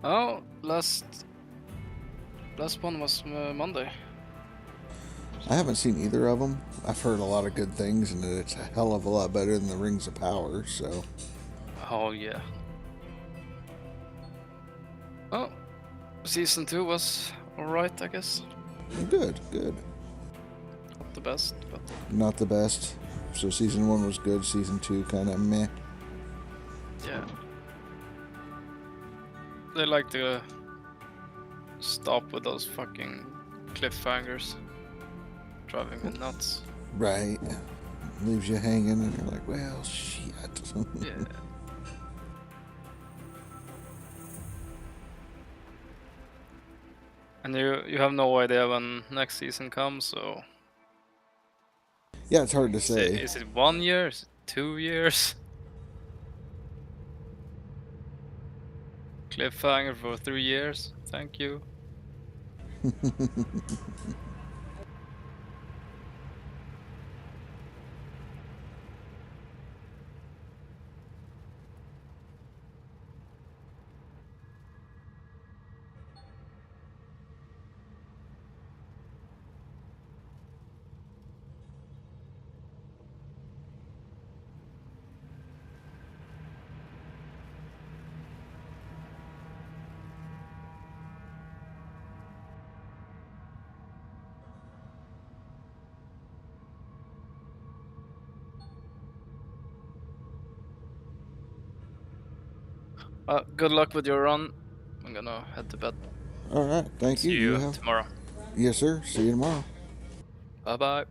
Oh, last one was Monday. I haven't seen either of them. I've heard a lot of good things, and that it's a hell of a lot better than the Rings of Power, so... Oh yeah. Oh, season 2 was alright, I guess. Good. Not the best, but Not the best. So season 1 was good, season 2 kind of meh. yeah. They like to stop with those fucking cliffhangers. Driving me nuts. Right. Leaves you hanging, and you're like, well, shit. Yeah. And you have no idea when next season comes, so... Yeah, it's hard to say. Is it 1 year? Is it 2 years? Cliffhanger for 3 years? Thank you. Good luck with your run. I'm gonna head to bed. All right, thank you. See you tomorrow. Yes, sir. See you tomorrow. Bye bye.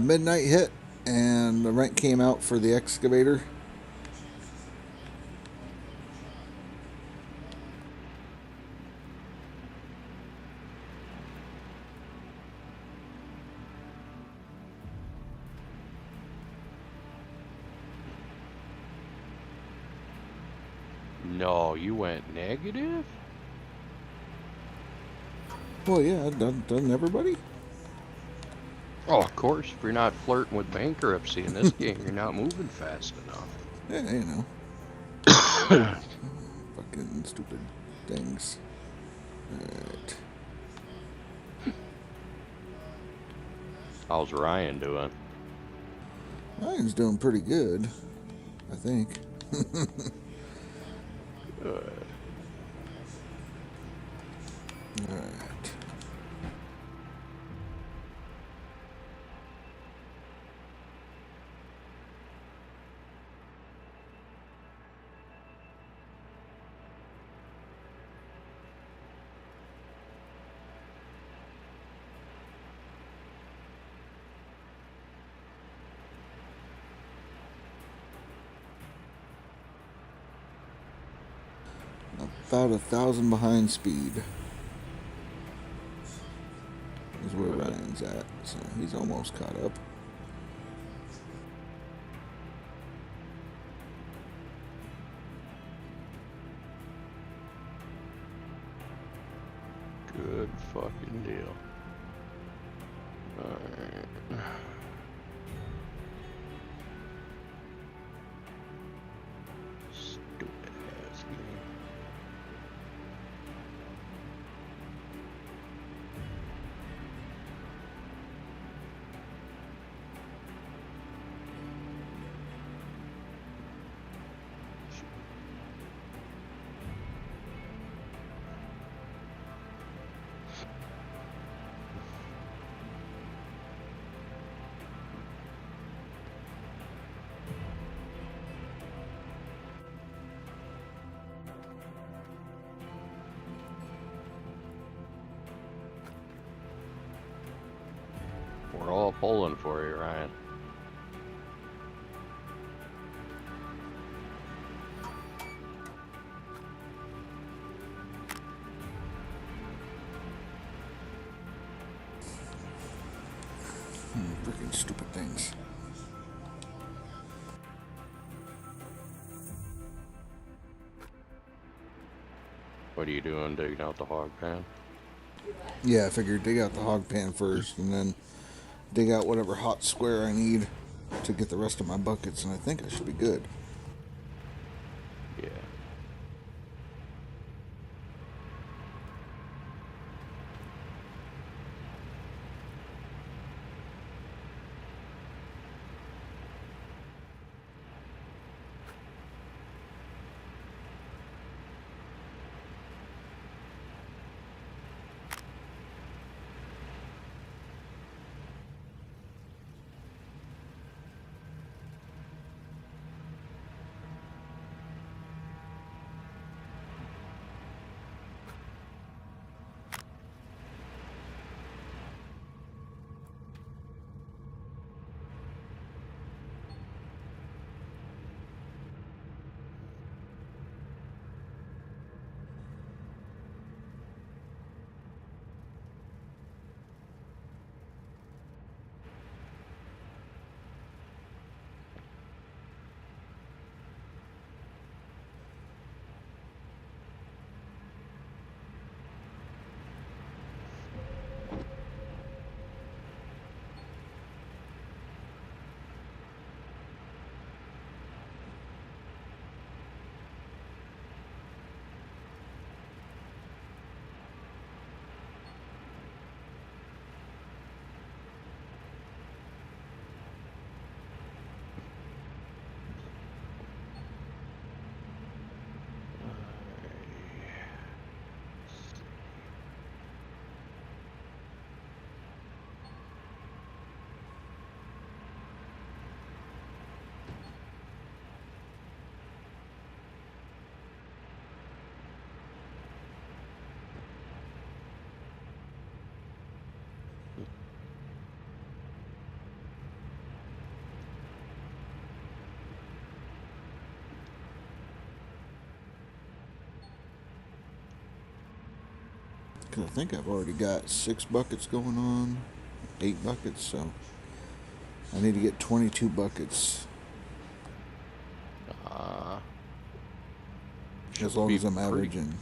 Midnight hit, and the rent came out for the excavator. No, you went negative? Well, yeah, doesn't everybody? Oh, of course. If you're not flirting with bankruptcy in this game, you're not moving fast enough. Yeah, you know. Fucking stupid things. Alright. How's Ryan doing? Ryan's doing pretty good, I think. Good. Alright. About 1,000 behind speed is where Ryan's at, so he's almost caught up. Good fucking deal. Alright. Stupid ass game. We're all pulling for you, Ryan. Freaking stupid things. What are you doing digging out the hog pan? Yeah, I figured dig out the hog pan first, and then dig out whatever hot square I need to get the rest of my buckets, and I think I should be good. Yeah. 'Cause I think I've already got 6 buckets going on, 8 buckets, so I need to get 22 buckets. As long as I'm averaging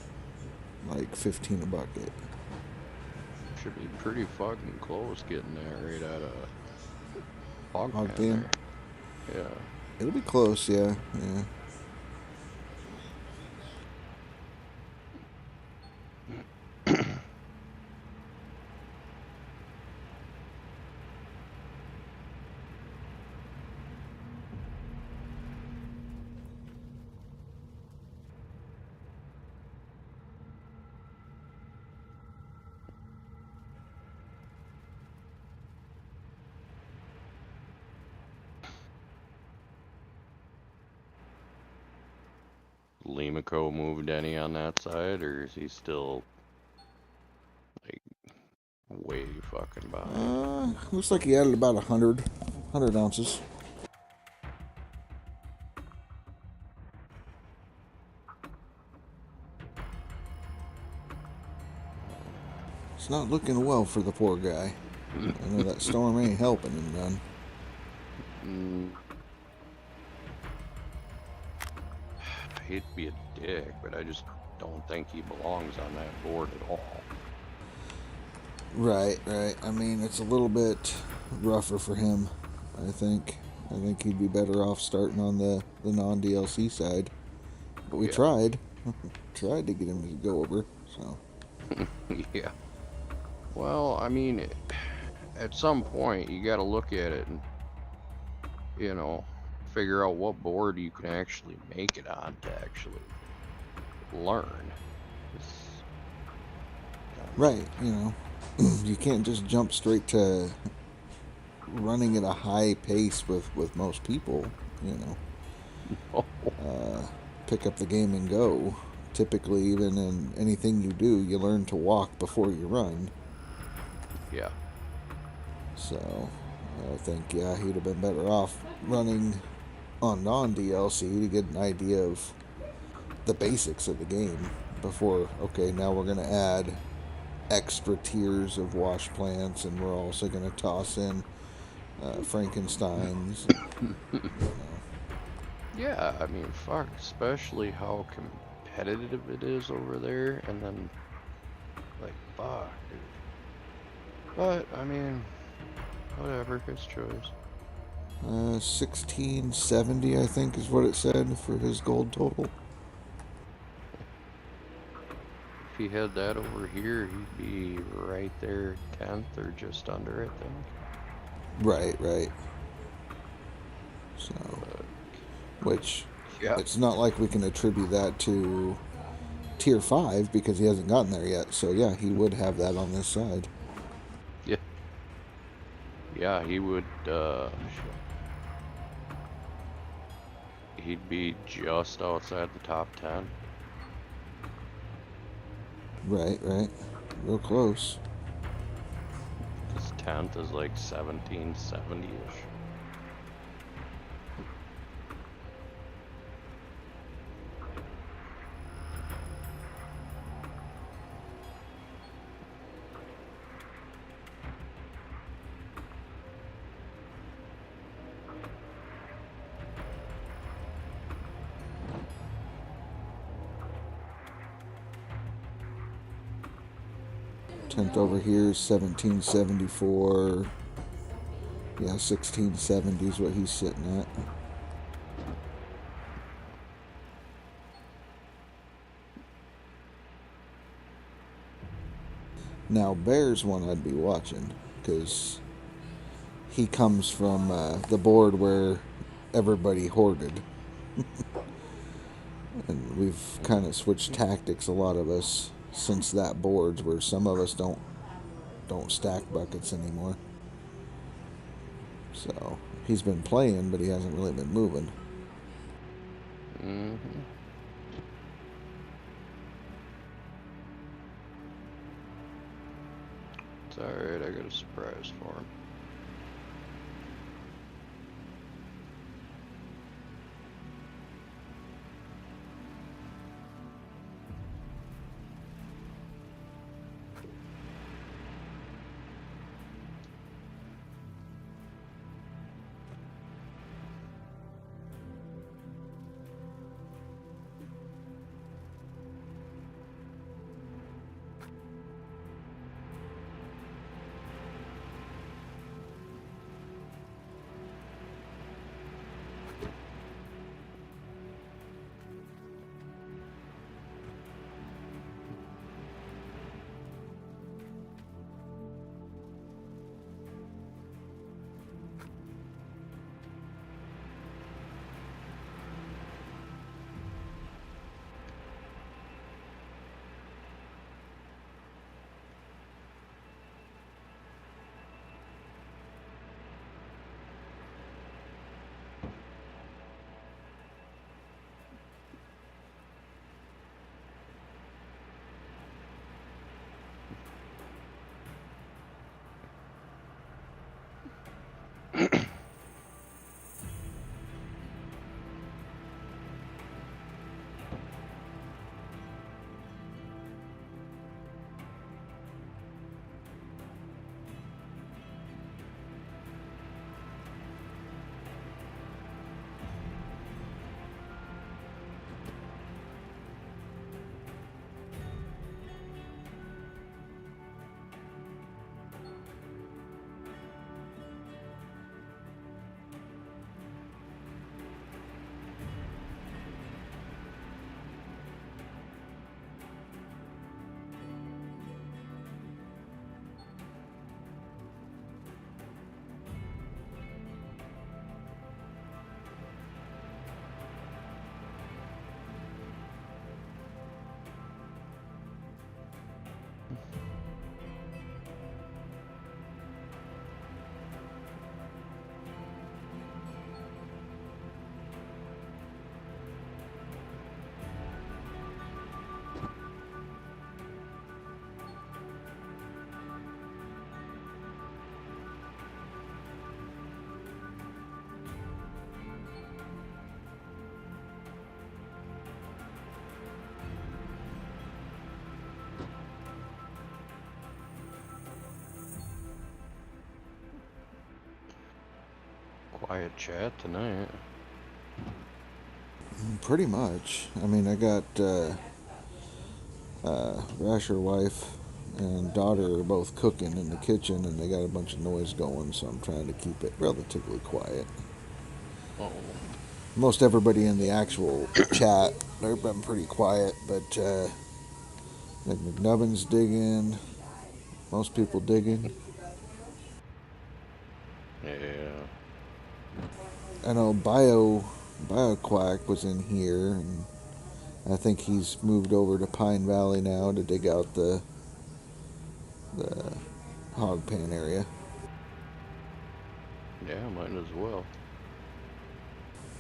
like 15 a bucket. Should be pretty fucking close getting that right out of hog Hog pen pen? there. Yeah. It'll be close, yeah. Limico moved any on that side, or is he still like way fucking behind? Looks like he added about 100 ounces. It's not looking well for the poor guy. I know that storm ain't helping him none. I hate to be a dick, but I just don't think he belongs on that board at all. Right. I mean, it's a little bit rougher for him, I think. I think he'd be better off starting on the non-DLC side. But we tried. Tried to get him to go over, so. Yeah. Well, I mean, at some point, you gotta look at it and, you know, figure out what board you can actually make it on to actually learn. Right, you can't just jump straight to running at a high pace with most people, pick up the game and go. Typically, even in anything you do, you learn to walk before you run. Yeah. So, I think, he'd have been better off running on non-DLC to get an idea of the basics of the game before, okay, now we're going to add extra tiers of wash plants, and we're also going to toss in Frankensteins. Yeah, I mean, fuck, especially how competitive it is over there, and then, like, fuck, dude. But, I mean, whatever, his choice. 1670, I think, is what it said for his gold total. If he had that over here, he'd be right there, 10th or just under, I think. Right. So, which, it's not like we can attribute that to tier 5 because he hasn't gotten there yet. So, yeah, he would have that on this side. Yeah, he would, he'd be just outside the top 10. Right. Real close. His 10th is like 1770-ish. Tenth over here is 1774. Yeah, 1670 is what he's sitting at. Now, Bear's one I'd be watching, because he comes from the board where everybody hoarded. And we've kind of switched tactics, a lot of us, since that board, where some of us don't stack buckets anymore. So, he's been playing, but he hasn't really been moving. It's alright, I got a surprise for him. quiet chat tonight. Pretty much. I mean, I got Rasher wife and daughter are both cooking in the kitchen, and they got a bunch of noise going, so I'm trying to keep it relatively quiet. Oh. Most everybody in the actual chat, they've been pretty quiet, but like McNubbin's digging, most people digging. Yeah. I know BioQuack was in here, and I think he's moved over to Pine Valley now to dig out the hog pan area. Yeah, might as well.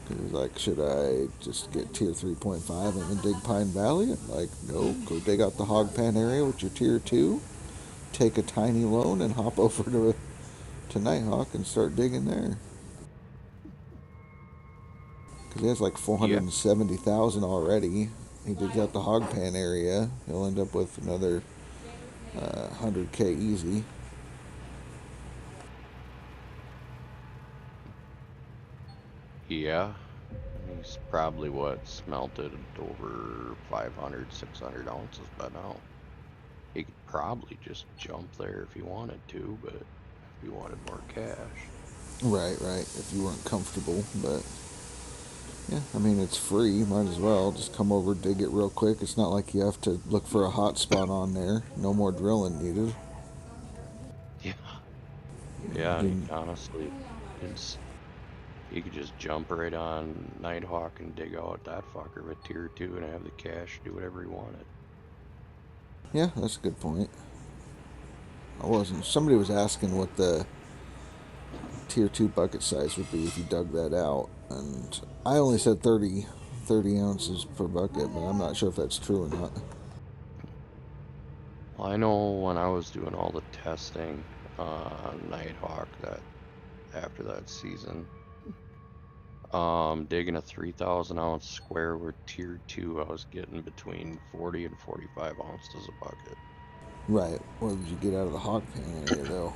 He was like, should I just get tier 3.5 and then dig Pine Valley? I'm like, no, go dig out the hog pan area with your tier 2, take a tiny loan, and hop over to Nighthawk and start digging there. Because he has like 470,000 already. He digs out the hog pan area. He'll end up with another 100k easy. Yeah. He's probably smelted over 500, 600 ounces by now. He could probably just jump there if he wanted to, but if he wanted more cash. Right, if you weren't comfortable, but yeah, I mean, it's free, might as well just come over, dig it real quick. It's not like you have to look for a hot spot on there. No more drilling needed. Yeah. Yeah, and honestly, you could just jump right on Nighthawk and dig out that fucker with tier 2 and have the cash do whatever he wanted. Yeah, that's a good point. Somebody was asking what the tier 2 bucket size would be if you dug that out, and I only said 30 ounces per bucket, but I'm not sure if that's true or not. Well, I know when I was doing all the testing on Nighthawk after that season, digging a 3,000 ounce square with tier 2, I was getting between 40 and 45 ounces a bucket. Right. What did you get out of the hog pan area, though?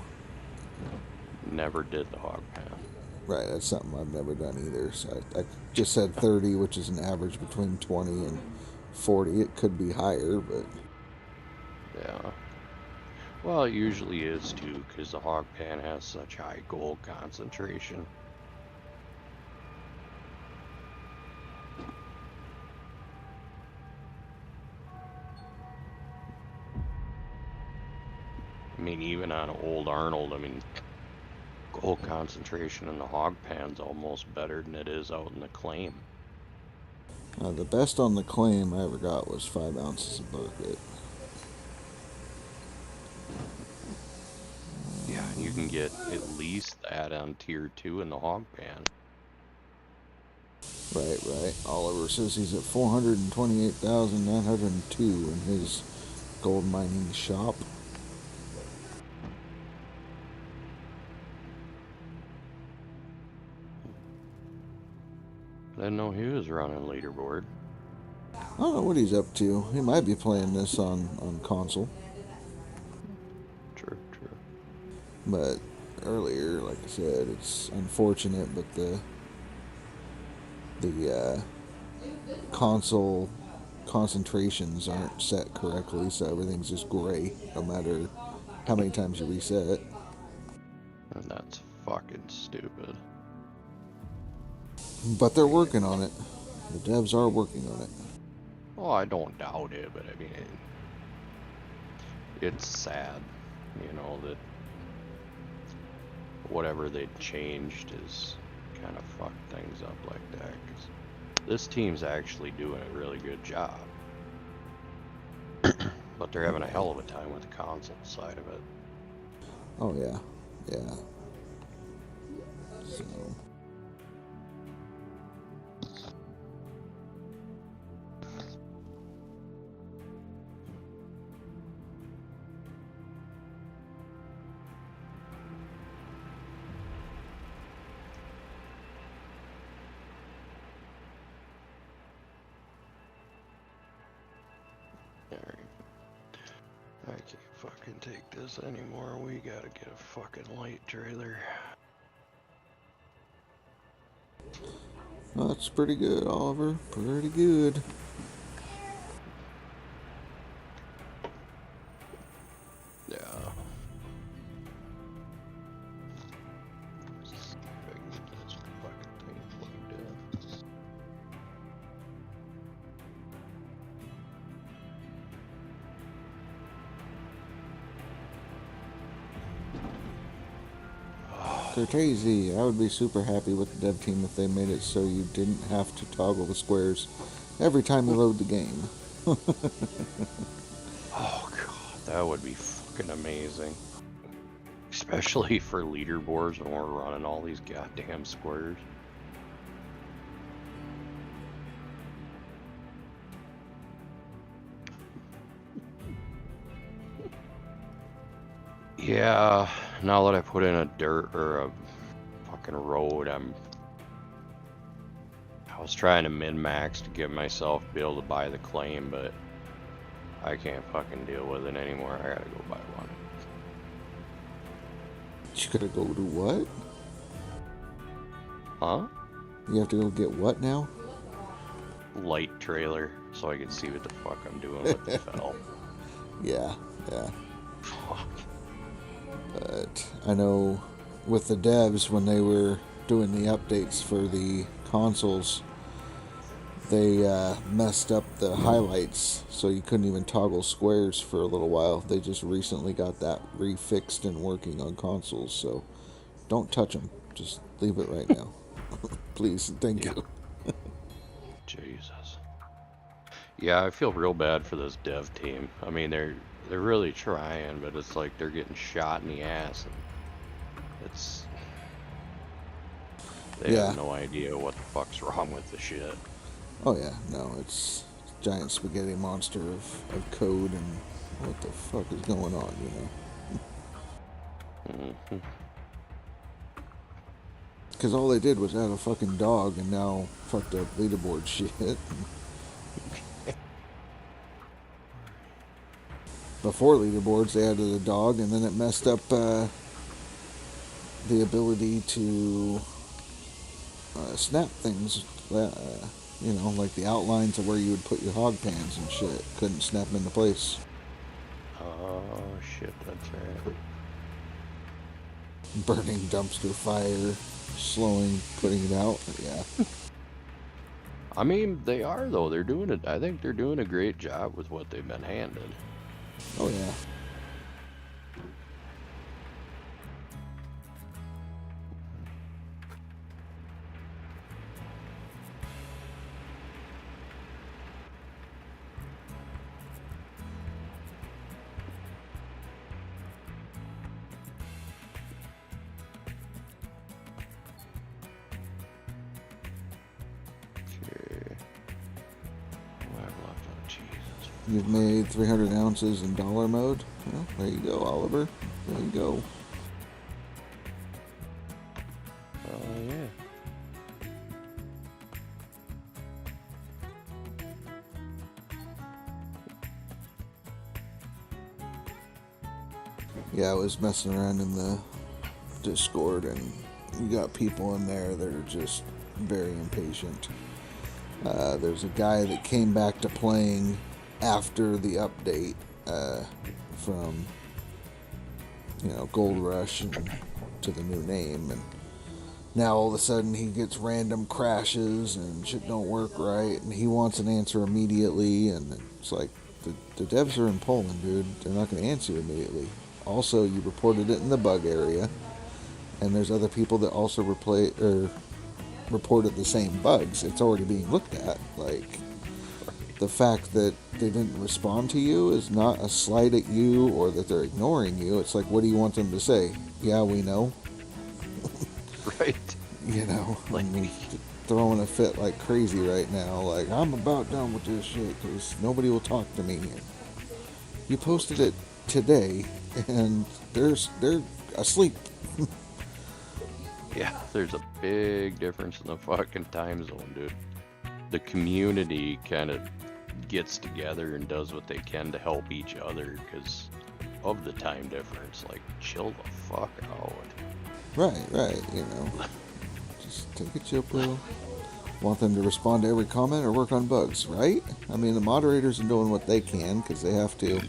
Never did the hog pan. Right, that's something I've never done either. So I just said 30, which is an average between 20 and 40. It could be higher, but... Yeah. Well, it usually is too, because the hog pan has such high gold concentration. I mean, even on Old Arnold, I mean, gold concentration in the hog pan's almost better than it is out in the claim. The best on the claim I ever got was 5 ounces a bucket. Yeah, and you can get at least that on tier 2 in the hog pan. Right. Oliver says he's at 428,902 in his gold mining shop. I didn't know he was running leaderboard. I don't know what he's up to. He might be playing this on console. True. But earlier, like I said, it's unfortunate, but the console concentrations aren't set correctly, so everything's just gray, no matter how many times you reset it. And that's fucking stupid. But they're working on it. The devs are working on it. Oh, I don't doubt it, but I mean, it's sad, you know, that whatever they changed is kind of fucked things up like that. 'Cause this team's actually doing a really good job, but they're having a hell of a time with the console side of it. Oh yeah. So. I can't fucking take this anymore. We gotta get a fucking light trailer. That's pretty good, Oliver. Pretty good. Yeah. See if I can get this fucking thing plugged in. Cortese, I would be super happy with the dev team if they made it so you didn't have to toggle the squares every time you load the game. Oh god, that would be fucking amazing. Especially for leaderboards when we're running all these goddamn squares. Yeah, now that I put in a dirt or a fucking road, I was trying to min-max to give myself be able to buy the claim, but I can't fucking deal with it anymore. I gotta go buy one. You gotta go do what? Huh? You have to go get what now? Light trailer, so I can see what the fuck I'm doing with the fell. Yeah, yeah. Fuck. But I know with the devs, when they were doing the updates for the consoles, they messed up the highlights, so you couldn't even toggle squares for a little while. They just recently got that refixed and working on consoles, so don't touch them. Just leave it right now. Please, thank you. Jesus. Yeah, I feel real bad for this dev team. I mean, they're really trying, but it's like they're getting shot in the ass, and they have no idea what the fuck's wrong with the shit. Oh yeah, no, it's a giant spaghetti monster of code and what the fuck is going on, you know? Mm-hmm. Because all they did was add a fucking dog and now fucked up leaderboard shit. Before leaderboards, they added a dog, and then it messed up the ability to snap things. You know, like the outlines of where you would put your hog pans and shit. Couldn't snap them into place. Oh shit, that's right. Burning dumpster fire, slowing, putting it out. Yeah. I mean, they are though. They're doing it. I think they're doing a great job with what they've been handed. Oh yeah. You've made 300 ounces in dollar mode. Well, there you go, Oliver. There you go. Oh yeah. Yeah, I was messing around in the Discord, and you got people in there that are just very impatient. There's a guy that came back to playing after the update from, you know, Gold Rush and to the new name, and now all of a sudden he gets random crashes and shit don't work right, and he wants an answer immediately, and it's like, the devs are in Poland, dude. They're not going to answer you immediately. Also, you reported it in the bug area, and there's other people that also reported the same bugs. It's already being looked at. Like, the fact that they didn't respond to you is not a slight at you or that they're ignoring you. It's like, what do you want them to say? Yeah, we know. Right. You know, like, throwing a fit like crazy right now. Like, I'm about done with this shit because nobody will talk to me. You posted it today, and they're asleep. Yeah, there's a big difference in the fucking time zone, dude. The community kind of gets together and does what they can to help each other because of the time difference. Like, chill the fuck out. Right, you know. Just take a chill pill. Want them to respond to every comment or work on bugs, right? I mean, the moderators are doing what they can because they have to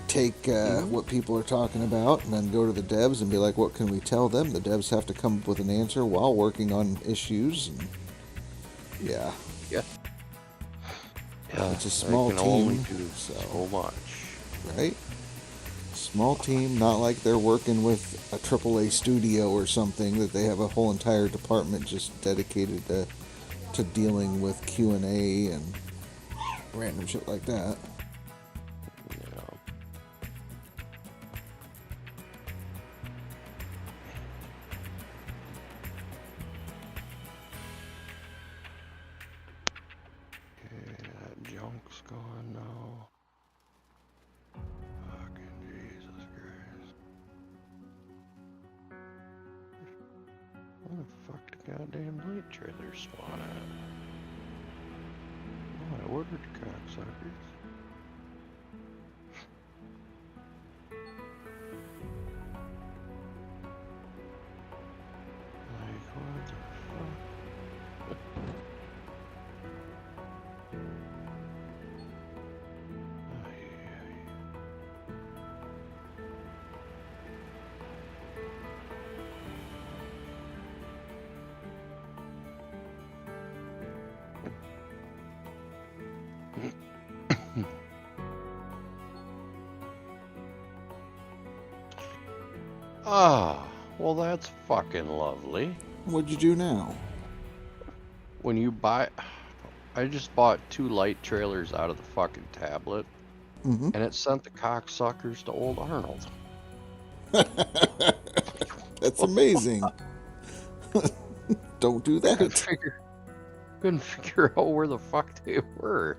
take what people are talking about and then go to the devs and be like, what can we tell them? The devs have to come up with an answer while working on issues. And yeah. Yeah. It's a small they can team. Only do so much. Right? Small team, not like they're working with a AAA studio or something that they have a whole entire department just dedicated to dealing with Q&A and random shit like that. Junk's gone now. Fucking Jesus Christ. Where the fuck the goddamn light trailer spawn at? Oh, I ordered cocksuckers. Like, what the fuck? Ah, well that's fucking lovely. What'd you do now? When you buy... I just bought 2 light trailers out of the fucking tablet, and it sent the cocksuckers to old Arnold. That's amazing. Don't do that. Couldn't figure out where the fuck they were.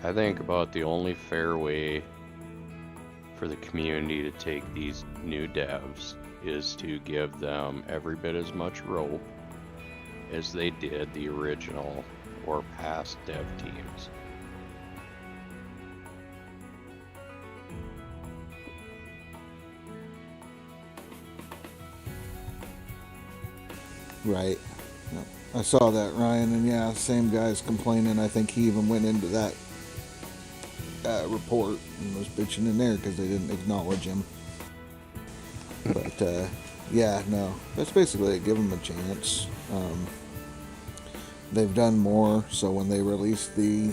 I think about the only fair way for the community to take these new devs is to give them every bit as much rope as they did the original or past dev teams. Right. Yep. I saw that, Ryan, and yeah, same guy's complaining. I think he even went into that report and was bitching in there because they didn't acknowledge him. But yeah, no, that's basically it. Give them a chance. They've done more, so when they released the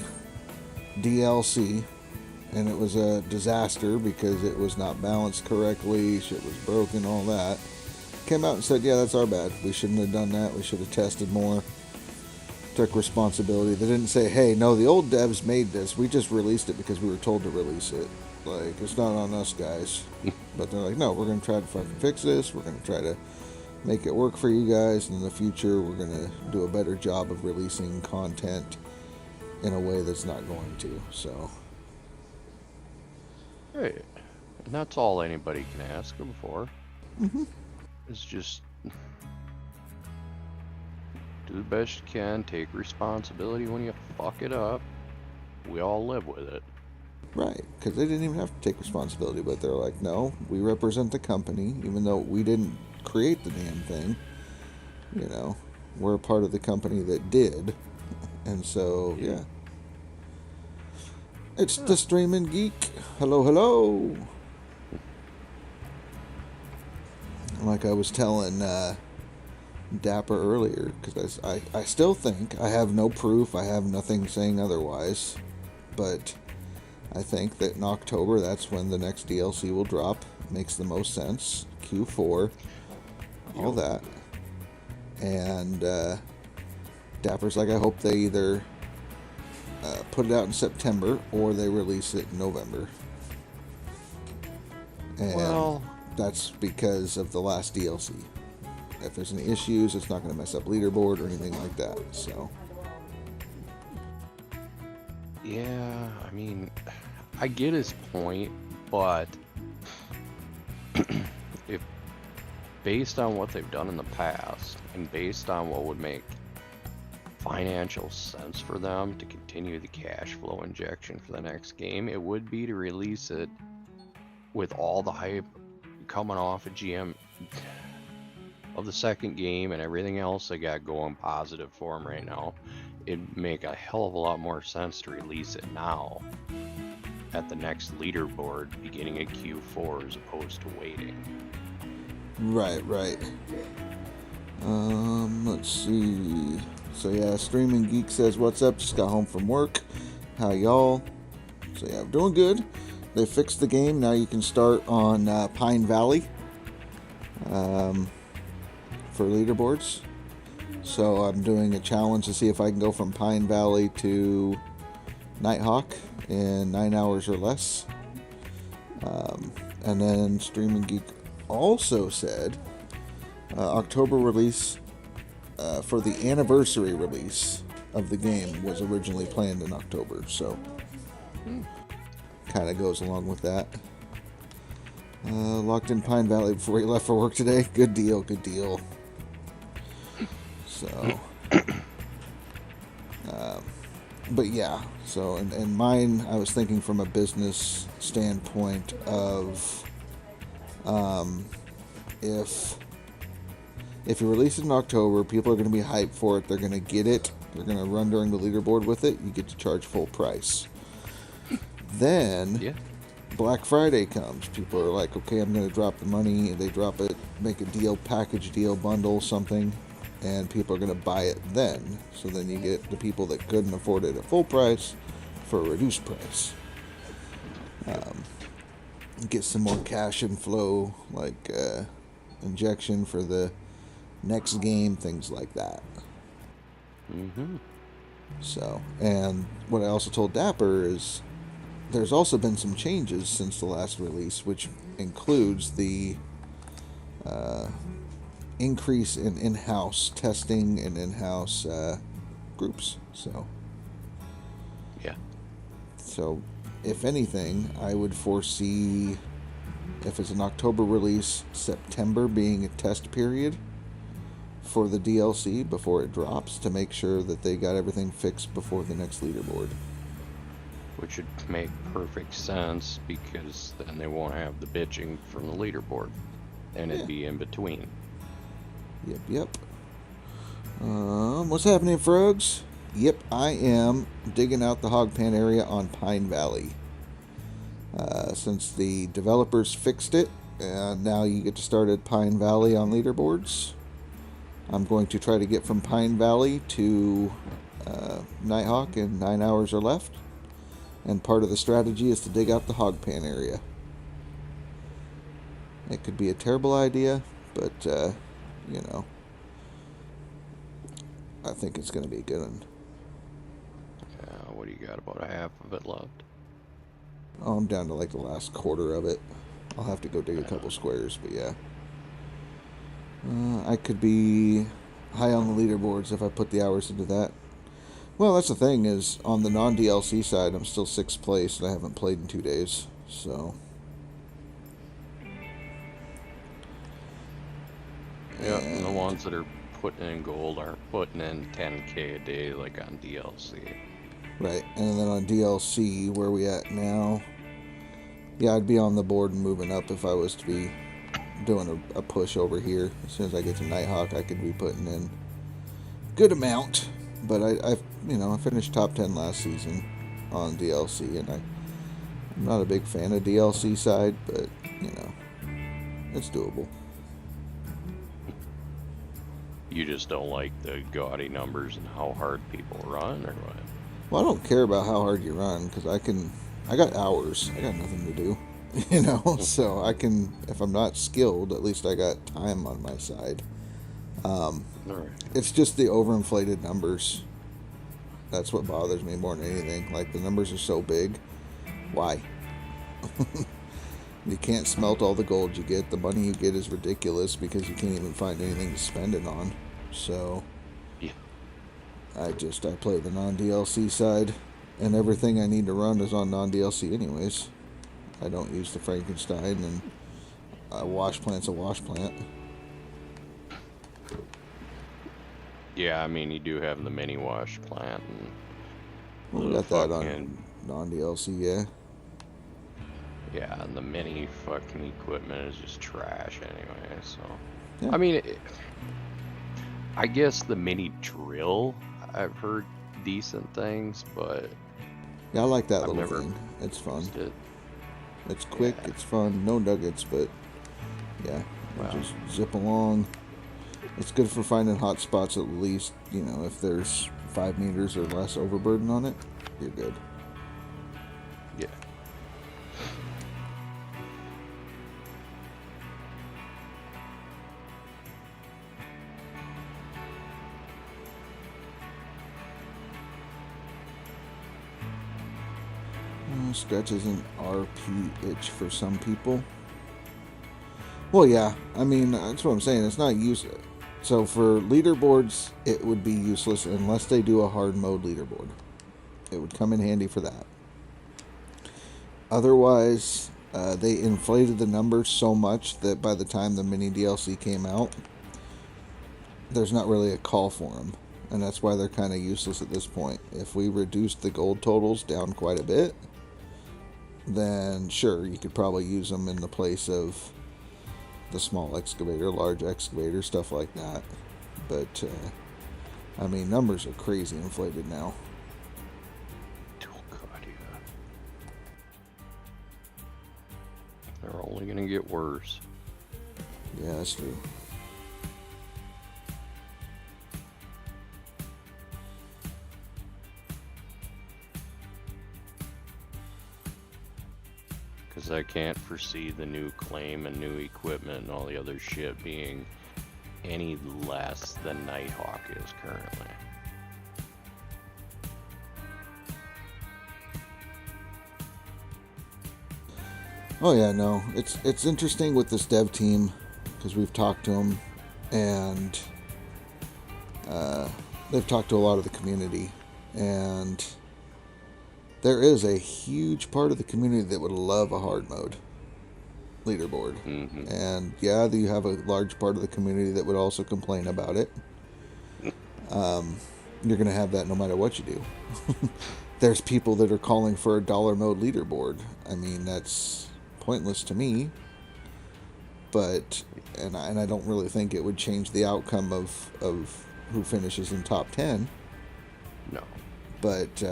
DLC, and it was a disaster because it was not balanced correctly, shit was broken, all that, came out and said, yeah, that's our bad. We shouldn't have done that. We should have tested more. Took responsibility. They didn't say, hey, no, the old devs made this. We just released it because we were told to release it. Like, it's not on us, guys. But they're like, no, we're going to try to fucking fix this. We're going to try to make it work for you guys. And in the future, we're going to do a better job of releasing content in a way that's not going to. So. Hey, and that's all anybody can ask them for. It's just do the best you can, take responsibility when you fuck it up. We all live with it. Right, because they didn't even have to take responsibility, but they're like, no, we represent the company, even though we didn't create the damn thing. You know, we're a part of the company that did. And so, yeah. It's the Streamin' Geek. Hello, hello. Like I was telling Dapper earlier, because I still think, I have no proof, I have nothing saying otherwise, but I think that in October, that's when the next DLC will drop. Makes the most sense. Q4, all that. And Dapper's like, I hope they either put it out in September or they release it in November. And Well, that's because of the last DLC. If there's any issues, it's not going to mess up leaderboard or anything like that. So, yeah, I mean, I get his point, but if based on what they've done in the past and based on what would make financial sense for them to continue the cash flow injection for the next game, it would be to release it with all the hype coming off of GM of the second game and everything else they got going positive for them right now. It'd make a hell of a lot more sense to release it now at the next leaderboard beginning of Q4 as opposed to waiting. right. Let's see. So yeah, Streaming Geek says, "What's up? Just got home from work. How y'all?" So yeah, I'm doing good. They fixed the game. Now you can start on Pine Valley for leaderboards. So I'm doing a challenge to see if I can go from Pine Valley to Nighthawk in 9 hours or less. And then Streaming Geek also said October release for the anniversary release of the game was originally planned in October. So kind of goes along with that. Locked in Pine Valley before he left for work today. Good deal. So, but yeah. So, and mine, I was thinking from a business standpoint of, if you release it in October, people are going to be hyped for it. They're going to get it. They're going to run during the leaderboard with it. You get to charge full price. Then Black Friday comes. People are like, okay, I'm going to drop the money. They drop it, make a deal, package deal, bundle, something, and people are going to buy it then. So then you get the people that couldn't afford it at full price for a reduced price. Get some more cash inflow, like injection for the next game, things like that. So, and what I also told Dapper is there's also been some changes since the last release, which includes the increase in in-house testing and in-house groups. So, so if anything, I would foresee, if it's an October release, September being a test period for the DLC before it drops to make sure that they got everything fixed before the next leaderboard. Which would make perfect sense because then they won't have the bitching from the leaderboard and it'd be in between. Yep. What's happening, Frogs? Yep, I am digging out the hog pen area on Pine Valley. Since the developers fixed it, and now you get to start at Pine Valley on leaderboards. I'm going to try to get from Pine Valley to Nighthawk in 9 hours or left. And part of the strategy is to dig out the hog pan area. It could be a terrible idea, but, you know, I think it's going to be a good one. What do you got, about half of it left? Oh, I'm down to like the last quarter of it. I'll have to go dig a couple squares, but yeah. I could be high on the leaderboards if I put the hours into that. Well, that's the thing, is on the non-DLC side, I'm still 6th place and I haven't played in 2 days, so. Yeah, and the ones that are putting in gold aren't putting in 10k a day like on DLC. Right, and then on DLC, where we at now? Yeah, I'd be on the board and moving up if I was to be doing a push over here. As soon as I get to Nighthawk, I could be putting in good amount. But I finished top 10 last season on DLC, and I'm not a big fan of DLC side, but, you know, it's doable. You just don't like the gaudy numbers and how hard people run, or what? Well, I don't care about how hard you run, because I got hours. I got nothing to do, you know, so I can, if I'm not skilled, at least I got time on my side. It's just the overinflated numbers. That's what bothers me more than anything. Like, the numbers are so big. Why? You can't smelt all the gold you get. The money you get is ridiculous because you can't even find anything to spend it on. So, Yeah. I play the non-DLC side, and everything I need to run is on non-DLC anyways. I don't use the Frankenstein, and a wash plant's a wash plant. Yeah, I mean, you do have the mini wash plant. And We got that on non-DLC, yeah. Yeah, and the mini fucking equipment is just trash anyway, so. Yeah. I mean, I guess the mini drill, I've heard decent things, but. Yeah, I like that I've little never thing. It's fun. used it. It's quick, Yeah. it's fun, no nuggets, but yeah, Wow. just zip along. It's good for finding hot spots at least, you know, if there's 5 meters or less overburden on it, you're good. Yeah. Scratches an RP itch for some people. Well, yeah, I mean, that's what I'm saying. It's not useless. So for leaderboards, it would be useless unless they do a hard mode leaderboard. It would come in handy for that. Otherwise, they inflated the numbers so much that by the time the mini DLC came out, there's not really a call for them. And that's why they're kind of useless at this point. If we reduced the gold totals down quite a bit, then sure, you could probably use them in the place of the small excavator, large excavator, stuff like that. But, I mean, numbers are crazy inflated now. Oh, God, yeah. They're only going to get worse. Yeah, that's true. Because I can't foresee the new claim and new equipment and all the other shit being any less than Nighthawk is currently. Oh yeah, no, it's interesting with this dev team because we've talked to them and they've talked to a lot of the community, and there is a huge part of the community that would love a hard mode leaderboard. Mm-hmm. And yeah, you have a large part of the community that would also complain about it. You're going to have that no matter what you do. There's people that are calling for a dollar mode leaderboard. I mean, that's pointless to me. But, and I don't really think it would change the outcome of who finishes in top 10. No. But,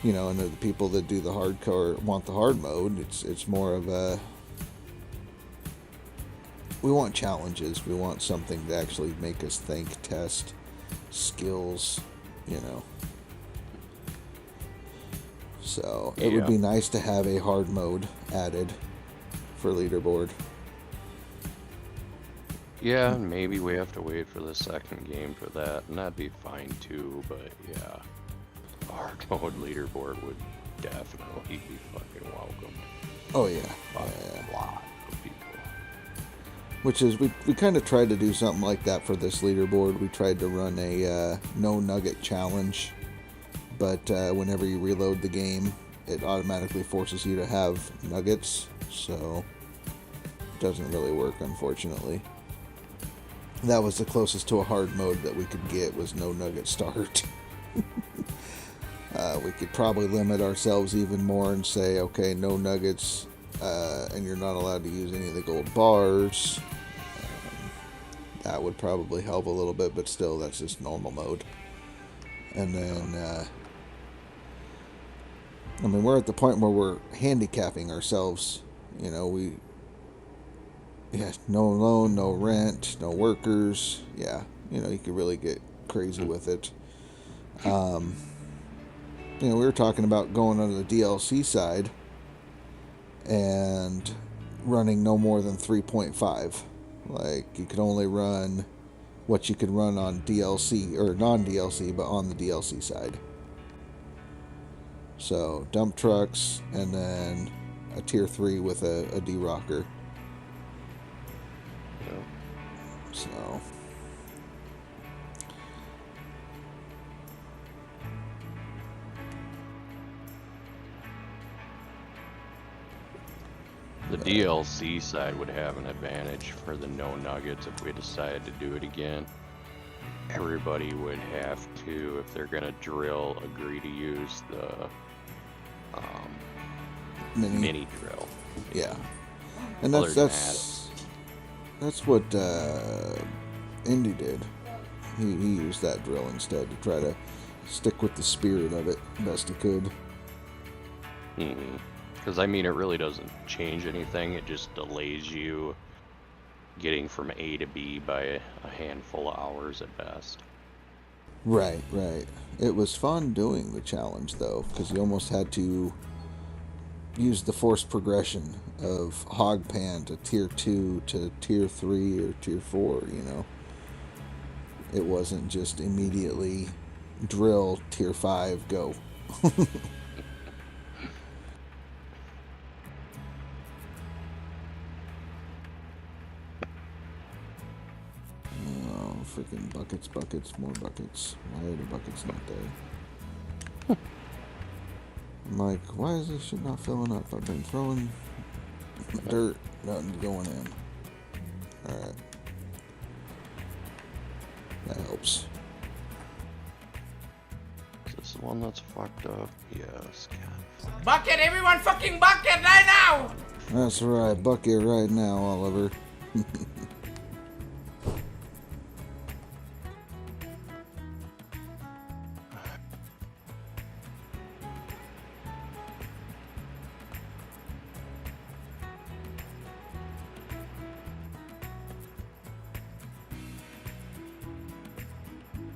you know, and the people that do the hardcore want the hard mode. It's more of a, we want challenges. We want something to actually make us think, test skills, you know. So it would be nice to have a hard mode added for leaderboard. Yeah, maybe we have to wait for the second game for that, and that'd be fine too, but yeah. Hard mode leaderboard would definitely be fucking welcome. Oh yeah. By a lot of people. Which is, we kind of tried to do something like that for this leaderboard. We tried to run a no nugget challenge, but whenever you reload the game, it automatically forces you to have nuggets, so it doesn't really work, unfortunately. That was the closest to a hard mode that we could get, was no nugget start. We could probably limit ourselves even more and say, okay, no nuggets, and you're not allowed to use any of the gold bars. That would probably help a little bit, but still, that's just normal mode. And then, I mean, we're at the point where we're handicapping ourselves. You know, no loan, no rent, no workers. Yeah, you know, you could really get crazy with it. You know, we were talking about going on the DLC side and running no more than 3.5. Like, you could only run what you could run on DLC, or non-DLC, but on the DLC side. So, dump trucks, and then a tier 3 with a D-rocker. Yeah. So The DLC side would have an advantage for the no nuggets if we decided to do it again. Everybody would have to, if they're gonna drill, agree to use the mini drill. yeah, and Other that's what Indy did. He used that drill instead to try to stick with the spirit of it best he could. Because I mean, it really doesn't change anything. It just delays you getting from A to B by a handful of hours at best. Right. It was fun doing the challenge though, because you almost had to use the forced progression of hog pan to tier 2 to tier 3 or tier 4. You know, it wasn't just immediately drill tier 5 go. Freaking buckets, more buckets. Why are the buckets not there? I'm like, why is this shit not filling up? I've been throwing dirt, nothing's going in. Alright. That helps. Is this the one that's fucked up? Yes, God. Bucket, everyone fucking bucket right now! That's right, bucket right now, Oliver.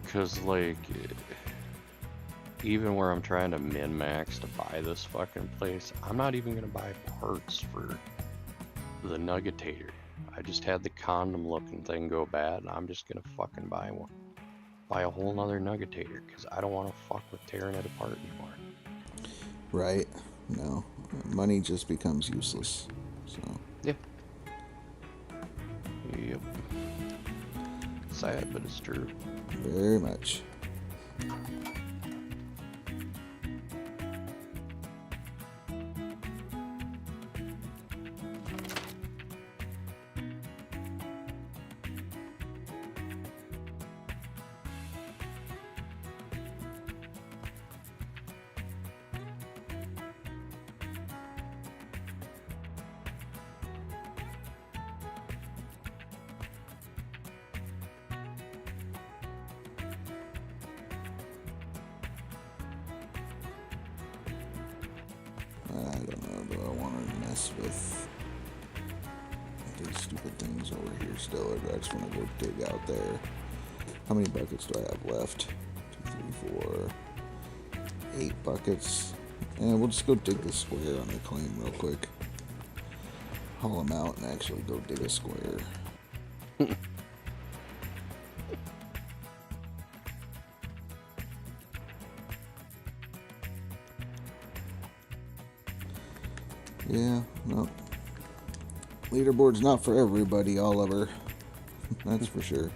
Because, like, even where I'm trying to min-max to buy this fucking place, I'm not even going to buy parts for the Nuggetator. I just had the condom-looking thing go bad, and I'm just going to fucking buy one. Buy a whole nother Nuggetator, because I don't want to fuck with tearing it apart anymore. Right. No. Money just becomes useless. So. Yeah. Yep. Sad, but it's true. Very much. I don't know, do I want to mess with these stupid things over here still, or do I just want to go dig out there? How many buckets do I have left? 2, 3, 4, 8 buckets. And we'll just go dig the square on the claim real quick. Haul them out and actually go dig a square. Yeah, no. Leaderboard's not for everybody, Oliver. That's for sure.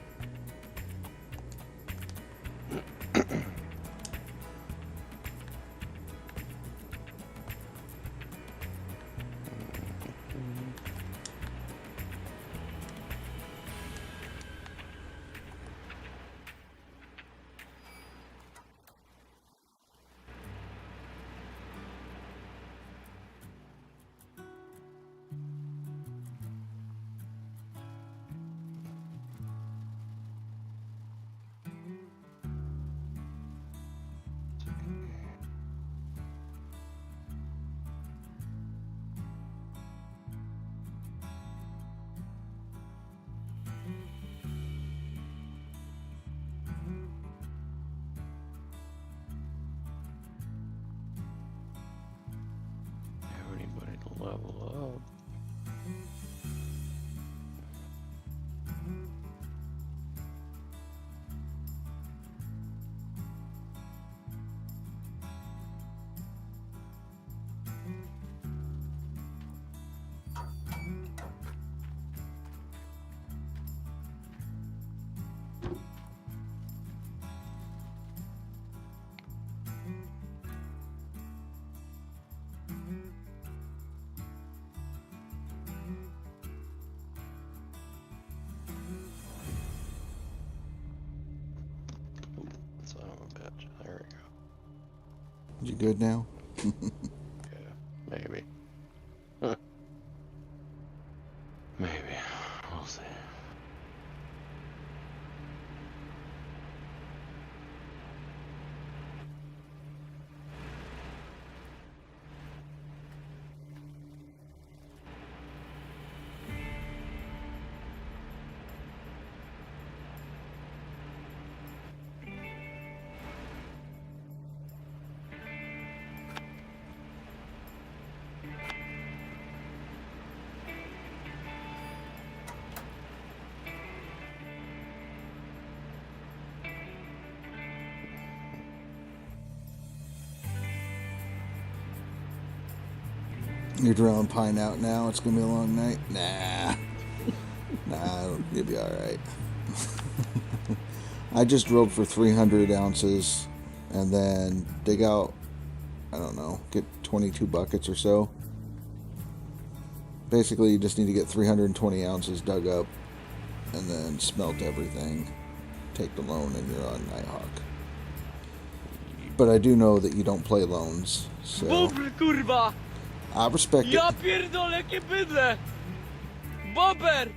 Have anybody to level up? You good now? Yeah, maybe. Maybe. We'll see. You're drawing pine out now. It's gonna be a long night. Nah, you'll be all right. I just drilled for 300 ounces, and then dig out. I don't know, get 22 buckets or so. Basically, you just need to get 320 ounces dug up, and then smelt everything. Take the loan, and you're on Nighthawk. But I do know that you don't play loans, so Bobr, kurwa! I respect Ja it. pierdolę, jakie bydle! Bober!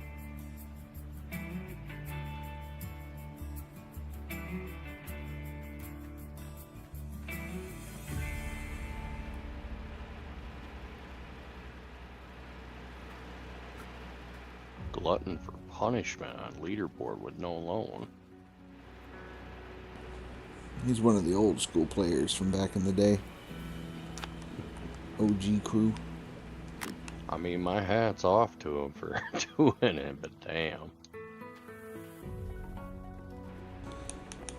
Glutton for punishment on leaderboard with no loan. He's one of the old school players from back in the day. OG crew. I mean, my hat's off to him for doing it, but damn.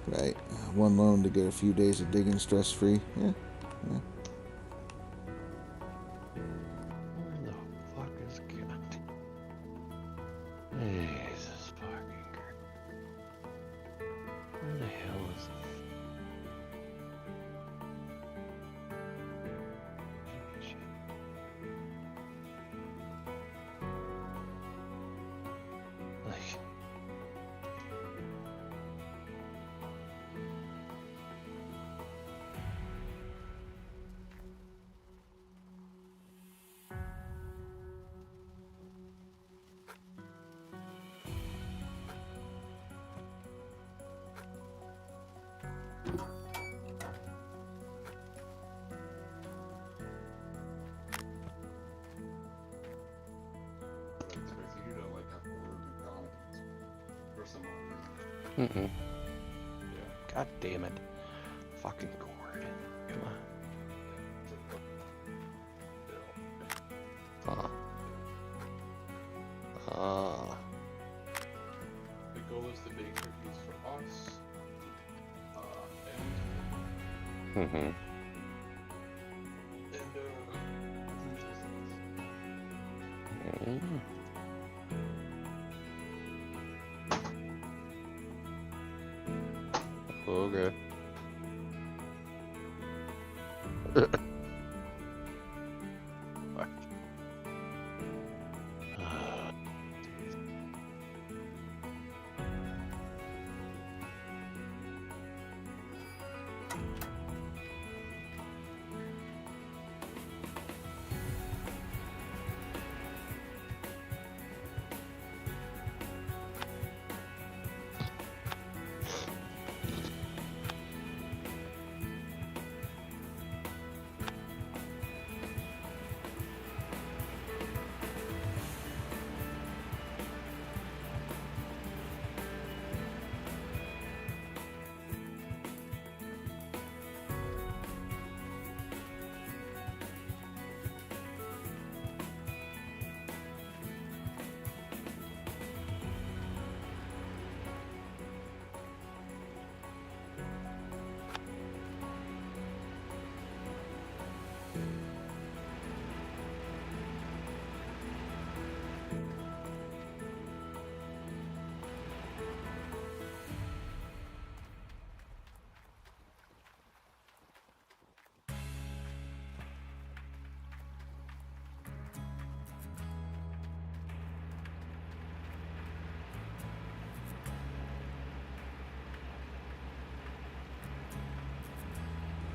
Right. One loan to get a few days of digging stress-free. Yeah. Where the fuck is God? Jesus fucking Christ. Where the hell is it? Shit. Like, mm-mm. God damn it. Fucking cord. Come on. The goal is to bake cookies for us. Mm-hmm. Mm. Okay. Fuck.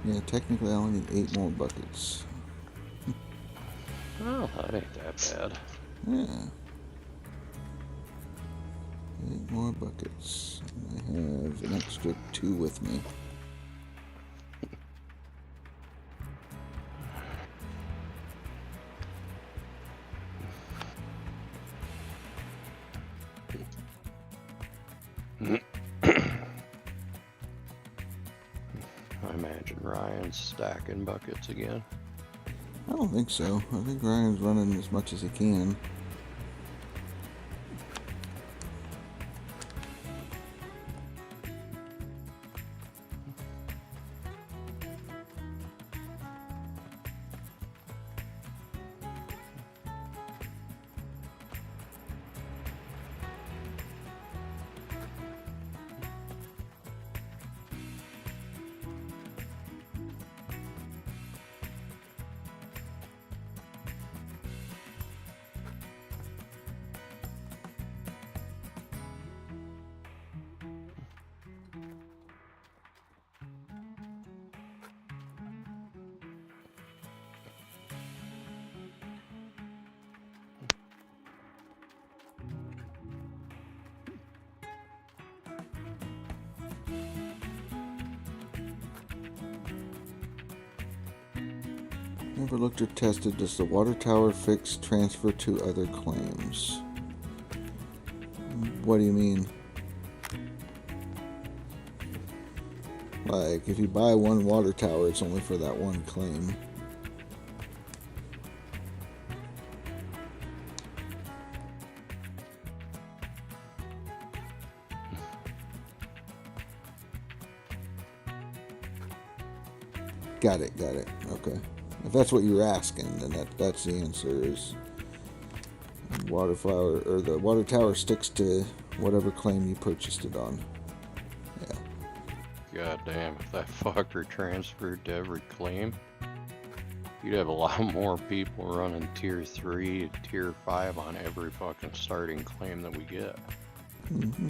Yeah, technically I only need 8 more buckets. Well, that ain't that bad. Yeah. 8 more buckets. And I have an extra 2 with me. I imagine Ryan's stacking buckets again. I don't think so. I think Ryan's running as much as he can. Never looked or tested. Does the water tower fix transfer to other claims? What do you mean? Like, if you buy one water tower, it's only for that one claim. Got it. Okay. If that's what you're asking, then that's the answer is water flower, or the water tower sticks to whatever claim you purchased it on. Yeah. God damn, if that fucker transferred to every claim, you'd have a lot more people running tier 3, tier 5 on every fucking starting claim that we get. Mm-hmm.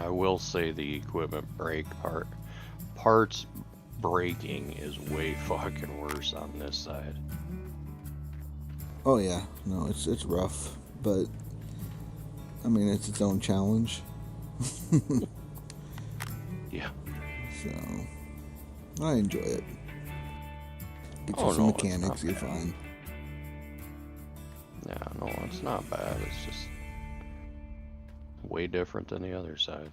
I will say the equipment break parts breaking is way fucking worse on this side. Oh yeah, no, it's rough, but I mean it's its own challenge. Yeah. So I enjoy it. Get you Oh, some no, it's mechanics, not you're bad. fine. Yeah, no, it's not bad. It's just way different than the other side.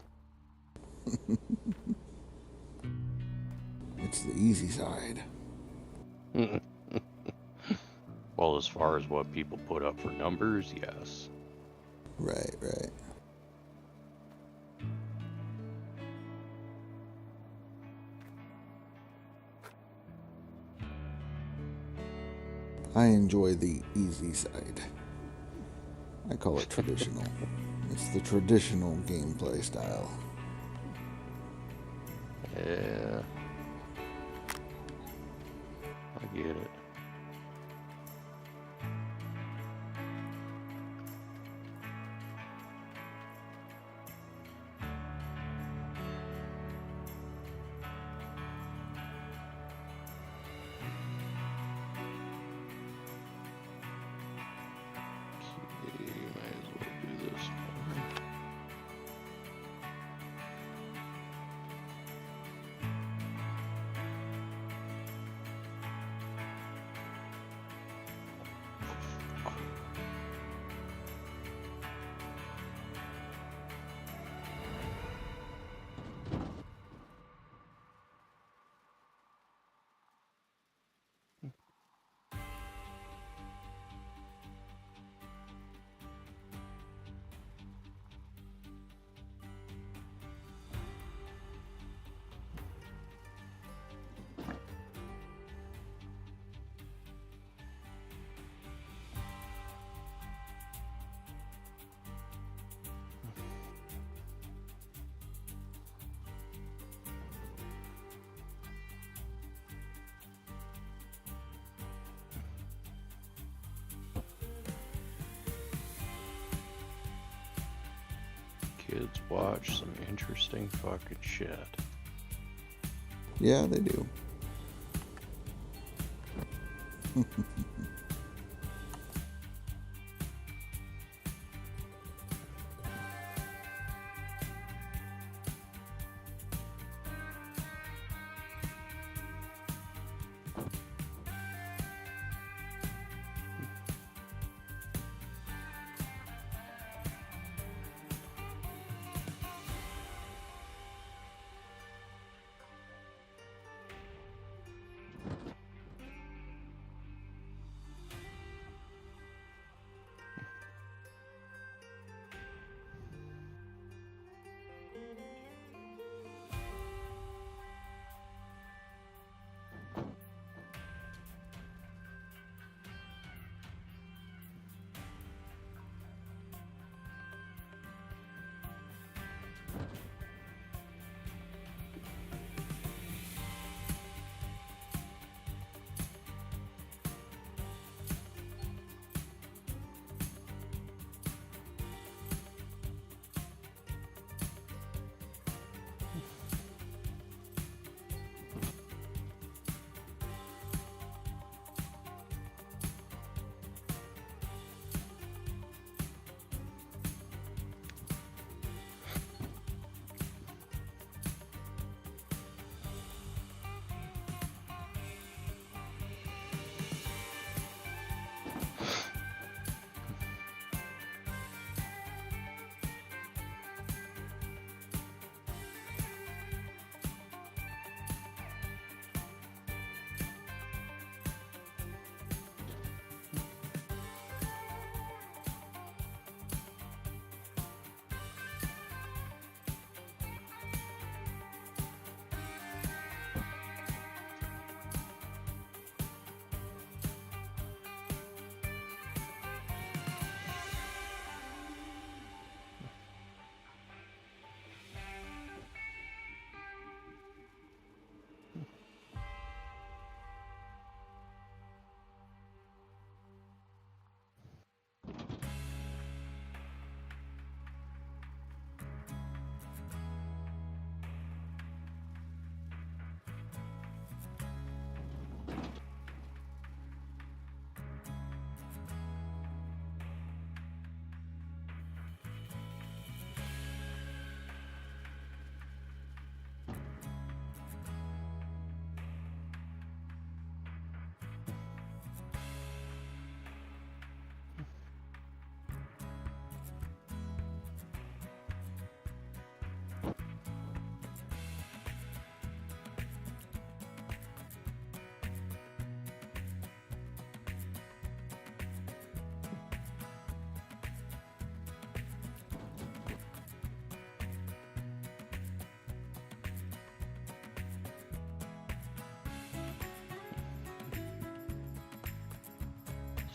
It's the easy side. Well, as far as what people put up for numbers, yes. Right, right. I enjoy the easy side. I call it traditional. It's the traditional gameplay style. Yeah. I get it. Okay, might as well do this one. Kids watch some interesting fucking shit. Yeah, they do.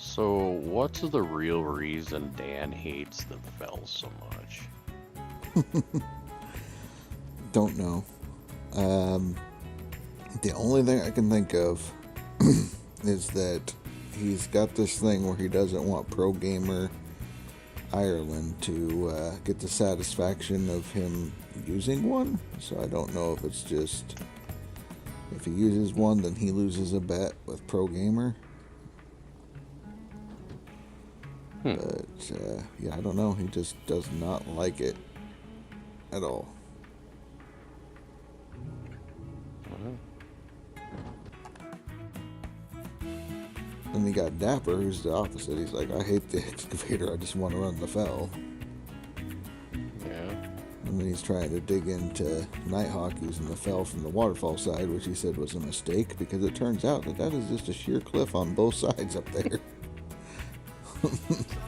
So, what's the real reason Dan hates the Fell so much? Don't know. The only thing I can think of is that he's got this thing where he doesn't want Pro Gamer Ireland to get the satisfaction of him using one. So I don't know if it's just if he uses one, then he loses a bet with Pro Gamer. But yeah, I don't know. He just does not like it at all. And you got Dapper, who's the opposite. He's like, I hate the excavator. I just want to run the Fell. Yeah. And then he's trying to dig into Nighthawk using the Fell from the waterfall side, which he said was a mistake because it turns out that is just a sheer cliff on both sides up there.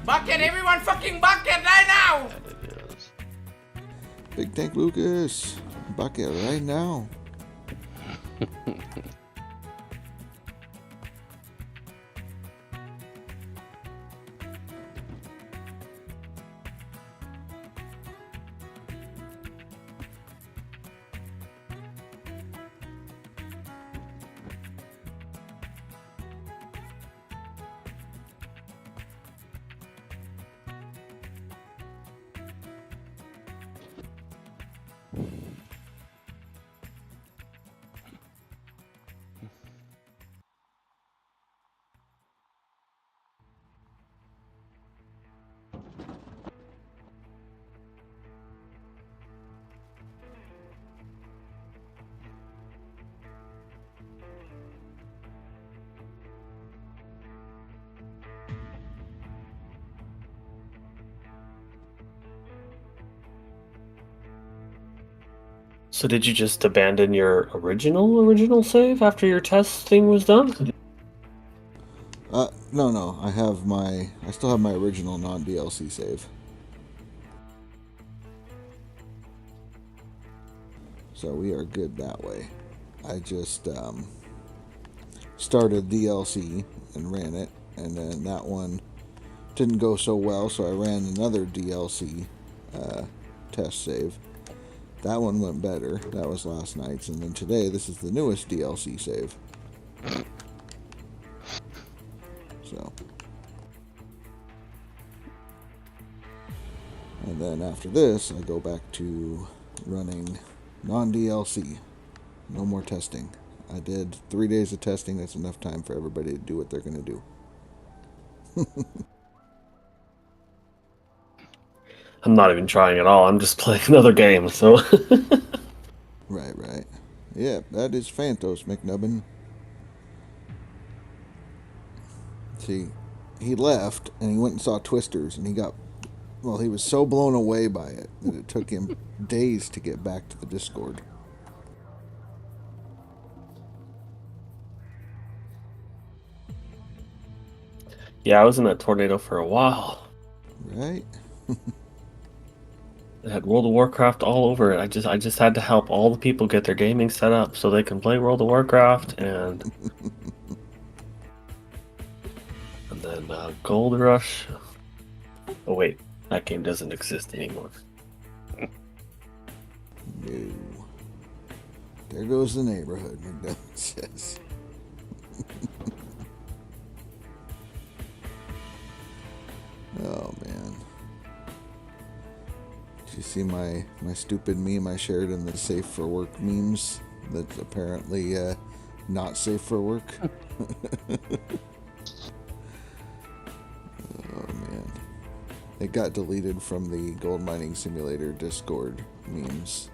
Bucket, everyone fucking bucket right now! That it is. Big Tank Lucas, bucket right now. So did you just abandon your original save after your testing was done? No. I still have my original non-DLC save. So we are good that way. I just started DLC and ran it, and then that one didn't go so well, so I ran another DLC test save. That one went better. That was last night's, and then today this is the newest DLC save. So, and then after this, I go back to running non-DLC. No more testing. I did 3 days of testing. That's enough time for everybody to do what they're going to do. I'm not even trying at all. I'm just playing another game, so... Right. Yeah, that is Phantos, McNubbin. See, he left, and he went and saw Twisters, and he was so blown away by it that it took him days to get back to the Discord. Yeah, I was in that tornado for a while. Right? It had World of Warcraft all over it. I just had to help all the people get their gaming set up so they can play World of Warcraft, and then Gold Rush. Oh wait, that game doesn't exist anymore. No. There goes the neighborhood, McDonald says. Oh man. Did you see my stupid meme I shared in the safe for work memes that's apparently not safe for work? Oh man. It got deleted from the Gold Mining Simulator Discord memes.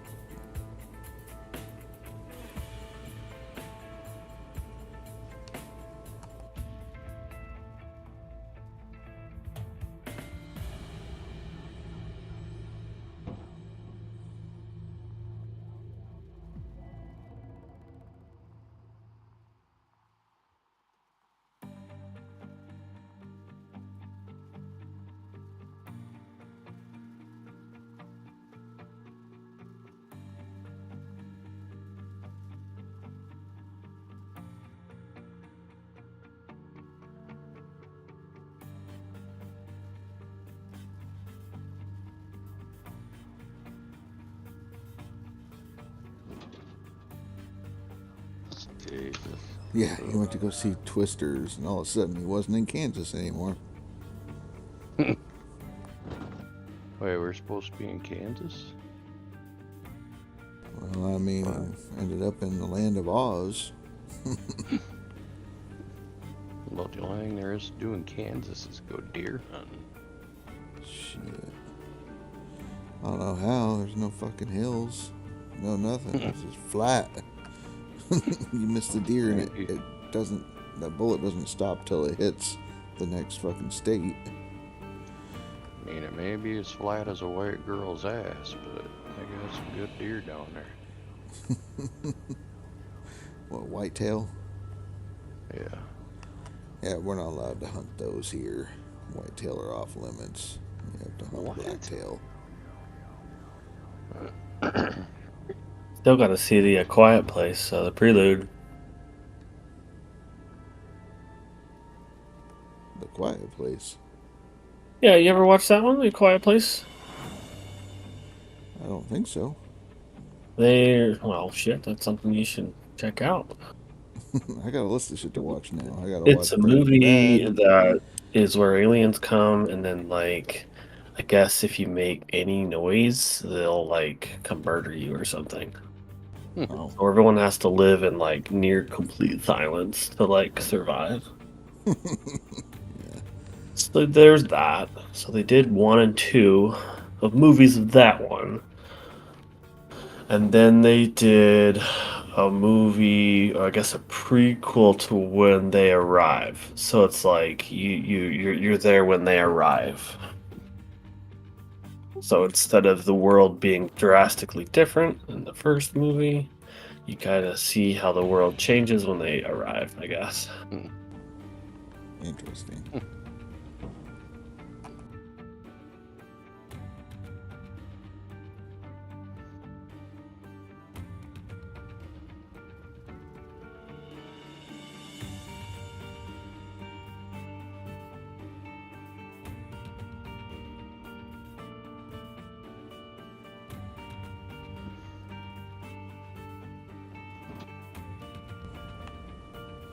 Kansas. Yeah, he went to go see Twisters, and all of a sudden he wasn't in Kansas anymore. Wait, we're supposed to be in Kansas? Well, I mean, he ended up in the land of Oz. Well, the only thing there is to do in Kansas is go deer hunting. Shit. I don't know how. There's no fucking hills. No nothing. It's just flat. You miss the deer and it doesn't, that bullet doesn't stop till it hits the next fucking state. I mean, it may be as flat as a white girl's ass, but they got some good deer down there. What, whitetail? Yeah. Yeah, we're not allowed to hunt those here. Whitetail are off limits. You have to hunt blacktail. Still got to see the Quiet Place, the prelude. The Quiet Place? Yeah, you ever watch that one, The Quiet Place? I don't think so. Well, shit, that's something you should check out. I got a list of shit to watch now. I gotta It's watch a Breaking movie Bad. that is where aliens come, and then, like, I guess if you make any noise, they'll, like, come murder you or something. Oh. So everyone has to live in, like, near complete silence to, like, survive. Yeah. So there's that. So they did 1 and 2 of movies of that one. And then they did a movie, or I guess a prequel to when they arrive. So it's like you're there when they arrive. So instead of the world being drastically different in the first movie, you kind of see how the world changes when they arrive, I guess. Interesting.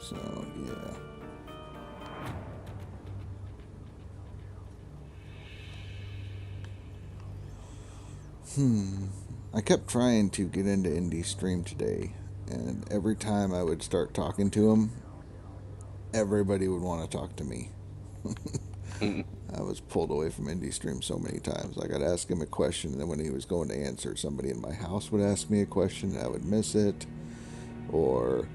So, yeah. I kept trying to get into Indie Stream today, and every time I would start talking to him, everybody would want to talk to me. I was pulled away from Indie Stream so many times. Like, I'd ask him a question, and then when he was going to answer, somebody in my house would ask me a question, and I would miss it. Or,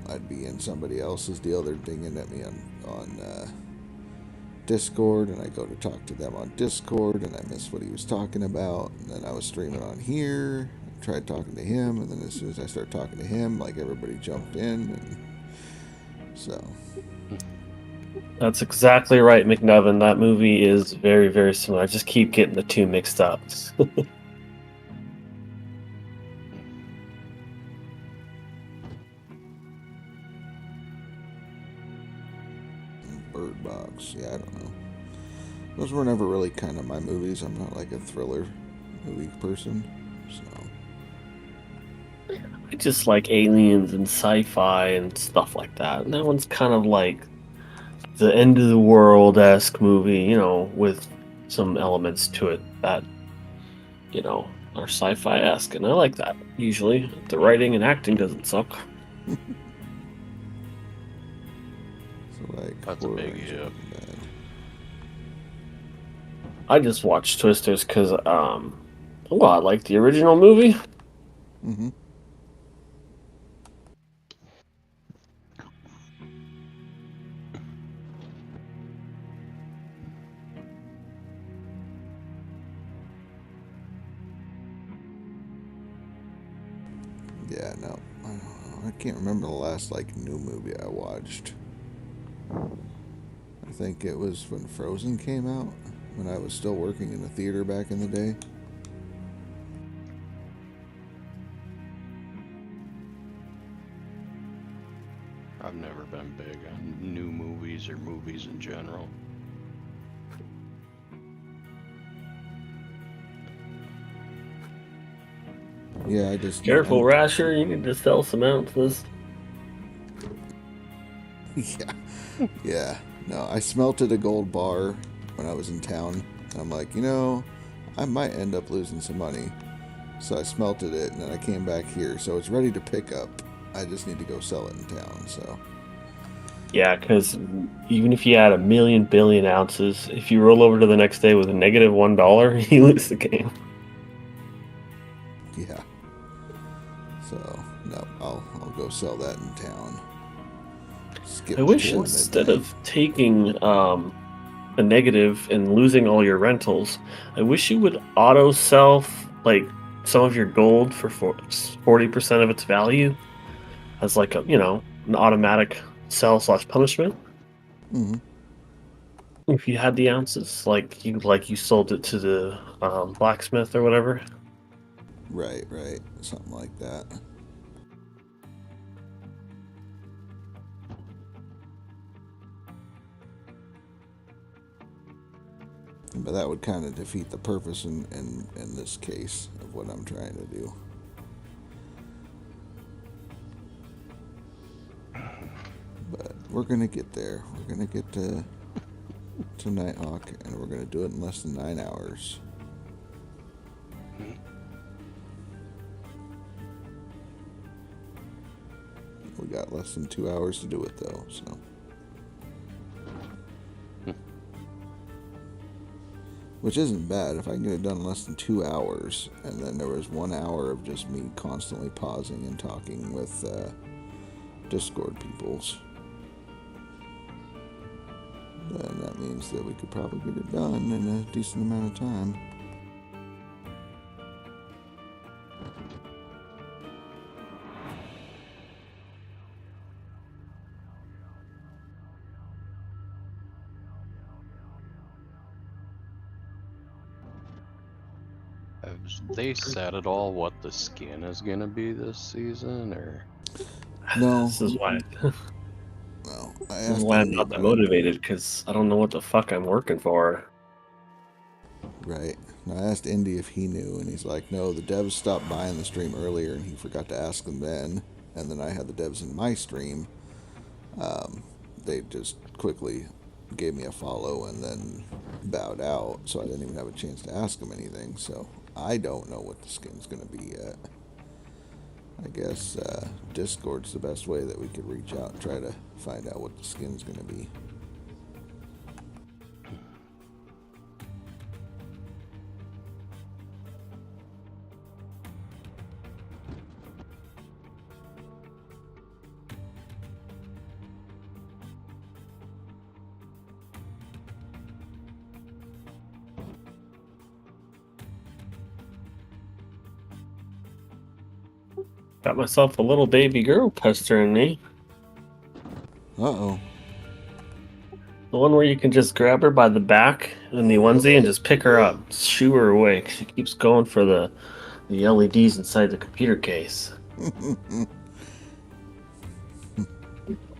I'd be in somebody else's deal. They're dinging at me on Discord, and I go to talk to them on Discord, and I miss what he was talking about. And then I was streaming on here, tried talking to him, and then as soon as I started talking to him, like, everybody jumped in, and so. That's exactly right, McNevin. That movie is very, very similar. I just keep getting the two mixed up. Bird Box, yeah, I don't know. Those were never really kind of my movies. I'm not like a thriller movie person, so. I just like aliens and sci-fi and stuff like that. And that one's kind of like the end of the world-esque movie, you know, with some elements to it that, you know, are sci-fi-esque. And I like that, usually. The writing and acting doesn't suck. So, like, That's a big yeah. I just watched Twisters because, I like the original movie. Mm-hmm. Yeah, no, I don't know. I can't remember the last, like, new movie I watched. I think it was when Frozen came out, when I was still working in the theater back in the day. I've never been big on new movies or movies in general. Yeah, I just Careful, Rasher. You need to sell some ounces. Yeah. No, I smelted a gold bar when I was in town. And I'm like, I might end up losing some money. So I smelted it, and then I came back here. So it's ready to pick up. I just need to go sell it in town, so. Yeah, because even if you add 1 billion ounces, if you roll over to the next day with a negative $1, you lose the game. Yeah. So, no, I'll go sell that in town. Skip I wish till instead midnight. of taking a negative and losing all your rentals, I wish you would auto sell like some of your gold for 40% of its value as like an automatic sell / punishment. Mm-hmm. If you had the ounces, like you sold it to the blacksmith or whatever. Right, something like that. But that would kind of defeat the purpose in this case of what I'm trying to do. But we're gonna get there. We're gonna get to Nighthawk, and we're gonna do it in less than 9 hours. We got less than 2 hours to do it, though, so. Which isn't bad. If I can get it done in less than 2 hours, and then there was 1 hour of just me constantly pausing and talking with Discord peoples, then that means that we could probably get it done in a decent amount of time. Have they said at all what the skin is gonna be this season, or? No. This is why. No, This is why I'm not that motivated, because I don't know what the fuck I'm working for. Right. And I asked Indy if he knew, and he's like, no, the devs stopped buying the stream earlier, and he forgot to ask them then. And then I had the devs in my stream. They just quickly gave me a follow and then bowed out, so I didn't even have a chance to ask them anything. So I don't know what the skin's going to be yet. I guess Discord's the best way that we could reach out and try to find out what the skin's going to be. Got myself a little baby girl pestering me. Uh-oh. The one where you can just grab her by the back in the onesie and just pick her up, shoo her away, 'cause she keeps going for the LEDs inside the computer case.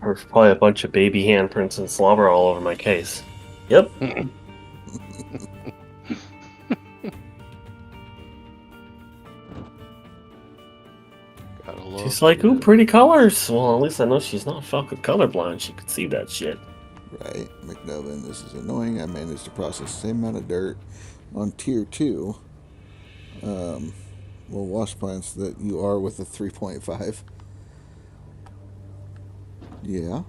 There's probably a bunch of baby handprints and slobber all over my case. Yep. She's like, ooh, pretty colors. Well, at least I know she's not fucking colorblind. She could see that shit. Right. McNovin, this is annoying. I managed to process the same amount of dirt on tier 2. Wash plants that you are with a 3.5. Yeah.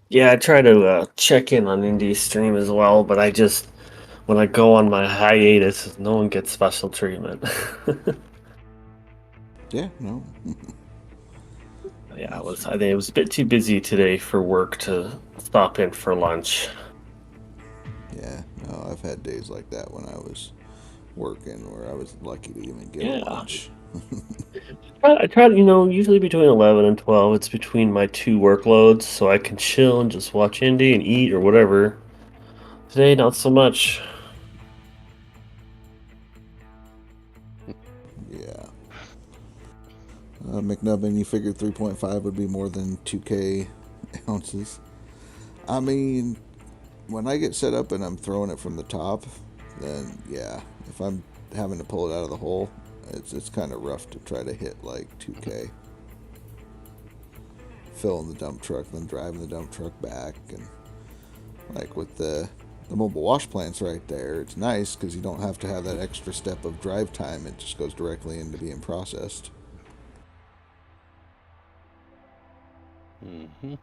Yeah, I try to check in on Indie's stream as well, but when I go on my hiatus, no one gets special treatment. Yeah, no. Yeah, I think it was a bit too busy today for work to stop in for lunch. Yeah, no, I've had days like that when I was working where I was lucky to even get lunch. I try to, usually between 11 and 12, it's between my 2 workloads, so I can chill and just watch indie and eat or whatever. Today, not so much. Yeah. McNubbin, you figured 3.5 would be more than 2K ounces. I mean, when I get set up and I'm throwing it from the top, then yeah, if I'm having to pull it out of the hole, it's kind of rough to try to hit like 2K. Filling the dump truck, then driving the dump truck back, and like with the mobile wash plants right there, it's nice because you don't have to have that extra step of drive time. It just goes directly into being processed. Mm-hmm.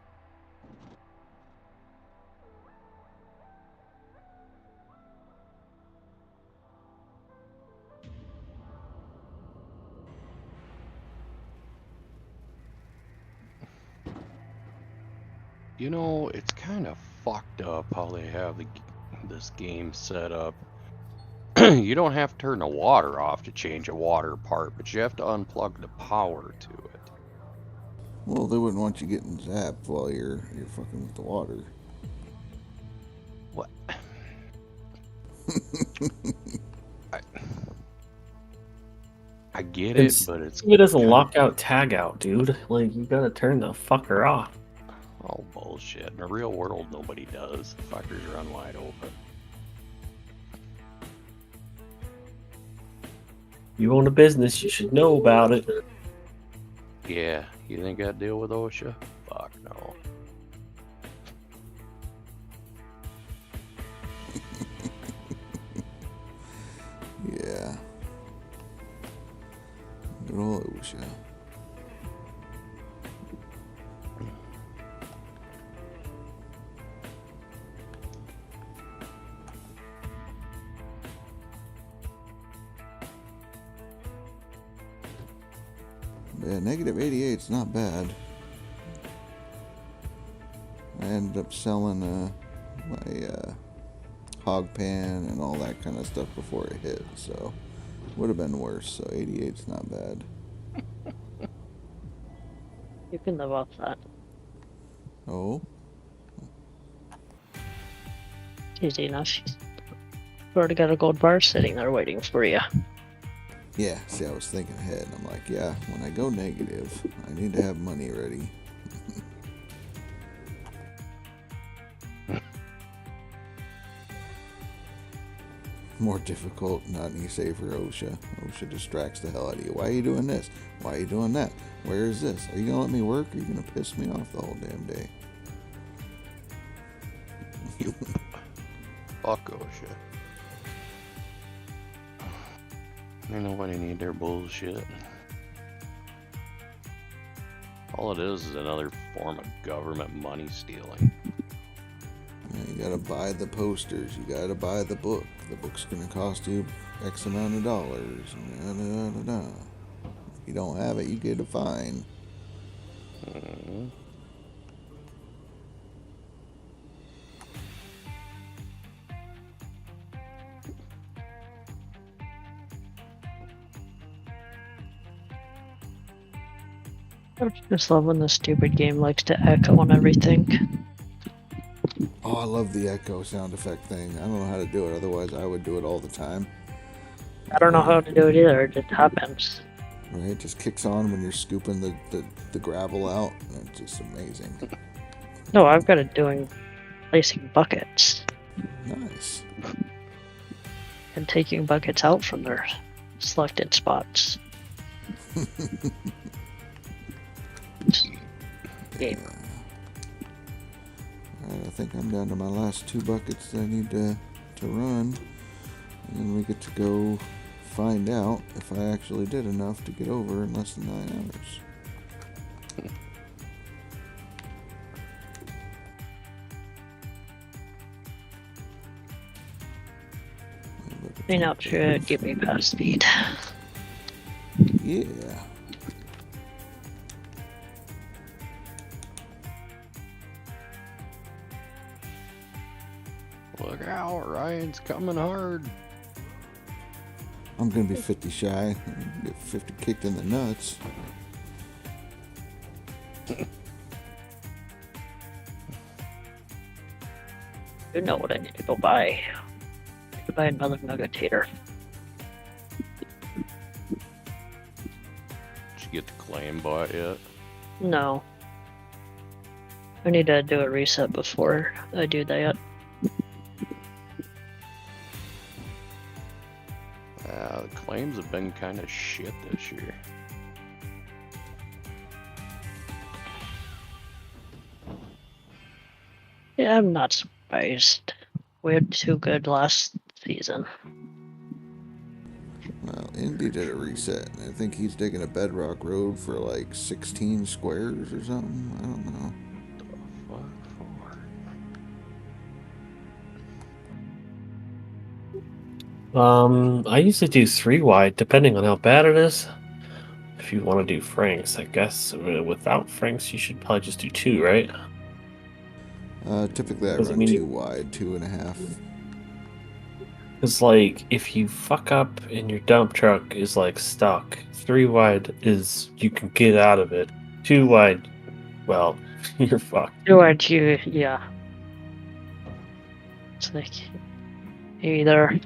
You know, it's kind of fucked up how they have this game set up. You don't have to turn the water off to change a water part, but you have to unplug the power to it. Well, they wouldn't want you getting zapped while you're fucking with the water. What? I get it, but it's... It is a lockout tagout, dude. Like, you gotta turn the fucker off. Oh, bullshit. In the real world, nobody does. The fuckers run wide open. You own a business, you should know about it. Yeah, you think I'd deal with OSHA? Fuck no. Yeah. Good old OSHA. Yeah, negative 88's not bad. I ended up selling my hog pan and all that kind of stuff before it hit, so would have been worse. So 88's not bad. You can live off that. Oh, Easy enough. You've already got a gold bar sitting there waiting for you. yeah. See, I was thinking ahead. I'm like, yeah, when I go negative, I need to have money ready. More difficult, not any safer. OSHA. OSHA distracts the hell out of you. Why are you doing this? Why are you doing that? Where is this? Are you gonna let me work? Or are you gonna piss me off the whole damn day? Fuck OSHA. Ain't nobody need their bullshit. All it is another form of government money stealing. You gotta buy the posters. You gotta buy the book. The book's gonna cost you X amount of dollars. And da, da, da, da. If you don't have it, you get a fine. Mm-hmm. I just love when the stupid game likes to echo on everything. Oh, I love the echo sound effect thing. I don't know how to do it. Otherwise, I would do it all the time. I don't know how to do it either. It just happens. Right? It just kicks on when you're scooping the gravel out. And it's just amazing. No, I've got it doing placing buckets Nice. and taking buckets out from their selected spots. Game. Alright, I think I'm down to my last 2 buckets that I need to run. And then we get to go find out if I actually did enough to get over in less than 9 hours. Clean out should get me past speed. Yeah. Look out, Ryan's coming hard. I'm gonna be 50 shy. Get 50 kicked in the nuts. You know what I need to go buy. I need to buy another nuggetator. Did you get the claim bot yet? No. I need to do a reset before I do that. The claims have been kind of shit this year. Yeah, I'm not surprised. We had 2 good last season. Well, Indy did a reset. I think he's digging a bedrock road for like 16 squares or something. I don't know. I usually do 3 wide, depending on how bad it is. If you want to do Franks, I guess without Franks, you should probably just do 2, right? Typically I Does it run mean 2 wide, 2.5. Because, like, if you fuck up and your dump truck is, like, stuck, 3 wide is you can get out of it. 2 wide, well, you're fucked. 2 wide, yeah. It's like, you either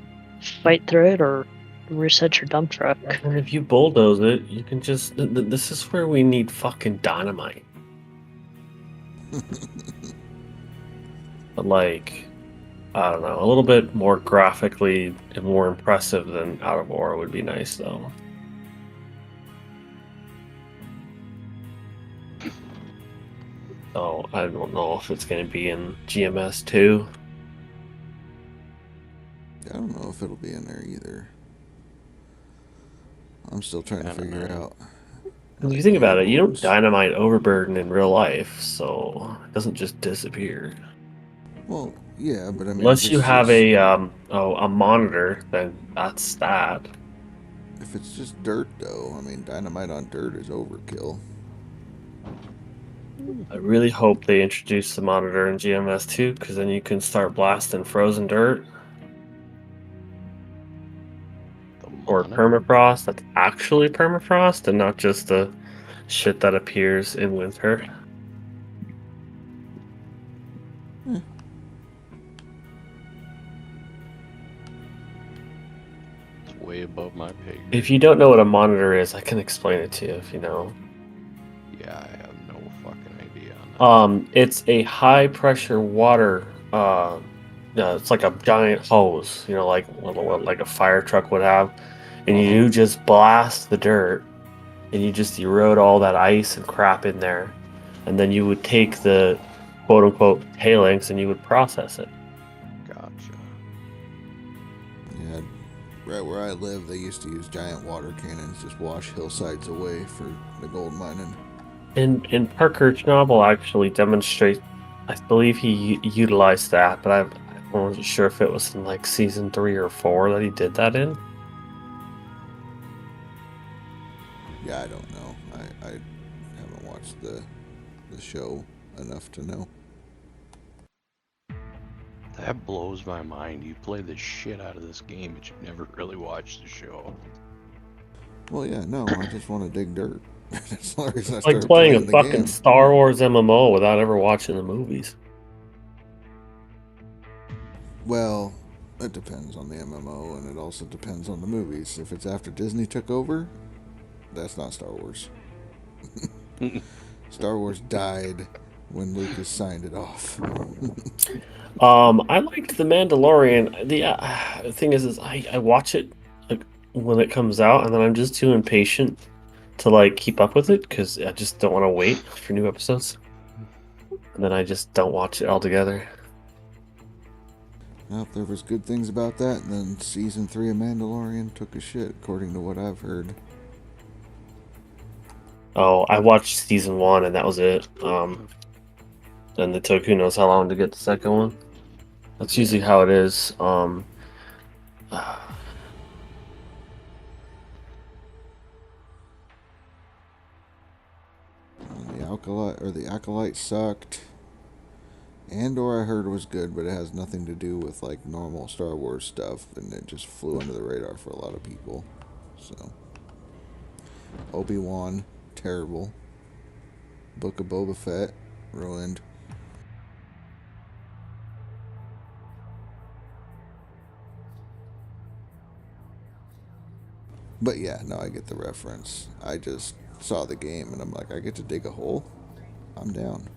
fight through it or reset your dump truck. And if you bulldoze it, you can just... This is where we need fucking dynamite. But, like... I don't know, a little bit more graphically and more impressive than Out of Aura would be nice, though. So, I don't know if it's going to be in GMS too. I don't know if it'll be in there either. I'm still trying to figure out. If you think about it, you don't dynamite overburden in real life, so it doesn't just disappear. Well, yeah, but I mean, unless you have a monitor, then that's that. If it's just dirt, though, I mean, dynamite on dirt is overkill. I really hope they introduce the monitor in GMS too, because then you can start blasting frozen dirt. Or permafrost that's actually permafrost and not just the shit that appears in winter. It's way above my pay grade. If you don't know what a monitor is, I can explain it to you if you know. Yeah, I have no fucking idea on that. It's a high pressure water. It's like a giant hose, you know, like a fire truck would have, and you just blast the dirt, and you just erode all that ice and crap in there, and then you would take the quote unquote tailings and you would process it. Gotcha. Yeah, right where I live, they used to use giant water cannons just wash hillsides away for the gold mining. And Parker Schnabel actually demonstrates. I believe he utilized that, but I wasn't sure if it was in like season 3 or 4 that he did that in. Yeah, I don't know. I haven't watched the show enough to know. That blows my mind. You play the shit out of this game, but you've never really watched the show. Well, yeah, no, I just want to dig dirt. That's the reason I It's like started playing a the fucking game. Star Wars MMO without ever watching the movies. Well, it depends on the MMO, and it also depends on the movies. If it's after Disney took over, that's not Star Wars. Star Wars died when Lucas signed it off. I liked The Mandalorian. The thing is I watch it like when it comes out, and then I'm just too impatient to like keep up with it because I just don't want to wait for new episodes, and then I just don't watch it altogether. Well, there was good things about that, and then season 3 of Mandalorian took a shit, according to what I've heard. Oh, I watched season 1 and that was it. And it took who knows how long to get the second one. That's usually how it is. The Acolyte sucked. Andor I heard was good, but it has nothing to do with like normal Star Wars stuff, and it just flew under the radar for a lot of people. So Obi-Wan, terrible. Book of Boba Fett, ruined. But yeah, no, I get the reference. I just saw the game and I'm like, I get to dig a hole? I'm down.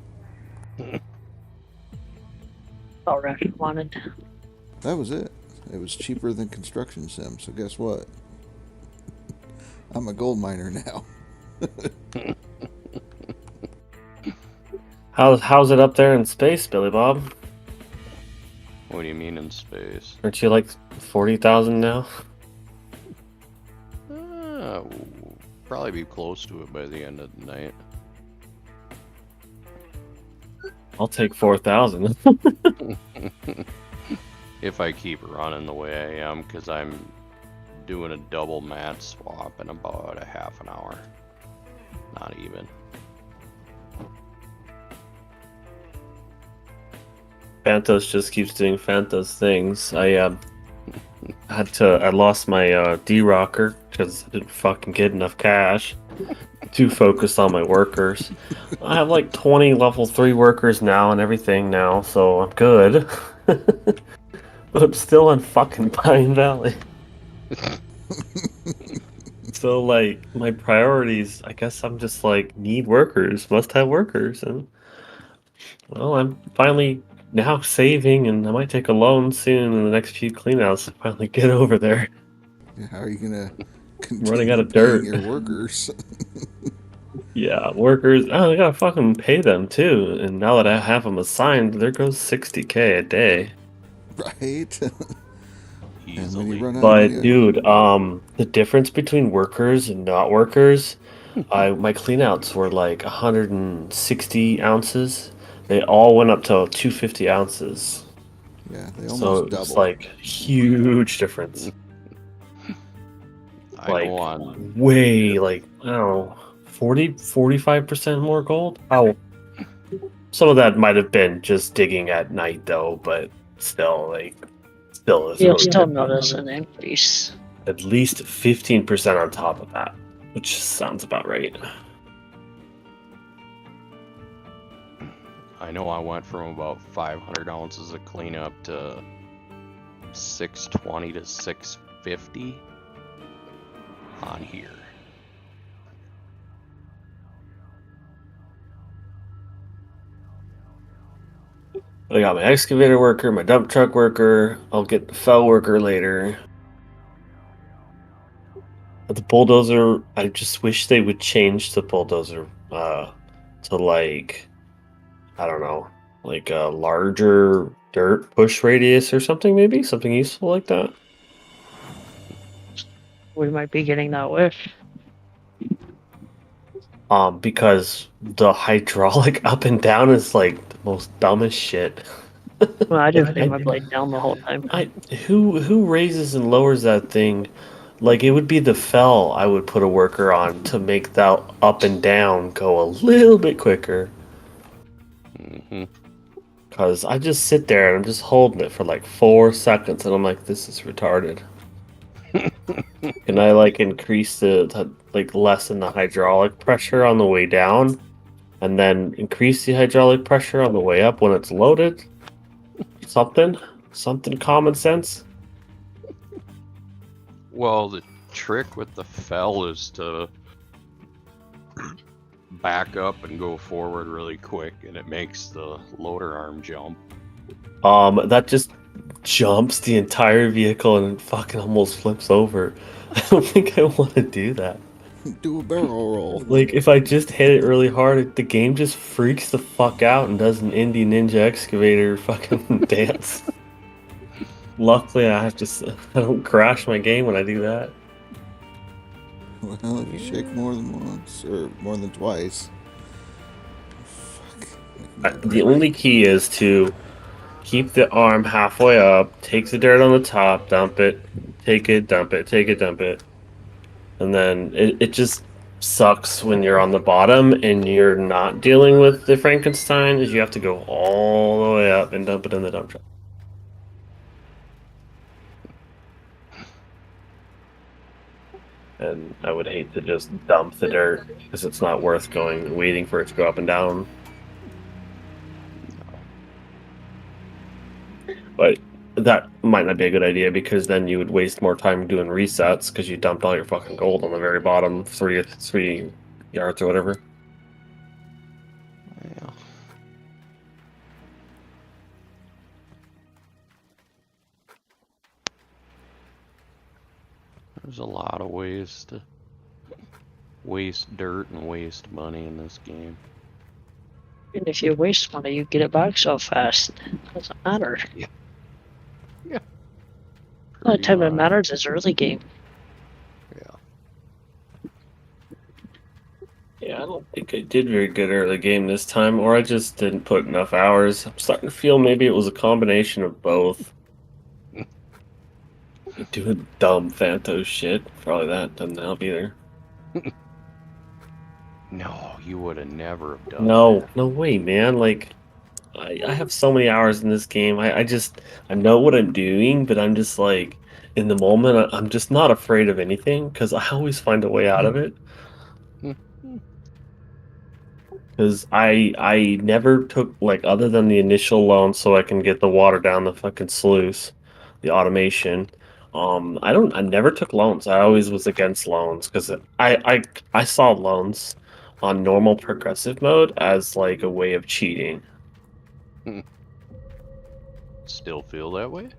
All Rasher wanted. That was it. It was cheaper than construction sim, so guess what? I'm a gold miner now. How's it up there in space, Billy Bob? What do you mean in space? Aren't you like 40,000 now? We'll probably be close to it by the end of the night. I'll take 4,000. If I keep running the way I am, because I'm doing a double mat swap in about a half an hour. Not even. Phantos just keeps doing Phantos things. I lost my D-Rocker because I didn't fucking get enough cash. Too focused on my workers. I have like 20 level 3 workers now and everything now, so I'm good. But I'm still in fucking Pine Valley. So like my priorities, I guess I'm just like need workers, must have workers, and well, I'm finally now saving, and I might take a loan soon in the next few cleanouts to finally get over there. Yeah, how are you gonna continue Running out of paying dirt. your workers? Yeah, workers. Oh, I gotta fucking pay them too. And now that I have them assigned, there goes 60K a day. Right? And when you Easily. run out of But money, dude, the difference between workers and not workers, my cleanouts were like 160 ounces. They all went up to 250 ounces. yeah, they So almost it's double. like huge difference. I Like know on way like I don't know, 45% more gold. Oh, some of that might have been just digging at night though, but still is You'll really still good. notice an increase. At least 15% on top of that, which sounds about right. I know I went from about 500 ounces of cleanup to 620 to 650 on here. I got my excavator worker, my dump truck worker. I'll get the fell worker later. But the bulldozer, I just wish they would change the bulldozer to like, I don't know, like a larger dirt push radius or something, maybe something useful like that. We might be getting that wish. Because the hydraulic up and down is like the most dumbest shit. Well, I didn't leave my blade down the whole time. Who raises and lowers that thing? Like it would be the fell I would put a worker on to make that up and down go a little bit quicker. Cause I just sit there and I'm just holding it for like 4 seconds and I'm like, this is retarded. Can I like increase the like lessen the hydraulic pressure on the way down, and then increase the hydraulic pressure on the way up when it's loaded? Something common sense. Well, the trick with the fell is to back up and go forward really quick, and it makes the loader arm jump. That just jumps the entire vehicle and fucking almost flips over. I don't think I want to do that. Do a barrel roll. Like, if I just hit it really hard, the game just freaks the fuck out and does an Indie Ninja Excavator fucking dance. Luckily, I don't crash my game when I do that. Well, if you shake more than once, or more than twice. Fuck. The only key is to keep the arm halfway up, take the dirt on the top, dump it, take it, dump it, take it, dump it. And then it just sucks when you're on the bottom and you're not dealing with the Frankenstein, is you have to go all the way up and dump it in the dump truck. And I would hate to just dump the dirt because it's not worth going and waiting for it to go up and down. But that might not be a good idea because then you would waste more time doing resets because you dumped all your fucking gold on the very bottom 3 yards or whatever. Yeah. There's a lot of ways to waste dirt and waste money in this game. And if you waste money, you get it back so fast. It doesn't matter. Yeah. The only time it matters is early game. Yeah, I don't think I did very good early game this time, or I just didn't put enough hours. I'm starting to feel maybe it was a combination of both. Doing dumb Phantos shit. Probably that doesn't help either. No, you would have never have done No, that. no way, man. Like, I have so many hours in this game. I know what I'm doing, but I'm just like, in the moment, I'm just not afraid of anything because I always find a way out of it. Because I never took, like, other than the initial loan so I can get the water down the fucking sluice, the automation. I never took loans. I always was against loans because I saw loans on normal progressive mode as like a way of cheating. Still feel that way?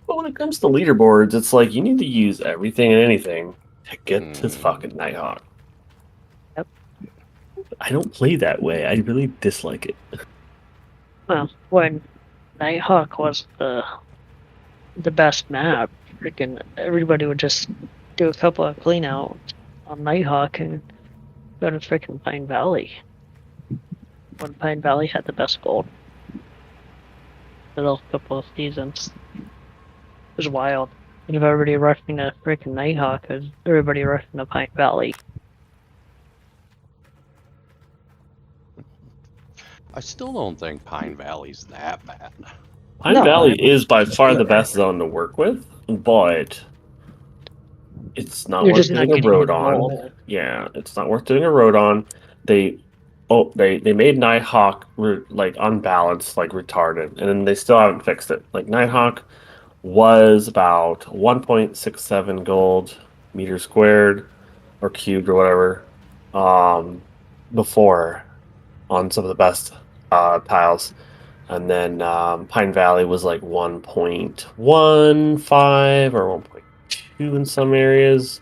But when it comes to leaderboards, it's like you need to use everything and anything to get to fucking Nighthawk. Yep. I don't play that way. I really dislike it. Well, when Nighthawk was the best map, freaking everybody would just do a couple of clean outs on Nighthawk and go to freaking Pine Valley. When Pine Valley had the best gold. The last couple of seasons. It was wild. And if everybody rushing to freaking Nighthawk, because everybody rushing to Pine Valley. I still don't think Pine Valley's that bad. Pine Valley is by far the best zone to work with, but it's not worth doing a road on. Yeah, it's not worth doing a road on. They made Nighthawk like unbalanced, like retarded, and then they still haven't fixed it. Like Nighthawk was about 1.67 gold meters squared or cubed or whatever before on some of the best tiles. And then Pine Valley was like 1.15 or 1.2 in some areas.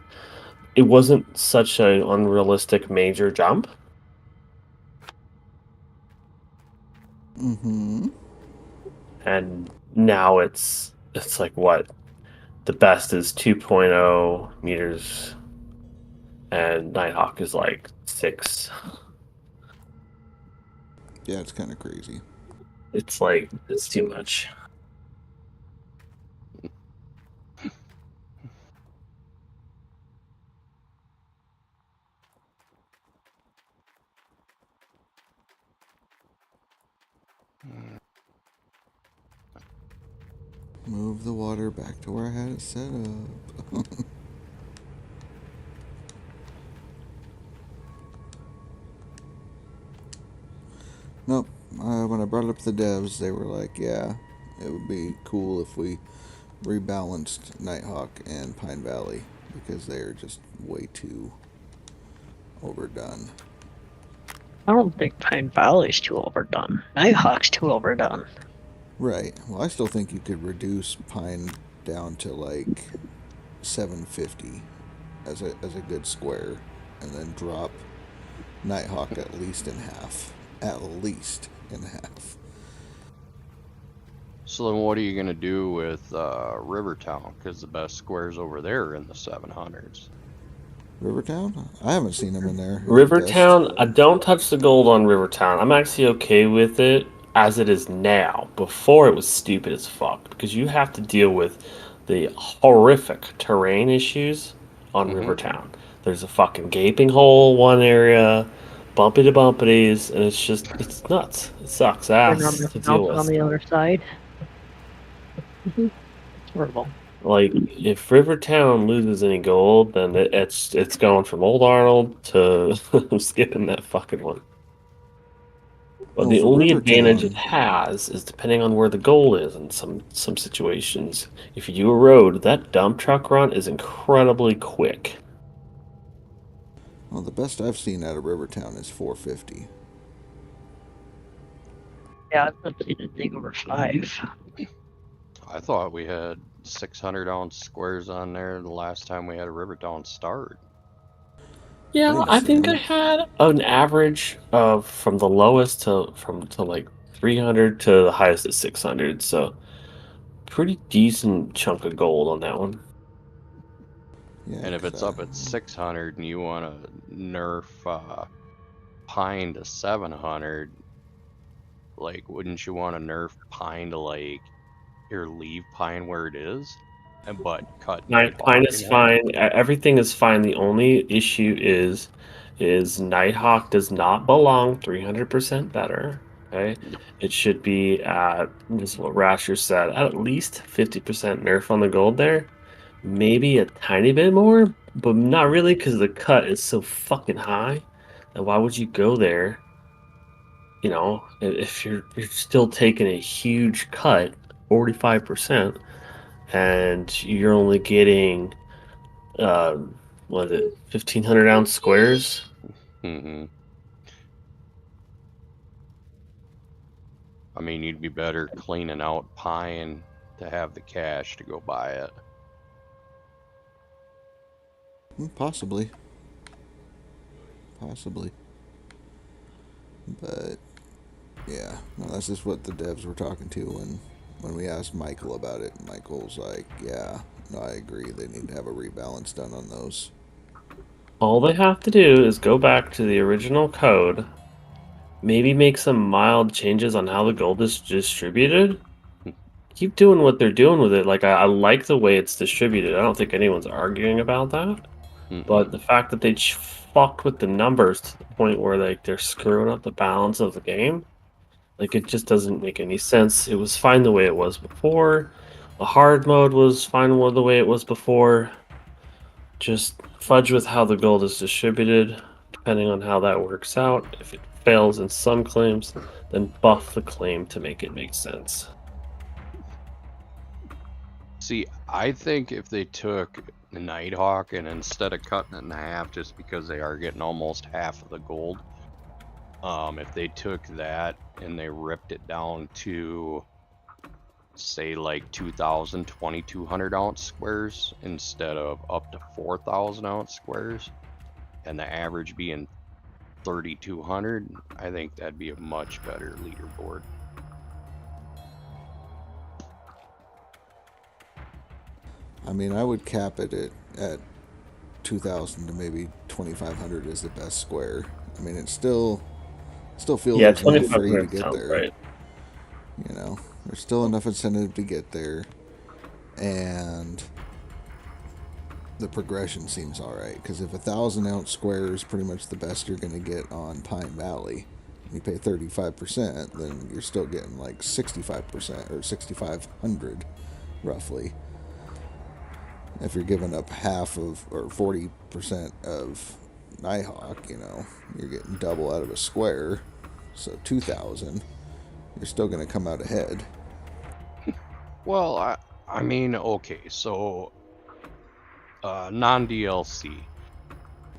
It wasn't such an unrealistic major jump. Mm-hmm. And now it's like what? The best is 2.0 meters, and Nighthawk is like 6. Yeah, it's kind of crazy. It's like, it's too much. Move the water back to where I had it set up. Nope. When I brought it up to the devs, they were like, yeah, it would be cool if we rebalanced Nighthawk and Pine Valley because they're just way too overdone. I don't think Pine Valley's too overdone. Nighthawk's too overdone. Right. Well, I still think you could reduce Pine down to like 750 as a good square, and then drop Nighthawk at least in half. At least in half. So then what are you going to do with Rivertown? Because the best squares over there are in the 700s. Rivertown? I haven't seen them in there. Rivertown, I don't touch the gold on Rivertown. I'm actually okay with it as it is now. Before it was stupid as fuck because you have to deal with the horrific terrain issues on Rivertown. There's a fucking gaping hole one area, bumpy to bumpities, and it's nuts. It sucks ass to deal with. On the other side. It's horrible. Like, if Rivertown loses any gold, then it's going from Old Arnold to skipping that fucking one. But the only advantage it has is depending on where the gold is in some situations. If you do a road, that dump truck run is incredibly quick. Well, the best I've seen out of Rivertown is 450. Yeah, I've seen a thing over 5. I thought we had 600 ounce squares on there the last time we had a Rivertown start. Yeah, Wait a I think I second. had an average of from the lowest to like 300 to the highest at 600. So pretty decent chunk of gold on that one. Yeah, And if 'cause it's up at 600 and you want to nerf Pine to 700, like, wouldn't you want to nerf Pine to, like, or leave Pine where it is, but cut Pine Nighthawk is in half? fine. Everything is fine. The only issue is Nighthawk does not belong 300% better. Okay, it should be at, this is what Rasher said, at least 50% nerf on the gold there. Maybe a tiny bit more, but not really, because the cut is so fucking high. And why would you go there? You know, if you're still taking a huge cut, 45%, and you're only getting what is it, 1,500 ounce squares? Mm-hmm. I mean, you'd be better cleaning out Pine to have the cash to go buy it. possibly. But yeah, no, that's just what the devs were talking to when we asked Michael about it. Michael's like, yeah, no, I agree. They need to have a rebalance done on those. All they have to do is go back to the original code, maybe make some mild changes on how the gold is distributed. Keep doing what they're doing with it. Like, I like the way it's distributed. I don't think anyone's arguing about that. But the fact that they fucked with the numbers to the point where, like, they're screwing up the balance of the game, like, it just doesn't make any sense. It was fine the way it was before. The hard mode was fine the way it was before. Just fudge with how the gold is distributed, depending on how that works out. If it fails in some claims, then buff the claim to make it make sense. See, I think if they took the Nighthawk and instead of cutting it in half just because they are getting almost half of the gold, if they took that and they ripped it down to, say, like 2,000, 2,200 ounce squares instead of up to 4,000 ounce squares, and the average being 3,200, I think that'd be a much better leaderboard. I mean, I would cap it at 2,000 to maybe 2,500 is the best square. I mean, it still feels there's enough for you to get there. Right. You know, there's still enough incentive to get there, and the progression seems all right. Because if 1,000 ounce square is pretty much the best you're going to get on Pine Valley, you pay 35%, then you're still getting like 65% or 6,500 roughly. If you're giving up half of or 40% of Nighthawk, you know, you're getting double out of a square. So 2,000, you're still going to come out ahead. Well, I mean, okay, so non-DLC.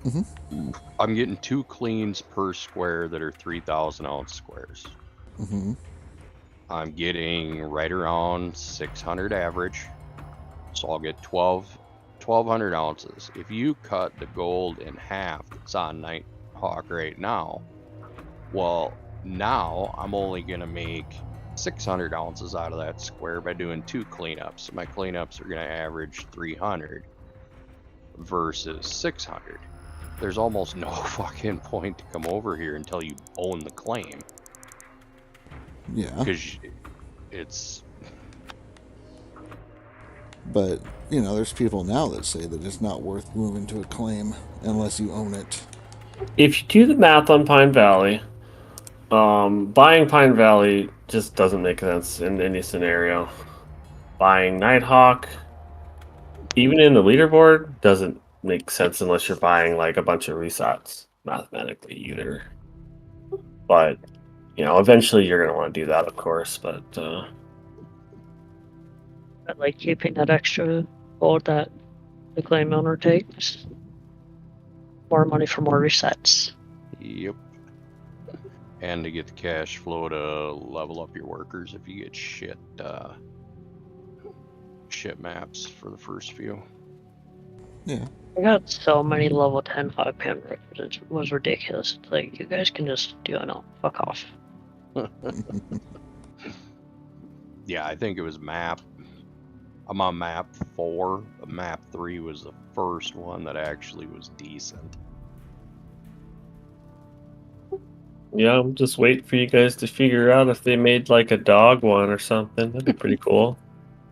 Mm-hmm. I'm getting 2 cleans per square that are 3,000 ounce squares. Mm-hmm. I'm getting right around 600 average, so I'll get 1,200 ounces. If you cut the gold in half that's on Nighthawk right now, well, now I'm only going to make 600 ounces out of that square by doing 2 cleanups. So my cleanups are going to average 300 versus 600. There's almost no fucking point to come over here until you own the claim. Yeah. Because it's... But, you know, there's people now that say that it's not worth moving to a claim unless you own it. If you do the math on Pine Valley, buying Pine Valley just doesn't make sense in any scenario. Buying Nighthawk, even in the leaderboard, doesn't make sense unless you're buying like a bunch of resets mathematically either. But, you know, eventually you're going to want to do that, of course, but I like keeping that extra gold that the claim owner takes. More money for more resets. Yep. And to get the cash flow to level up your workers if you get shit shit maps for the first few. Yeah. I got so many level 10 hog pen records. It was ridiculous. It's like, you guys can just do it now. Fuck off. Yeah, I think it was map. I'm on map 4, but map 3 was the first one that actually was decent. Yeah, I'm just waiting for you guys to figure out if they made like a dog one or something. That'd be pretty cool.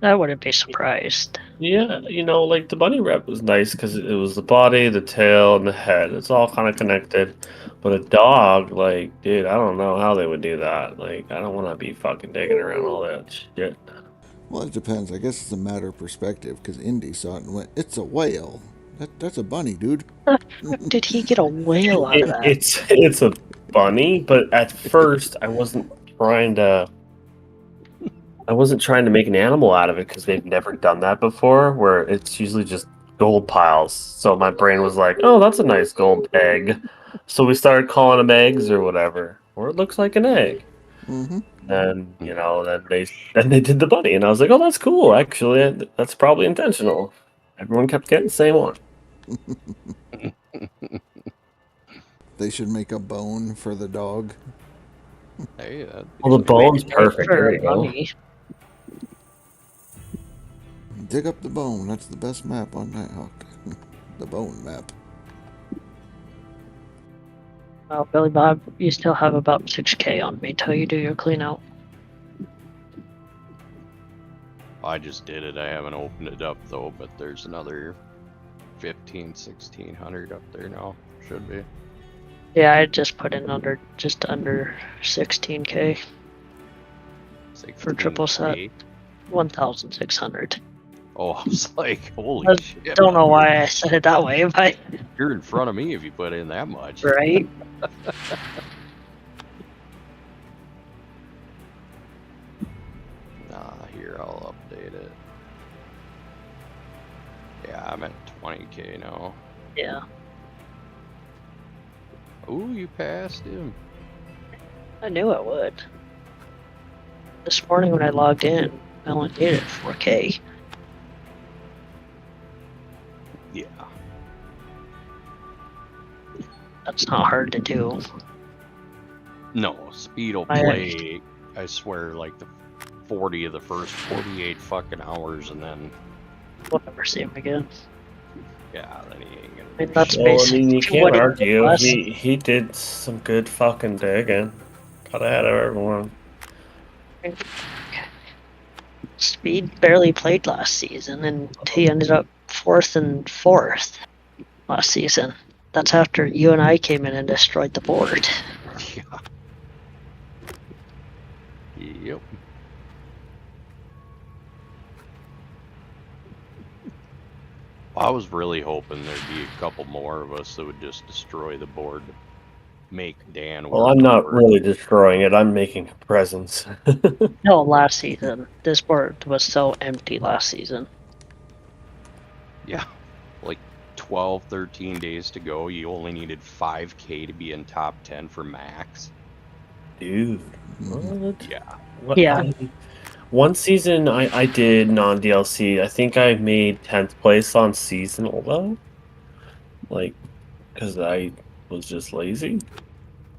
I wouldn't be surprised. Yeah, like the bunny rep was nice because it was the body, the tail, and the head. It's all kind of connected. But a dog, like, dude, I don't know how they would do that. Like, I don't want to be fucking digging around all that shit. Well, it depends. I guess it's a matter of perspective, because Indy saw it and went, "It's a whale. That's a bunny, dude." How the fuck did he get a whale out of that? It's a bunny, but at first I wasn't trying to make an animal out of it because they've never done that before, where it's usually just gold piles. So my brain was like, oh, that's a nice gold egg. So we started calling them eggs or whatever, or it looks like an egg. Mm-hmm. And then they did the bunny, and I was like, oh, that's cool. Actually, that's probably intentional. Everyone kept getting the same one. They should make a bone for the dog. Hey, Well, the bone's perfect. There we go. Bunny. Dig up the bone. That's the best map on Nighthawk. The bone map. Well, Billy Bob, you still have about 6K on me till you do your clean out. I just did it. I haven't opened it up though, but there's another 1600 up there now. Should be. Yeah, I just put in just under 16K for triple set. 1,600. Oh, I was like, holy I shit. don't know why I said it that way, but You're in front of me if you put in that much. right? Here, I'll update it. Yeah, I'm at 20K now. Yeah. Ooh, you passed him. I knew I would. This morning when I logged in, I only needed 4K. Yeah. That's not hard to do. No, speed will I play, I swear, like the 40 of the first 48 fucking hours, and then We'll never see him again. yeah, then he ain't gonna. I mean, that's Well, I basically mean, you what can't he did argue. last- He did some good fucking digging. Got ahead of everyone. Speed barely played last season, and he ended up 4th and 4th last season. That's after you and I came in and destroyed the board. Yeah. Yep. I was really hoping there'd be a couple more of us that would just destroy the board, make Dan. Well, work I'm not for it. really destroying it. I'm making a presence. No, last season. This board was so empty last season. Yeah, like 12, 13 days to go. You only needed 5K to be in top 10 for max. Dude. What? Yeah. What? Yeah. One season I did non-DLC. I think I made 10th place on seasonal, though. Like, because I was just lazy.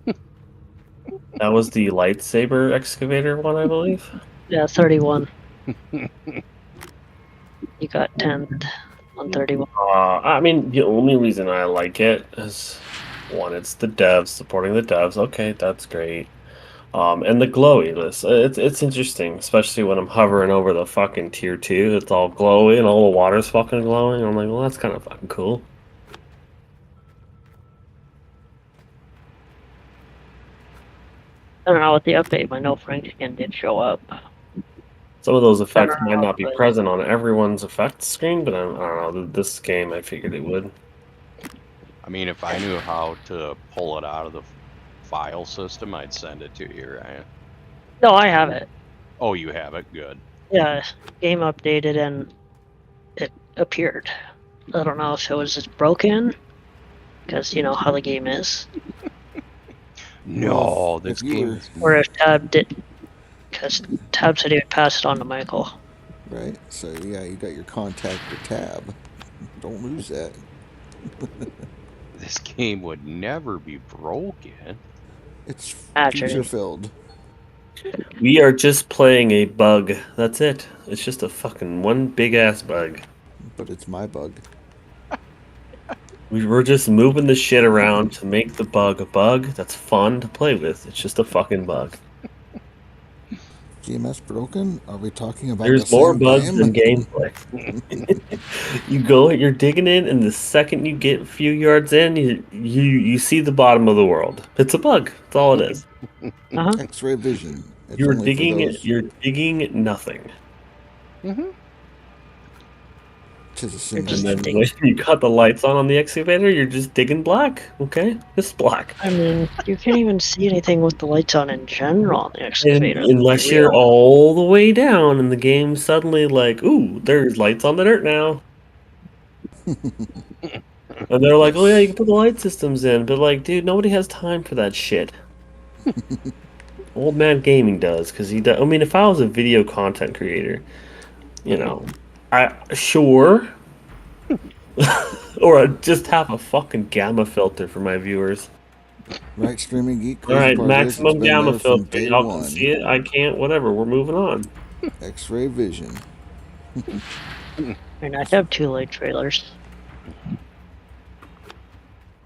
That was the lightsaber excavator one, I believe. Yeah, 31. You got 10th on 31. I mean, the only reason I like it is, one, it's the devs, supporting the devs. Okay, that's great. And the glowy list. It's interesting, especially when I'm hovering over the fucking tier 2. It's all glowy and all the water's fucking glowing. I'm like, well, that's kind of fucking cool. I don't know, with the update, my no Frank again did show up. Some of those effects I don't might know, not be but- present on everyone's effects screen, but I don't know. This game, I figured it would. I mean, if I knew how to pull it out of the file system, I'd send it to you, Ryan. No, I have it. Oh, you have it? Good. Yeah, game updated and it appeared. I don't know if it was just broken, because you know how the game is, No, this If you game were- is or if Tab did, because Tab said he would pass it on to Michael. Right? So, yeah, you got your contact or tab. Don't lose that. This game would never be broken. It's Actually. feature filled. We are just playing a bug. That's it. It's just a fucking one big ass bug. But it's my bug. We're just moving the shit around to make the bug a bug that's fun to play with. It's just a fucking bug. GMS broken? Are we talking about There's the more same bugs game? than gameplay. You're digging in, and the second you get a few yards in, you see the bottom of the world. It's a bug. That's all it is. X-ray vision. It's You're only for digging. those- You're digging nothing. Tis a And simulation. then when you got the lights on the excavator, you're just digging black. Okay, just black. I mean, you can't even see anything with the lights on in general on the excavator. Unless you're all the way down, and the game's suddenly like, "Ooh, there's lights on the dirt now." And they're like, "Oh yeah, you can put the light systems in," but like, dude, nobody has time for that shit. Old man gaming does, because he does. I mean, if I was a video content creator, you know, sure, or I'd just have a fucking gamma filter for my viewers. Right, Streaming Geek. All right, crazy part is maximum it's been gamma there from filter. day Y'all one. can see it. I can't. Whatever. We're moving on. X-ray vision. And I have 2 light trailers.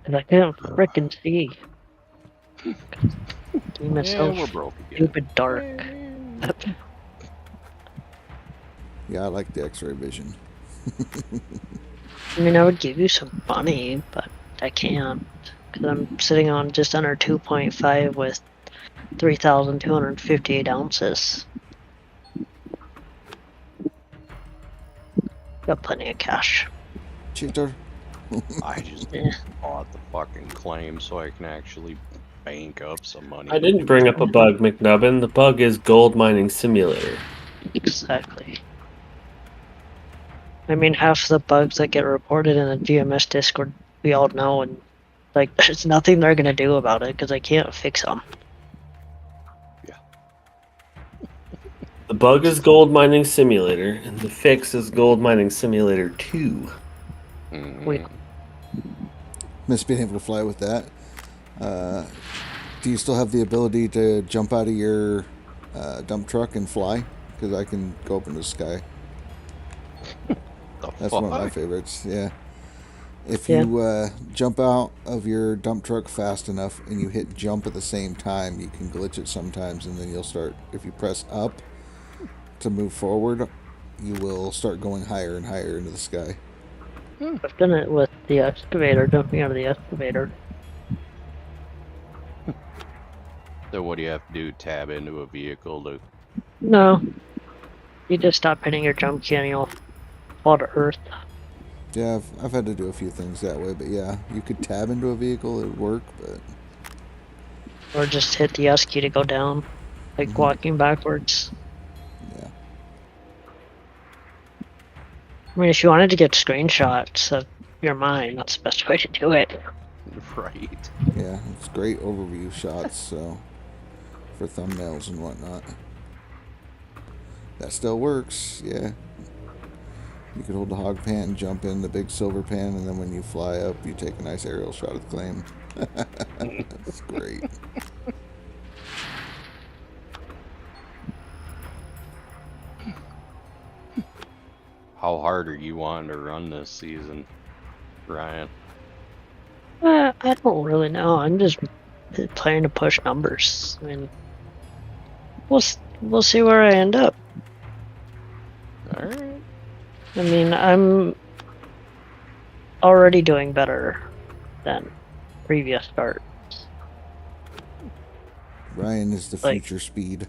And I can't frickin' see. Game is so we're broke again. stupid dark. Yeah, I like the X-ray vision. I mean, I would give you some money, but I can't. Because I'm sitting on just under 2.5 with 3,258 ounces. Got plenty of cash. Cheater. I just bought the fucking claim so I can actually bank up some money. I didn't bring up a bug, McNubbin. The bug is Gold Mining Simulator. Exactly. I mean, half the bugs that get reported in the GMS Discord, we all know, and like, there's nothing they're gonna do about it because I can't fix them. The bug is Gold Mining Simulator, and the fix is Gold Mining Simulator 2. Wait. Miss being able to fly with that. Do you still have the ability to jump out of your dump truck and fly? Because I can go up in the sky. That's one of my favorites. Yeah. If you jump out of your dump truck fast enough and you hit jump at the same time, you can glitch it sometimes, and then you'll start. If you press up to move forward, you will start going higher and higher into the sky. I've done it with the excavator, jumping out of the excavator. So what do you have to do? Tab into a vehicle to... No. You just stop hitting your jump key and you'll fall to earth. Yeah, I've had to do a few things that way, but yeah, you could tab into a vehicle, it would work, but... Or just hit the S key to go down, like walking backwards. Yeah. I mean, if you wanted to get screenshots of your mind, that's the best way to do it. Right. Yeah, it's great overview shots, so... for thumbnails and whatnot. That still works, yeah. You could hold the hog pan and jump in the big silver pan, and then when you fly up, you take a nice aerial shot of the claim. That's great. How hard are you wanting to run this season, Ryan? I don't really know. I'm just planning to push numbers. I mean, we'll see where I end up. All right. I mean, I'm already doing better than previous starts. Ryan is the future speed.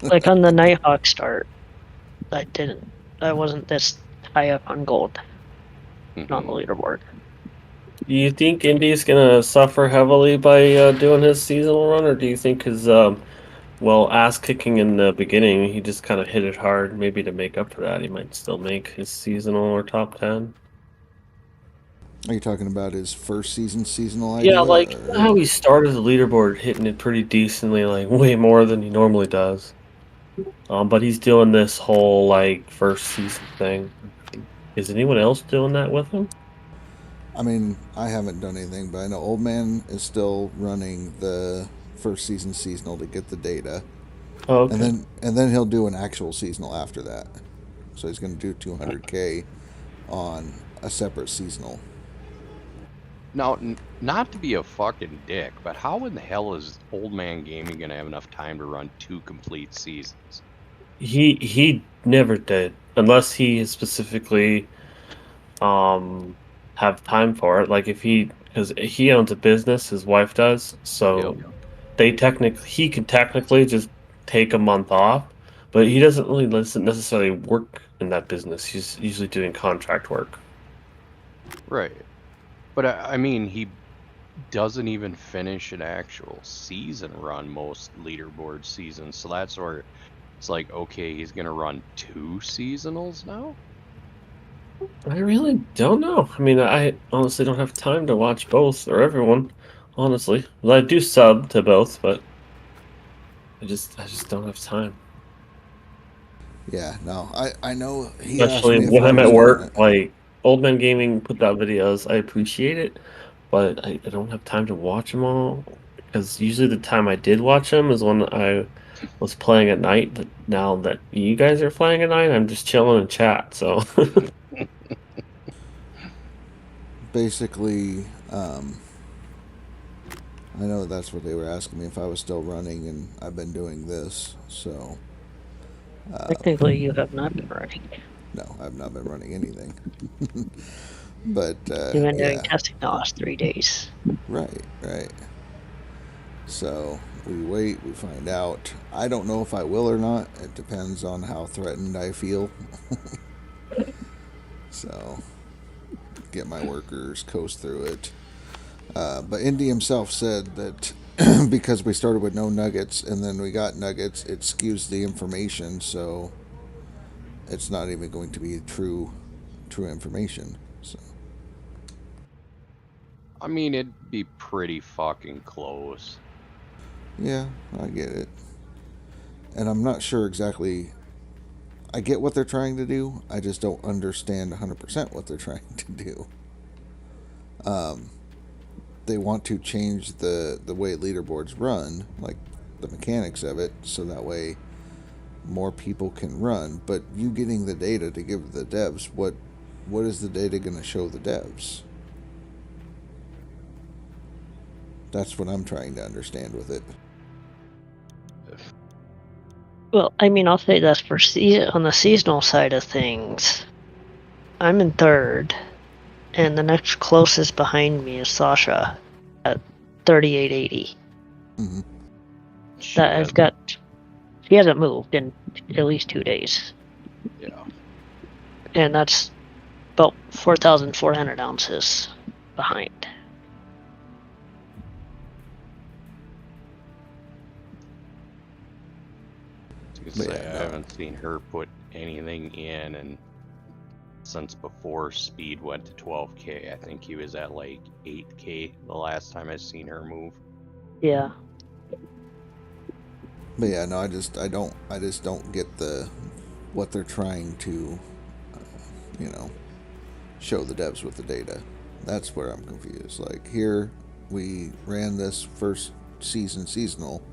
Like on the Nighthawk start, I wasn't this high up on gold. On the leaderboard. Do you think Indy's gonna suffer heavily by doing his seasonal run, or do you think his ass kicking in the beginning, he just kind of hit it hard? Maybe to make up for that, he might still make his seasonal or top 10. Are you talking about his first seasonal Yeah, idea? like Or? how he started the leaderboard, hitting it pretty decently, like way more than he normally does. But he's doing this whole like first season thing. Is anyone else doing that with him? I mean, I haven't done anything, but I know Old Man is still running the first seasonal to get the data, Oh, okay. and then he'll do an actual seasonal after that. So he's going to do 200K on a separate seasonal. Now, not to be a fucking dick, but how in the hell is Old Man Gaming gonna have enough time to run 2 complete seasons? He never did, unless he specifically have time for it. Like if because he owns a business, his wife does, so he can technically just take a month off, but he doesn't really necessarily work in that business. He's usually doing contract work. Right. But I mean, he doesn't even finish an actual season run most leaderboard seasons, so that's where it's like, okay, he's gonna run 2 seasonals now? I really don't know. I mean, I honestly don't have time to watch both or everyone. Honestly, well, I do sub to both, but I just don't have time. Yeah, no, I know he asked Especially me if when I I'm was at doing work. it. Like Old Man Gaming put out videos, I appreciate it, but I don't have time to watch them all because usually the time I did watch them is when I was playing at night. But now that you guys are playing at night, I'm just chilling in chat. So Basically, I know that's what they were asking me if I was still running, and I've been doing this. So Technically, you have not been running. no, I've not been running anything. But You've been doing yeah, testing the last 3 days. right. So we wait, we find out. I don't know if I will or not. It depends on how threatened I feel. So get my workers, coast through it. But Indy himself said that because we started with no nuggets and then we got nuggets, it skews the information, so it's not even going to be true information. So I mean, it'd be pretty fucking close. yeah, I get it. And I'm not sure exactly. I get what they're trying to do. I just don't understand 100% what they're trying to do. They want to change the way leaderboards run, like the mechanics of it, so that way more people can run. But you getting the data to give the devs, what is the data going to show the devs? That's what I'm trying to understand with it. Well, I mean, I'll say this for on the seasonal side of things. I'm in third, and the next closest behind me is Sasha at 3880. Mm-hmm. That I've got. She hasn't moved in at least 2 days. Yeah. And that's about 4,400 ounces behind. I haven't seen her put anything in, and since before speed went to 12K, I think he was at like 8K the last time I seen her move. Yeah. But yeah, no, I just don't get what they're trying to, show the devs with the data. That's where I'm confused. Like here, we ran this first seasonal.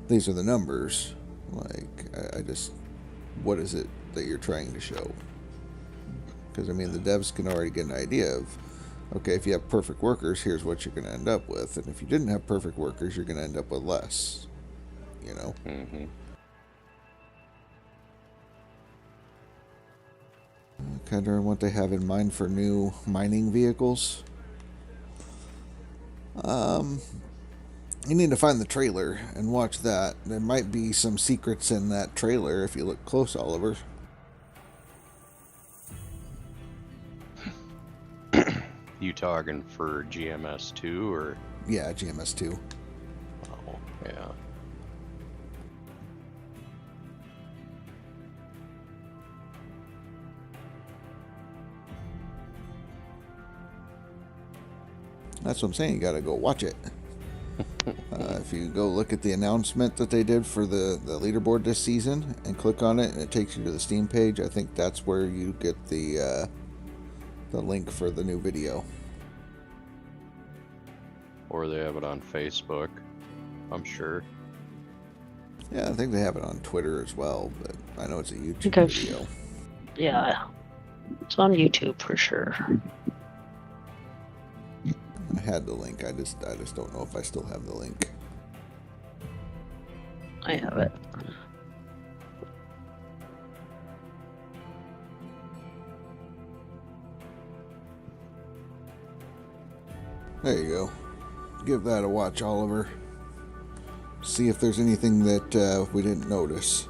These are the numbers. Like I just, what is it that you're trying to show? Because I mean, the devs can already get an idea of, okay, if you have perfect workers, here's what you're going to end up with, and if you didn't have perfect workers, you're going to end up with less. Mm-hmm. Kind of what they have in mind for new mining vehicles. You need to find the trailer and watch that. There might be some secrets in that trailer if you look close, Oliver. You talking for GMS 2 or? Yeah, GMS 2. Oh, yeah. That's what I'm saying. You gotta go watch it. If you go look at the announcement that they did for the leaderboard this season and click on it, and it takes you to the Steam page, I think that's where you get the link for the new video. Or they have it on Facebook, I'm sure. Yeah, I think they have it on Twitter as well, but I know it's a YouTube Okay. video. Yeah, it's on YouTube for sure. I had the link. I just don't know if I still have the link. I have it. There you go. Give that a watch, Oliver. See if there's anything that we didn't notice.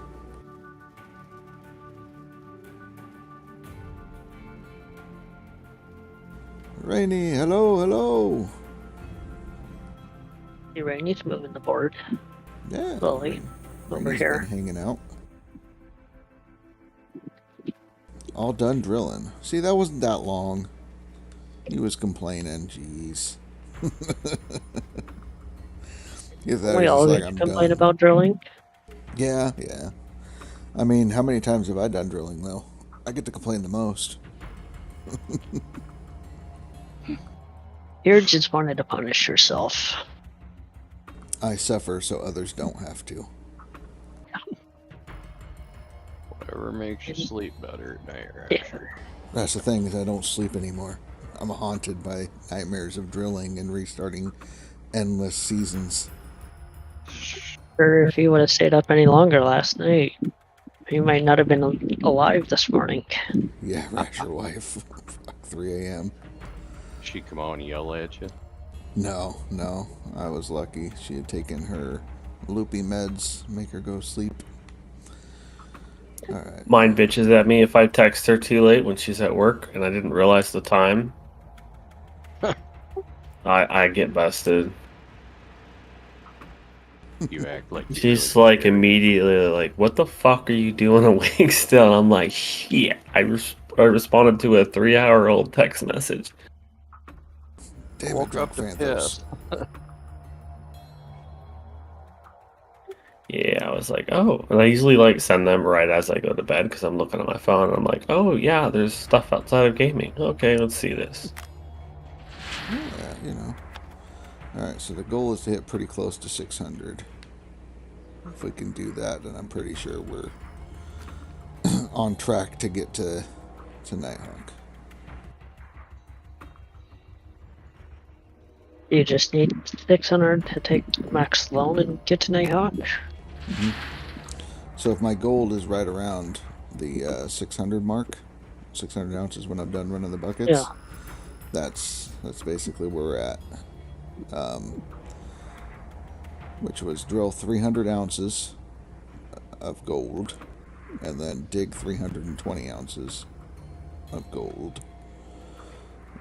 Rainy, hello, hello. Hey, Rainy's moving the board. Yeah. Slowly. Over Rainy's here. been hanging out. All done drilling. See, that wasn't that long. He was complaining. Jeez. We all like, get to I'm complain done. about drilling. Yeah, yeah. I mean, how many times have I done drilling, though? I get to complain the most. You just wanted to punish yourself. I suffer so others don't have to. Whatever makes you sleep better at night, Yeah. Rasher. That's the thing, is I don't sleep anymore. I'm haunted by nightmares of drilling and restarting endless seasons. Or if you would have stayed up any longer last night, you might not have been alive this morning. Yeah, Rasher wife. 3 a.m. She come out and yell at you? No, I was lucky. She had taken her loopy meds, make her go sleep. Alright. Mine bitches at me if I text her too late when she's at work and I didn't realize the time. I get busted. You act like you She's really like care. immediately like, "What the fuck are you doing awake still?" And I'm like, "Shit." I responded to a 3-hour-old text message. Damn it, Woke Drunk up to Phantos. Yeah, I was like, "Oh," and I usually like send them right as I go to bed because I'm looking at my phone and I'm like, "Oh yeah, there's stuff outside of gaming. Okay, let's see this." Yeah, you know. Alright, so the goal is to hit pretty close to 600. If we can do that, then I'm pretty sure we're on track to get to Nighthawk. You just need 600 to take max loan and get to Nighthawk. Mm-hmm. So if my gold is right around the 600 mark, 600 ounces when I'm done running the buckets, Yeah. that's basically where we're at. Which was drill 300 ounces of gold and then dig 320 ounces of gold.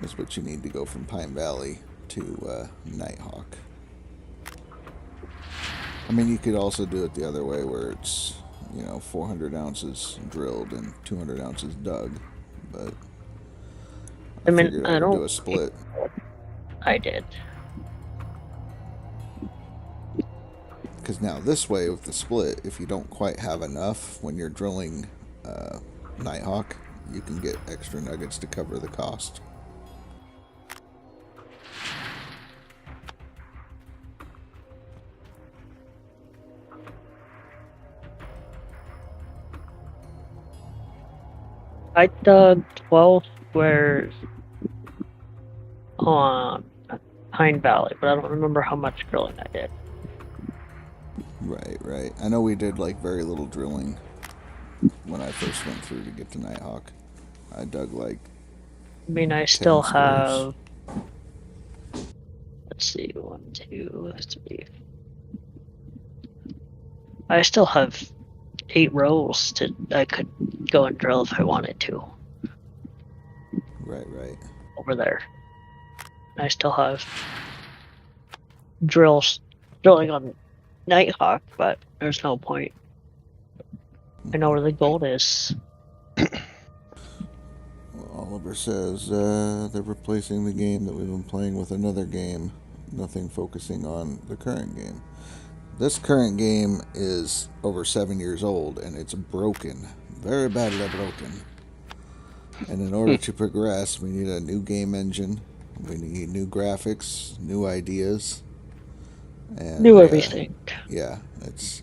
That's what you need to go from Pine Valley to Nighthawk. I mean, you could also do it the other way where it's, 400 ounces drilled and 200 ounces dug, but I mean, figured I I would don't- do a split. I did. Because now this way with the split, if you don't quite have enough when you're drilling Nighthawk, you can get extra nuggets to cover the cost. I dug 12 squares on Pine Valley, but I don't remember how much drilling I did. Right. I know we did like very little drilling when I first went through to get to Nighthawk. I dug like I mean, I still 10 squares. have. Let's see, 1, 2, 3. I still have 8 rows I could go and drill if I wanted to Right. over there. I still have drilling on Nighthawk, but there's no point. I know where the gold is. All developer says they're replacing the game that we've been playing with another game. Nothing focusing on the current game. This current game is over 7 years old and it's broken. Very badly broken. And in order to progress, we need a new game engine. We need new graphics, new ideas. And, New everything. Yeah, it's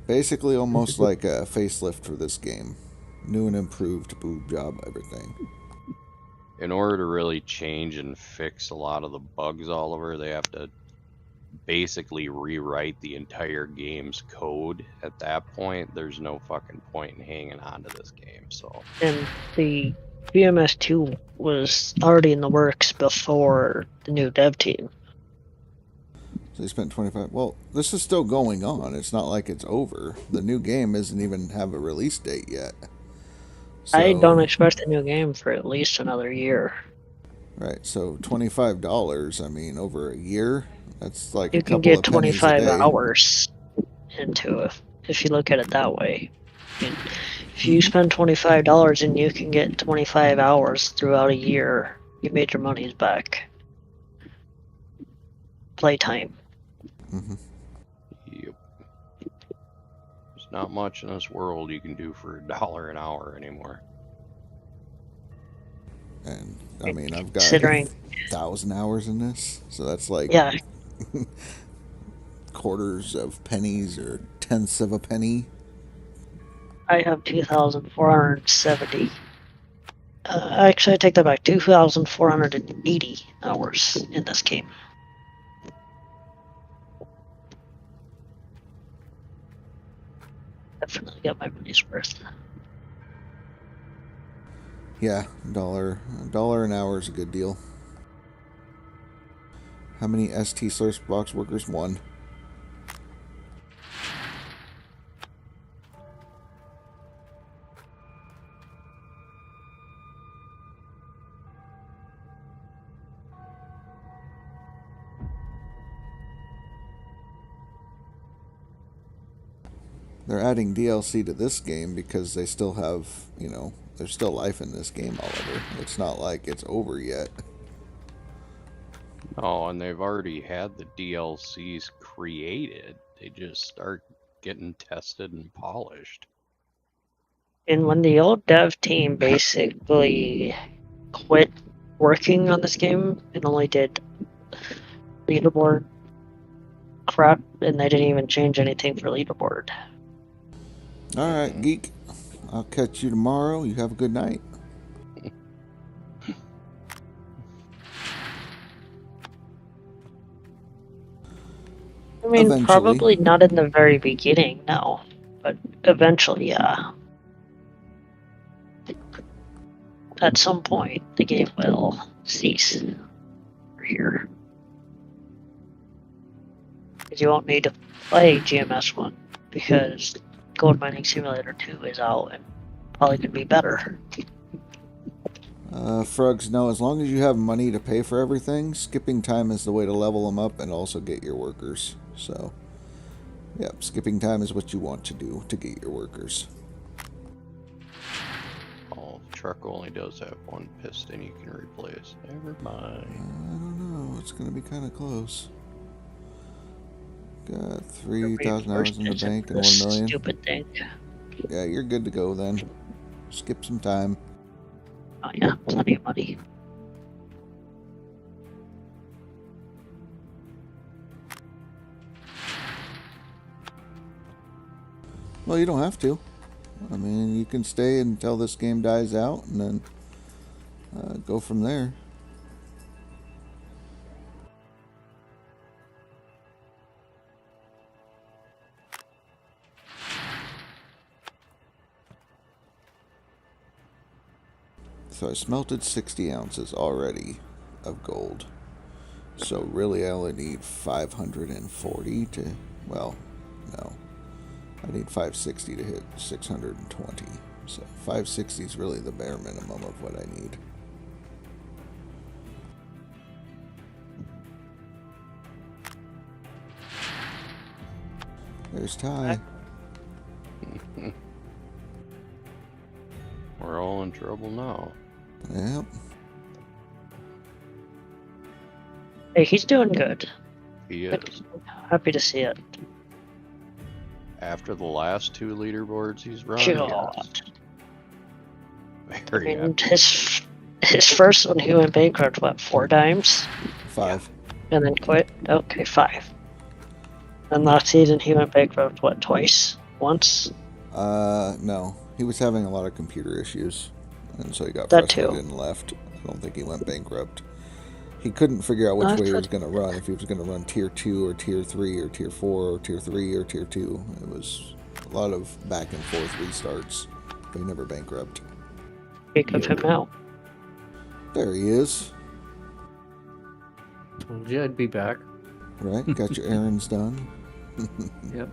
basically almost like a facelift for this game. New and improved boob job, everything. In order to really change and fix a lot of the bugs all over, they have to basically rewrite the entire game's code. At that point, there's no fucking point in hanging on to this game. So, And the GMS 2 was already in the works before the new dev team. So they spent 25. Well, this is still going on. It's not like it's over. The new game isn't even have a release date yet. So, I don't expect a new game for at least another year. Right, so $25. I mean, over a year, that's like You a can couple get of pennies a 25 day. hours into it if you look at it that way. If you spend $25 and you can get 25 hours throughout a year, you made your money's back. Playtime. Mm-hmm. yep. There's not much in this world you can do for $1 an hour anymore. And I mean, I've got Considering 1,000 hours in this, so that's like Yeah, quarters of pennies or tenths of a penny. I have 2,470. Actually, I take that back. 2,480 hours in this game. Definitely got my money's worth. Yeah, $1 an hour is a good deal. How many ST source box workers? 1. They're adding DLC to this game because they still have, you know, there's still life in this game, Oliver. It's not like it's over yet. Oh, and they've already had the DLCs created. They just start getting tested and polished. And when the old dev team basically quit working on this game and only did leaderboard crap, and they didn't even change anything for leaderboard. Alright, geek. I'll catch you tomorrow. You have a good night. I mean, Eventually. probably not in the very beginning, no. But eventually, yeah. At some point, the game will cease. Here. Because you won't need to play GMS 1, because Gold Mining Simulator 2 is out and probably could be better. Frugs, no, as long as you have money to pay for everything, skipping time is the way to level them up and also get your workers. So, yep, skipping time is what you want to do to get your workers. Oh, the truck only does have one piston you can replace. Never mind. I don't know, it's going to be kind of close. Got 3,000 hours in the bank and 1 million. Stupid thing. Yeah, you're good to go then. Skip some time. Oh yeah, plenty of money. Well, you don't have to. I mean, you can stay until this game dies out and then go from there. So I smelted 60 ounces already of gold. So really I only need 540 to, well, no. I need 560 to hit 620. So 560 is really the bare minimum of what I need. There's Ty. We're all in trouble now. Yep. Hey, he's doing good. He is. Happy to see it. After the last 2 leaderboards he's run, God. yes. I Very mean, happy. his first one, he went bankrupt, what, 4 times? 5. And then quit? Okay, 5. And last season, he went bankrupt, what, twice? Once? No. He was having a lot of computer issues, and so he got That frustrated too. and left. I don't think he went bankrupt. He couldn't figure out which way he was going to run, if he was going to run Tier 2 or Tier 3 or Tier 4 or Tier 3 or Tier 2. It was a lot of back and forth restarts, but he never bankrupt. Speak of him out. There he is. Told you I'd be back. Right? Got your errands done. Yep.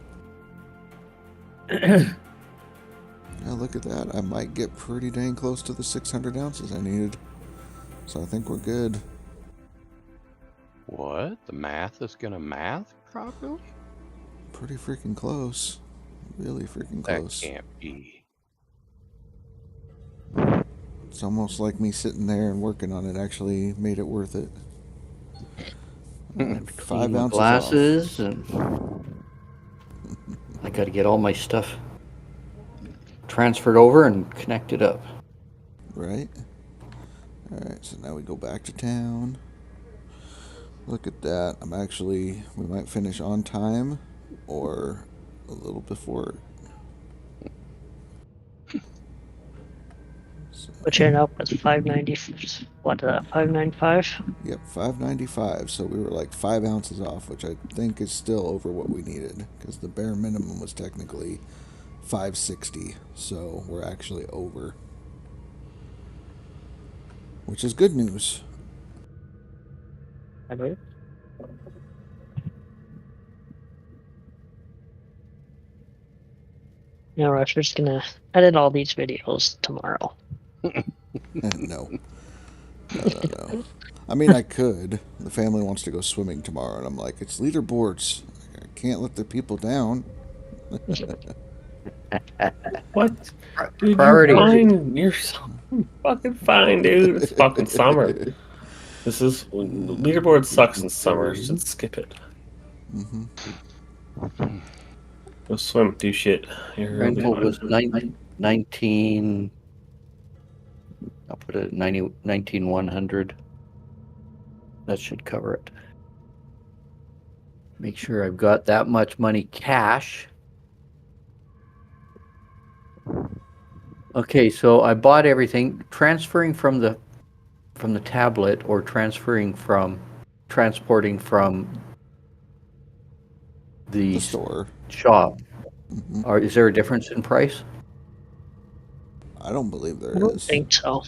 Yeah, look at that. I might get pretty dang close to the 600 ounces I needed. So I think we're good. What? The math is gonna math properly? Pretty freaking close. Really freaking close. That can't be. It's almost like me sitting there and working on it actually made it worth it. 5 ounces glasses off. and I got to get all my stuff transferred over and connected up. Right? Alright, so now we go back to town. Look at that. We might finish on time or a little before. Which ended up with 590. What, 595? Yep, 595. So we were like 5 ounces off, which I think is still over what we needed, because the bare minimum was technically 560. So we're actually over, which is good news. I believe. Now, Rusher's gonna edit all these videos tomorrow. No. No. I mean, I could. The family wants to go swimming tomorrow, and I'm like, it's leaderboards. I can't let the people down. What? Dude, Priority. you're fine. You're so fucking fine, dude. It's fucking summer. This is leaderboard sucks in summer. Just skip it. Go swim, do shit. Rental was 19. I'll put it at 19,100. That should cover it. Make sure I've got that much money cash. Okay, so I bought everything. Transferring from the tablet or transporting from the store shop. Is there a difference in price? I don't believe there I don't is. think so.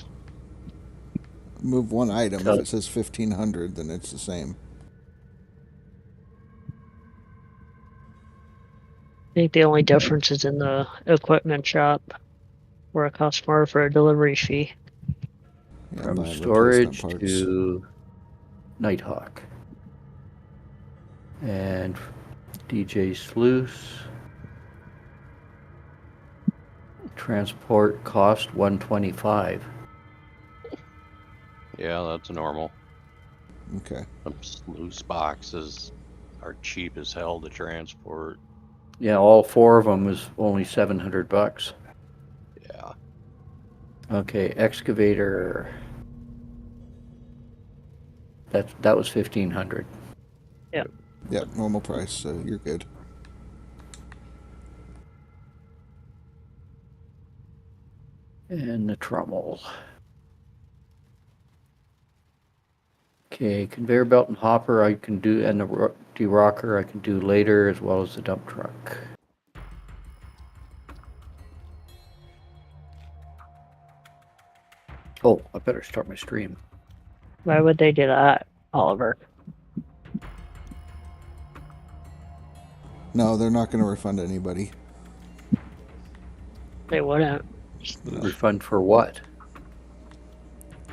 Move one item. If it says 1,500, then it's the same. I think the only difference is in the equipment shop, where it costs more for a delivery fee. Yeah, From buy storage replacement parts. to Nighthawk. And DJ Sluice. Transport cost $125. Yeah, that's normal. Okay. Some loose boxes are cheap as hell to transport. Yeah, all 4 of them was only $700. Yeah. Okay, excavator. That was $1,500. Yep. Yep, normal price, so you're good. And the trommel. Okay, conveyor belt and hopper I can do, and the de-rocker I can do later, as well as the dump truck. Oh, I better start my stream. Why would they do that, Oliver? No, they're not going to refund anybody. They wouldn't. Refund for what?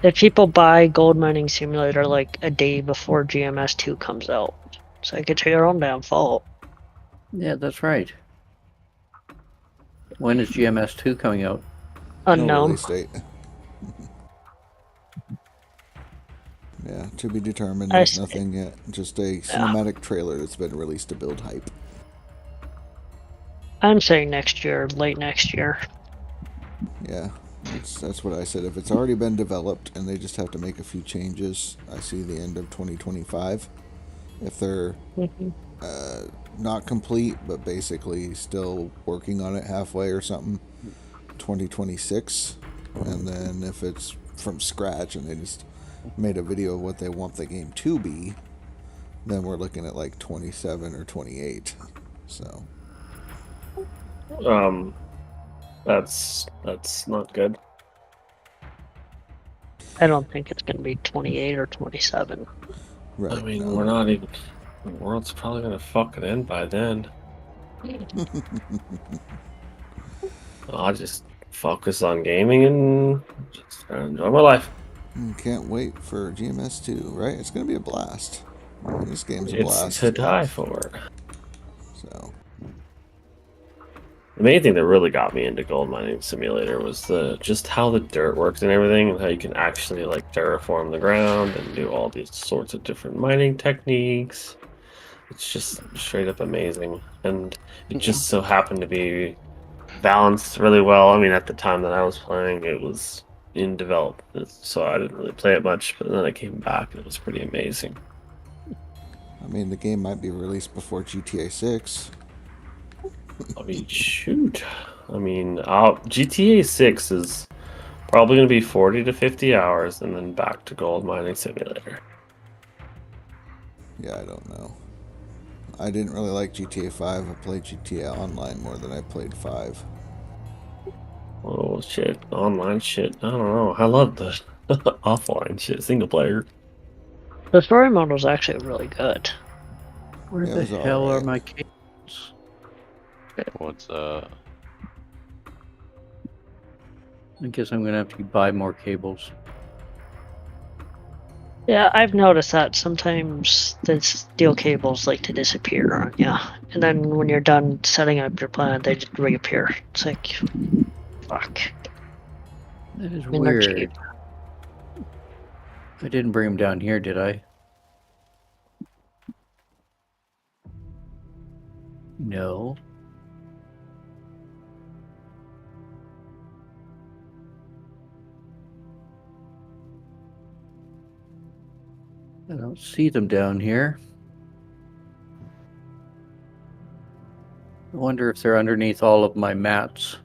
If people buy Gold Mining Simulator like a day before GMS 2 comes out, so I could take your own damn fault. Yeah, that's right. When is GMS 2 coming out? No Unknown. release date. Yeah, to be determined. I There's see. nothing yet. Just a cinematic trailer that's been released to build hype. I'm saying next year, late next year. Yeah, that's what I said. If it's already been developed and they just have to make a few changes, I see the end of 2025. If they're not complete, but basically still working on it halfway or something, 2026. And then if it's from scratch and they just made a video of what they want the game to be, then we're looking at like 27 or 28. So that's not good. I don't think it's going to be 28 or 27. right, I mean, no. we're not even. The world's probably gonna fucking end by then. I'll just focus on gaming and just enjoy my life. Can't wait for GMS 2, right? It's gonna be a blast. This game's a blast. It's to die for. So The main thing that really got me into Gold Mining Simulator was just how the dirt works and everything, and how you can actually like terraform the ground and do all these sorts of different mining techniques. It's just straight up amazing, and it just so happened to be balanced really well. I mean, at the time that I was playing, it was in development, so I didn't really play it much, but then I came back and it was pretty amazing. I mean, the game might be released before GTA 6. I mean, shoot. I mean, GTA 6 is probably going to be 40 to 50 hours and then back to Gold Mining Simulator. Yeah, I don't know. I didn't really like GTA 5. I played GTA Online more than I played 5. Oh, shit. Online shit. I don't know. I love the offline shit. Single player. The story mode was actually really good. Where Yeah, it the was hell alright. are my cables? What's I guess I'm gonna have to buy more cables. Yeah, I've noticed that sometimes the steel cables like to disappear on you. And then when you're done setting up your plan, they just reappear. It's like, fuck. That is I mean, they're weird. cheap. I didn't bring them down here, did I? No. I don't see them down here. I wonder if they're underneath all of my mats.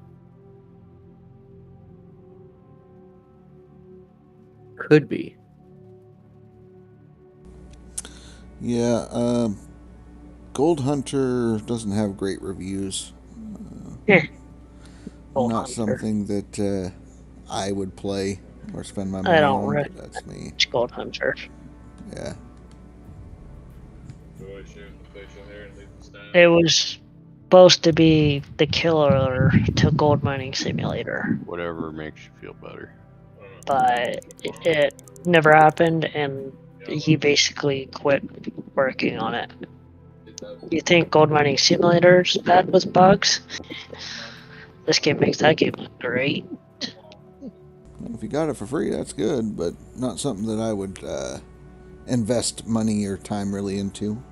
Could be. Yeah, Gold Hunter doesn't have great reviews. Gold Not Hunter. something that I would play or spend my I money don't on, really but that's me. It's Gold Hunter. Yeah. It was supposed to be the killer to Gold Mining Simulator, whatever makes you feel better. but it never happened, and he basically quit working on it. You think Gold Mining Simulator's bad with bugs? This game makes that game look great. If you got it for free, that's good, but not something that I would invest money or time really into.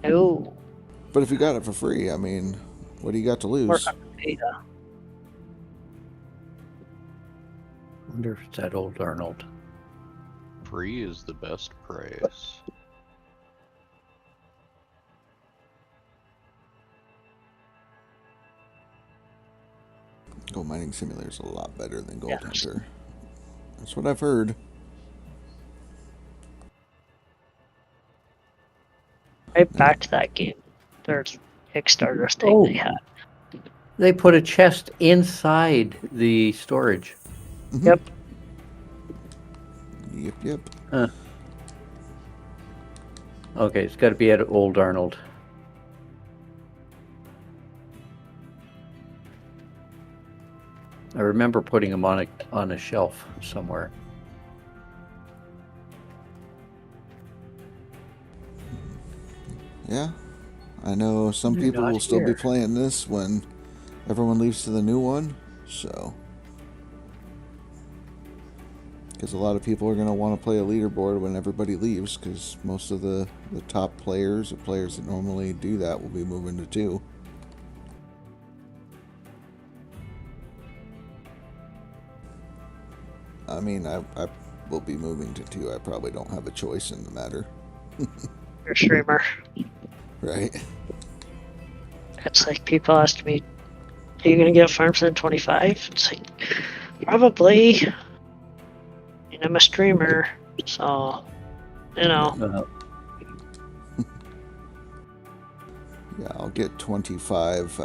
No. But if you got it for free, I mean, what do you got to lose? Wonder if it's that old Arnold. Free is the best price. Gold Mining Simulator is a lot better than Gold Hunter. That's what I've heard. Right back to that game. There's Kickstarter thing they had. They put a chest inside the storage. Mm-hmm. Yep. Yep. Huh. Okay, it's got to be at Old Arnold. I remember putting them on a shelf somewhere. Yeah. I know some They're people not will still be here. playing this when everyone leaves to the new one, so Because a lot of people are going to want to play a leaderboard when everybody leaves, because most of the top players or players that normally do that will be moving to 2. I mean, I will be moving to 2. I probably don't have a choice in the matter. You're a streamer. Right? It's like people ask me, are you going to get a Farmstead 25? It's like, probably. And I'm a streamer, so, you know. Yeah, I'll get 25,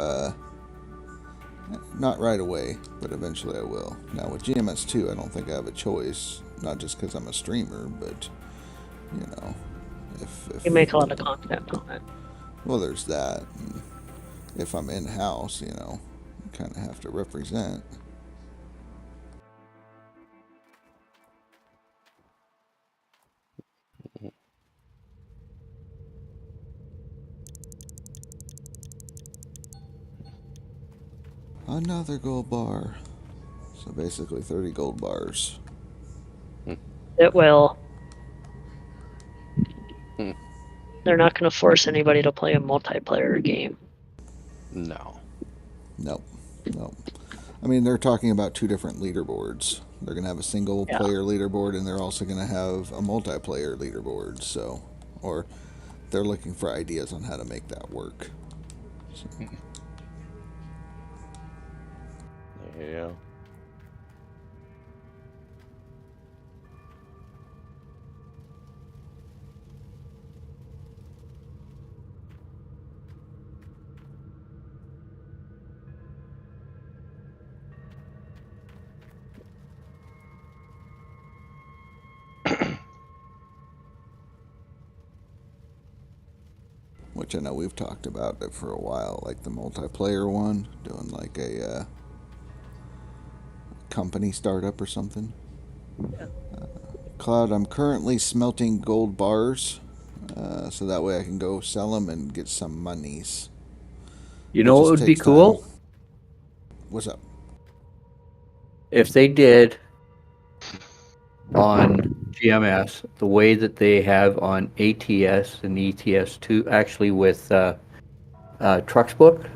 not right away, but eventually I will. Now with GMS 2, I don't think I have a choice, not just because I'm a streamer, but, you know, if You make a lot of content on it. well, there's that. And if I'm in-house, you know, you kind of have to represent. Another gold bar. So basically 30 gold bars. It will. They're not going to force anybody to play a multiplayer game. No. Nope. Nope. I mean, they're talking about 2 different leaderboards. They're going to have a single player leaderboard, and they're also going to have a multiplayer leaderboard. So, or they're looking for ideas on how to make that work. So. Yeah. Which I know we've talked about it for a while, like the multiplayer one, doing like a company startup or something. Cloud, I'm currently smelting gold bars, so that way I can go sell them and get some monies. You know what would be cool? Time. What's up? If they did on GMS the way that they have on ATS and ETS2, actually with Trucksbook,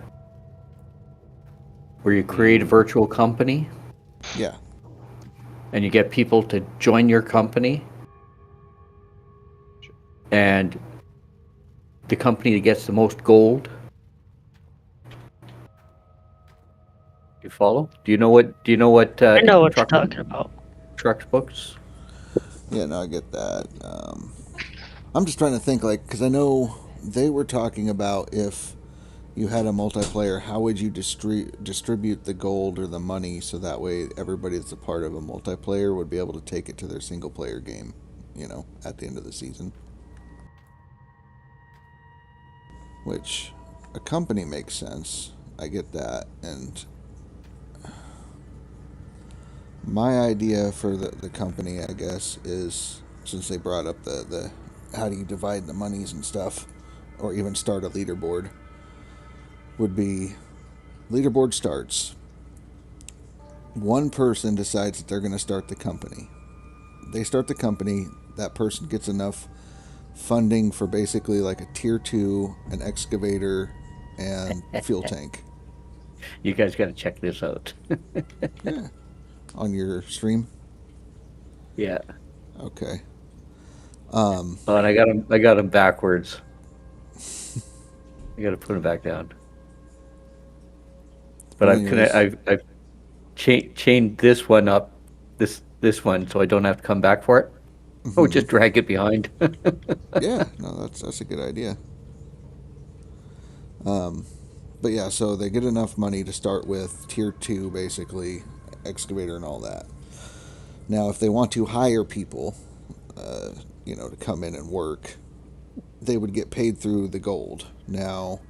where you create a virtual company. Yeah. And you get people to join your company. And the company that gets the most gold. You follow? Do you know what I know what you're talking about. Trucksbooks? Yeah, no, I get that. I'm just trying to think, like, because I know they were talking about if you had a multiplayer, how would you distribute the gold or the money so that way everybody that's a part of a multiplayer would be able to take it to their single player game, you know, at the end of the season. Which, a company makes sense. I get that. And my idea for the company, I guess, is, since they brought up the how do you divide the monies and stuff, or even start a leaderboard, would be leaderboard starts. One person decides that they're going to start the company. They start the company. That person gets enough funding for basically like a tier 2, an excavator, and a fuel tank. You guys got to check this out. Yeah. On your stream? Yeah. Okay. Oh, and I got them backwards. I got to put them back down. But I've chained this one up, this one, so I don't have to come back for it. Mm-hmm. Oh, just drag it behind. Yeah, no, that's a good idea. But yeah, so they get enough money to start with tier 2, basically, excavator and all that. Now, if they want to hire people, you know, to come in and work, they would get paid through the gold. Now,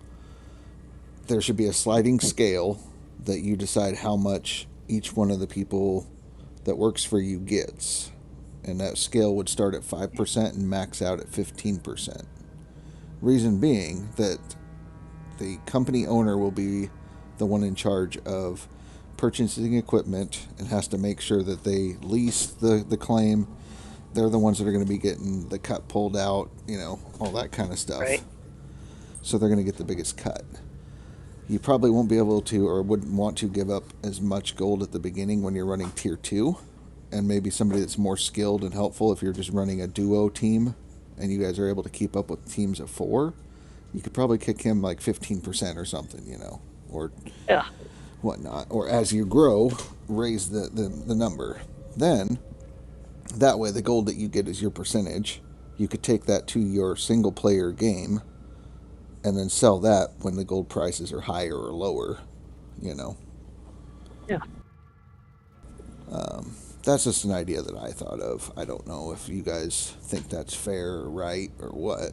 there should be a sliding scale that you decide how much each one of the people that works for you gets. And that scale would start at 5% and max out at 15%. Reason being that the company owner will be the one in charge of purchasing equipment and has to make sure that they lease the claim. They're the ones that are going to be getting the cut pulled out, you know, all that kind of stuff. Right. So they're going to get the biggest cut. You probably won't be able to or wouldn't want to give up as much gold at the beginning when you're running tier 2. And maybe somebody that's more skilled and helpful if you're just running a duo team and you guys are able to keep up with teams of 4. You could probably kick him like 15% or something, you know, or whatnot. Or as you grow, raise the number. Then, that way the gold that you get is your percentage. You could take that to your single player game and then sell that when the gold prices are higher or lower, you know. Yeah. That's just an idea that I thought of. I don't know if you guys think that's fair or right or what,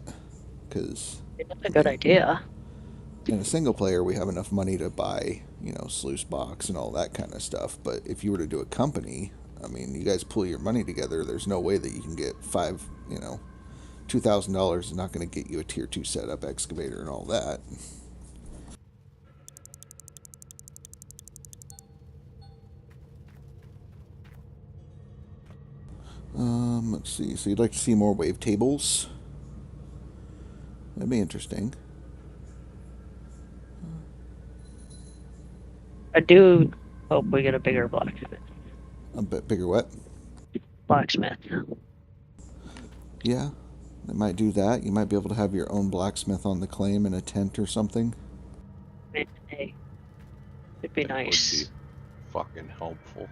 because That's a good idea. in a single player we have enough money to buy, you know, sluice box and all that kind of stuff. But if you were to do a company, I mean, you guys pull your money together, there's no way that you can get $2,000 is not going to get you a tier 2 setup excavator and all that. Let's see. So you'd like to see more wave tables? That'd be interesting. I do hope we get a bigger blacksmith. A bit bigger what? Blacksmith. Yeah, they might do that. You might be able to have your own blacksmith on the claim in a tent or something. Hey, it'd be nice. Would be fucking helpful.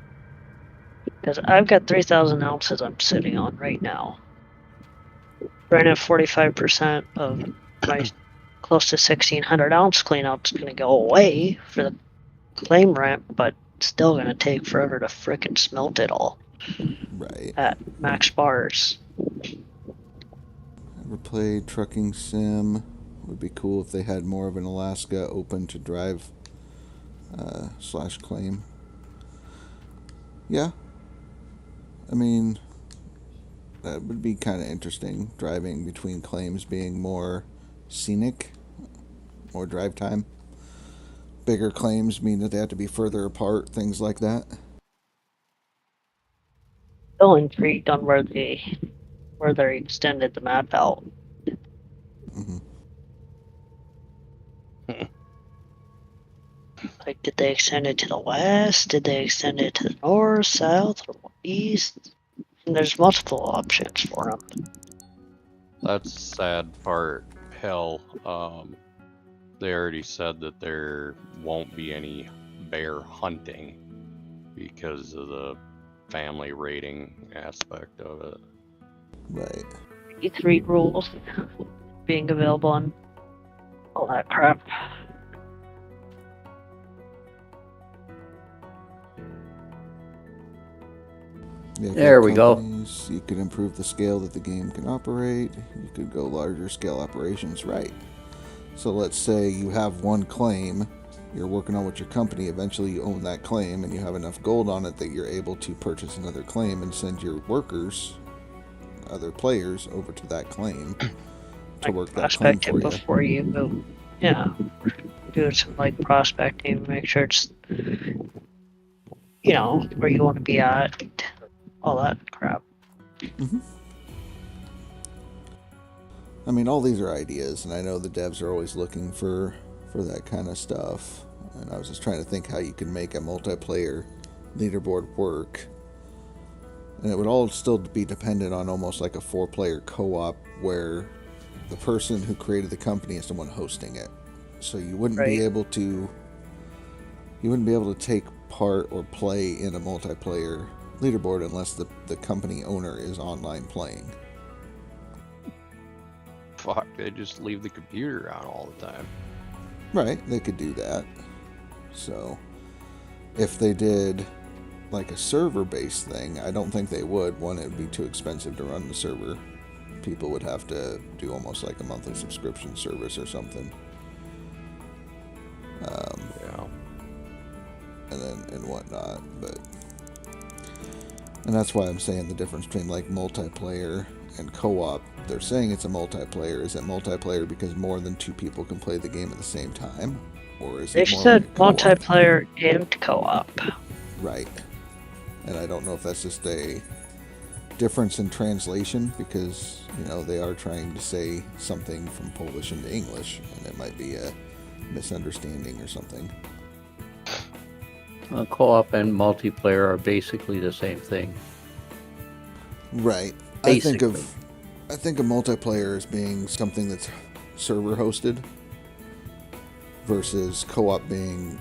Because I've got 3,000 ounces I'm sitting on right now. Right at 45% of my close to 1,600 ounce cleanout's going to go away for the claim rent, but it's still going to take forever to frickin' smelt it all. Right. At max bars. Ever played Trucking Sim? Would be cool if they had more of an Alaska open to drive / claim. Yeah. I mean, that would be kind of interesting, driving between claims being more scenic, more drive time. Bigger claims mean that they have to be further apart, things like that. Still intrigued on where they extended the map out. Mm-hmm. Like, did they extend it to the west? Did they extend it to the north, south, or east? And there's multiple options for them. That's the sad part. Hell, they already said that there won't be any bear hunting because of the family rating aspect of it. Right. E3 rules being available and all that crap. Yeah, there we go. You could improve the scale that the game can operate. You could go larger scale operations, right? So let's say you have one claim, you're working on with your company, eventually you own that claim and you have enough gold on it that you're able to purchase another claim and send your workers, other players, over to that claim to work that claim for you. Before you go, yeah, do some like prospecting, make sure it's, you know, where you want to be at, all that crap. Mm-hmm. I mean, all these are ideas, and I know the devs are always looking for that kind of stuff. And I was just trying to think how you can make a multiplayer leaderboard work. And it would all still be dependent on almost like a 4-player co-op where the person who created the company is the one hosting it. So you wouldn't be able to take part or play in a multiplayer leaderboard unless the company owner is online playing. Fuck, they just leave the computer on all the time. Right, they could do that. So, if they did like a server-based thing, I don't think they would. One, it would be too expensive to run the server. People would have to do almost like a monthly subscription service or something. Yeah. And whatnot, and that's why I'm saying the difference between like multiplayer and co-op. They're saying it's a multiplayer. Is it multiplayer because more than 2 people can play the game at the same time? Or is They it more said like a co-op? multiplayer and co-op. Right. And I don't know if that's just a difference in translation, because, you know, they are trying to say something from Polish into English, and it might be a misunderstanding or something. Co-op and multiplayer are basically the same thing. Right. Basically. I think of multiplayer as being something that's server hosted versus co-op being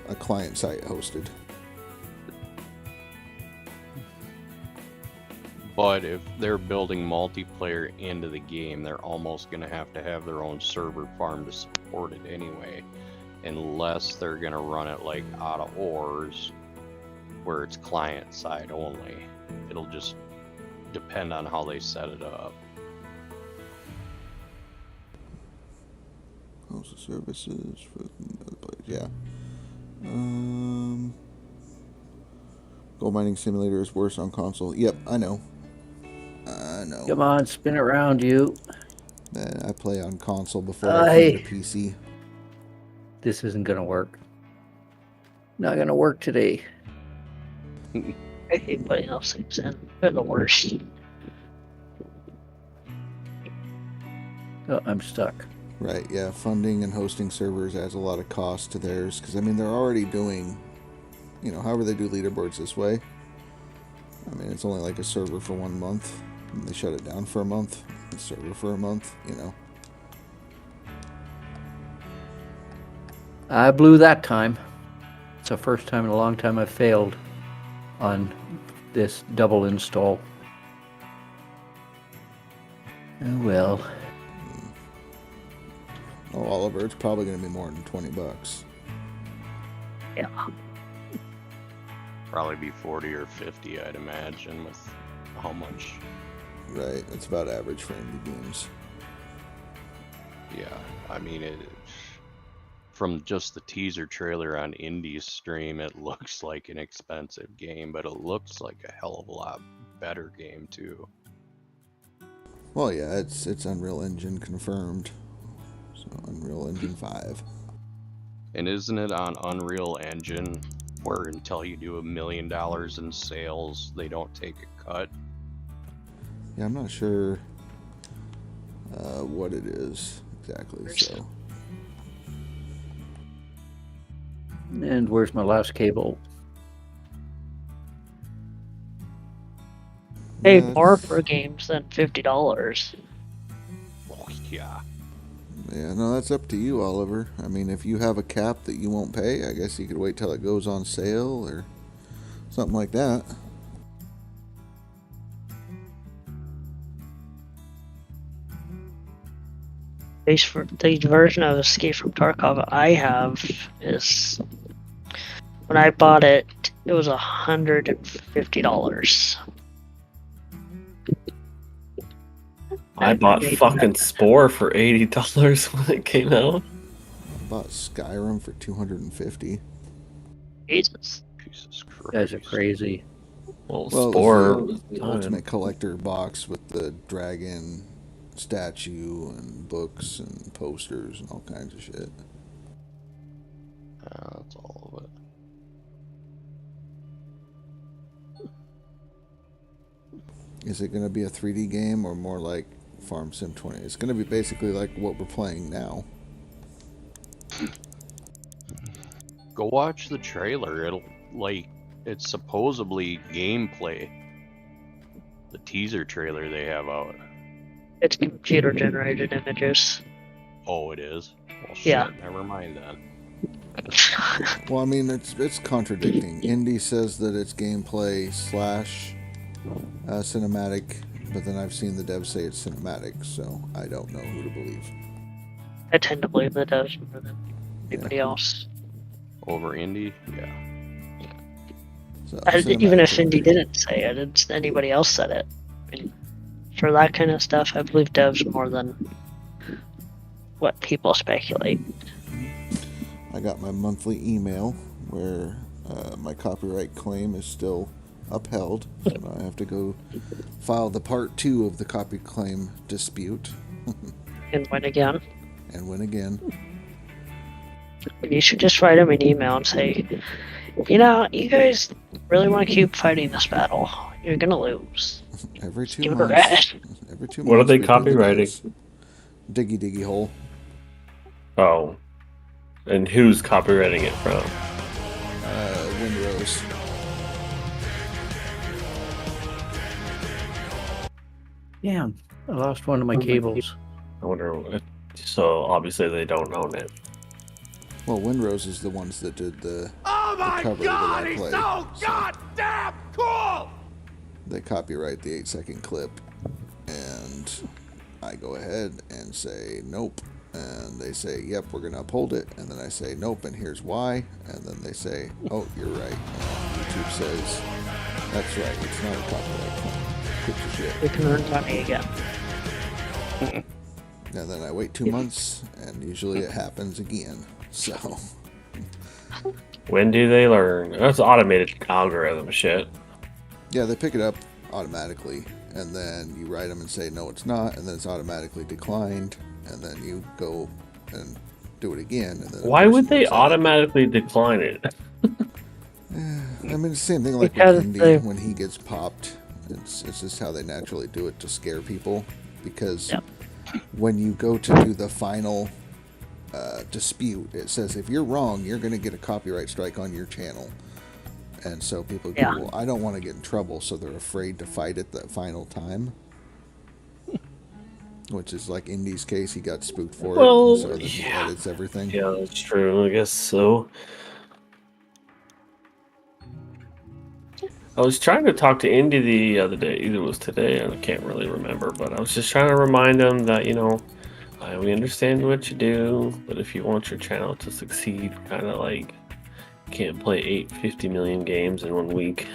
a client site hosted. But if they're building multiplayer into the game, they're almost going to have their own server farm to support it anyway. Unless they're going to run it like out of ORs, where it's client side only. It'll just depend on how they set it up. Host of services for other players. Yeah. Gold mining simulator is worse on console. Yep, I know. Come on, spin around, you. I play on console before I get a PC. This isn't gonna work. Not gonna work today. I hate putting those things in. They're the worst. Oh, I'm stuck. Right, yeah. Funding and hosting servers adds a lot of cost to theirs, because, I mean, they're already doing, you know, however they do leaderboards this way. I mean, it's only like a server for 1 month, and they shut it down for a month, a server for a month, you know. I blew that time. It's the first time in a long time I've failed on this double install. Oh well. Oh, Oliver, it's probably going to be more than $20. Yeah. Probably be 40 or 50, I'd imagine, with how much. Right, it's about average for indie games. Yeah, I mean, from just the teaser trailer on Indie's stream, it looks like an expensive game, but it looks like a hell of a lot better game too. Well, yeah, it's Unreal Engine confirmed. So Unreal Engine 5. And isn't it on Unreal Engine where until you do $1 million in sales, they don't take a cut? Yeah, I'm not sure what it is exactly. So. And where's my last cable? Pay more for games than $50. Oh, yeah. Yeah, no, that's up to you, Oliver. I mean, if you have a cap that you won't pay, I guess you could wait till it goes on sale or something like that. The version of Escape from Tarkov I have is, when I bought it, it was $150. I bought fucking Spore for $80 when it came out. I bought Skyrim for $250. Jesus. Jesus Christ. You guys are crazy. Well, Spore, was the ultimate collector box with the dragon statue and books and posters and all kinds of shit. That's all of it. Is it going to be a 3D game or more like Farm Sim 20? It's going to be basically like what we're playing now. Go watch the trailer. It's supposedly gameplay. The teaser trailer they have out. It's computer generated images. Oh, it is? Well, shit, Yeah. Never mind then. Well, I mean, it's contradicting. Indie says that it's gameplay / cinematic, but then I've seen the devs say it's cinematic, so I don't know who to believe. I tend to believe the devs more than anybody else. Over Indie? Yeah. So, Even if cinematic- Indie didn't say it, anybody else said it. I mean, for that kind of stuff, I believe devs more than what people speculate. I got my monthly email where my copyright claim is still upheld, so now I have to go file the part 2 of the copy claim dispute. And win again. And win again. You should just write them an email and say, you know, you guys really want to keep fighting this battle. You're gonna lose. Every 2 give it a months. rest. Every 2 What are months. they we do the copywriting? news. Diggy hole. Oh. And who's copywriting it from? Windrose. Damn, I lost one of my cables. I wonder. So obviously they don't own it. Well, Windrose is the ones that did the Oh cover my god, that I he's played. so goddamn cool! They copyright the 8-second clip, and I go ahead and say nope, and they say yep, we're gonna uphold it, and then I say nope, and here's why, and then they say, oh, you're right, and YouTube says that's right, it's not a copyright claim. Quit your shit. We can earn money again. And then I wait 2 months, and usually it happens again. So When do they learn? That's automated algorithm shit. yeah, they pick it up automatically, and then you write them and say no, it's not, and then it's automatically declined, and then you go and do it again. And then Why would they automatically decline it? I mean, it's the same thing like Because with Indy they- when he gets popped. It's just how they naturally do it to scare people, because when you go to do the final dispute, it says if you're wrong, you're going to get a copyright strike on your channel. And so people go, well, I don't want to get in trouble, so they're afraid to fight at the final time. Which is like Indy's case, he got spooked for Well, it, so then he edits everything. Yeah, that's true. I guess so. I was trying to talk to Indy the other day. Either it was today, I can't really remember. But I was just trying to remind him that, you know, we understand what you do, but if you want your channel to succeed, kind of like can't play 50 million games in 1 week.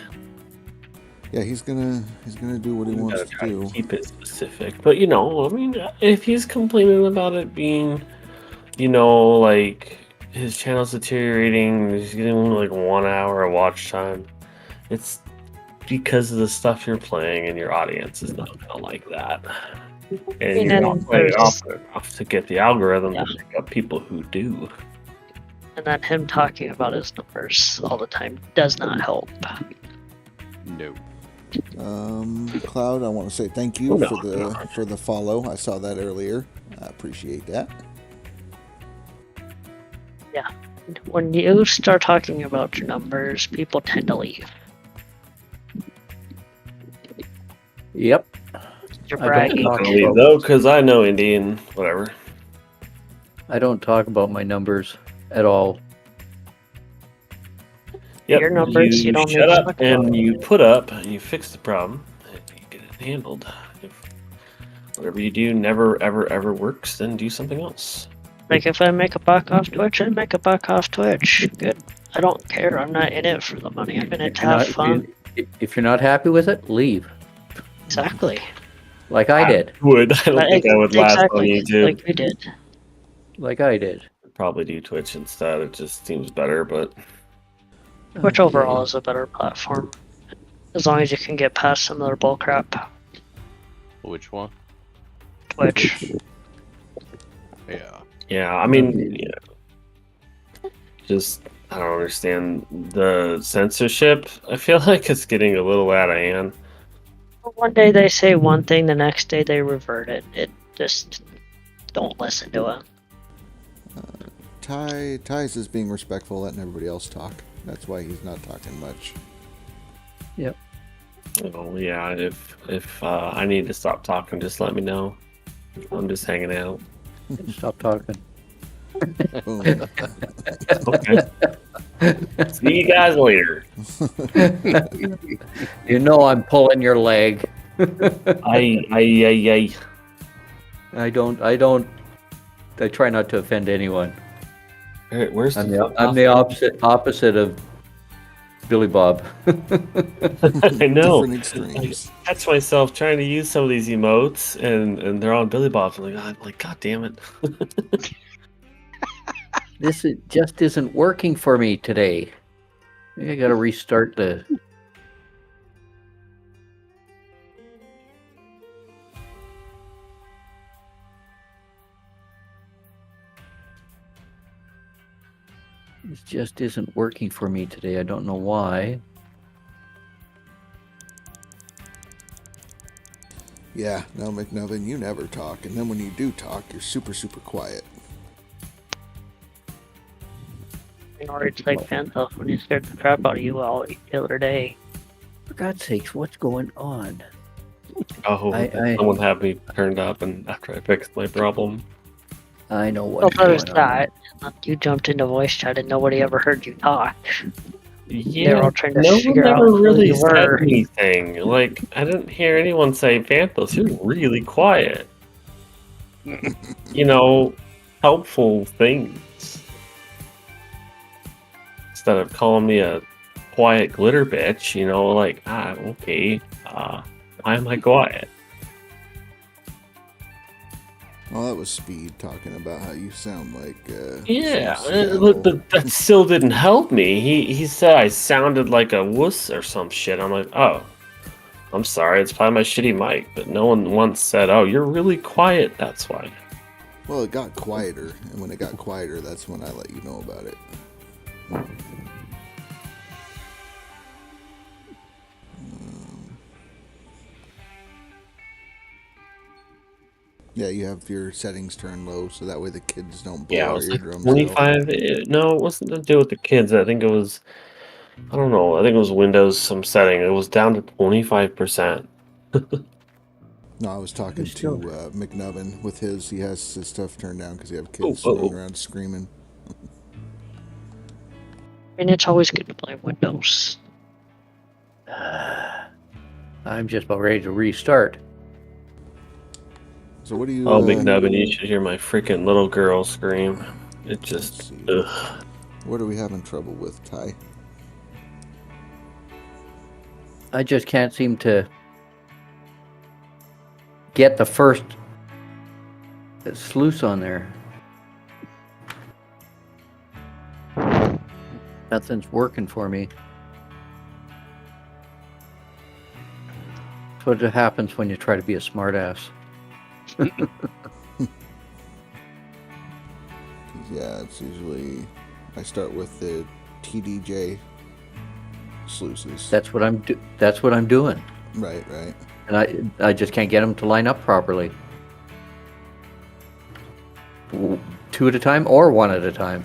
Yeah, he's gonna do what he wants Gotta to try do. keep it specific. But you know, I mean, if he's complaining about it being, you know, like his channel's deteriorating, he's getting like 1 hour of watch time, it's because of the stuff you're playing, and your audience is not gonna like that. And And you're then not playing there's- often enough to get the algorithm to pick up people who do. And then him talking about his numbers all the time does not help. No. Cloud, I want to say thank you No, for the follow. I saw that earlier. I appreciate that. Yeah. When you start talking about your numbers, people tend to leave. Yep. You're I don't bragging. talk Leave about- though, because I know Indy and whatever. I don't talk about my numbers at all. Yep, Your numbers, you don't shut need to up talk and about. you put up and you fix the problem and you get it handled. If whatever you do never ever works, then do something else. Like if I make a buck off Twitch, I make a buck off Twitch. Good. I don't care. I'm not in it for the money. I'm in it to have fun. If you're not happy with it, leave. Exactly. Like I did. I don't think I would last on YouTube. Like we did. Like I did. Probably do Twitch instead. It just seems better, but Twitch overall is a better platform. As long as you can get past some of their bullcrap. Which one? Twitch. Yeah. yeah, I mean, just I don't understand the censorship. I feel like it's getting a little out of hand. One day they say one thing, the next day they revert it. It just don't listen to it. Ty's is being respectful, letting everybody else talk. That's why he's not talking much. Yep. Oh yeah, if I need to stop talking, just let me know. I'm just hanging out. Stop talking. Boom. Okay. See you guys later. You know I'm pulling your leg. I I try not to offend anyone. Where's I'm the opposite of Billy Bob. I know. Different extremes. I catch myself trying to use some of these emotes, and they're on Billy Bob's. I'm like, God damn it. Just isn't working for me today. I gotta restart the. It just isn't working for me today. I don't know why. Yeah, no, McNubbin, you never talk, and then when you do talk, you're super, super quiet. You know, it's like Phantos when he scared the crap out of you all the other day. For God's sakes, what's going on? Oh, someone had me turned up, and after I fixed my problem. I know Well, what's there's going on. that. You jumped into voice chat and nobody ever heard you talk. Yeah, They were all trying to no one figure out ever who really you said were. anything. Like, I didn't hear anyone say, Phantos, you're really quiet. You know, helpful things. Instead of calling me a quiet glitter bitch, you know, like, okay, why am I quiet? Well, that was Speed talking about how you sound like. Yeah, some Seattle- but that still didn't help me. He said I sounded like a wuss or some shit. I'm like, oh, I'm sorry, it's probably my shitty mic. But no one once said, oh, you're really quiet, that's why. Well, it got quieter, and when it got quieter, that's when I let you know about it. Yeah, you have your settings turned low, so that way the kids don't blow Yeah, it our was like eardrums 25. No, it wasn't to do with the kids. I think it was, I don't know. I think it was Windows some setting. It was down to 25%. No, I was talking to McNubbin with his. He has his stuff turned down because he have kids Oh, running around screaming. And it's always good to play Windows. I'm just about ready to restart. So what do you? Oh, McNubbin, you should hear my freaking little girl scream. It just, ugh. What are we having trouble with, Ty? I just can't seem to get the first sluice on there. Nothing's working for me. That's what happens when you try to be a smartass. Yeah, it's usually I start with the TDJ sluices. That's what I'm doing. Right, right. And I just can't get them to line up properly. 2 at a time or 1 at a time.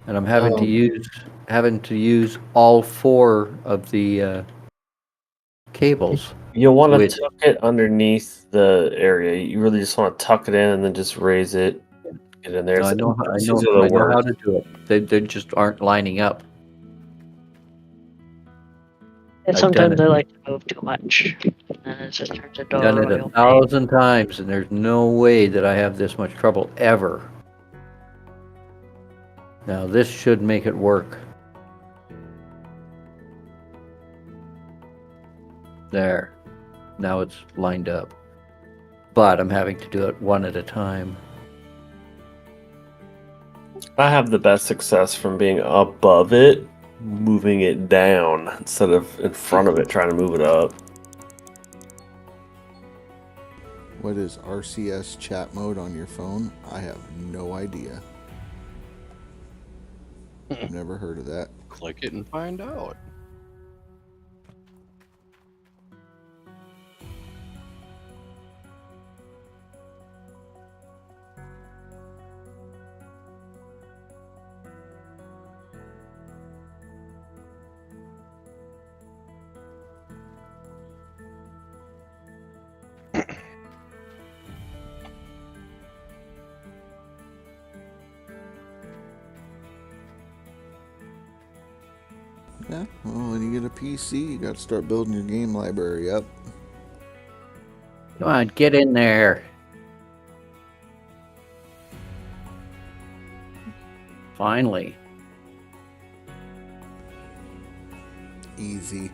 And I'm having to use all 4 of the cables. You'll want to tuck it underneath the area. You really just want to tuck it in and then just raise it. Get in there. No, I know how to do it. They just aren't lining up. And sometimes I like to move too much. And it just turns into I've done a it royal 1,000 times, and there's no way that I have this much trouble ever. Now this should make it work. There. Now it's lined up. But I'm having to do it 1 at a time. I have the best success from being above it, moving it down instead of in front of it, trying to move it up. What is RCS chat mode on your phone? I have no idea. I've never heard of that. Click it and find out. Yeah, well, when you get a PC, you got to start building your game library up. Come on, get in there. Finally. Easy.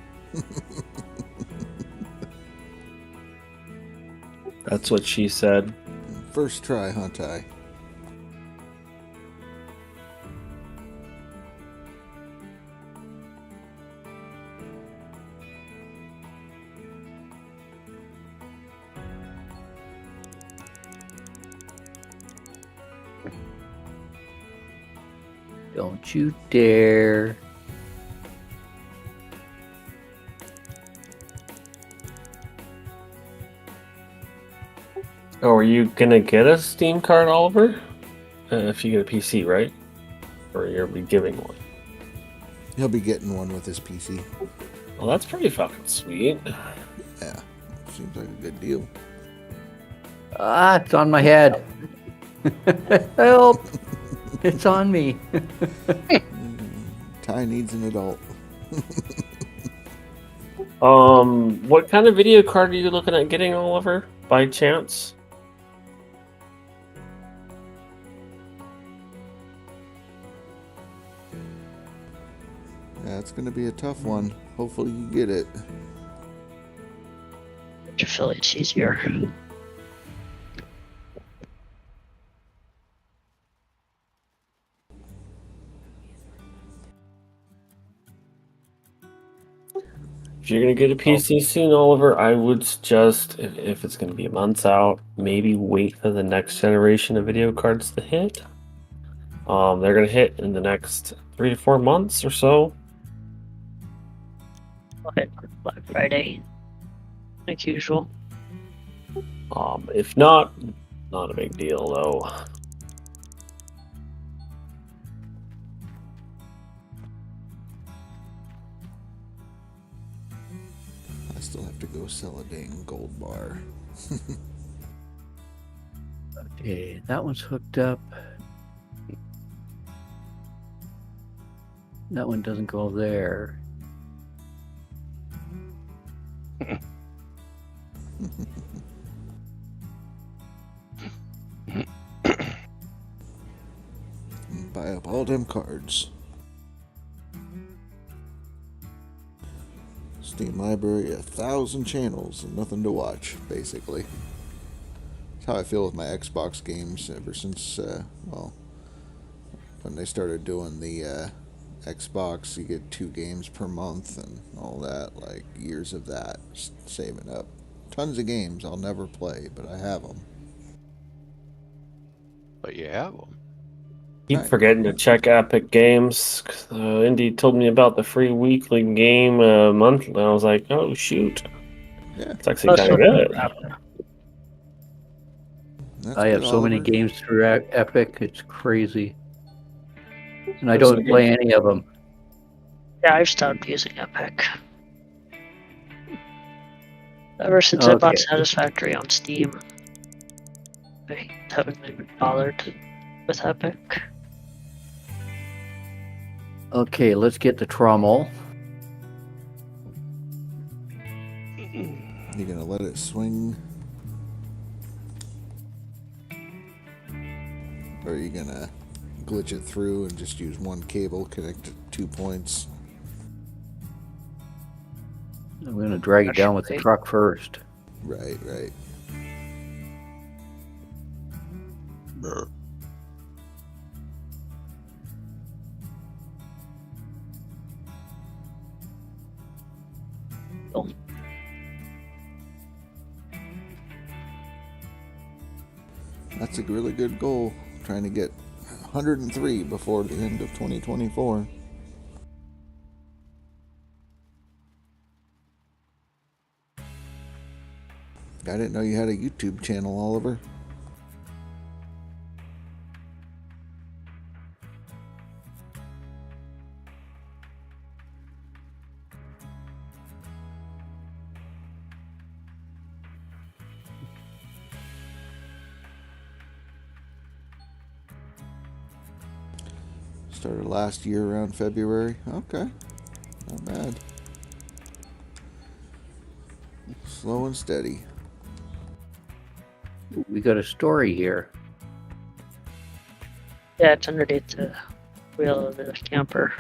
That's what she said. First try, huh, Ty? Don't you dare. Oh, are you gonna get a Steam card, Oliver? If you get a PC, right? Or you'll be giving one? He'll be getting one with his PC. Well, that's pretty fucking sweet. Yeah, seems like a good deal. Ah, it's on my head. Help! It's on me. Ty needs an adult. What kind of video card are you looking at getting, Oliver, by chance? Yeah, it's gonna be a tough one. Hopefully you get it. Which affiliate's easier? If you're gonna get a PC soon, Oliver, I would suggest, if it's gonna be months out, maybe wait for the next generation of video cards to hit. They're gonna hit in the next 3 to 4 months or so. Okay, Black Friday, like usual. If not a big deal though. I still have to go sell a dang gold bar. Okay, that one's hooked up. That one doesn't go there. Buy up all them cards. Steam library, 1,000 channels and nothing to watch, basically. That's how I feel with my Xbox games ever since, well, when they started doing the Xbox, you get 2 games per month and all that, like years of that, saving up. Tons of games I'll never play, but I have them. But you have them. Keep forgetting to check Epic Games. Indy told me about the free weekly game monthly. I was like, oh shoot. Yeah. It's actually kind of good. I have so many games through Epic, it's crazy. And I don't play any of them. Yeah, I've stopped using Epic. Ever since I bought Satisfactory on Steam, I haven't been bothered with Epic. Okay, let's get the trommel. You gonna let it swing? Or are you gonna glitch it through and just use one cable, connect 2 points? I'm gonna drag it down with the truck first. Right, right. That's a really good goal. Trying to get 103 before the end of 2024. I didn't know you had a YouTube channel, Oliver. Started last year around February. Okay. Not bad. Slow and steady. We got a story here. Yeah, it's underneath the wheel of the camper.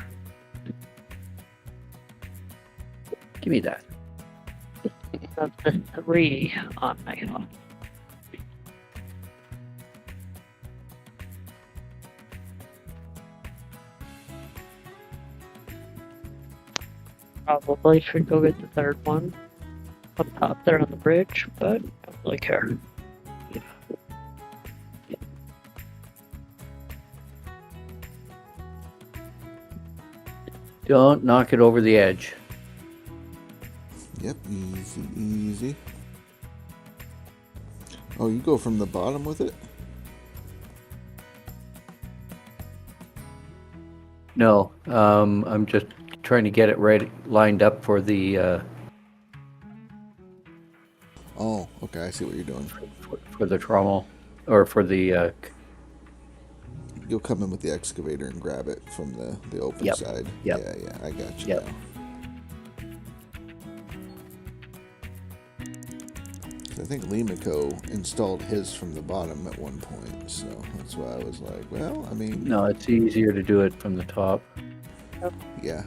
Give me that. That's the 3 on my phone. Probably should go get the 3rd one up top there on the bridge, but I don't really care. Don't knock it over the edge. Yep, easy, easy. Oh, you go from the bottom with it? No, I'm just trying to get it right lined up for the Oh, okay, I see what you're doing. for the trommel, or for the You'll come in with the excavator and grab it from the open Yep, side. yep. Yeah, I got you Yep. now. I think Limiko installed his from the bottom at one point, so that's why I was like, well, I mean, No, it's easier to do it from the top. yeah.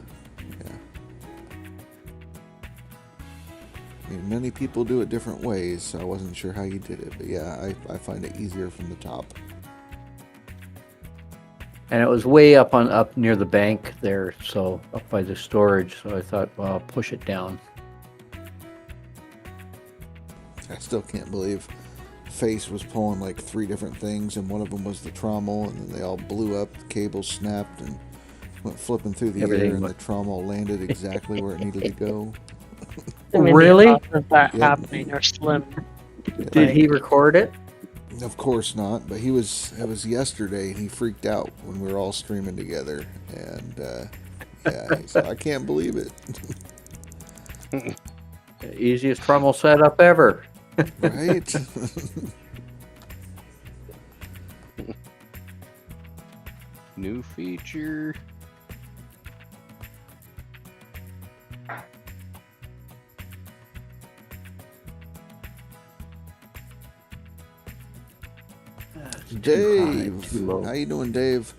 I mean, many people do it different ways, so I wasn't sure how you did it, but yeah, I find it easier from the top. And it was way up near the bank there, so up by the storage. So I thought, well, I'll push it down. I still can't believe Face was pulling like 3 different things, and one of them was the trommel, and then they all blew up, the cables snapped, and went flipping through the Everything air, and went- the trommel landed exactly where it needed to go. I mean, Really? the odds of that Yep. happening are slim. Did he record it? Of course not, but it was yesterday, and he freaked out when we were all streaming together, and yeah, he said, I can't believe it. The easiest trommel setup ever. Right? New feature. Dave, too low. how you doing, Dave?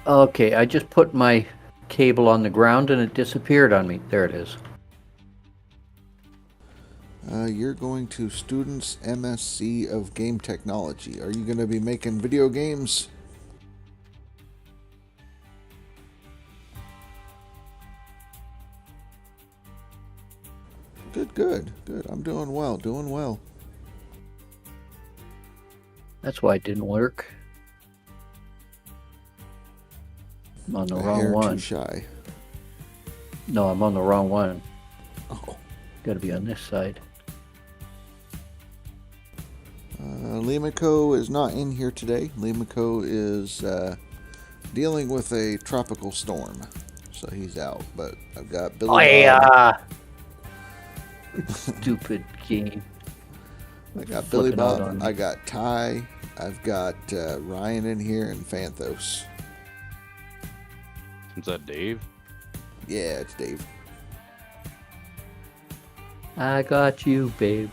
Okay, I just put my cable on the ground and it disappeared on me. There it is. You're going to Students MSc of Game Technology. Are you going to be making video games? Good. I'm doing well, That's why it didn't work. I'm on the A wrong hair one. too shy. No, I'm on the wrong one. Oh. Got to be on this side. Limiko is not in here today. Limiko is dealing with a tropical storm, so he's out. But I've got Billy Oh, Bob. yeah. Stupid game. I got Billy Flipping out Bob. on me. I got Ty. I've got Ryan in here and Fanthos. Is that Dave? Yeah, it's Dave. I got you, babe.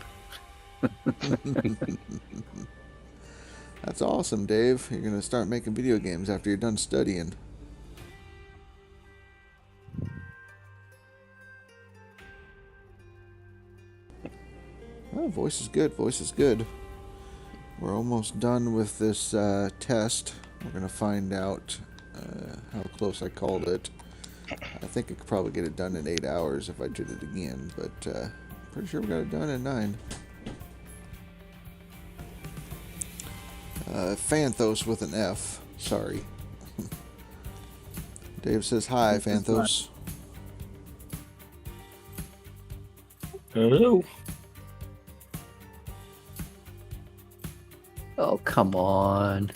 That's awesome, Dave. You're gonna start making video games after you're done studying. Oh, voice is good. Voice is good. We're almost done with this test. We're gonna find out how close I called it. I think I could probably get it done in 8 hours if I did it again, but pretty sure we got it done in 9. Fanthos with an F. Sorry. Dave says hi, Fanthos. Hello. Oh, come on.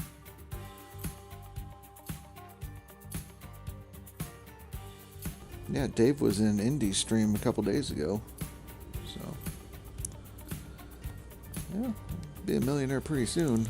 Yeah, Dave was in Indie stream a couple days ago. So, yeah, be a millionaire pretty soon.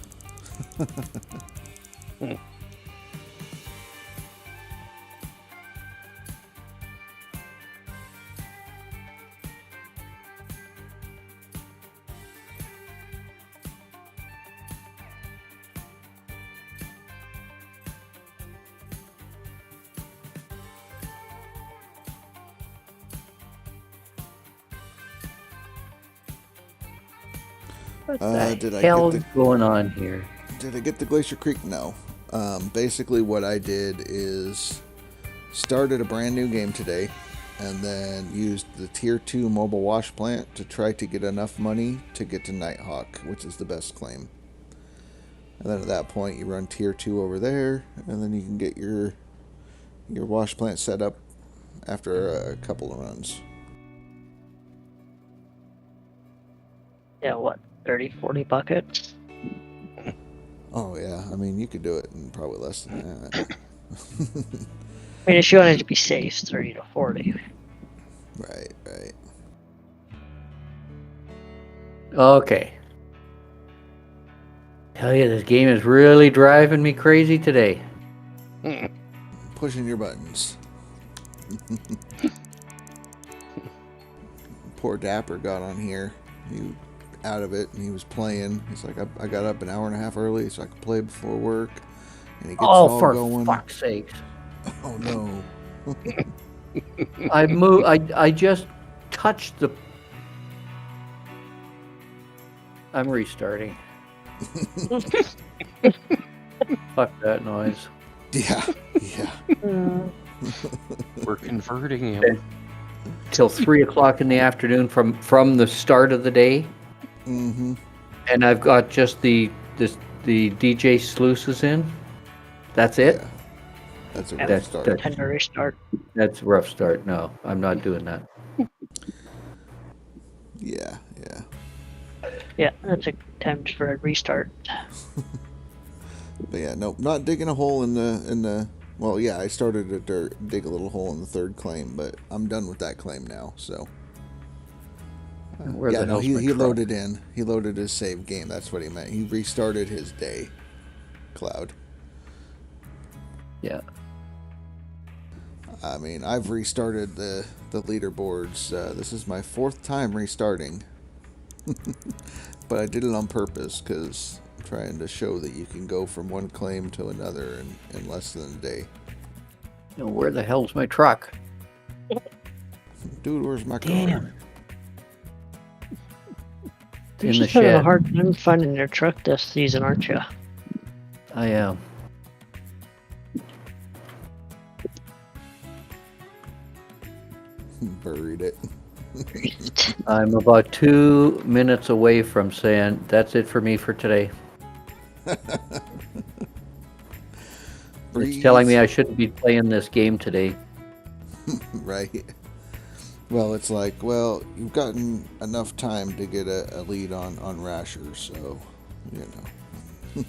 What the Did I hell get is going on here? Did I get the Glacier Creek? No. Basically what I did is started a brand new game today. and then used the tier 2 mobile wash plant to try to get enough money to get to Nighthawk, which is the best claim. And then at that point, you run tier 2 over there, and then you can get your wash plant set up after a couple of runs. Yeah, what, 30, 40 buckets? Oh yeah, I mean you could do it in probably less than that. I mean, if you wanted to be safe, 30 to 40. Right. Okay. Tell you, this game is really driving me crazy today. Pushing your buttons. Poor Dapper got on here. He out of it, and he was playing. He's like, I got up an hour and a half early so I could play before work. And he gets all for going. fuck's sakes. Oh no. I just touched the... I'm restarting. Fuck that noise. Yeah. We're converting him. Till 3 o'clock in the afternoon from the start of the day. Mm-hmm. And I've got just the DJ sluices in. That's it? Yeah. That's a rough start. Tender restart. That's a rough start. No, I'm not doing that. Yeah. Yeah, that's a time for a restart. But yeah, no, not digging a hole in the. Well, yeah, I started to dig a little hole in the third claim, but I'm done with that claim now. So. Where the hell's my he truck? loaded in. He loaded his save game. That's what he meant. He restarted his day. Cloud. Yeah. I mean, I've restarted the leaderboards. This is my 4th time restarting. But I did it on purpose because I'm trying to show that you can go from one claim to another in less than a day. You know, where the hell's my truck? Dude, where's my car? Damn. You're In the just having a shed. hard time finding your truck this season, aren't you? I am. Buried it. I'm about 2 minutes away from saying that's it for me for today. It's telling me I shouldn't be playing this game today. Right. Well, it's like, well, you've gotten enough time to get a lead on Rasher, so, you know.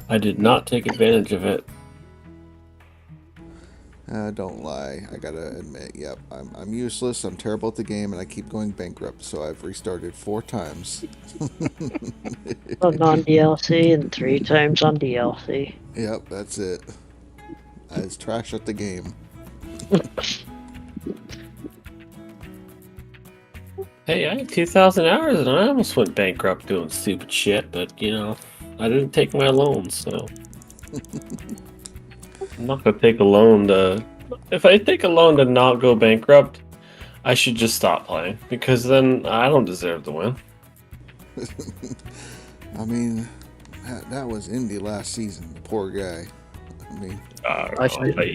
I did not take advantage of it. Don't lie. I gotta admit, yep, I'm useless. I'm terrible at the game, and I keep going bankrupt. So I've restarted 4 times. On non-DLC and 3 times on DLC. Yep, that's it. I was trash at the game. Hey, I had 2,000 hours and I almost went bankrupt doing stupid shit, but you know, I didn't take my loan, so I'm not gonna take a loan to. If I take a loan to not go bankrupt, I should just stop playing because then I don't deserve to win. I mean, that was Indy last season. The poor guy. I mean,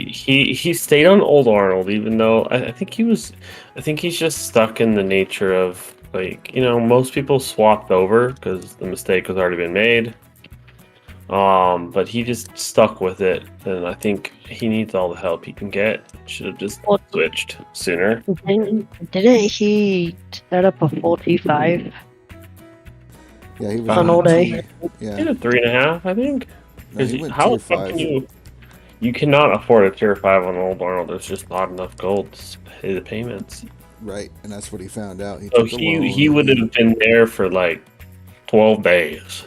he stayed on Old Arnold, even though I think he was. I think he's just stuck in the nature of like, you know, most people swapped over because the mistake has already been made. But he just stuck with it, and I think he needs all the help he can get. Should have just switched sooner. Didn't he set up a full T5? Yeah, he was on Old A. Yeah, He did 3.5, I think. No, he went How tier the fuck 5. can you? You cannot afford a tier 5 on Old Arnold. There's just not enough gold to pay the payments. Right, and that's what he found out. So took a loan. he would have been there for like 12 days.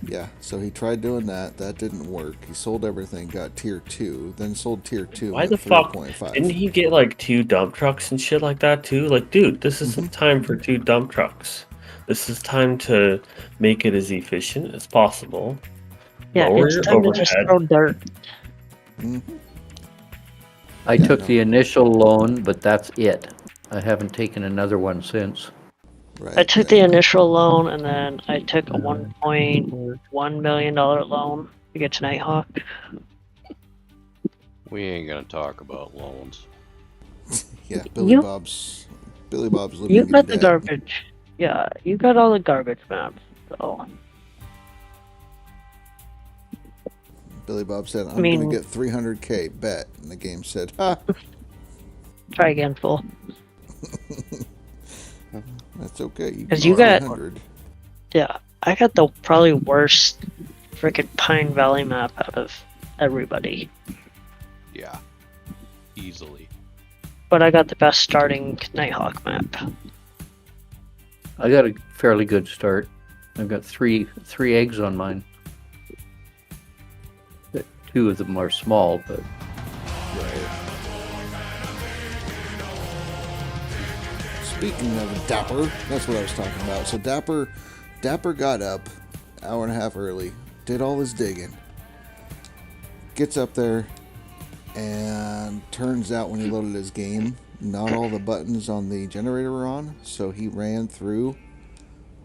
Yeah, so he tried doing that. That didn't work. He sold everything, got tier 2, then sold tier 2 Why at the fuck 3.5. didn't he get like 2 dump trucks and shit like that too? Like, dude, this isn't time for 2 dump trucks. This is time to make it as efficient as possible. Yeah, Lower it's your time to just overhead. throw dirt. I took the initial loan, but that's it. I haven't taken another one since. Right, I took the initial loan, and then I took a $1.1 million loan to get to Nighthawk. We ain't gonna talk about loans. Yeah, Billy You- Bob's living You in got the debt. garbage. Yeah, you got all the garbage maps. So Billy Bob said, "I'm mean- gonna get 300K bet," and the game said, "Ha." try again, fool. That's okay. You 'Cause get you got- 300. Yeah, I got the probably worst freaking Pine Valley map out of everybody. Yeah. Easily. But I got the best starting Nighthawk map. I got a fairly good start. I've got three eggs on mine. Two of them are small, but Speaking of Dapper, that's what I was talking about. So Dapper got up hour and a half early, did all his digging, gets up there, and turns out when he loaded his game, not all the buttons on the generator were on, so he ran through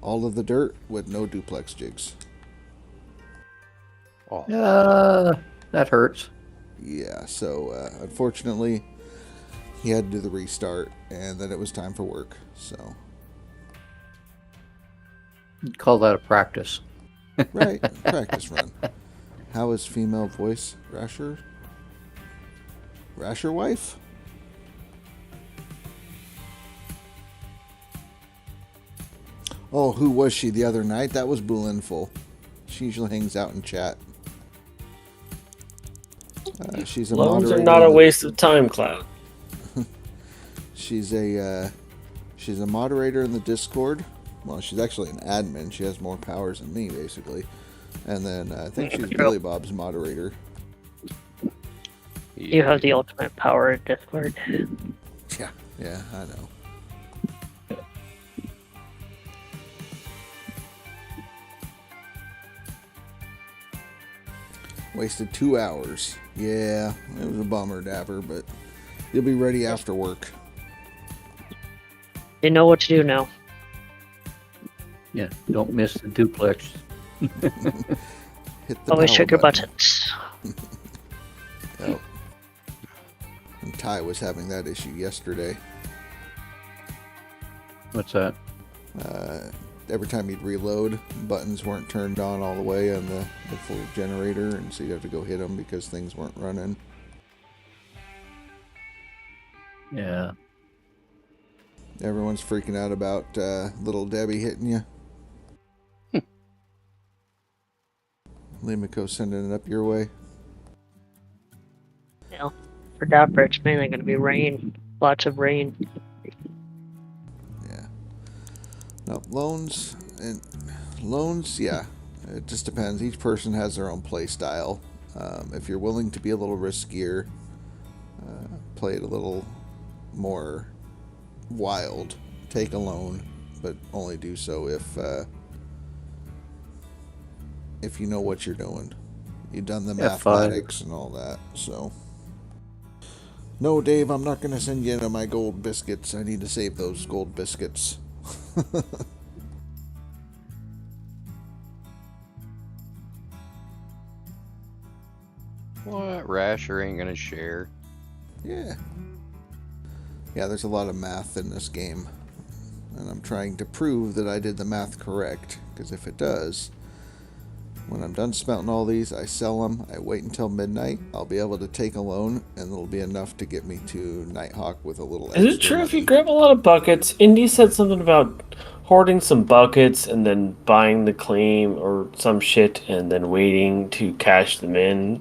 all of the dirt with no duplex jigs. Oh. that hurts. Yeah, so unfortunately, he had to do the restart, and then it was time for work. So, You'd call that a practice. right, practice run. How is female voice Rasher? Rasher wife? Oh, who was she the other night? That was Bulinful. She usually hangs out in chat. She's a Loans moderator. are not a in the- waste of time, Cloud. She's a moderator in the Discord. Well, she's actually an admin. She has more powers than me, basically. And then I think she's Billy Bob's moderator. You have the ultimate power in Discord. Yeah, I know. Wasted 2 hours. Yeah, it was a bummer, Dapper, but you'll be ready after work. You know what to do now. Yeah, don't miss the duplex. Hit the Always power check your button. buttons. Yep. And Ty was having that issue yesterday. What's that? Every time he'd reload, buttons weren't turned on all the way on the full generator, and so you'd have to go hit them because things weren't running. Yeah. Everyone's freaking out about little Debbie hitting you. Limiko sending it up your way. You know, for Dapper, it's mainly going to be rain. Lots of rain. Yeah. No, loans, yeah. It just depends. Each person has their own play style. If you're willing to be a little riskier, play it a little more wild, take a loan, but only do so if you know what you're doing. You've done the mathematics and all that, so. No, Dave, I'm not going to send you into my gold biscuits. I need to save those gold biscuits. What? Rasher ain't gonna share. Yeah. Yeah, there's a lot of math in this game. And I'm trying to prove that I did the math correct. Because if it does, when I'm done smelting all these, I sell them. I wait until midnight. I'll be able to take a loan, and it'll be enough to get me to Nighthawk with a little extra Is it true if you money. grab a lot of buckets? Indy said something about hoarding some buckets and then buying the claim or some shit and then waiting to cash them in.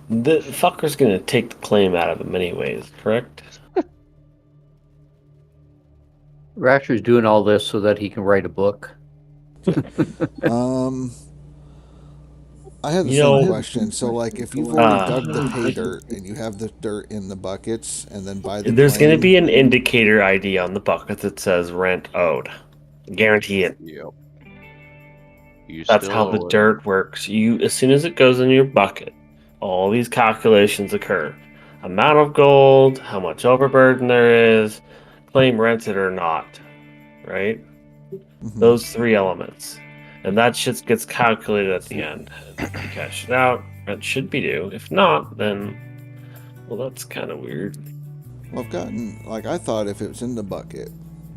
The fucker's gonna take the claim out of them anyways, correct? Rasher's doing all this so that he can write a book. I had the You same know- question. So, like, if you've already dug the pay dirt and you have the dirt in the buckets and then buy the There's claim, gonna be an indicator ID on the bucket that says rent owed. Guarantee it. Yep. You That's still how the owe it. dirt works. You, as soon as it goes in your bucket, all these calculations occur. Amount of gold, how much overburden there is, claim rented or not, right? Mhm. Those three elements. And that shit gets calculated at the end. You cash it out, rent should be due. If not, then Well, that's kind of weird. Well, I've gotten, like, I thought if it was in the bucket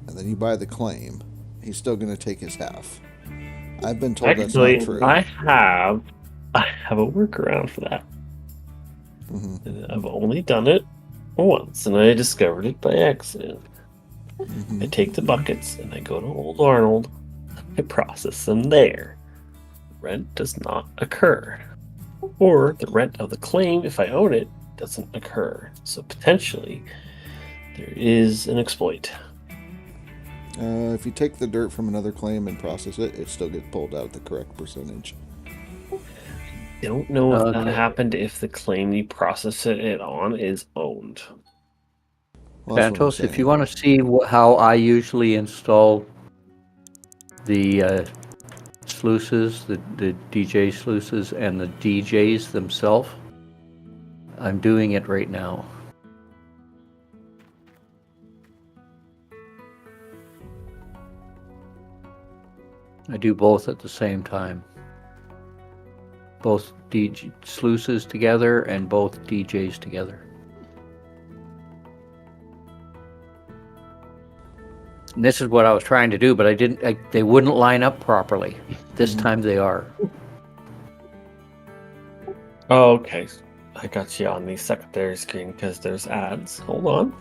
and then you buy the claim, he's still going to take his half. I've been told Actually, that's not true. I have a workaround for that. Mm-hmm. I've only done it once, and I discovered it by accident. Mm-hmm. I take the buckets and I go to Old Arnold. I process them there. Rent does not occur. Or the rent of the claim, if I own it, doesn't occur. So potentially, there is an exploit. If you take the dirt from another claim and process it, it still gets pulled out at the correct percentage. Don't know if that happened if the claim you process it on is owned. Well, that's what I'm Santos, if saying. you want to see how I usually install the sluices, the DJ sluices, and the DJs themselves, I'm doing it right now. I do both at the same time. Both DJ sluices together and both DJs together. And this is what I was trying to do, but I didn't. They wouldn't line up properly. This time they are. Oh, okay. I got you on the secondary screen because there's ads. Hold on.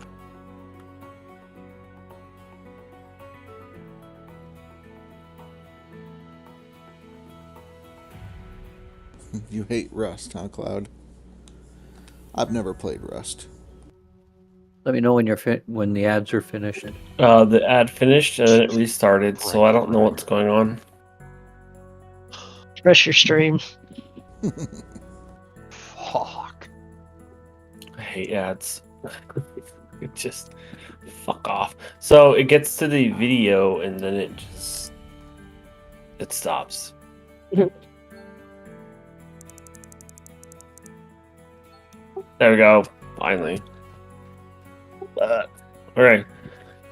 You hate Rust, huh, Cloud? I've never played Rust. Let me know when when the ads are finished. The ad finished and it restarted, so I don't know what's going on. Refresh your stream. Fuck. I hate ads. It just fuck off. So it gets to the video and then it stops. There we go. Finally. Alright.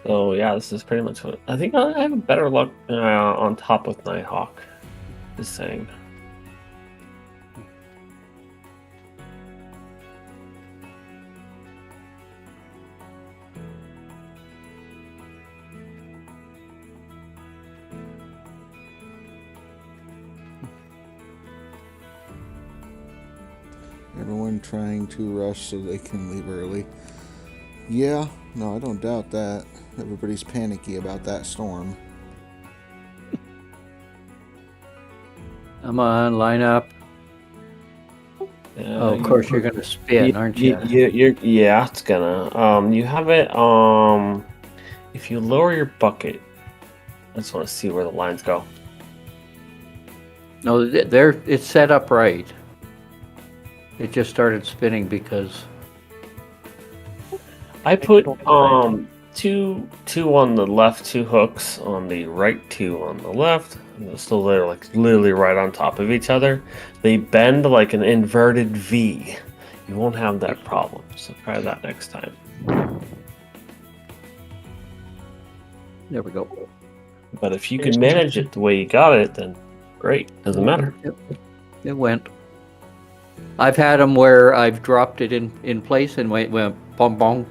So yeah, this is pretty much what I think. I have a better luck on top with Nighthawk. Just saying. Everyone trying to rush so they can leave early. Yeah, no, I don't doubt that. Everybody's panicky about that storm. Come on, line up. Oh, of course you're gonna spin, aren't you? Yeah, it's gonna. You have it. If you lower your bucket, I just want to see where the lines go. No, it's set up right. It just started spinning because I put two on the left, two hooks on the right, two on the left. So they're like literally right on top of each other. They bend like an inverted V. You won't have that problem. So try that next time. there we go. But if you can manage it the way you got it, then great. Doesn't matter. It went. I've had them where I've dropped it in place and went bong bong,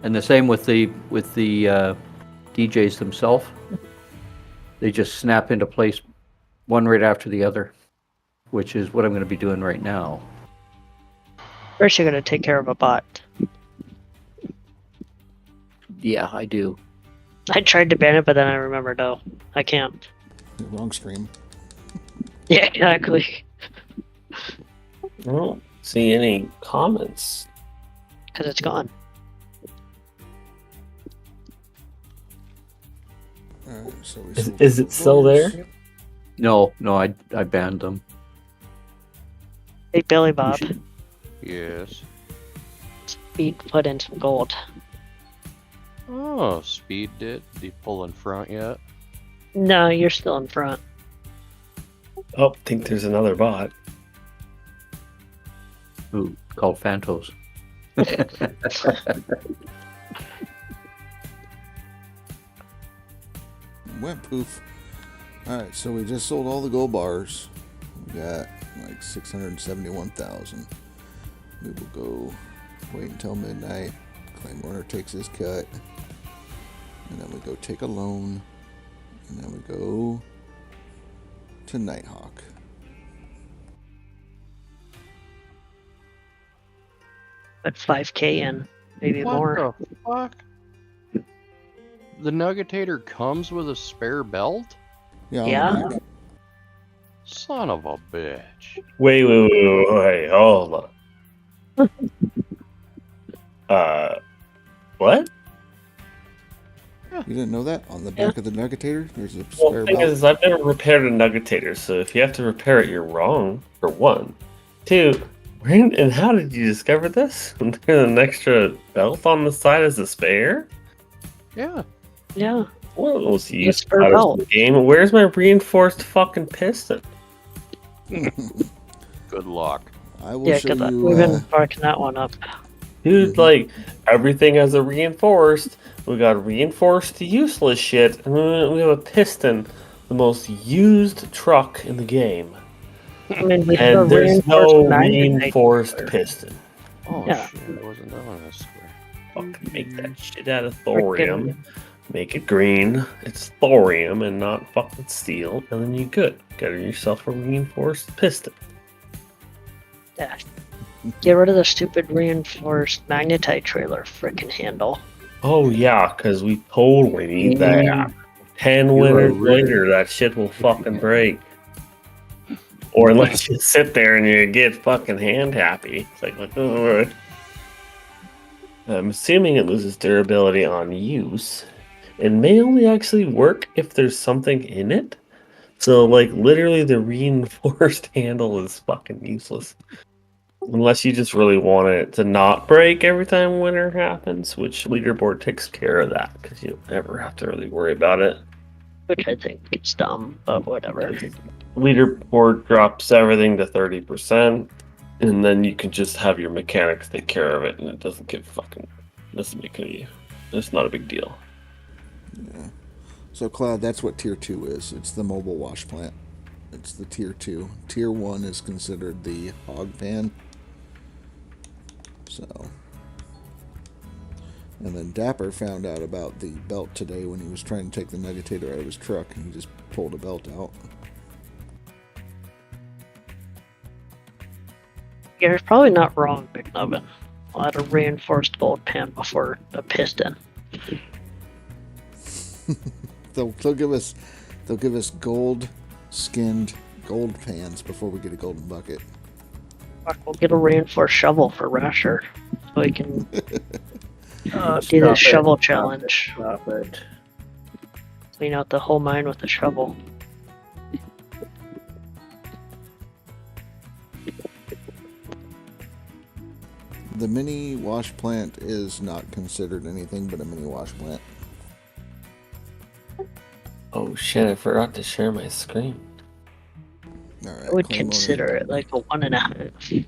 and the same with the DJs themselves. They just snap into place, one right after the other, which is what I'm going to be doing right now. First, you're going to take care of a bot. Yeah, I do. I tried to ban it, but then I remembered, oh, I can't. Wrong stream. Yeah, exactly. I don't see any comments. Because it's gone. Alright, so Is it still there? No, I banned them. Hey, Billy Bob. Yes. Speed put in some gold. Oh, Speed did. Did he pull in front yet? No, you're still in front. Oh, I think there's another bot. Ooh, called Phantos. Went poof. Alright, so we just sold all the gold bars. We got like 671,000. We will go Wait until midnight. Claim Warner takes his cut. And then we go take a loan. And then we go to Nighthawk. Put 5K in, maybe What more. the fuck? The Nuggetator comes with a spare belt? Yeah. on the Yeah. back. Son of a bitch. Wait, hold on. What? You didn't know that? On the back of the Nuggetator, there's a Well, spare the thing belt. is, I've never repaired a Nuggetator, so if you have to repair it, you're wrong, for one. Two, and how did you discover this? There's an extra belt on the side as a spare? Yeah. Yeah. What was It's used spare out belt. of the game? Where's my reinforced fucking piston? Good luck. I will Yeah, show good luck. you. We've been barking that one up. Dude, like, everything has a reinforced. We got reinforced useless shit, and we have a piston, the most used truck in the game. I mean, we have a And there's no reinforced reinforced piston. Oh Yeah. shit, I wasn't doing this square. Fucking make that shit out of thorium. Make it green. It's thorium and not fucking steel, and then you good. Get yourself a reinforced piston. Yeah. Get rid of the stupid reinforced magnetite trailer frickin' handle. Oh yeah, because we totally need that. 10 You are winters really- later, that shit will fucking break. Or unless you sit there and you get fucking hand happy. It's like oh. I'm assuming it loses durability on use. It may only actually work if there's something in it. So, like, literally the reinforced handle is fucking useless. Unless you just really want it to not break every time winter happens, which leaderboard takes care of that, because you don't ever have to really worry about it. Which I think is dumb, but whatever. Leaderboard drops everything to 30%, and then you can just have your mechanics take care of it, and it doesn't make any. It's not a big deal. Yeah. So, Cloud, that's what Tier 2 is. It's the mobile wash plant. It's the Tier 2. Tier 1 is considered the hog pan. So. And then Dapper found out about the belt today when he was trying to take the Nuggetator out of his truck, and he just pulled a belt out. You're probably not wrong, Big Nubbin. I'll add a reinforced gold pan before a piston. They'll give us gold skinned gold pans before we get a golden bucket. Fuck, we'll get a reinforced shovel for Rasher, so we can do the Stop shovel it. challenge. Stop it. Clean out the whole mine with a shovel. The mini wash plant is not considered anything but a mini wash plant. Oh shit, I forgot to share my screen. Alright, I would claim owner. consider it like a 1.5.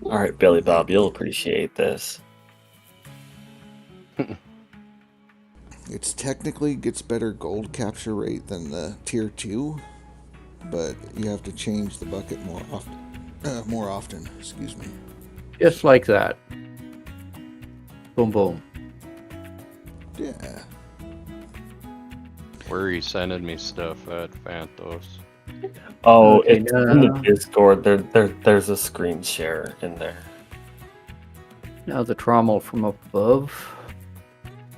Alright, Billy Bob, you'll appreciate this. It's technically gets better gold capture rate than the Tier 2, but you have to change the bucket more often. Excuse me. Just like that. Boom, boom. Yeah. Where are you sending me stuff at, Phantos? Oh, Okay, it's in the now- Discord. There's a screen share in there. Now the trommel from above.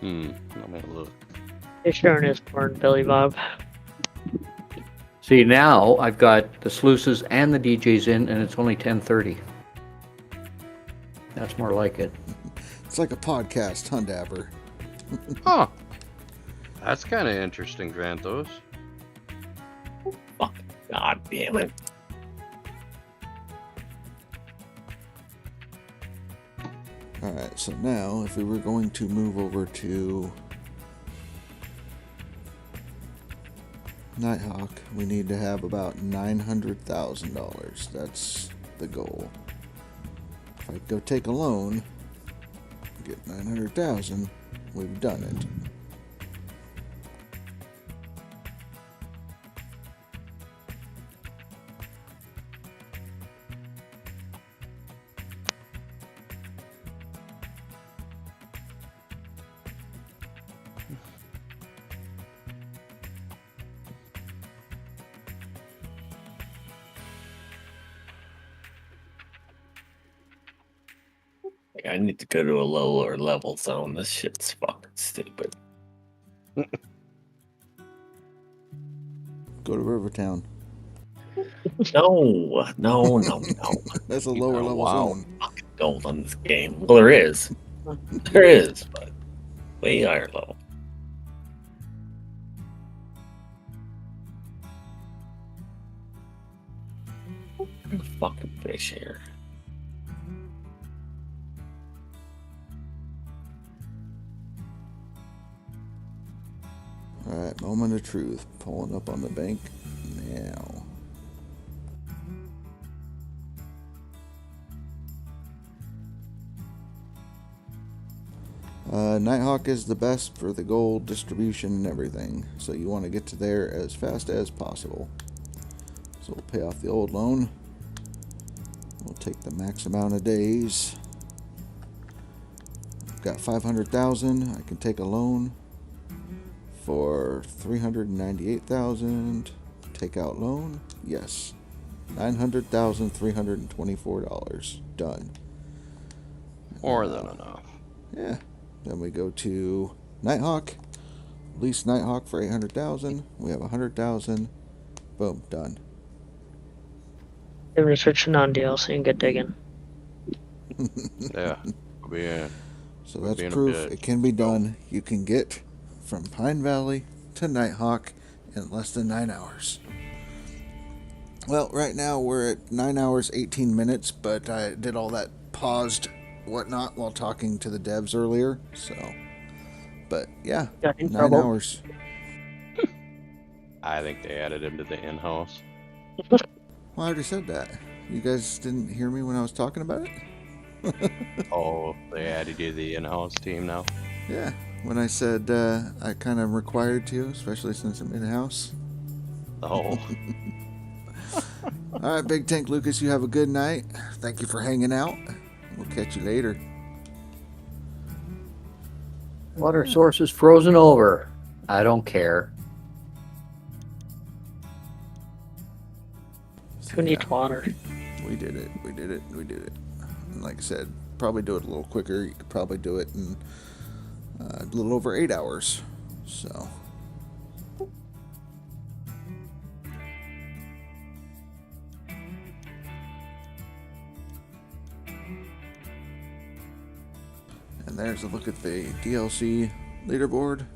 Let me look. It's sharing his porn, Billy Bob. See, now I've got the sluices and the DJs in, and it's only 10:30. That's more like it. It's like a podcast, huh, Dapper? Huh. That's kind of interesting, Phantos. Fuck. God damn it. Alright, so now if we were going to move over to Nighthawk, we need to have about $900,000. That's the goal. If I go take a loan, get $900,000, we've done it. Like, I need to go to a lower level zone. This shit's fucking stupid. Go to Rivertown. No. That's a lower level zone. Fucking gold on this game. Well, there is. There is, but way higher level. Fucking fish here. Alright, moment of truth. Pulling up on the bank now. Nighthawk is the best for the gold distribution and everything, so you want to get to there as fast as possible. So we'll pay off the old loan. We'll take the max amount of days. I've got 500,000. I can take a loan for 398,000. Take out loan. Yes. $900,324. Done. More than enough. Yeah. Then we go to Nighthawk. Lease Nighthawk for 800,000. We have 100,000. Boom. Done. Give it a switch to non-DLC and get digging. Yeah. So that's proof it can be done. You can get from Pine Valley to Nighthawk in less than 9 hours. Well, right now we're at 9 hours 18 minutes, but I did all that paused whatnot while talking to the devs earlier, so but yeah, 9 hours. I think they added him to the in-house. Well, I already said that. You guys didn't hear me when I was talking about it? Oh, they added you to the in-house team now? Yeah, when I said I kind of required to, especially since I'm in-house. Oh. Alright, Big Tank Lucas, you have a good night. Thank you for hanging out. We'll catch you later. Water source is frozen over. I don't care. Who needs water? We did it. And like I said, probably do it a little quicker. You could probably do it in a little over 8 hours. So. And there's a look at the DLC leaderboard.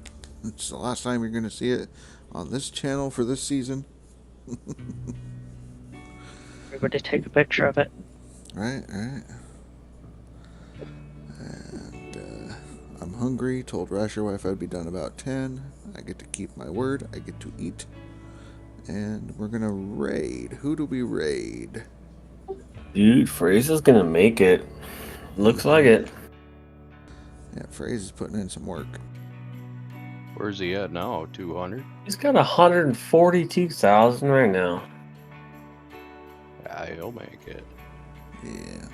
It's the last time you're going to see it on this channel for this season. Everybody take a picture of it. Right. And I'm hungry. Told RasherWagon I'd be done about 10. I get to keep my word. I get to eat. And we're going to raid. Who do we raid? Dude, Fraser's gonna make it. Looks like it. Yeah, Fraser's putting in some work. Where's he at now? 200? He's got 142,000 right now. Yeah, he'll make it. Yeah.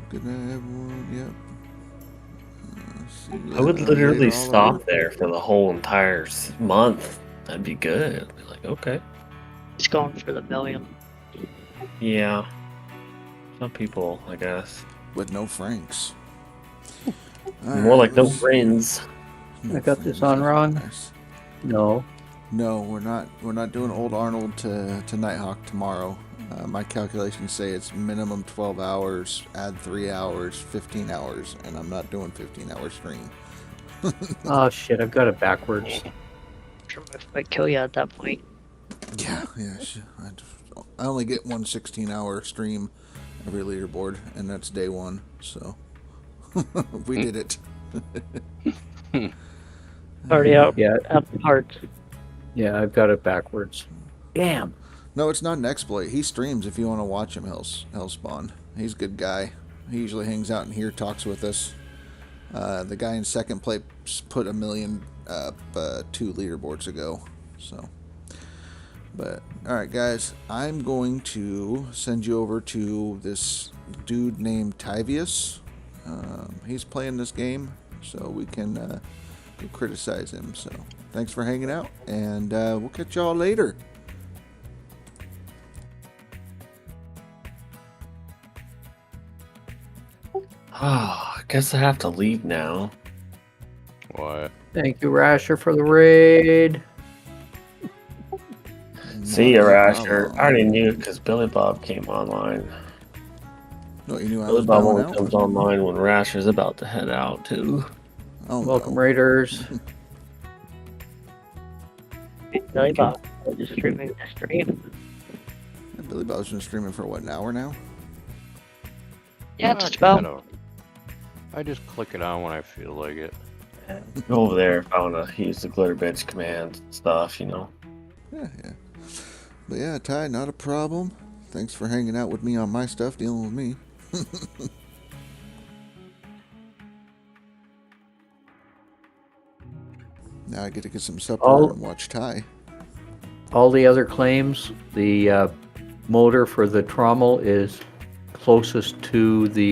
Good night, everyone. Yep. I would literally stop there for the whole entire month. That'd be good. I'd be like, okay. He's going for the million. Yeah. Some people, I guess. With no franks. More like no friends. I got this on wrong. No. No, we're not. We're not doing Old Arnold to Nighthawk tomorrow. My calculations say it's minimum 12 hours, add 3 hours, 15 hours, and I'm not doing 15-hour stream. Oh shit! I've got it backwards. If I kill you at that point. Yeah. I only get one 16-hour stream every leaderboard, and that's day one. So we did it. Already out. Yeah. At the heart. Yeah, I've got it backwards. Damn. No, it's not an exploit. He streams if you want to watch him. He'll spawn. He's a good guy. He usually hangs out in here, talks with us. The guy in second place put 1 million up 2 leaderboards ago. So, but all right, guys, I'm going to send you over to this dude named Tyvius. He's playing this game, so we can go criticize him. So, thanks for hanging out, and we'll catch y'all later. Oh, I guess I have to leave now. What? Thank you, Rasher, for the raid. See ya, Not a Rasher. problem. I already knew it because Billy Bob came online. No, you knew I Billy was Bob bowing only out. comes online when Rasher's about to head out, too. Oh, Welcome, no. Raiders. Billy Bob just streaming the stream. And Billy Bob's been streaming for what, an hour now? Yeah, I just kinda about. don't- I just click it on when I feel like it. Go over there if I want to use the glitter bench command stuff, you know. Yeah. But yeah, Ty, not a problem. Thanks for hanging out with me on my stuff, dealing with me. Now I get to get some supper and watch Ty. All the other claims, the motor for the trommel is closest to the